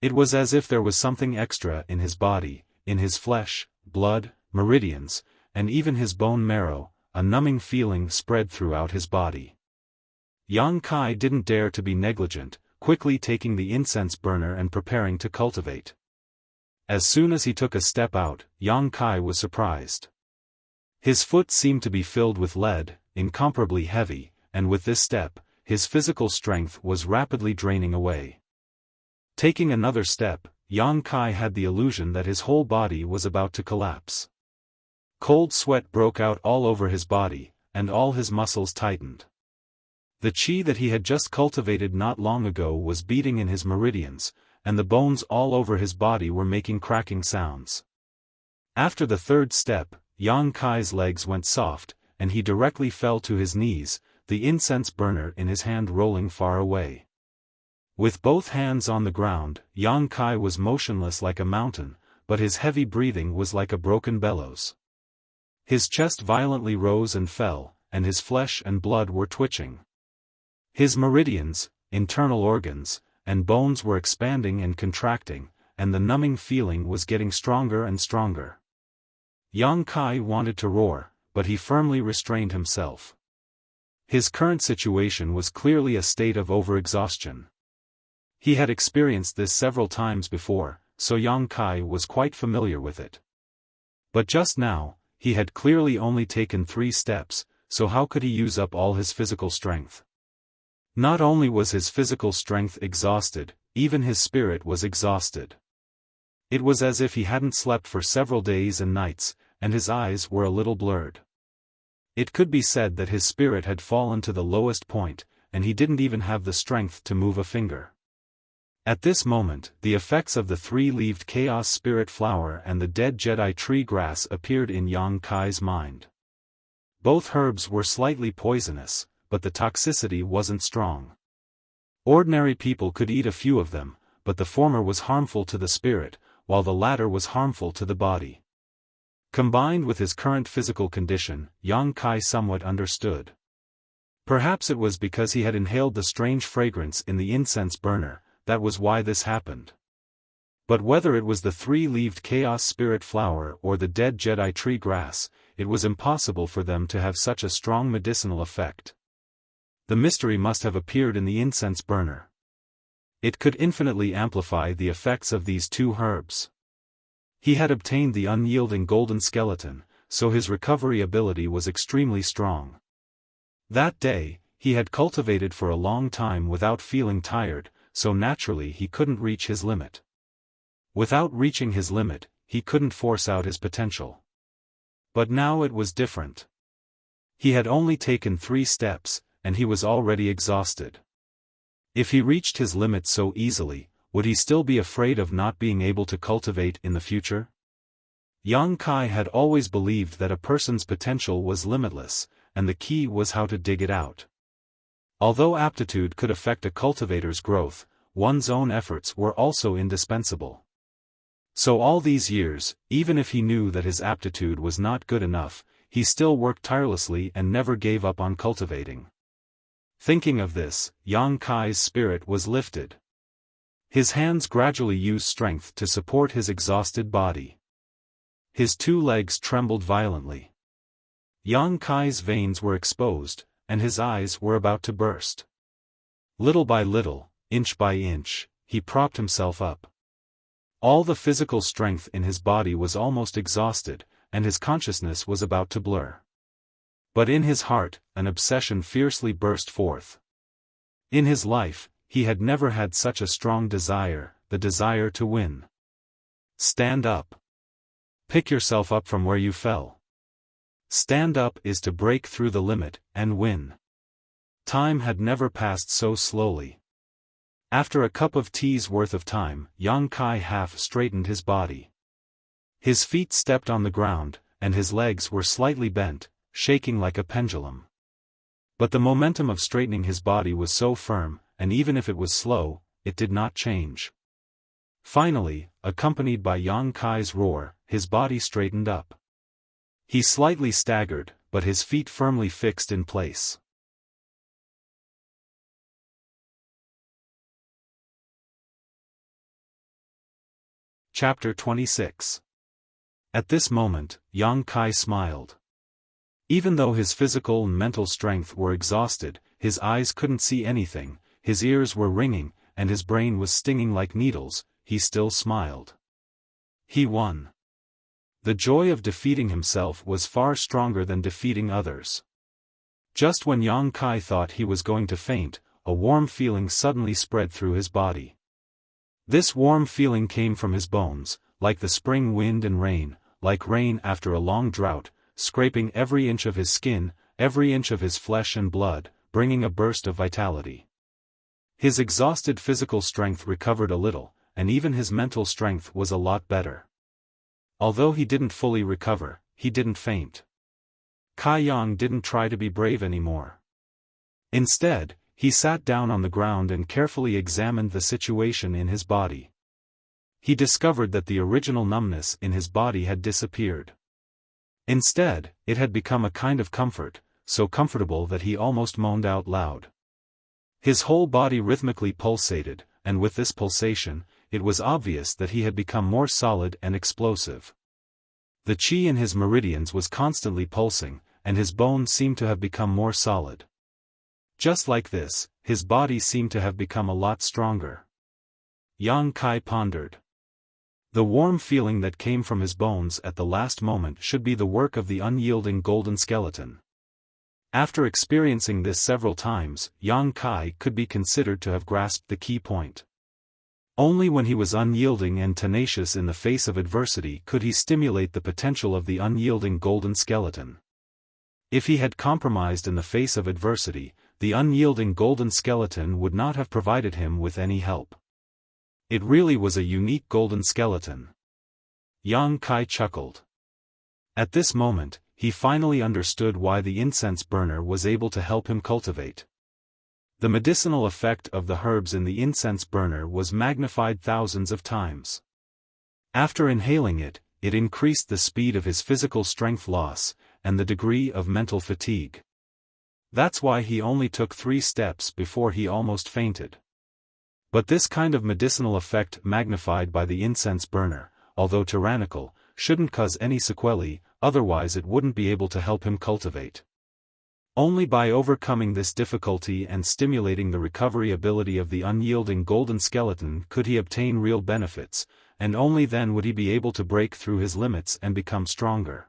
It was as if there was something extra in his body, in his flesh, blood, meridians, and even his bone marrow. A numbing feeling spread throughout his body. Yang Kai didn't dare to be negligent, quickly taking the incense burner and preparing to cultivate. As soon as he took a step out, Yang Kai was surprised. His foot seemed to be filled with lead, incomparably heavy, and with this step, his physical strength was rapidly draining away. Taking another step, Yang Kai had the illusion that his whole body was about to collapse. Cold sweat broke out all over his body, and all his muscles tightened. The chi that he had just cultivated not long ago was beating in his meridians, and the bones all over his body were making cracking sounds. After the 3rd step, Yang Kai's legs went soft, and he directly fell to his knees, the incense burner in his hand rolling far away. With both hands on the ground, Yang Kai was motionless like a mountain, but his heavy breathing was like a broken bellows. His chest violently rose and fell, and his flesh and blood were twitching. His meridians, internal organs, and bones were expanding and contracting, and the numbing feeling was getting stronger and stronger. Yang Kai wanted to roar, but he firmly restrained himself. His current situation was clearly a state of overexhaustion. He had experienced this several times before, so Yang Kai was quite familiar with it. But just now, he had clearly only taken 3 steps, so how could he use up all his physical strength? Not only was his physical strength exhausted, even his spirit was exhausted. It was as if he hadn't slept for several days and nights, and his eyes were a little blurred. It could be said that his spirit had fallen to the lowest point, and he didn't even have the strength to move a finger. At this moment, the effects of the 3-leaved chaos spirit flower and the dead Jedi tree grass appeared in Yang Kai's mind. Both herbs were slightly poisonous, but the toxicity wasn't strong. Ordinary people could eat a few of them, but the former was harmful to the spirit, while the latter was harmful to the body. Combined with his current physical condition, Yang Kai somewhat understood. Perhaps it was because he had inhaled the strange fragrance in the incense burner, that was why this happened. But whether it was the 3-leaved chaos spirit flower or the dead Jedi tree grass, it was impossible for them to have such a strong medicinal effect. The mystery must have appeared in the incense burner. It could infinitely amplify the effects of these 2 herbs. He had obtained the unyielding golden skeleton, so his recovery ability was extremely strong. That day, he had cultivated for a long time without feeling tired, so naturally he couldn't reach his limit. Without reaching his limit, he couldn't force out his potential. But now it was different. He had only taken 3 steps, and he was already exhausted. If he reached his limit so easily, would he still be afraid of not being able to cultivate in the future? Yang Kai had always believed that a person's potential was limitless, and the key was how to dig it out. Although aptitude could affect a cultivator's growth, one's own efforts were also indispensable. So all these years, even if he knew that his aptitude was not good enough, he still worked tirelessly and never gave up on cultivating. Thinking of this, Yang Kai's spirit was lifted. His hands gradually used strength to support his exhausted body. His 2 legs trembled violently. Yang Kai's veins were exposed, and his eyes were about to burst. Little by little, inch by inch, he propped himself up. All the physical strength in his body was almost exhausted, and his consciousness was about to blur. But in his heart, an obsession fiercely burst forth. In his life, he had never had such a strong desire, the desire to win. Stand up. Pick yourself up from where you fell. Stand up is to break through the limit, and win. Time had never passed so slowly. After a cup of tea's worth of time, Yang Kai half straightened his body. His feet stepped on the ground, and his legs were slightly bent, shaking like a pendulum. But the momentum of straightening his body was so firm, and even if it was slow, it did not change. Finally, accompanied by Yang Kai's roar, his body straightened up. He slightly staggered, but his feet firmly fixed in place. Chapter 26. At this moment, Yang Kai smiled. Even though his physical and mental strength were exhausted, his eyes couldn't see anything, his ears were ringing, and his brain was stinging like needles, he still smiled. He won. The joy of defeating himself was far stronger than defeating others. Just when Yang Kai thought he was going to faint, a warm feeling suddenly spread through his body. This warm feeling came from his bones, like the spring wind and rain, like rain after a long drought, scraping every inch of his skin, every inch of his flesh and blood, bringing a burst of vitality. His exhausted physical strength recovered a little, and even his mental strength was a lot better. Although he didn't fully recover, he didn't faint. Kai Yang didn't try to be brave anymore. Instead, he sat down on the ground and carefully examined the situation in his body. He discovered that the original numbness in his body had disappeared. Instead, it had become a kind of comfort, so comfortable that he almost moaned out loud. His whole body rhythmically pulsated, and with this pulsation, it was obvious that he had become more solid and explosive. The qi in his meridians was constantly pulsing, and his bones seemed to have become more solid. Just like this, his body seemed to have become a lot stronger. Yang Kai pondered. The warm feeling that came from his bones at the last moment should be the work of the unyielding golden skeleton. After experiencing this several times, Yang Kai could be considered to have grasped the key point. Only when he was unyielding and tenacious in the face of adversity could he stimulate the potential of the unyielding golden skeleton. If he had compromised in the face of adversity, the unyielding golden skeleton would not have provided him with any help. It really was a unique golden skeleton. Yang Kai chuckled. At this moment, he finally understood why the incense burner was able to help him cultivate. The medicinal effect of the herbs in the incense burner was magnified thousands of times. After inhaling it, it increased the speed of his physical strength loss, and the degree of mental fatigue. That's why he only took 3 steps before he almost fainted. But this kind of medicinal effect magnified by the incense burner, although tyrannical, shouldn't cause any sequelae, otherwise it wouldn't be able to help him cultivate. Only by overcoming this difficulty and stimulating the recovery ability of the unyielding golden skeleton could he obtain real benefits, and only then would he be able to break through his limits and become stronger.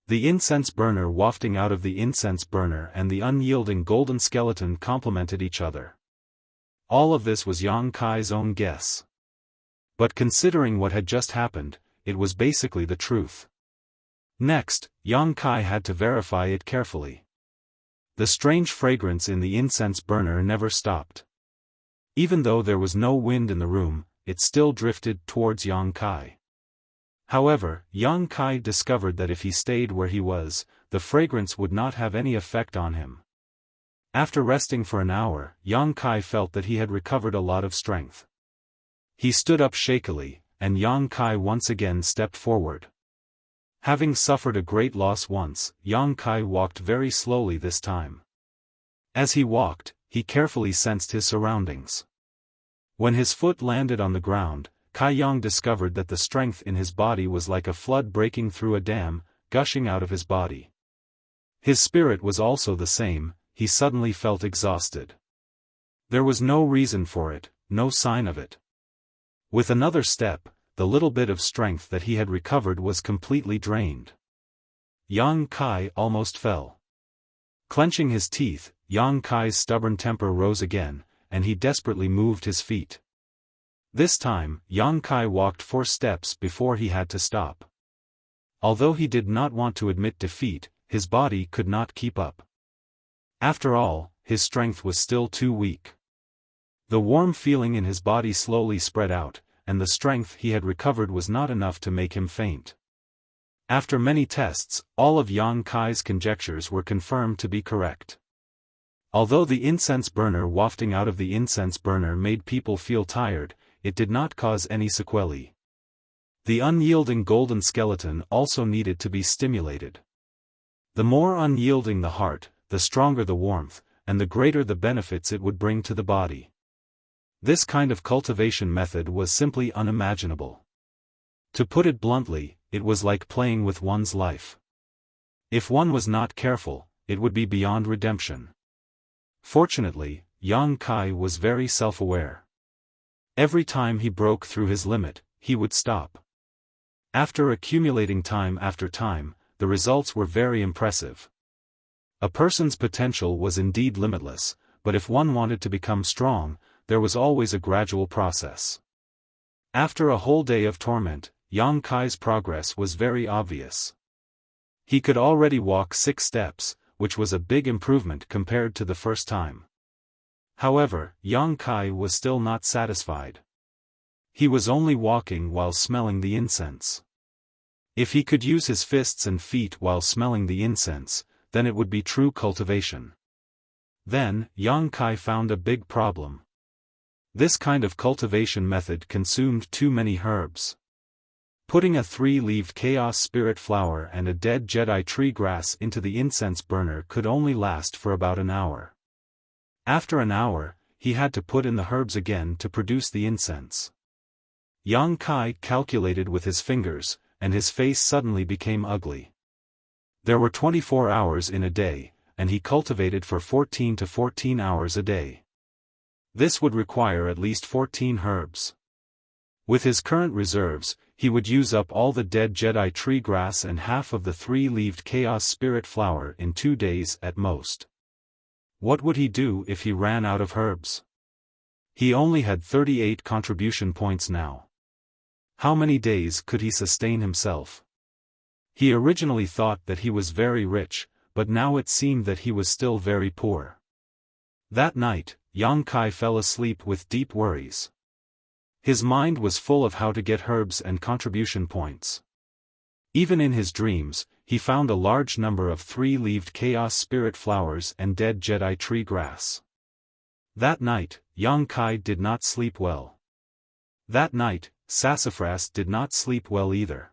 The incense burner wafting out of the incense burner and the unyielding golden skeleton complemented each other. All of this was Yang Kai's own guess. But considering what had just happened, it was basically the truth. Next, Yang Kai had to verify it carefully. The strange fragrance in the incense burner never stopped. Even though there was no wind in the room, it still drifted towards Yang Kai. However, Yang Kai discovered that if he stayed where he was, the fragrance would not have any effect on him. After resting for an hour, Yang Kai felt that he had recovered a lot of strength. He stood up shakily, and Yang Kai once again stepped forward. Having suffered a great loss once, Yang Kai walked very slowly this time. As he walked, he carefully sensed his surroundings. When his foot landed on the ground, Kai Yang discovered that the strength in his body was like a flood breaking through a dam, gushing out of his body. His spirit was also the same. He suddenly felt exhausted. There was no reason for it, no sign of it. With another step, the little bit of strength that he had recovered was completely drained. Yang Kai almost fell. Clenching his teeth, Yang Kai's stubborn temper rose again, and he desperately moved his feet. This time, Yang Kai walked 4 steps before he had to stop. Although he did not want to admit defeat, his body could not keep up. After all, his strength was still too weak. The warm feeling in his body slowly spread out, and the strength he had recovered was not enough to make him faint. After many tests, all of Yang Kai's conjectures were confirmed to be correct. Although the incense burner wafting out of the incense burner made people feel tired, it did not cause any sequelae. The unyielding golden skeleton also needed to be stimulated. The more unyielding the heart, the stronger the warmth, and the greater the benefits it would bring to the body. This kind of cultivation method was simply unimaginable. To put it bluntly, it was like playing with one's life. If one was not careful, it would be beyond redemption. Fortunately, Yang Kai was very self-aware. Every time he broke through his limit, he would stop. After accumulating time after time, the results were very impressive. A person's potential was indeed limitless, but if one wanted to become strong, there was always a gradual process. After a whole day of torment, Yang Kai's progress was very obvious. He could already walk 6 steps, which was a big improvement compared to the first time. However, Yang Kai was still not satisfied. He was only walking while smelling the incense. If he could use his fists and feet while smelling the incense, then it would be true cultivation. Then, Yang Kai found a big problem. This kind of cultivation method consumed too many herbs. Putting a 3-leaved chaos spirit flower and a dead Jedi tree grass into the incense burner could only last for about an hour. After an hour, he had to put in the herbs again to produce the incense. Yang Kai calculated with his fingers, and his face suddenly became ugly. There were 24 hours in a day, and he cultivated for 14 to 14 hours a day. This would require at least 14 herbs. With his current reserves, he would use up all the dead Jedi tree grass and half of the 3-leaved chaos spirit flower in 2 days at most. What would he do if he ran out of herbs? He only had 38 contribution points now. How many days could he sustain himself? He originally thought that he was very rich, but now it seemed that he was still very poor. That night, Yang Kai fell asleep with deep worries. His mind was full of how to get herbs and contribution points. Even in his dreams, he found a large number of 3-leaved chaos spirit flowers and dead Jedi tree grass. That night, Yang Kai did not sleep well. That night, Sassafras did not sleep well either.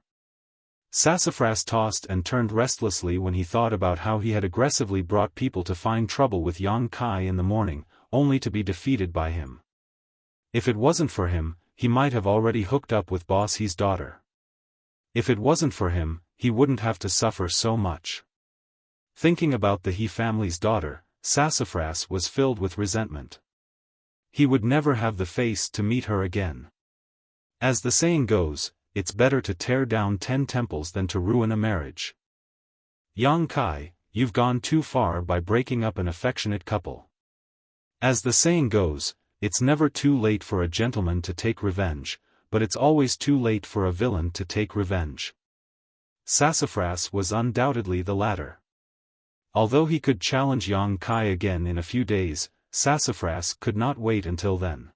Sassafras tossed and turned restlessly when he thought about how he had aggressively brought people to find trouble with Yang Kai in the morning, only to be defeated by him. If it wasn't for him, he might have already hooked up with Boss He's daughter. If it wasn't for him, he wouldn't have to suffer so much. Thinking about the He family's daughter, Sassafras was filled with resentment. He would never have the face to meet her again. As the saying goes, it's better to tear down 10 temples than to ruin a marriage. Yang Kai, you've gone too far by breaking up an affectionate couple. As the saying goes, it's never too late for a gentleman to take revenge, but it's always too late for a villain to take revenge. Sassafras was undoubtedly the latter. Although he could challenge Yang Kai again in a few days, Sassafras could not wait until then.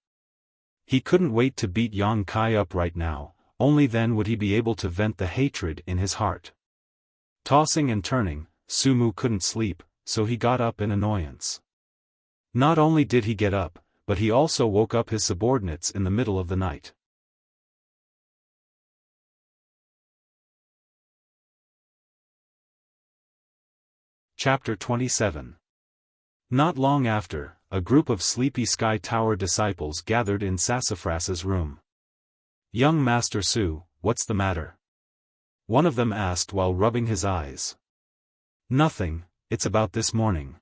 He couldn't wait to beat Yang Kai up right now, only then would he be able to vent the hatred in his heart. Tossing and turning, Sumu couldn't sleep, so he got up in annoyance. Not only did he get up, but he also woke up his subordinates in the middle of the night. Chapter 27. Not long after, a group of sleepy Sky Tower disciples gathered in Sassafras's room. "Young Master Su, what's the matter?" one of them asked while rubbing his eyes. "Nothing, it's about this morning."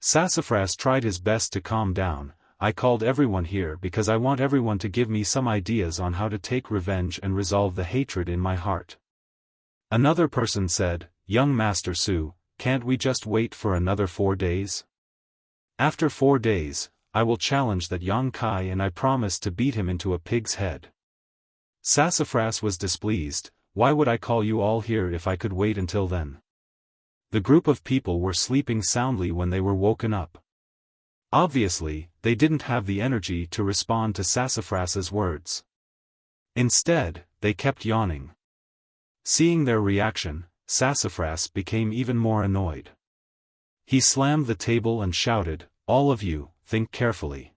Sassafras tried his best to calm down. I called everyone here because I want everyone to give me some ideas on how to take revenge and resolve the hatred in my heart. Another person said, Young Master Su, can't we just wait for another 4 days? After 4 days, I will challenge that Yang Kai and I promise to beat him into a pig's head. Sassafras was displeased. Why would I call you all here if I could wait until then? The group of people were sleeping soundly when they were woken up. Obviously, they didn't have the energy to respond to Sassafras's words. Instead, they kept yawning. Seeing their reaction, Sassafras became even more annoyed. He slammed the table and shouted, All of you, think carefully.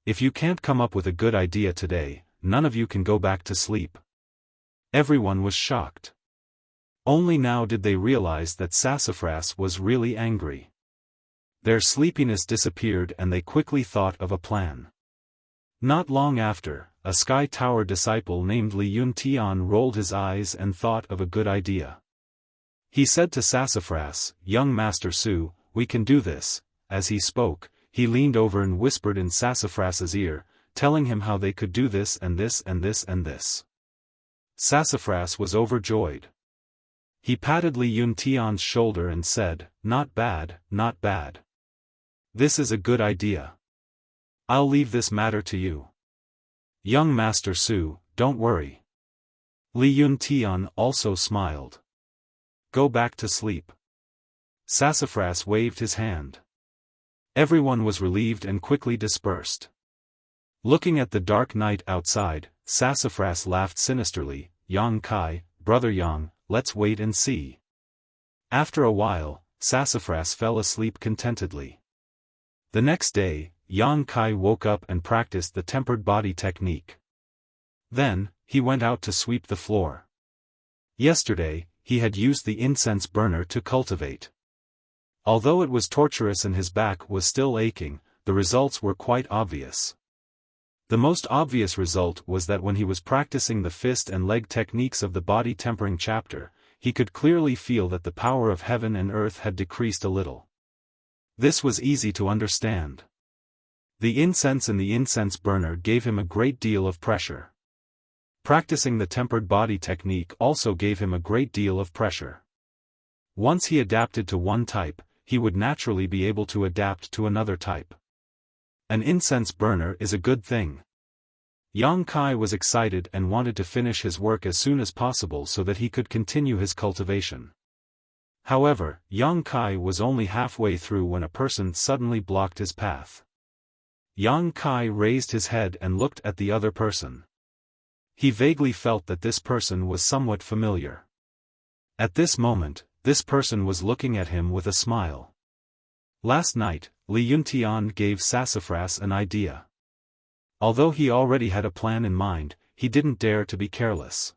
If you can't come up with a good idea today, none of you can go back to sleep. Everyone was shocked. Only now did they realize that Sassafras was really angry. Their sleepiness disappeared and they quickly thought of a plan. Not long after, a Sky Tower disciple named Li Yuntian rolled his eyes and thought of a good idea. He said to Sassafras, Young Master Su, we can do this. As he spoke, he leaned over and whispered in Sassafras's ear, telling him how they could do this and this and this and this. Sassafras was overjoyed. He patted Li Yuntian's shoulder and said, Not bad, not bad. This is a good idea. I'll leave this matter to you. Young Master Su, don't worry. Li Yuntian also smiled. Go back to sleep. Sassafras waved his hand. Everyone was relieved and quickly dispersed. Looking at the dark night outside, Sassafras laughed sinisterly, Yang Kai, Brother Yang, let's wait and see. After a while, Sassafras fell asleep contentedly. The next day, Yang Kai woke up and practiced the tempered body technique. Then, he went out to sweep the floor. Yesterday, he had used the incense burner to cultivate. Although it was torturous and his back was still aching, the results were quite obvious. The most obvious result was that when he was practicing the fist and leg techniques of the body tempering chapter, he could clearly feel that the power of heaven and earth had decreased a little. This was easy to understand. The incense in the incense burner gave him a great deal of pressure. Practicing the tempered body technique also gave him a great deal of pressure. Once he adapted to one type, he would naturally be able to adapt to another type. An incense burner is a good thing. Yang Kai was excited and wanted to finish his work as soon as possible so that he could continue his cultivation. However, Yang Kai was only halfway through when a person suddenly blocked his path. Yang Kai raised his head and looked at the other person. He vaguely felt that this person was somewhat familiar. At this moment, this person was looking at him with a smile. Last night, Li Yuntian gave Sassafras an idea. Although he already had a plan in mind, he didn't dare to be careless.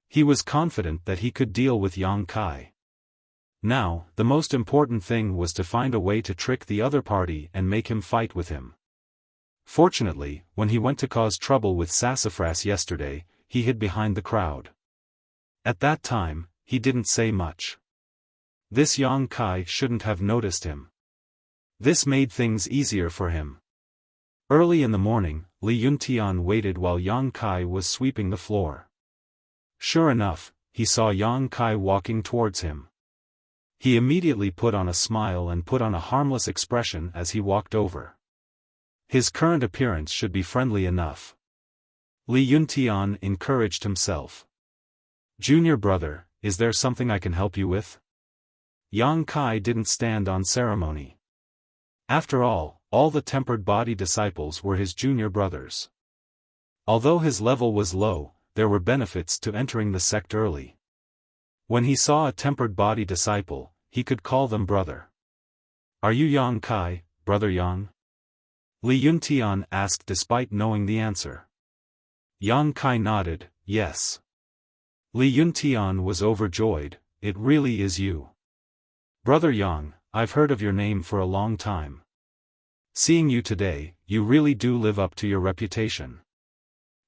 He was confident that he could deal with Yang Kai. Now, the most important thing was to find a way to trick the other party and make him fight with him. Fortunately, when he went to cause trouble with Sassafras yesterday, he hid behind the crowd. At that time, he didn't say much. This Yang Kai shouldn't have noticed him. This made things easier for him. Early in the morning, Li Yuntian waited while Yang Kai was sweeping the floor. Sure enough, he saw Yang Kai walking towards him. He immediately put on a smile and put on a harmless expression as he walked over. His current appearance should be friendly enough. Li Yuntian encouraged himself. Junior brother, is there something I can help you with? Yang Kai didn't stand on ceremony. After all the tempered body disciples were his junior brothers. Although his level was low, there were benefits to entering the sect early. When he saw a tempered body disciple, he could call them brother. Are you Yang Kai, Brother Yang? Li Yuntian asked despite knowing the answer. Yang Kai nodded, yes. Li Yuntian was overjoyed, it really is you. Brother Yang, I've heard of your name for a long time. Seeing you today, you really do live up to your reputation.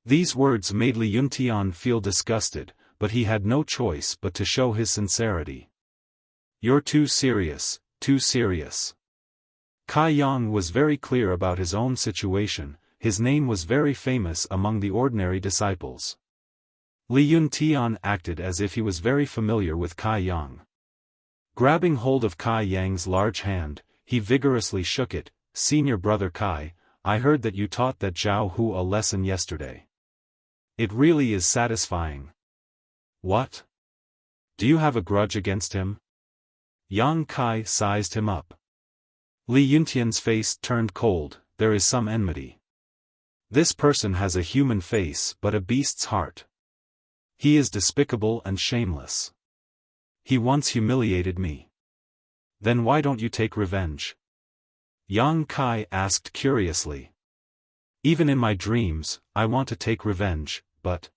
These words made Li Yuntian feel disgusted, but he had no choice but to show his sincerity. You're too serious, too serious. Kai Yang was very clear about his own situation, his name was very famous among the ordinary disciples. Li Yuntian acted as if he was very familiar with Kai Yang. Grabbing hold of Kai Yang's large hand, he vigorously shook it. "Senior brother Kai, I heard that you taught that Zhao Hu a lesson yesterday. It really is satisfying." "What? Do you have a grudge against him?" Yang Kai sized him up. Li Yuntian's face turned cold. "There is some enmity. This person has a human face but a beast's heart. He is despicable and shameless. He once humiliated me. Then why don't you take revenge?" Yang Kai asked curiously. "Even in my dreams, I want to take revenge, but..."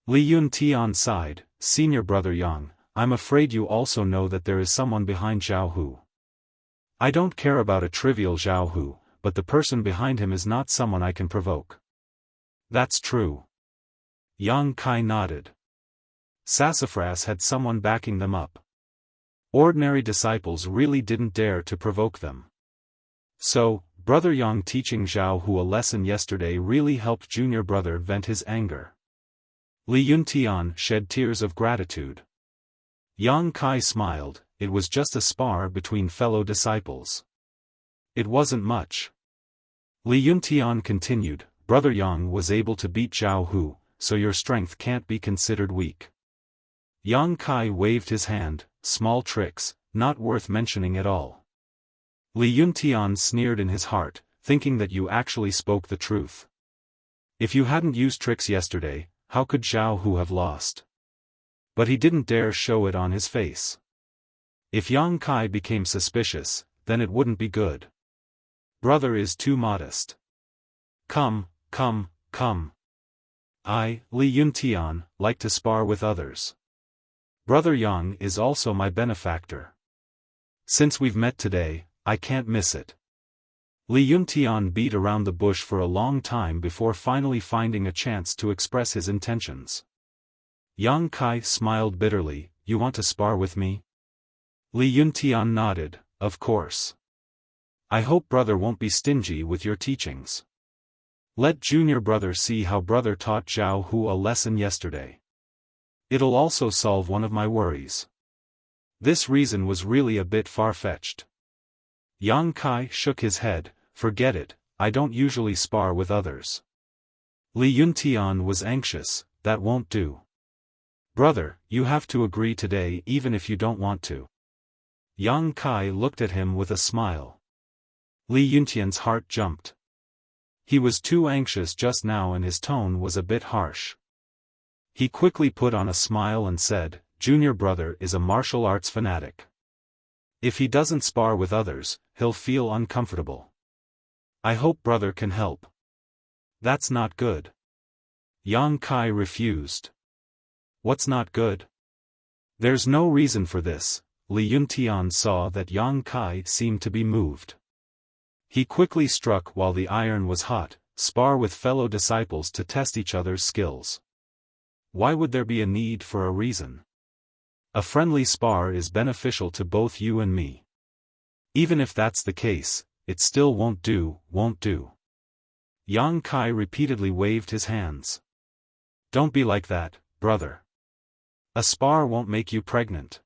Li Yuntian sighed. "Senior brother Yang, I'm afraid you also know that there is someone behind Zhao Hu. I don't care about a trivial Zhao Hu, but the person behind him is not someone I can provoke." "That's true." Yang Kai nodded. Sassafras had someone backing them up. Ordinary disciples really didn't dare to provoke them. So, Brother Yang teaching Zhao Hu a lesson yesterday really helped junior brother vent his anger. Li Yuntian shed tears of gratitude. Yang Kai smiled. It was just a spar between fellow disciples. It wasn't much. Li Yuntian continued, "Brother Yang was able to beat Zhao Hu, so your strength can't be considered weak." Yang Kai waved his hand. "Small tricks, not worth mentioning at all." Li Yuntian sneered in his heart, thinking that you actually spoke the truth. If you hadn't used tricks yesterday, how could Zhao Hu have lost? But he didn't dare show it on his face. If Yang Kai became suspicious, then it wouldn't be good. Brother is too modest. Come. I, Li Yuntian, like to spar with others. Brother Yang is also my benefactor. Since we've met today, I can't miss it." Li Yuntian beat around the bush for a long time before finally finding a chance to express his intentions. Yang Kai smiled bitterly. "You want to spar with me?" Li Yuntian nodded. "Of course. I hope brother won't be stingy with your teachings. Let junior brother see how brother taught Zhao Hu a lesson yesterday. It'll also solve one of my worries." This reason was really a bit far-fetched. Yang Kai shook his head. "Forget it, I don't usually spar with others." Li Yuntian was anxious. "That won't do. Brother, you have to agree today even if you don't want to." Yang Kai looked at him with a smile. Li Yuntian's heart jumped. He was too anxious just now and his tone was a bit harsh. He quickly put on a smile and said, "Junior brother is a martial arts fanatic. If he doesn't spar with others, he'll feel uncomfortable. I hope brother can help." "That's not good." Yang Kai refused. "What's not good?" "There's no reason for this." Li Yuntian saw that Yang Kai seemed to be moved. He quickly struck while the iron was hot. "Spar with fellow disciples to test each other's skills. Why would there be a need for a reason? A friendly spar is beneficial to both you and me. Even if that's the case, it still won't do." Yang Kai repeatedly waved his hands. "Don't be like that, brother. A spar won't make you pregnant."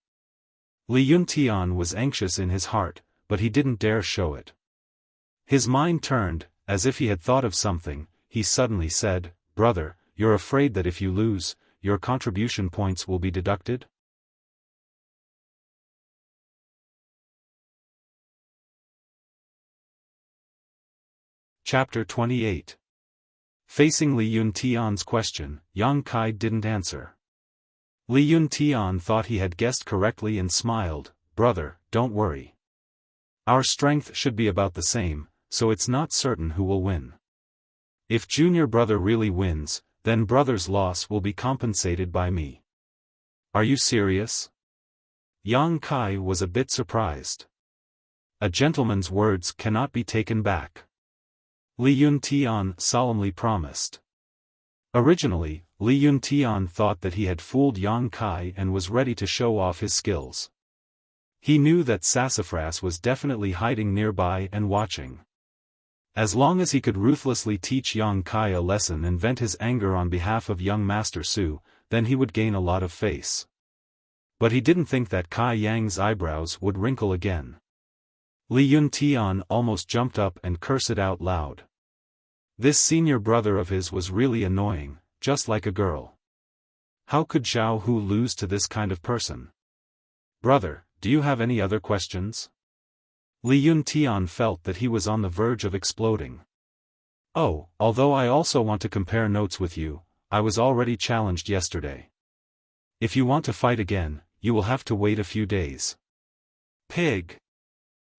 Li Yuntian was anxious in his heart, but he didn't dare show it. His mind turned, as if he had thought of something. He suddenly said, "Brother, you're afraid that if you lose, your contribution points will be deducted?" Chapter 28. Facing Li Yuntian's question, Yang Kai didn't answer. Li Yuntian thought he had guessed correctly and smiled. "Brother, don't worry. Our strength should be about the same, so it's not certain who will win. If junior brother really wins, then brother's loss will be compensated by me." "Are you serious?" Yang Kai was a bit surprised. A gentleman's words cannot be taken back. Li Yuntian solemnly promised. Originally, Li Yuntian thought that he had fooled Yang Kai and was ready to show off his skills. He knew that Sassafras was definitely hiding nearby and watching. As long as he could ruthlessly teach young Kai a lesson and vent his anger on behalf of young Master Su, then he would gain a lot of face. But he didn't think that Kai Yang's eyebrows would wrinkle again. Li Yuntian almost jumped up and cursed out loud. This senior brother of his was really annoying, just like a girl. How could Zhao Hu lose to this kind of person? Brother, do you have any other questions? Li Yuntian felt that he was on the verge of exploding. Oh, although I also want to compare notes with you, I was already challenged yesterday. If you want to fight again, you will have to wait a few days. Pig!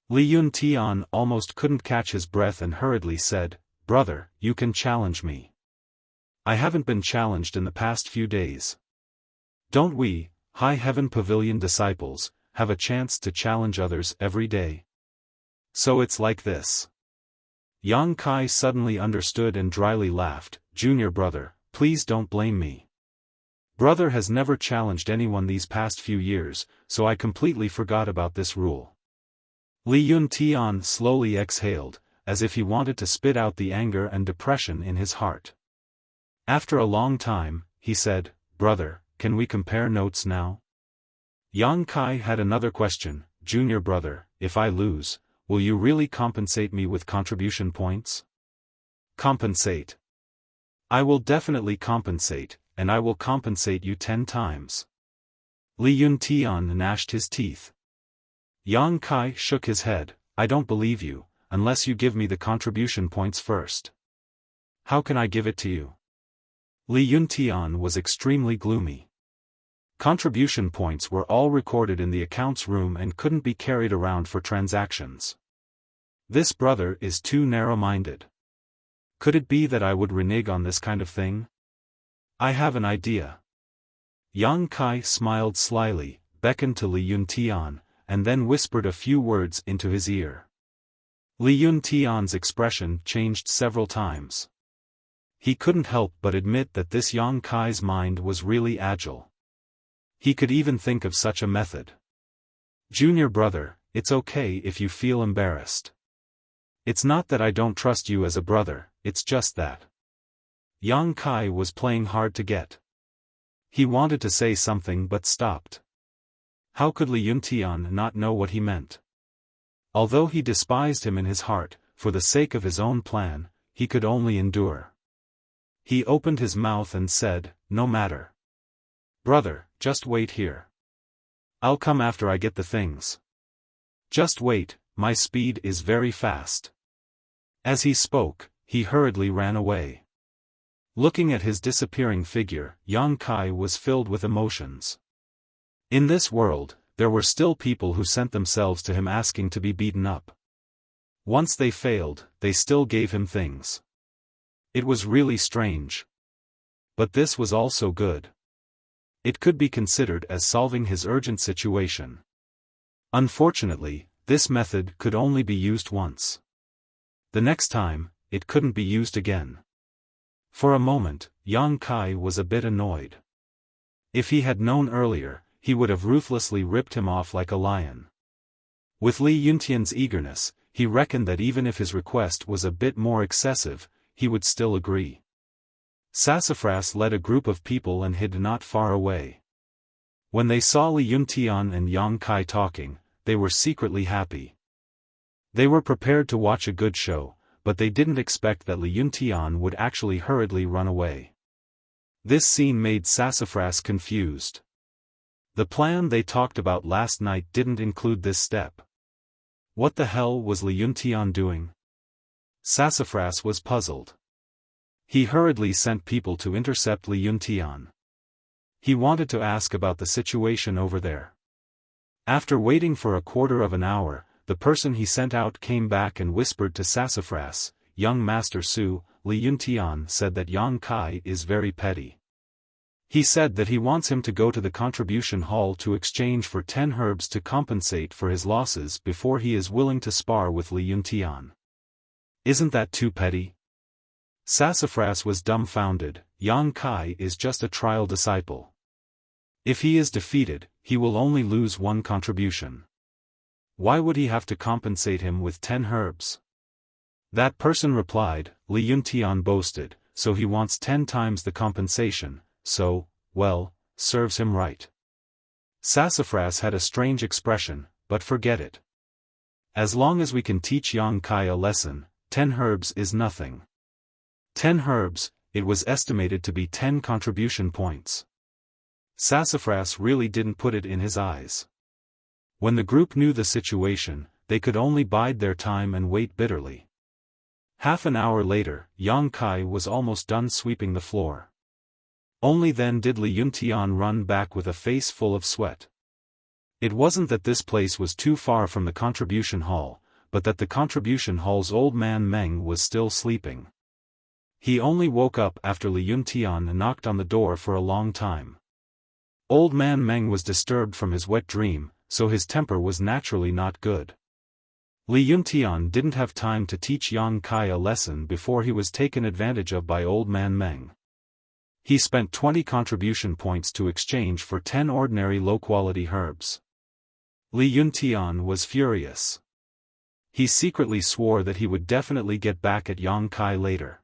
Li Yuntian almost couldn't catch his breath and hurriedly said, Brother, you can challenge me. I haven't been challenged in the past few days. Don't we, High Heaven Pavilion disciples, have a chance to challenge others every day? So it's like this. Yang Kai suddenly understood and dryly laughed. Junior brother, please don't blame me. Brother has never challenged anyone these past few years, so I completely forgot about this rule. Li Yuntian slowly exhaled, as if he wanted to spit out the anger and depression in his heart. After a long time, he said, Brother, can we compare notes now? Yang Kai had another question. Junior brother, if I lose, will you really compensate me with contribution points? Compensate. I will definitely compensate, and I will compensate you 10 times. Li Yuntian gnashed his teeth. Yang Kai shook his head. I don't believe you, unless you give me the contribution points first. How can I give it to you? Li Yuntian was extremely gloomy. Contribution points were all recorded in the accounts room and couldn't be carried around for transactions. This brother is too narrow-minded. Could it be that I would renege on this kind of thing? I have an idea. Yang Kai smiled slyly, beckoned to Li Yuntian, and then whispered a few words into his ear. Li Yuntian's expression changed several times. He couldn't help but admit that this Yang Kai's mind was really agile. He could even think of such a method. Junior brother, it's okay if you feel embarrassed. It's not that I don't trust you as a brother, it's just that. Yang Kai was playing hard to get. He wanted to say something but stopped. How could Li Yuntian not know what he meant? Although he despised him in his heart, for the sake of his own plan, he could only endure. He opened his mouth and said, No matter. Brother, just wait here. I'll come after I get the things. Just wait, my speed is very fast. As he spoke, he hurriedly ran away. Looking at his disappearing figure, Yang Kai was filled with emotions. In this world, there were still people who sent themselves to him asking to be beaten up. Once they failed, they still gave him things. It was really strange. But this was also good. It could be considered as solving his urgent situation. Unfortunately, this method could only be used once. The next time, it couldn't be used again. For a moment, Yang Kai was a bit annoyed. If he had known earlier, he would have ruthlessly ripped him off like a lion. With Li Yuntian's eagerness, he reckoned that even if his request was a bit more excessive, he would still agree. Sassafras led a group of people and hid not far away. When they saw Li Yuntian and Yang Kai talking, they were secretly happy. They were prepared to watch a good show, but they didn't expect that Li Yuntian would actually hurriedly run away. This scene made Sassafras confused. The plan they talked about last night didn't include this step. What the hell was Li Yuntian doing? Sassafras was puzzled. He hurriedly sent people to intercept Li Yuntian. He wanted to ask about the situation over there. After waiting for a quarter of an hour, the person he sent out came back and whispered to Sassafras, Young Master Su. Li Yuntian said that Yang Kai is very petty. He said that he wants him to go to the contribution hall to exchange for 10 herbs to compensate for his losses before he is willing to spar with Li Yuntian. Isn't that too petty? Sassafras was dumbfounded. Yang Kai is just a trial disciple. If he is defeated, he will only lose one contribution. Why would he have to compensate him with 10 herbs? That person replied, Li Yuntian boasted, so he wants 10 times the compensation, so, well, serves him right. Sassafras had a strange expression, but forget it. As long as we can teach Yang Kai a lesson, 10 herbs is nothing. 10 herbs, it was estimated to be 10 contribution points. Sassafras really didn't put it in his eyes. When the group knew the situation, they could only bide their time and wait bitterly. Half an hour later, Yang Kai was almost done sweeping the floor. Only then did Li Yuntian run back with a face full of sweat. It wasn't that this place was too far from the contribution hall, but that the contribution hall's old man Meng was still sleeping. He only woke up after Li Yuntian knocked on the door for a long time. Old man Meng was disturbed from his wet dream, so his temper was naturally not good. Li Yuntian didn't have time to teach Yang Kai a lesson before he was taken advantage of by old man Meng. He spent 20 contribution points to exchange for 10 ordinary low-quality herbs. Li Yuntian was furious. He secretly swore that he would definitely get back at Yang Kai later.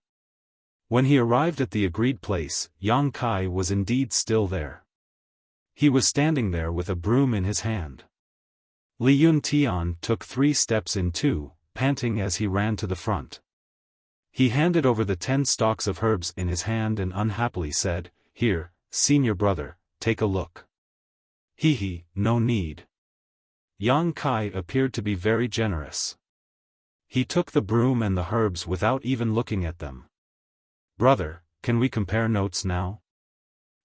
When he arrived at the agreed place, Yang Kai was indeed still there. He was standing there with a broom in his hand. Li Yuntian took 3 steps in 2, panting as he ran to the front. He handed over the 10 stalks of herbs in his hand and unhappily said, "Here, senior brother, take a look." "Hee, no need." Yang Kai appeared to be very generous. He took the broom and the herbs without even looking at them. "Brother, can we compare notes now?"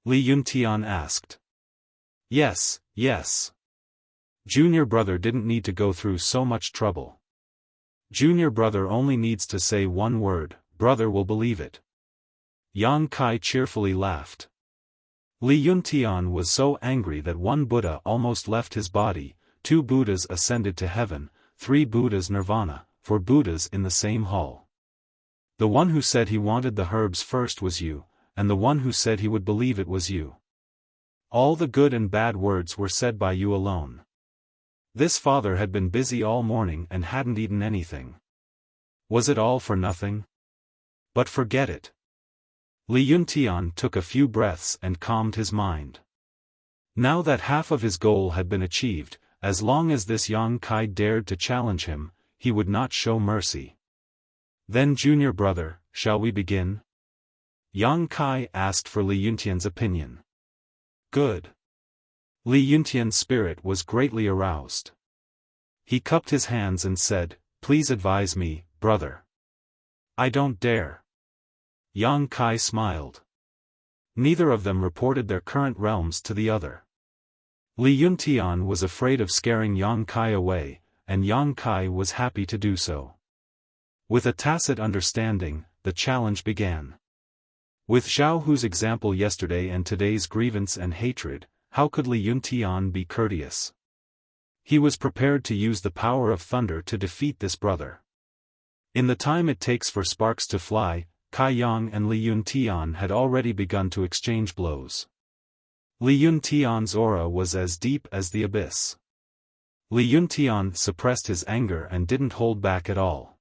Li Yuntian asked. Yes. Junior brother didn't need to go through so much trouble. Junior brother only needs to say one word, brother will believe it. Yang Kai cheerfully laughed. Li Yuntian was so angry that 1 Buddha almost left his body, 2 Buddhas ascended to heaven, 3 Buddhas nirvana, 4 Buddhas in the same hall. The one who said he wanted the herbs first was you, and the one who said he would believe it was you. All the good and bad words were said by you alone. This father had been busy all morning and hadn't eaten anything. Was it all for nothing? But forget it. Li Yuntian took a few breaths and calmed his mind. Now that half of his goal had been achieved, as long as this Yang Kai dared to challenge him, he would not show mercy. "Then junior brother, shall we begin?" Yang Kai asked for Li Yuntian's opinion. Good. Li Yuntian's spirit was greatly aroused. He cupped his hands and said, "Please advise me, brother." "I don't dare." Yang Kai smiled. Neither of them reported their current realms to the other. Li Yuntian was afraid of scaring Yang Kai away, and Yang Kai was happy to do so. With a tacit understanding, the challenge began. With Xiao Hu's example yesterday and today's grievance and hatred, how could Li Yuntian be courteous? He was prepared to use the power of thunder to defeat this brother. In the time it takes for sparks to fly, Kai Yang and Li Yuntian had already begun to exchange blows. Li Yuntian's aura was as deep as the abyss. Li Yuntian suppressed his anger and didn't hold back at all.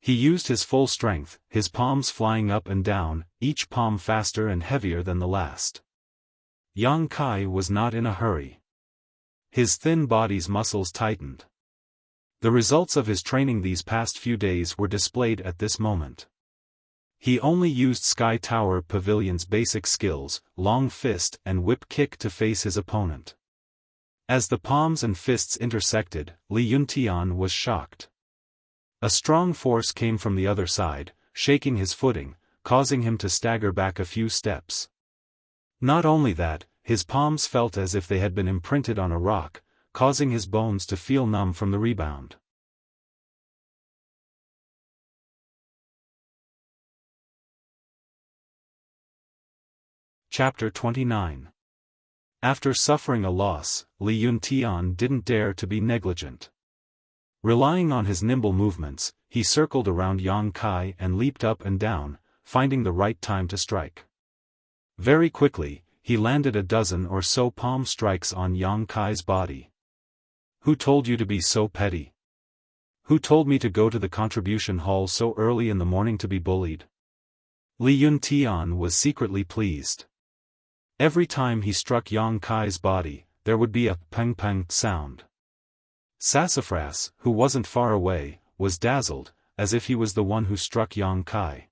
He used his full strength, his palms flying up and down, each palm faster and heavier than the last. Yang Kai was not in a hurry. His thin body's muscles tightened. The results of his training these past few days were displayed at this moment. He only used Sky Tower Pavilion's basic skills, long fist and whip kick to face his opponent. As the palms and fists intersected, Li Yuntian was shocked. A strong force came from the other side, shaking his footing, causing him to stagger back a few steps. Not only that, his palms felt as if they had been imprinted on a rock, causing his bones to feel numb from the rebound. Chapter 29. After suffering a loss, Li Yuntian didn't dare to be negligent. Relying on his nimble movements, he circled around Yang Kai and leaped up and down, finding the right time to strike. Very quickly, he landed a dozen or so palm strikes on Yang Kai's body. Who told you to be so petty? Who told me to go to the contribution hall so early in the morning to be bullied? Li Yuntian was secretly pleased. Every time he struck Yang Kai's body, there would be a pang-pang sound. Sassafras, who wasn't far away, was dazzled, as if he was the one who struck Yang Kai.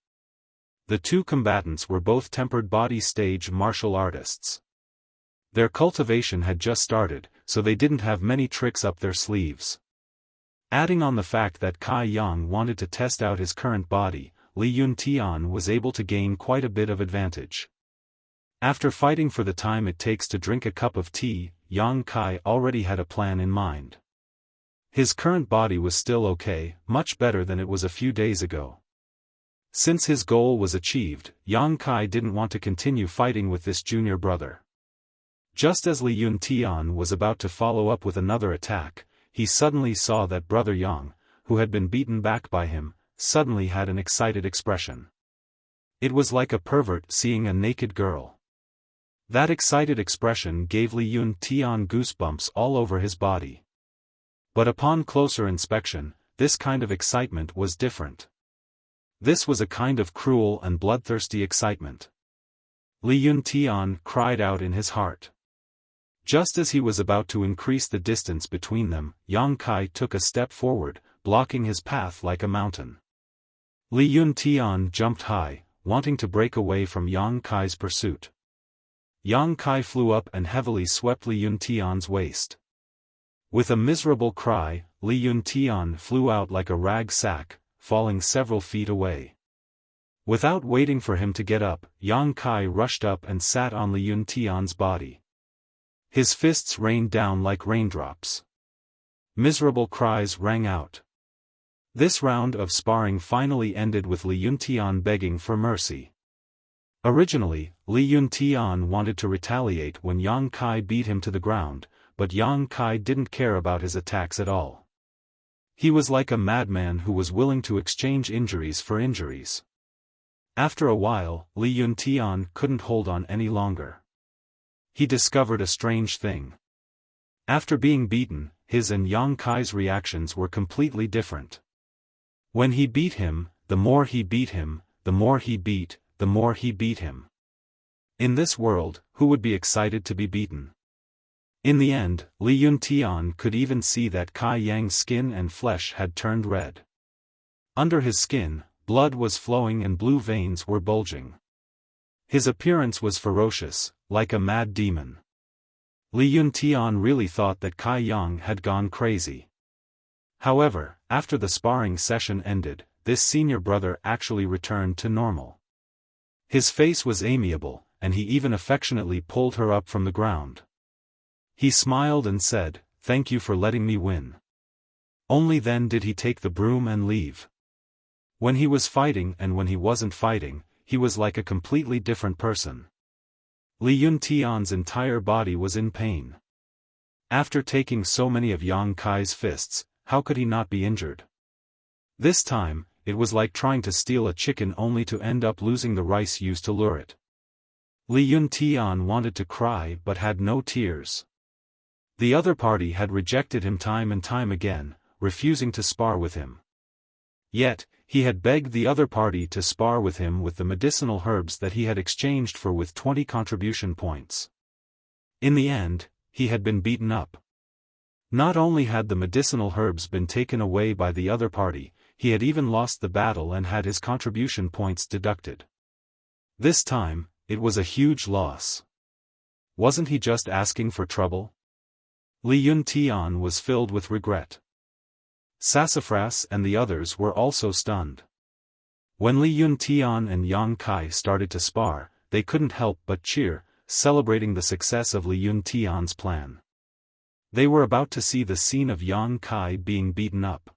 The two combatants were both tempered body stage martial artists. Their cultivation had just started, so they didn't have many tricks up their sleeves. Adding on the fact that Kai Yang wanted to test out his current body, Li Yuntian was able to gain quite a bit of advantage. After fighting for the time it takes to drink a cup of tea, Yang Kai already had a plan in mind. His current body was still okay, much better than it was a few days ago. Since his goal was achieved, Yang Kai didn't want to continue fighting with this junior brother. Just as Li Yuntian was about to follow up with another attack, he suddenly saw that brother Yang, who had been beaten back by him, suddenly had an excited expression. It was like a pervert seeing a naked girl. That excited expression gave Li Yuntian goosebumps all over his body. But upon closer inspection, this kind of excitement was different. This was a kind of cruel and bloodthirsty excitement. Li Yuntian cried out in his heart. Just as he was about to increase the distance between them, Yang Kai took a step forward, blocking his path like a mountain. Li Yuntian jumped high, wanting to break away from Yang Kai's pursuit. Yang Kai flew up and heavily swept Li Yuntian's waist. With a miserable cry, Li Yuntian flew out like a rag sack, falling several feet away. Without waiting for him to get up, Yang Kai rushed up and sat on Li Yuntian's body. His fists rained down like raindrops. Miserable cries rang out. This round of sparring finally ended with Li Yuntian begging for mercy. Originally, Li Yuntian wanted to retaliate when Yang Kai beat him to the ground, but Yang Kai didn't care about his attacks at all. He was like a madman who was willing to exchange injuries for injuries. After a while, Li Yuntian couldn't hold on any longer. He discovered a strange thing. After being beaten, his and Yang Kai's reactions were completely different. When he beat him, the more he beat him, the more he beat, the more he beat him. In this world, who would be excited to be beaten? In the end, Li Yuntian could even see that Kai Yang's skin and flesh had turned red. Under his skin, blood was flowing and blue veins were bulging. His appearance was ferocious, like a mad demon. Li Yuntian really thought that Kai Yang had gone crazy. However, after the sparring session ended, this senior brother actually returned to normal. His face was amiable, and he even affectionately pulled her up from the ground. He smiled and said, "Thank you for letting me win." Only then did he take the broom and leave. When he was fighting and when he wasn't fighting, he was like a completely different person. Li Yuntian's entire body was in pain. After taking so many of Yang Kai's fists, how could he not be injured? This time, it was like trying to steal a chicken only to end up losing the rice used to lure it. Li Yuntian wanted to cry but had no tears. The other party had rejected him time and time again, refusing to spar with him. Yet, he had begged the other party to spar with him with the medicinal herbs that he had exchanged for with 20 contribution points. In the end, he had been beaten up. Not only had the medicinal herbs been taken away by the other party, he had even lost the battle and had his contribution points deducted. This time, it was a huge loss. Wasn't he just asking for trouble? Li Yuntian was filled with regret. Sassafras and the others were also stunned. When Li Yuntian and Yang Kai started to spar, they couldn't help but cheer, celebrating the success of Li Yuntian's plan. They were about to see the scene of Yang Kai being beaten up.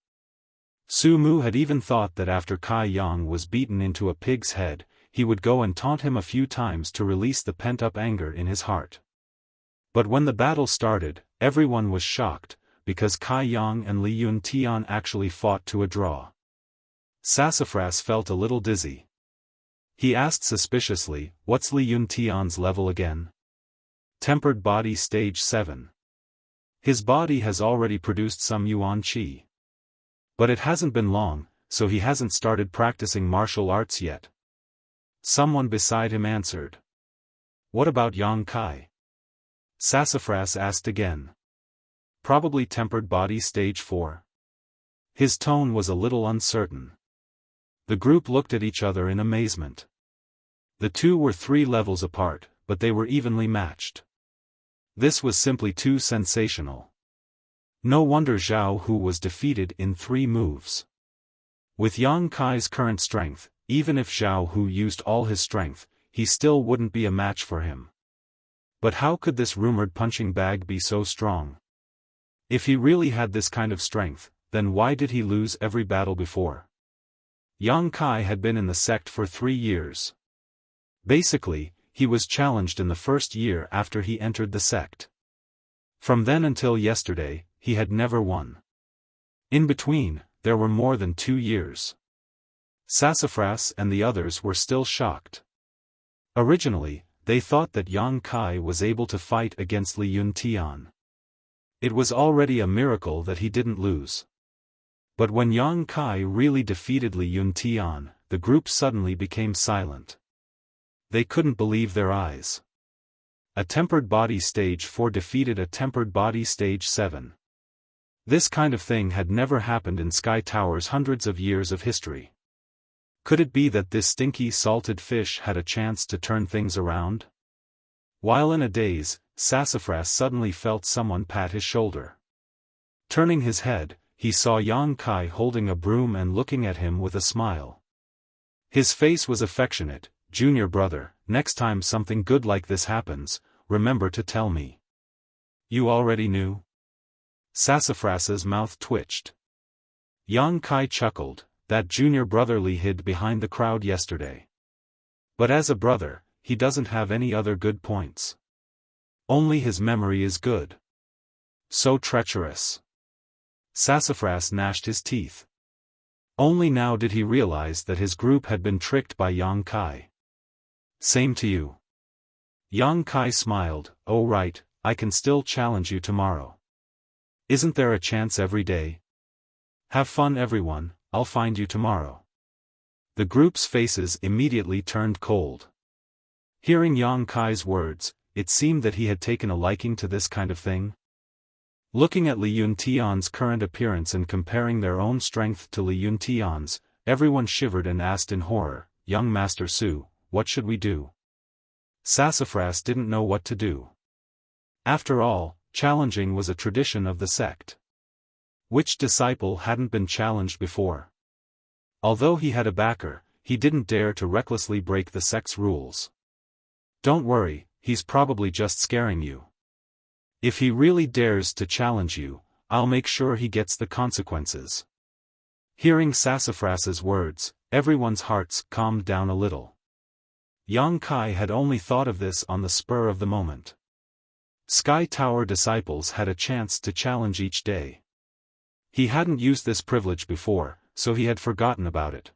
Su Mu had even thought that after Kai Yang was beaten into a pig's head, he would go and taunt him a few times to release the pent-up anger in his heart. But when the battle started, everyone was shocked, because Kai Yang and Li Yuntian actually fought to a draw. Sassafras felt a little dizzy. He asked suspiciously, "What's Li Yuntian's level again?" Tempered body stage 7. His body has already produced some yuan qi. But it hasn't been long, so he hasn't started practicing martial arts yet. Someone beside him answered. What about Yang Kai? Sassafras asked again. Probably tempered body stage 4. His tone was a little uncertain. The group looked at each other in amazement. The two were 3 levels apart, but they were evenly matched. This was simply too sensational. No wonder Zhao Hu was defeated in 3 moves. With Yang Kai's current strength, even if Zhao Hu used all his strength, he still wouldn't be a match for him. But how could this rumored punching bag be so strong? If he really had this kind of strength, then why did he lose every battle before? Yang Kai had been in the sect for 3 years. Basically, he was challenged in the first year after he entered the sect. From then until yesterday, he had never won. In between, there were more than 2 years. Sassafras and the others were still shocked. Originally, they thought that Yang Kai was able to fight against Li Yuntian. It was already a miracle that he didn't lose. But when Yang Kai really defeated Li Yuntian, the group suddenly became silent. They couldn't believe their eyes. A tempered body stage 4 defeated a tempered body stage 7. This kind of thing had never happened in Sky Tower's hundreds of years of history. Could it be that this stinky salted fish had a chance to turn things around? While in a daze, Sassafras suddenly felt someone pat his shoulder. Turning his head, he saw Yang Kai holding a broom and looking at him with a smile. His face was affectionate. Junior brother, next time something good like this happens, remember to tell me. You already knew? Sassafras's mouth twitched. Yang Kai chuckled, that junior brotherly hid behind the crowd yesterday. But as a brother, he doesn't have any other good points. Only his memory is good. So treacherous. Sassafras gnashed his teeth. Only now did he realize that his group had been tricked by Yang Kai. Same to you. Yang Kai smiled, oh right, I can still challenge you tomorrow. Isn't there a chance every day? Have fun everyone, I'll find you tomorrow. The group's faces immediately turned cold. Hearing Yang Kai's words, it seemed that he had taken a liking to this kind of thing. Looking at Li Yuntian's current appearance and comparing their own strength to Li Yuntian's, everyone shivered and asked in horror, Young Master Su, what should we do? Sassafras didn't know what to do. After all, challenging was a tradition of the sect. Which disciple hadn't been challenged before? Although he had a backer, he didn't dare to recklessly break the sect's rules. Don't worry, he's probably just scaring you. If he really dares to challenge you, I'll make sure he gets the consequences. Hearing Sassafras's words, everyone's hearts calmed down a little. Yang Kai had only thought of this on the spur of the moment. Sky Tower disciples had a chance to challenge each day. He hadn't used this privilege before, so he had forgotten about it.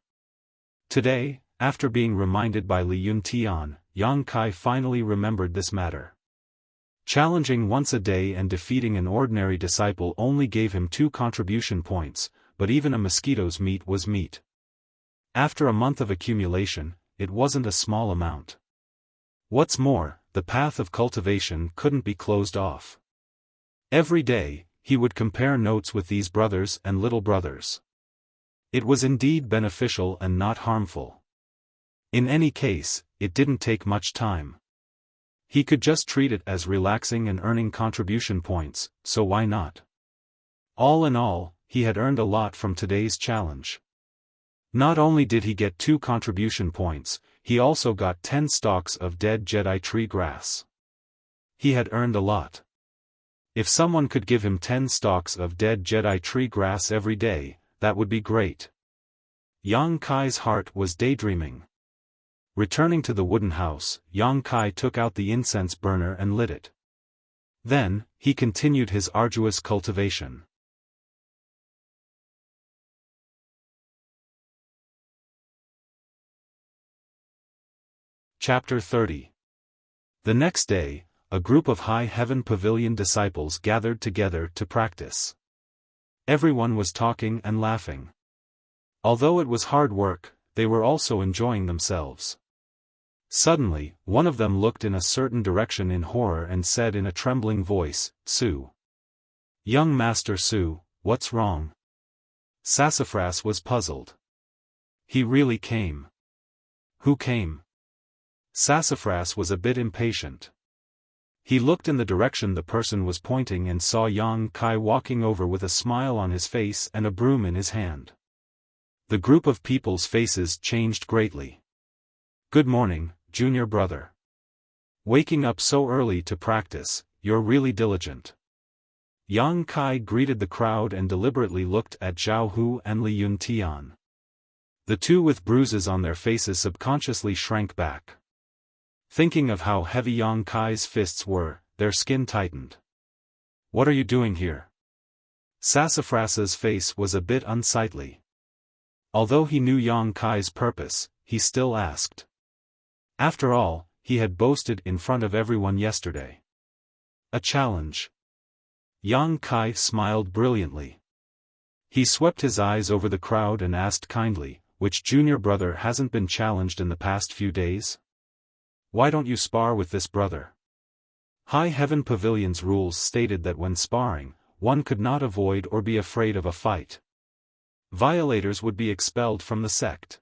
Today, after being reminded by Li Yuntian, Yang Kai finally remembered this matter. Challenging once a day and defeating an ordinary disciple only gave him 2 contribution points, but even a mosquito's meat was meat. After a month of accumulation, it wasn't a small amount. What's more, the path of cultivation couldn't be closed off. Every day, he would compare notes with these brothers and little brothers. It was indeed beneficial and not harmful. In any case, it didn't take much time. He could just treat it as relaxing and earning contribution points, so why not? All in all, he had earned a lot from today's challenge. Not only did he get 2 contribution points, he also got 10 stalks of dead Jedi tree grass. He had earned a lot. If someone could give him 10 stalks of dead Jedi tree grass every day, that would be great. Yang Kai's heart was daydreaming. Returning to the wooden house, Yang Kai took out the incense burner and lit it. Then, he continued his arduous cultivation. Chapter 30. The next day, a group of High Heaven Pavilion disciples gathered together to practice. Everyone was talking and laughing. Although it was hard work, they were also enjoying themselves. Suddenly, one of them looked in a certain direction in horror and said in a trembling voice, "Su. Young Master Su, what's wrong?" Sassafras was puzzled. He really came. Who came? Sassafras was a bit impatient. He looked in the direction the person was pointing and saw Yang Kai walking over with a smile on his face and a broom in his hand. The group of people's faces changed greatly. "Good morning, junior brother. Waking up so early to practice, you're really diligent." Yang Kai greeted the crowd and deliberately looked at Zhao Hu and Li Yuntian. The two with bruises on their faces subconsciously shrank back. Thinking of how heavy Yang Kai's fists were, their skin tightened. "What are you doing here?" Sassafras's face was a bit unsightly. Although he knew Yang Kai's purpose, he still asked. After all, he had boasted in front of everyone yesterday. A challenge. Yang Kai smiled brilliantly. He swept his eyes over the crowd and asked kindly, "Which junior brother hasn't been challenged in the past few days? Why don't you spar with this brother?" High Heaven Pavilion's rules stated that when sparring, one could not avoid or be afraid of a fight. Violators would be expelled from the sect.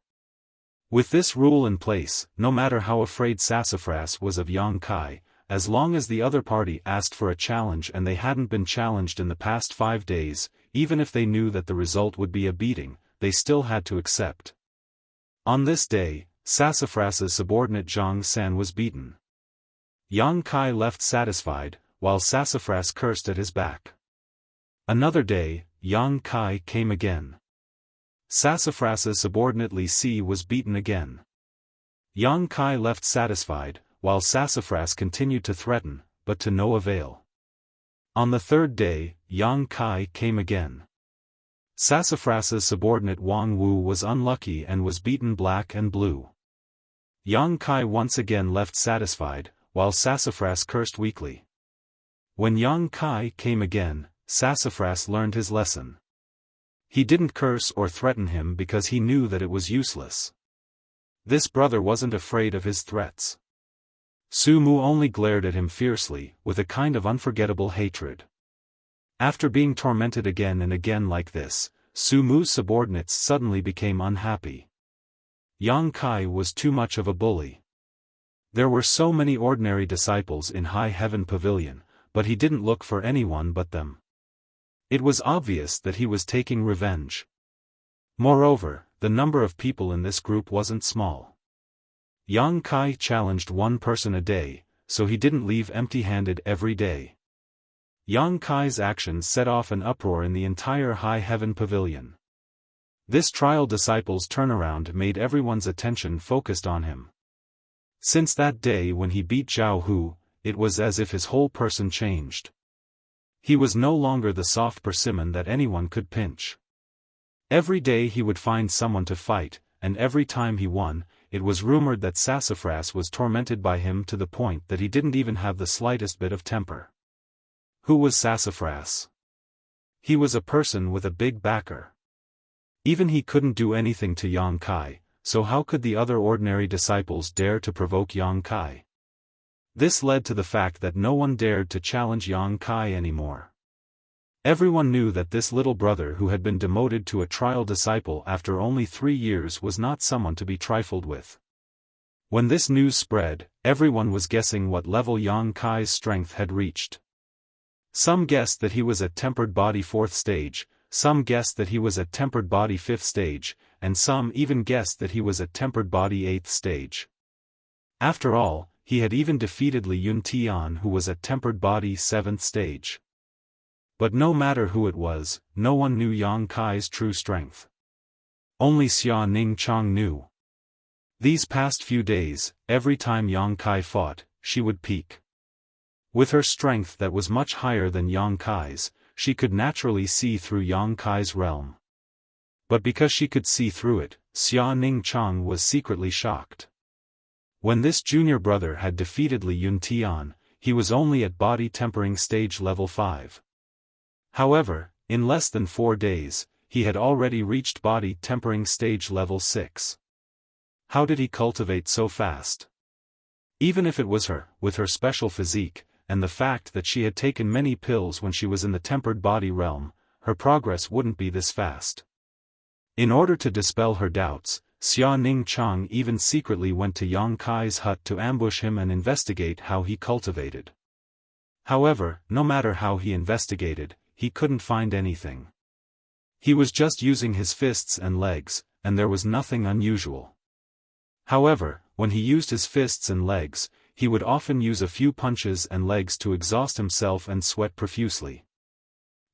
With this rule in place, no matter how afraid Sassafras was of Yang Kai, as long as the other party asked for a challenge and they hadn't been challenged in the past 5 days, even if they knew that the result would be a beating, they still had to accept. On this day, Sassafras's subordinate Zhang San was beaten. Yang Kai left satisfied, while Sassafras cursed at his back. Another day, Yang Kai came again. Sassafras's subordinate Li Si was beaten again. Yang Kai left satisfied, while Sassafras continued to threaten, but to no avail. On the third day, Yang Kai came again. Sassafras's subordinate Wang Wu was unlucky and was beaten black and blue. Yang Kai once again left satisfied, while Sassafras cursed weakly. When Yang Kai came again, Sassafras learned his lesson. He didn't curse or threaten him because he knew that it was useless. This brother wasn't afraid of his threats. Su Mu only glared at him fiercely, with a kind of unforgettable hatred. After being tormented again and again like this, Su Mu's subordinates suddenly became unhappy. Yang Kai was too much of a bully. There were so many ordinary disciples in High Heaven Pavilion, but he didn't look for anyone but them. It was obvious that he was taking revenge. Moreover, the number of people in this group wasn't small. Yang Kai challenged one person a day, so he didn't leave empty-handed every day. Yang Kai's actions set off an uproar in the entire High Heaven Pavilion. This trial disciple's turnaround made everyone's attention focused on him. Since that day when he beat Zhao Hu, it was as if his whole person changed. He was no longer the soft persimmon that anyone could pinch. Every day he would find someone to fight, and every time he won, it was rumored that Sassafras was tormented by him to the point that he didn't even have the slightest bit of temper. Who was Sassafras? He was a person with a big backer. Even he couldn't do anything to Yang Kai, so how could the other ordinary disciples dare to provoke Yang Kai? This led to the fact that no one dared to challenge Yang Kai anymore. Everyone knew that this little brother who had been demoted to a trial disciple after only 3 years was not someone to be trifled with. When this news spread, everyone was guessing what level Yang Kai's strength had reached. Some guessed that he was at tempered body 4th stage, some guessed that he was at tempered body 5th stage, and some even guessed that he was at tempered body 8th stage. After all, he had even defeated Li Yuntian, who was at tempered body 7th stage. But no matter who it was, no one knew Yang Kai's true strength. Only Xia Ning Chang knew. These past few days, every time Yang Kai fought, she would peak. With her strength that was much higher than Yang Kai's, she could naturally see through Yang Kai's realm. But because she could see through it, Xia Ning Chang was secretly shocked. When this junior brother had defeated Li Yuntian, he was only at body tempering stage level 5. However, in less than 4 days, he had already reached body tempering stage level 6. How did he cultivate so fast? Even if it was her, with her special physique, and the fact that she had taken many pills when she was in the tempered body realm, her progress wouldn't be this fast. In order to dispel her doubts, Xia Ning Chang even secretly went to Yang Kai's hut to ambush him and investigate how he cultivated. However, no matter how he investigated, he couldn't find anything. He was just using his fists and legs, and there was nothing unusual. However, when he used his fists and legs, he would often use a few punches and legs to exhaust himself and sweat profusely.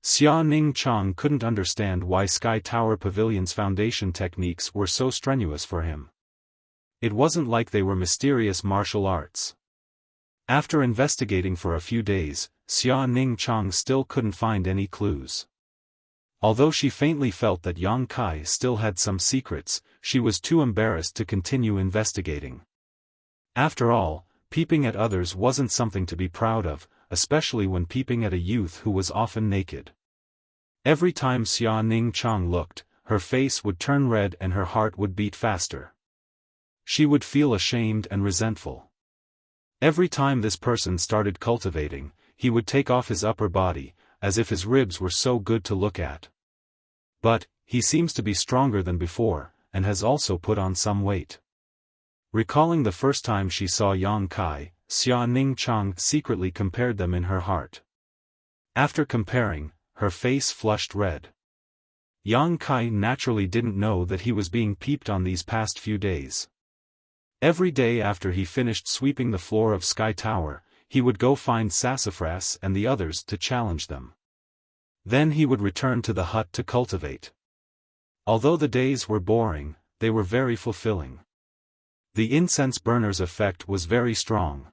Xia Ning Chang couldn't understand why Sky Tower Pavilion's foundation techniques were so strenuous for him. It wasn't like they were mysterious martial arts. After investigating for a few days, Xia Ning Chang still couldn't find any clues. Although she faintly felt that Yang Kai still had some secrets, she was too embarrassed to continue investigating. After all, peeping at others wasn't something to be proud of, especially when peeping at a youth who was often naked. Every time Xia Ning Chang looked, her face would turn red and her heart would beat faster. She would feel ashamed and resentful. Every time this person started cultivating, he would take off his upper body, as if his ribs were so good to look at. But, he seems to be stronger than before, and has also put on some weight. Recalling the first time she saw Yang Kai, Xia Ning Chang secretly compared them in her heart. After comparing, her face flushed red. Yang Kai naturally didn't know that he was being peeped on these past few days. Every day after he finished sweeping the floor of Sky Tower, he would go find Sassafras and the others to challenge them. Then he would return to the hut to cultivate. Although the days were boring, they were very fulfilling. The incense burner's effect was very strong.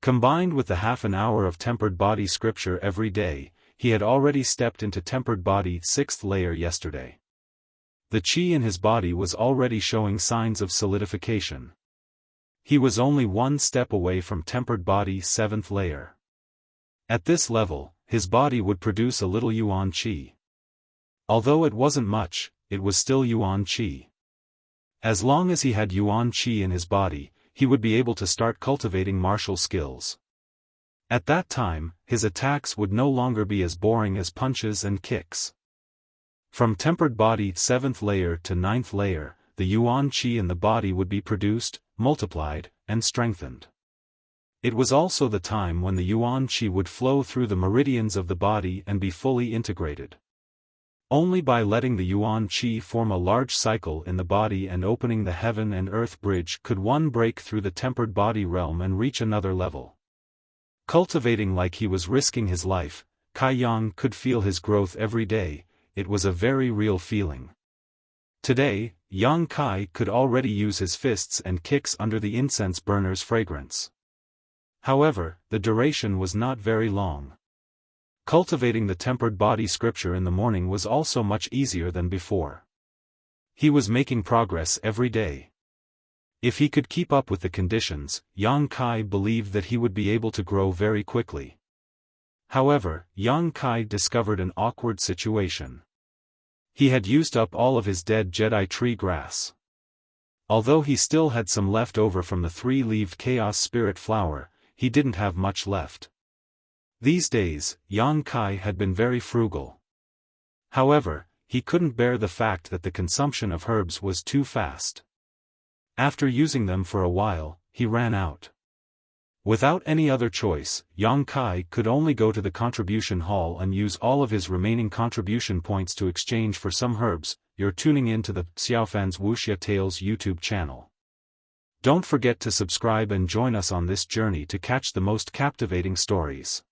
Combined with the half an hour of tempered body scripture every day, he had already stepped into tempered body 6th layer yesterday. The chi in his body was already showing signs of solidification. He was only one step away from tempered body 7th layer. At this level, his body would produce a little yuan qi. Although it wasn't much, it was still yuan qi. As long as he had yuan qi in his body, he would be able to start cultivating martial skills. At that time, his attacks would no longer be as boring as punches and kicks. From tempered body 7th layer to 9th layer, the yuan qi in the body would be produced, multiplied, and strengthened. It was also the time when the yuan qi would flow through the meridians of the body and be fully integrated. Only by letting the yuan qi form a large cycle in the body and opening the heaven and earth bridge could one break through the tempered body realm and reach another level. Cultivating like he was risking his life, Kai Yang could feel his growth every day. It was a very real feeling. Today, Yang Kai could already use his fists and kicks under the incense burner's fragrance. However, the duration was not very long. Cultivating the tempered body scripture in the morning was also much easier than before. He was making progress every day. If he could keep up with the conditions, Yang Kai believed that he would be able to grow very quickly. However, Yang Kai discovered an awkward situation. He had used up all of his dead Jedi tree grass. Although he still had some left over from the 3-leaved Chaos Spirit flower, he didn't have much left. These days, Yang Kai had been very frugal. However, he couldn't bear the fact that the consumption of herbs was too fast. After using them for a while, he ran out. Without any other choice, Yang Kai could only go to the contribution hall and use all of his remaining contribution points to exchange for some herbs. You're tuning in to the Xiaofan's Wuxia Tales YouTube channel. Don't forget to subscribe and join us on this journey to catch the most captivating stories.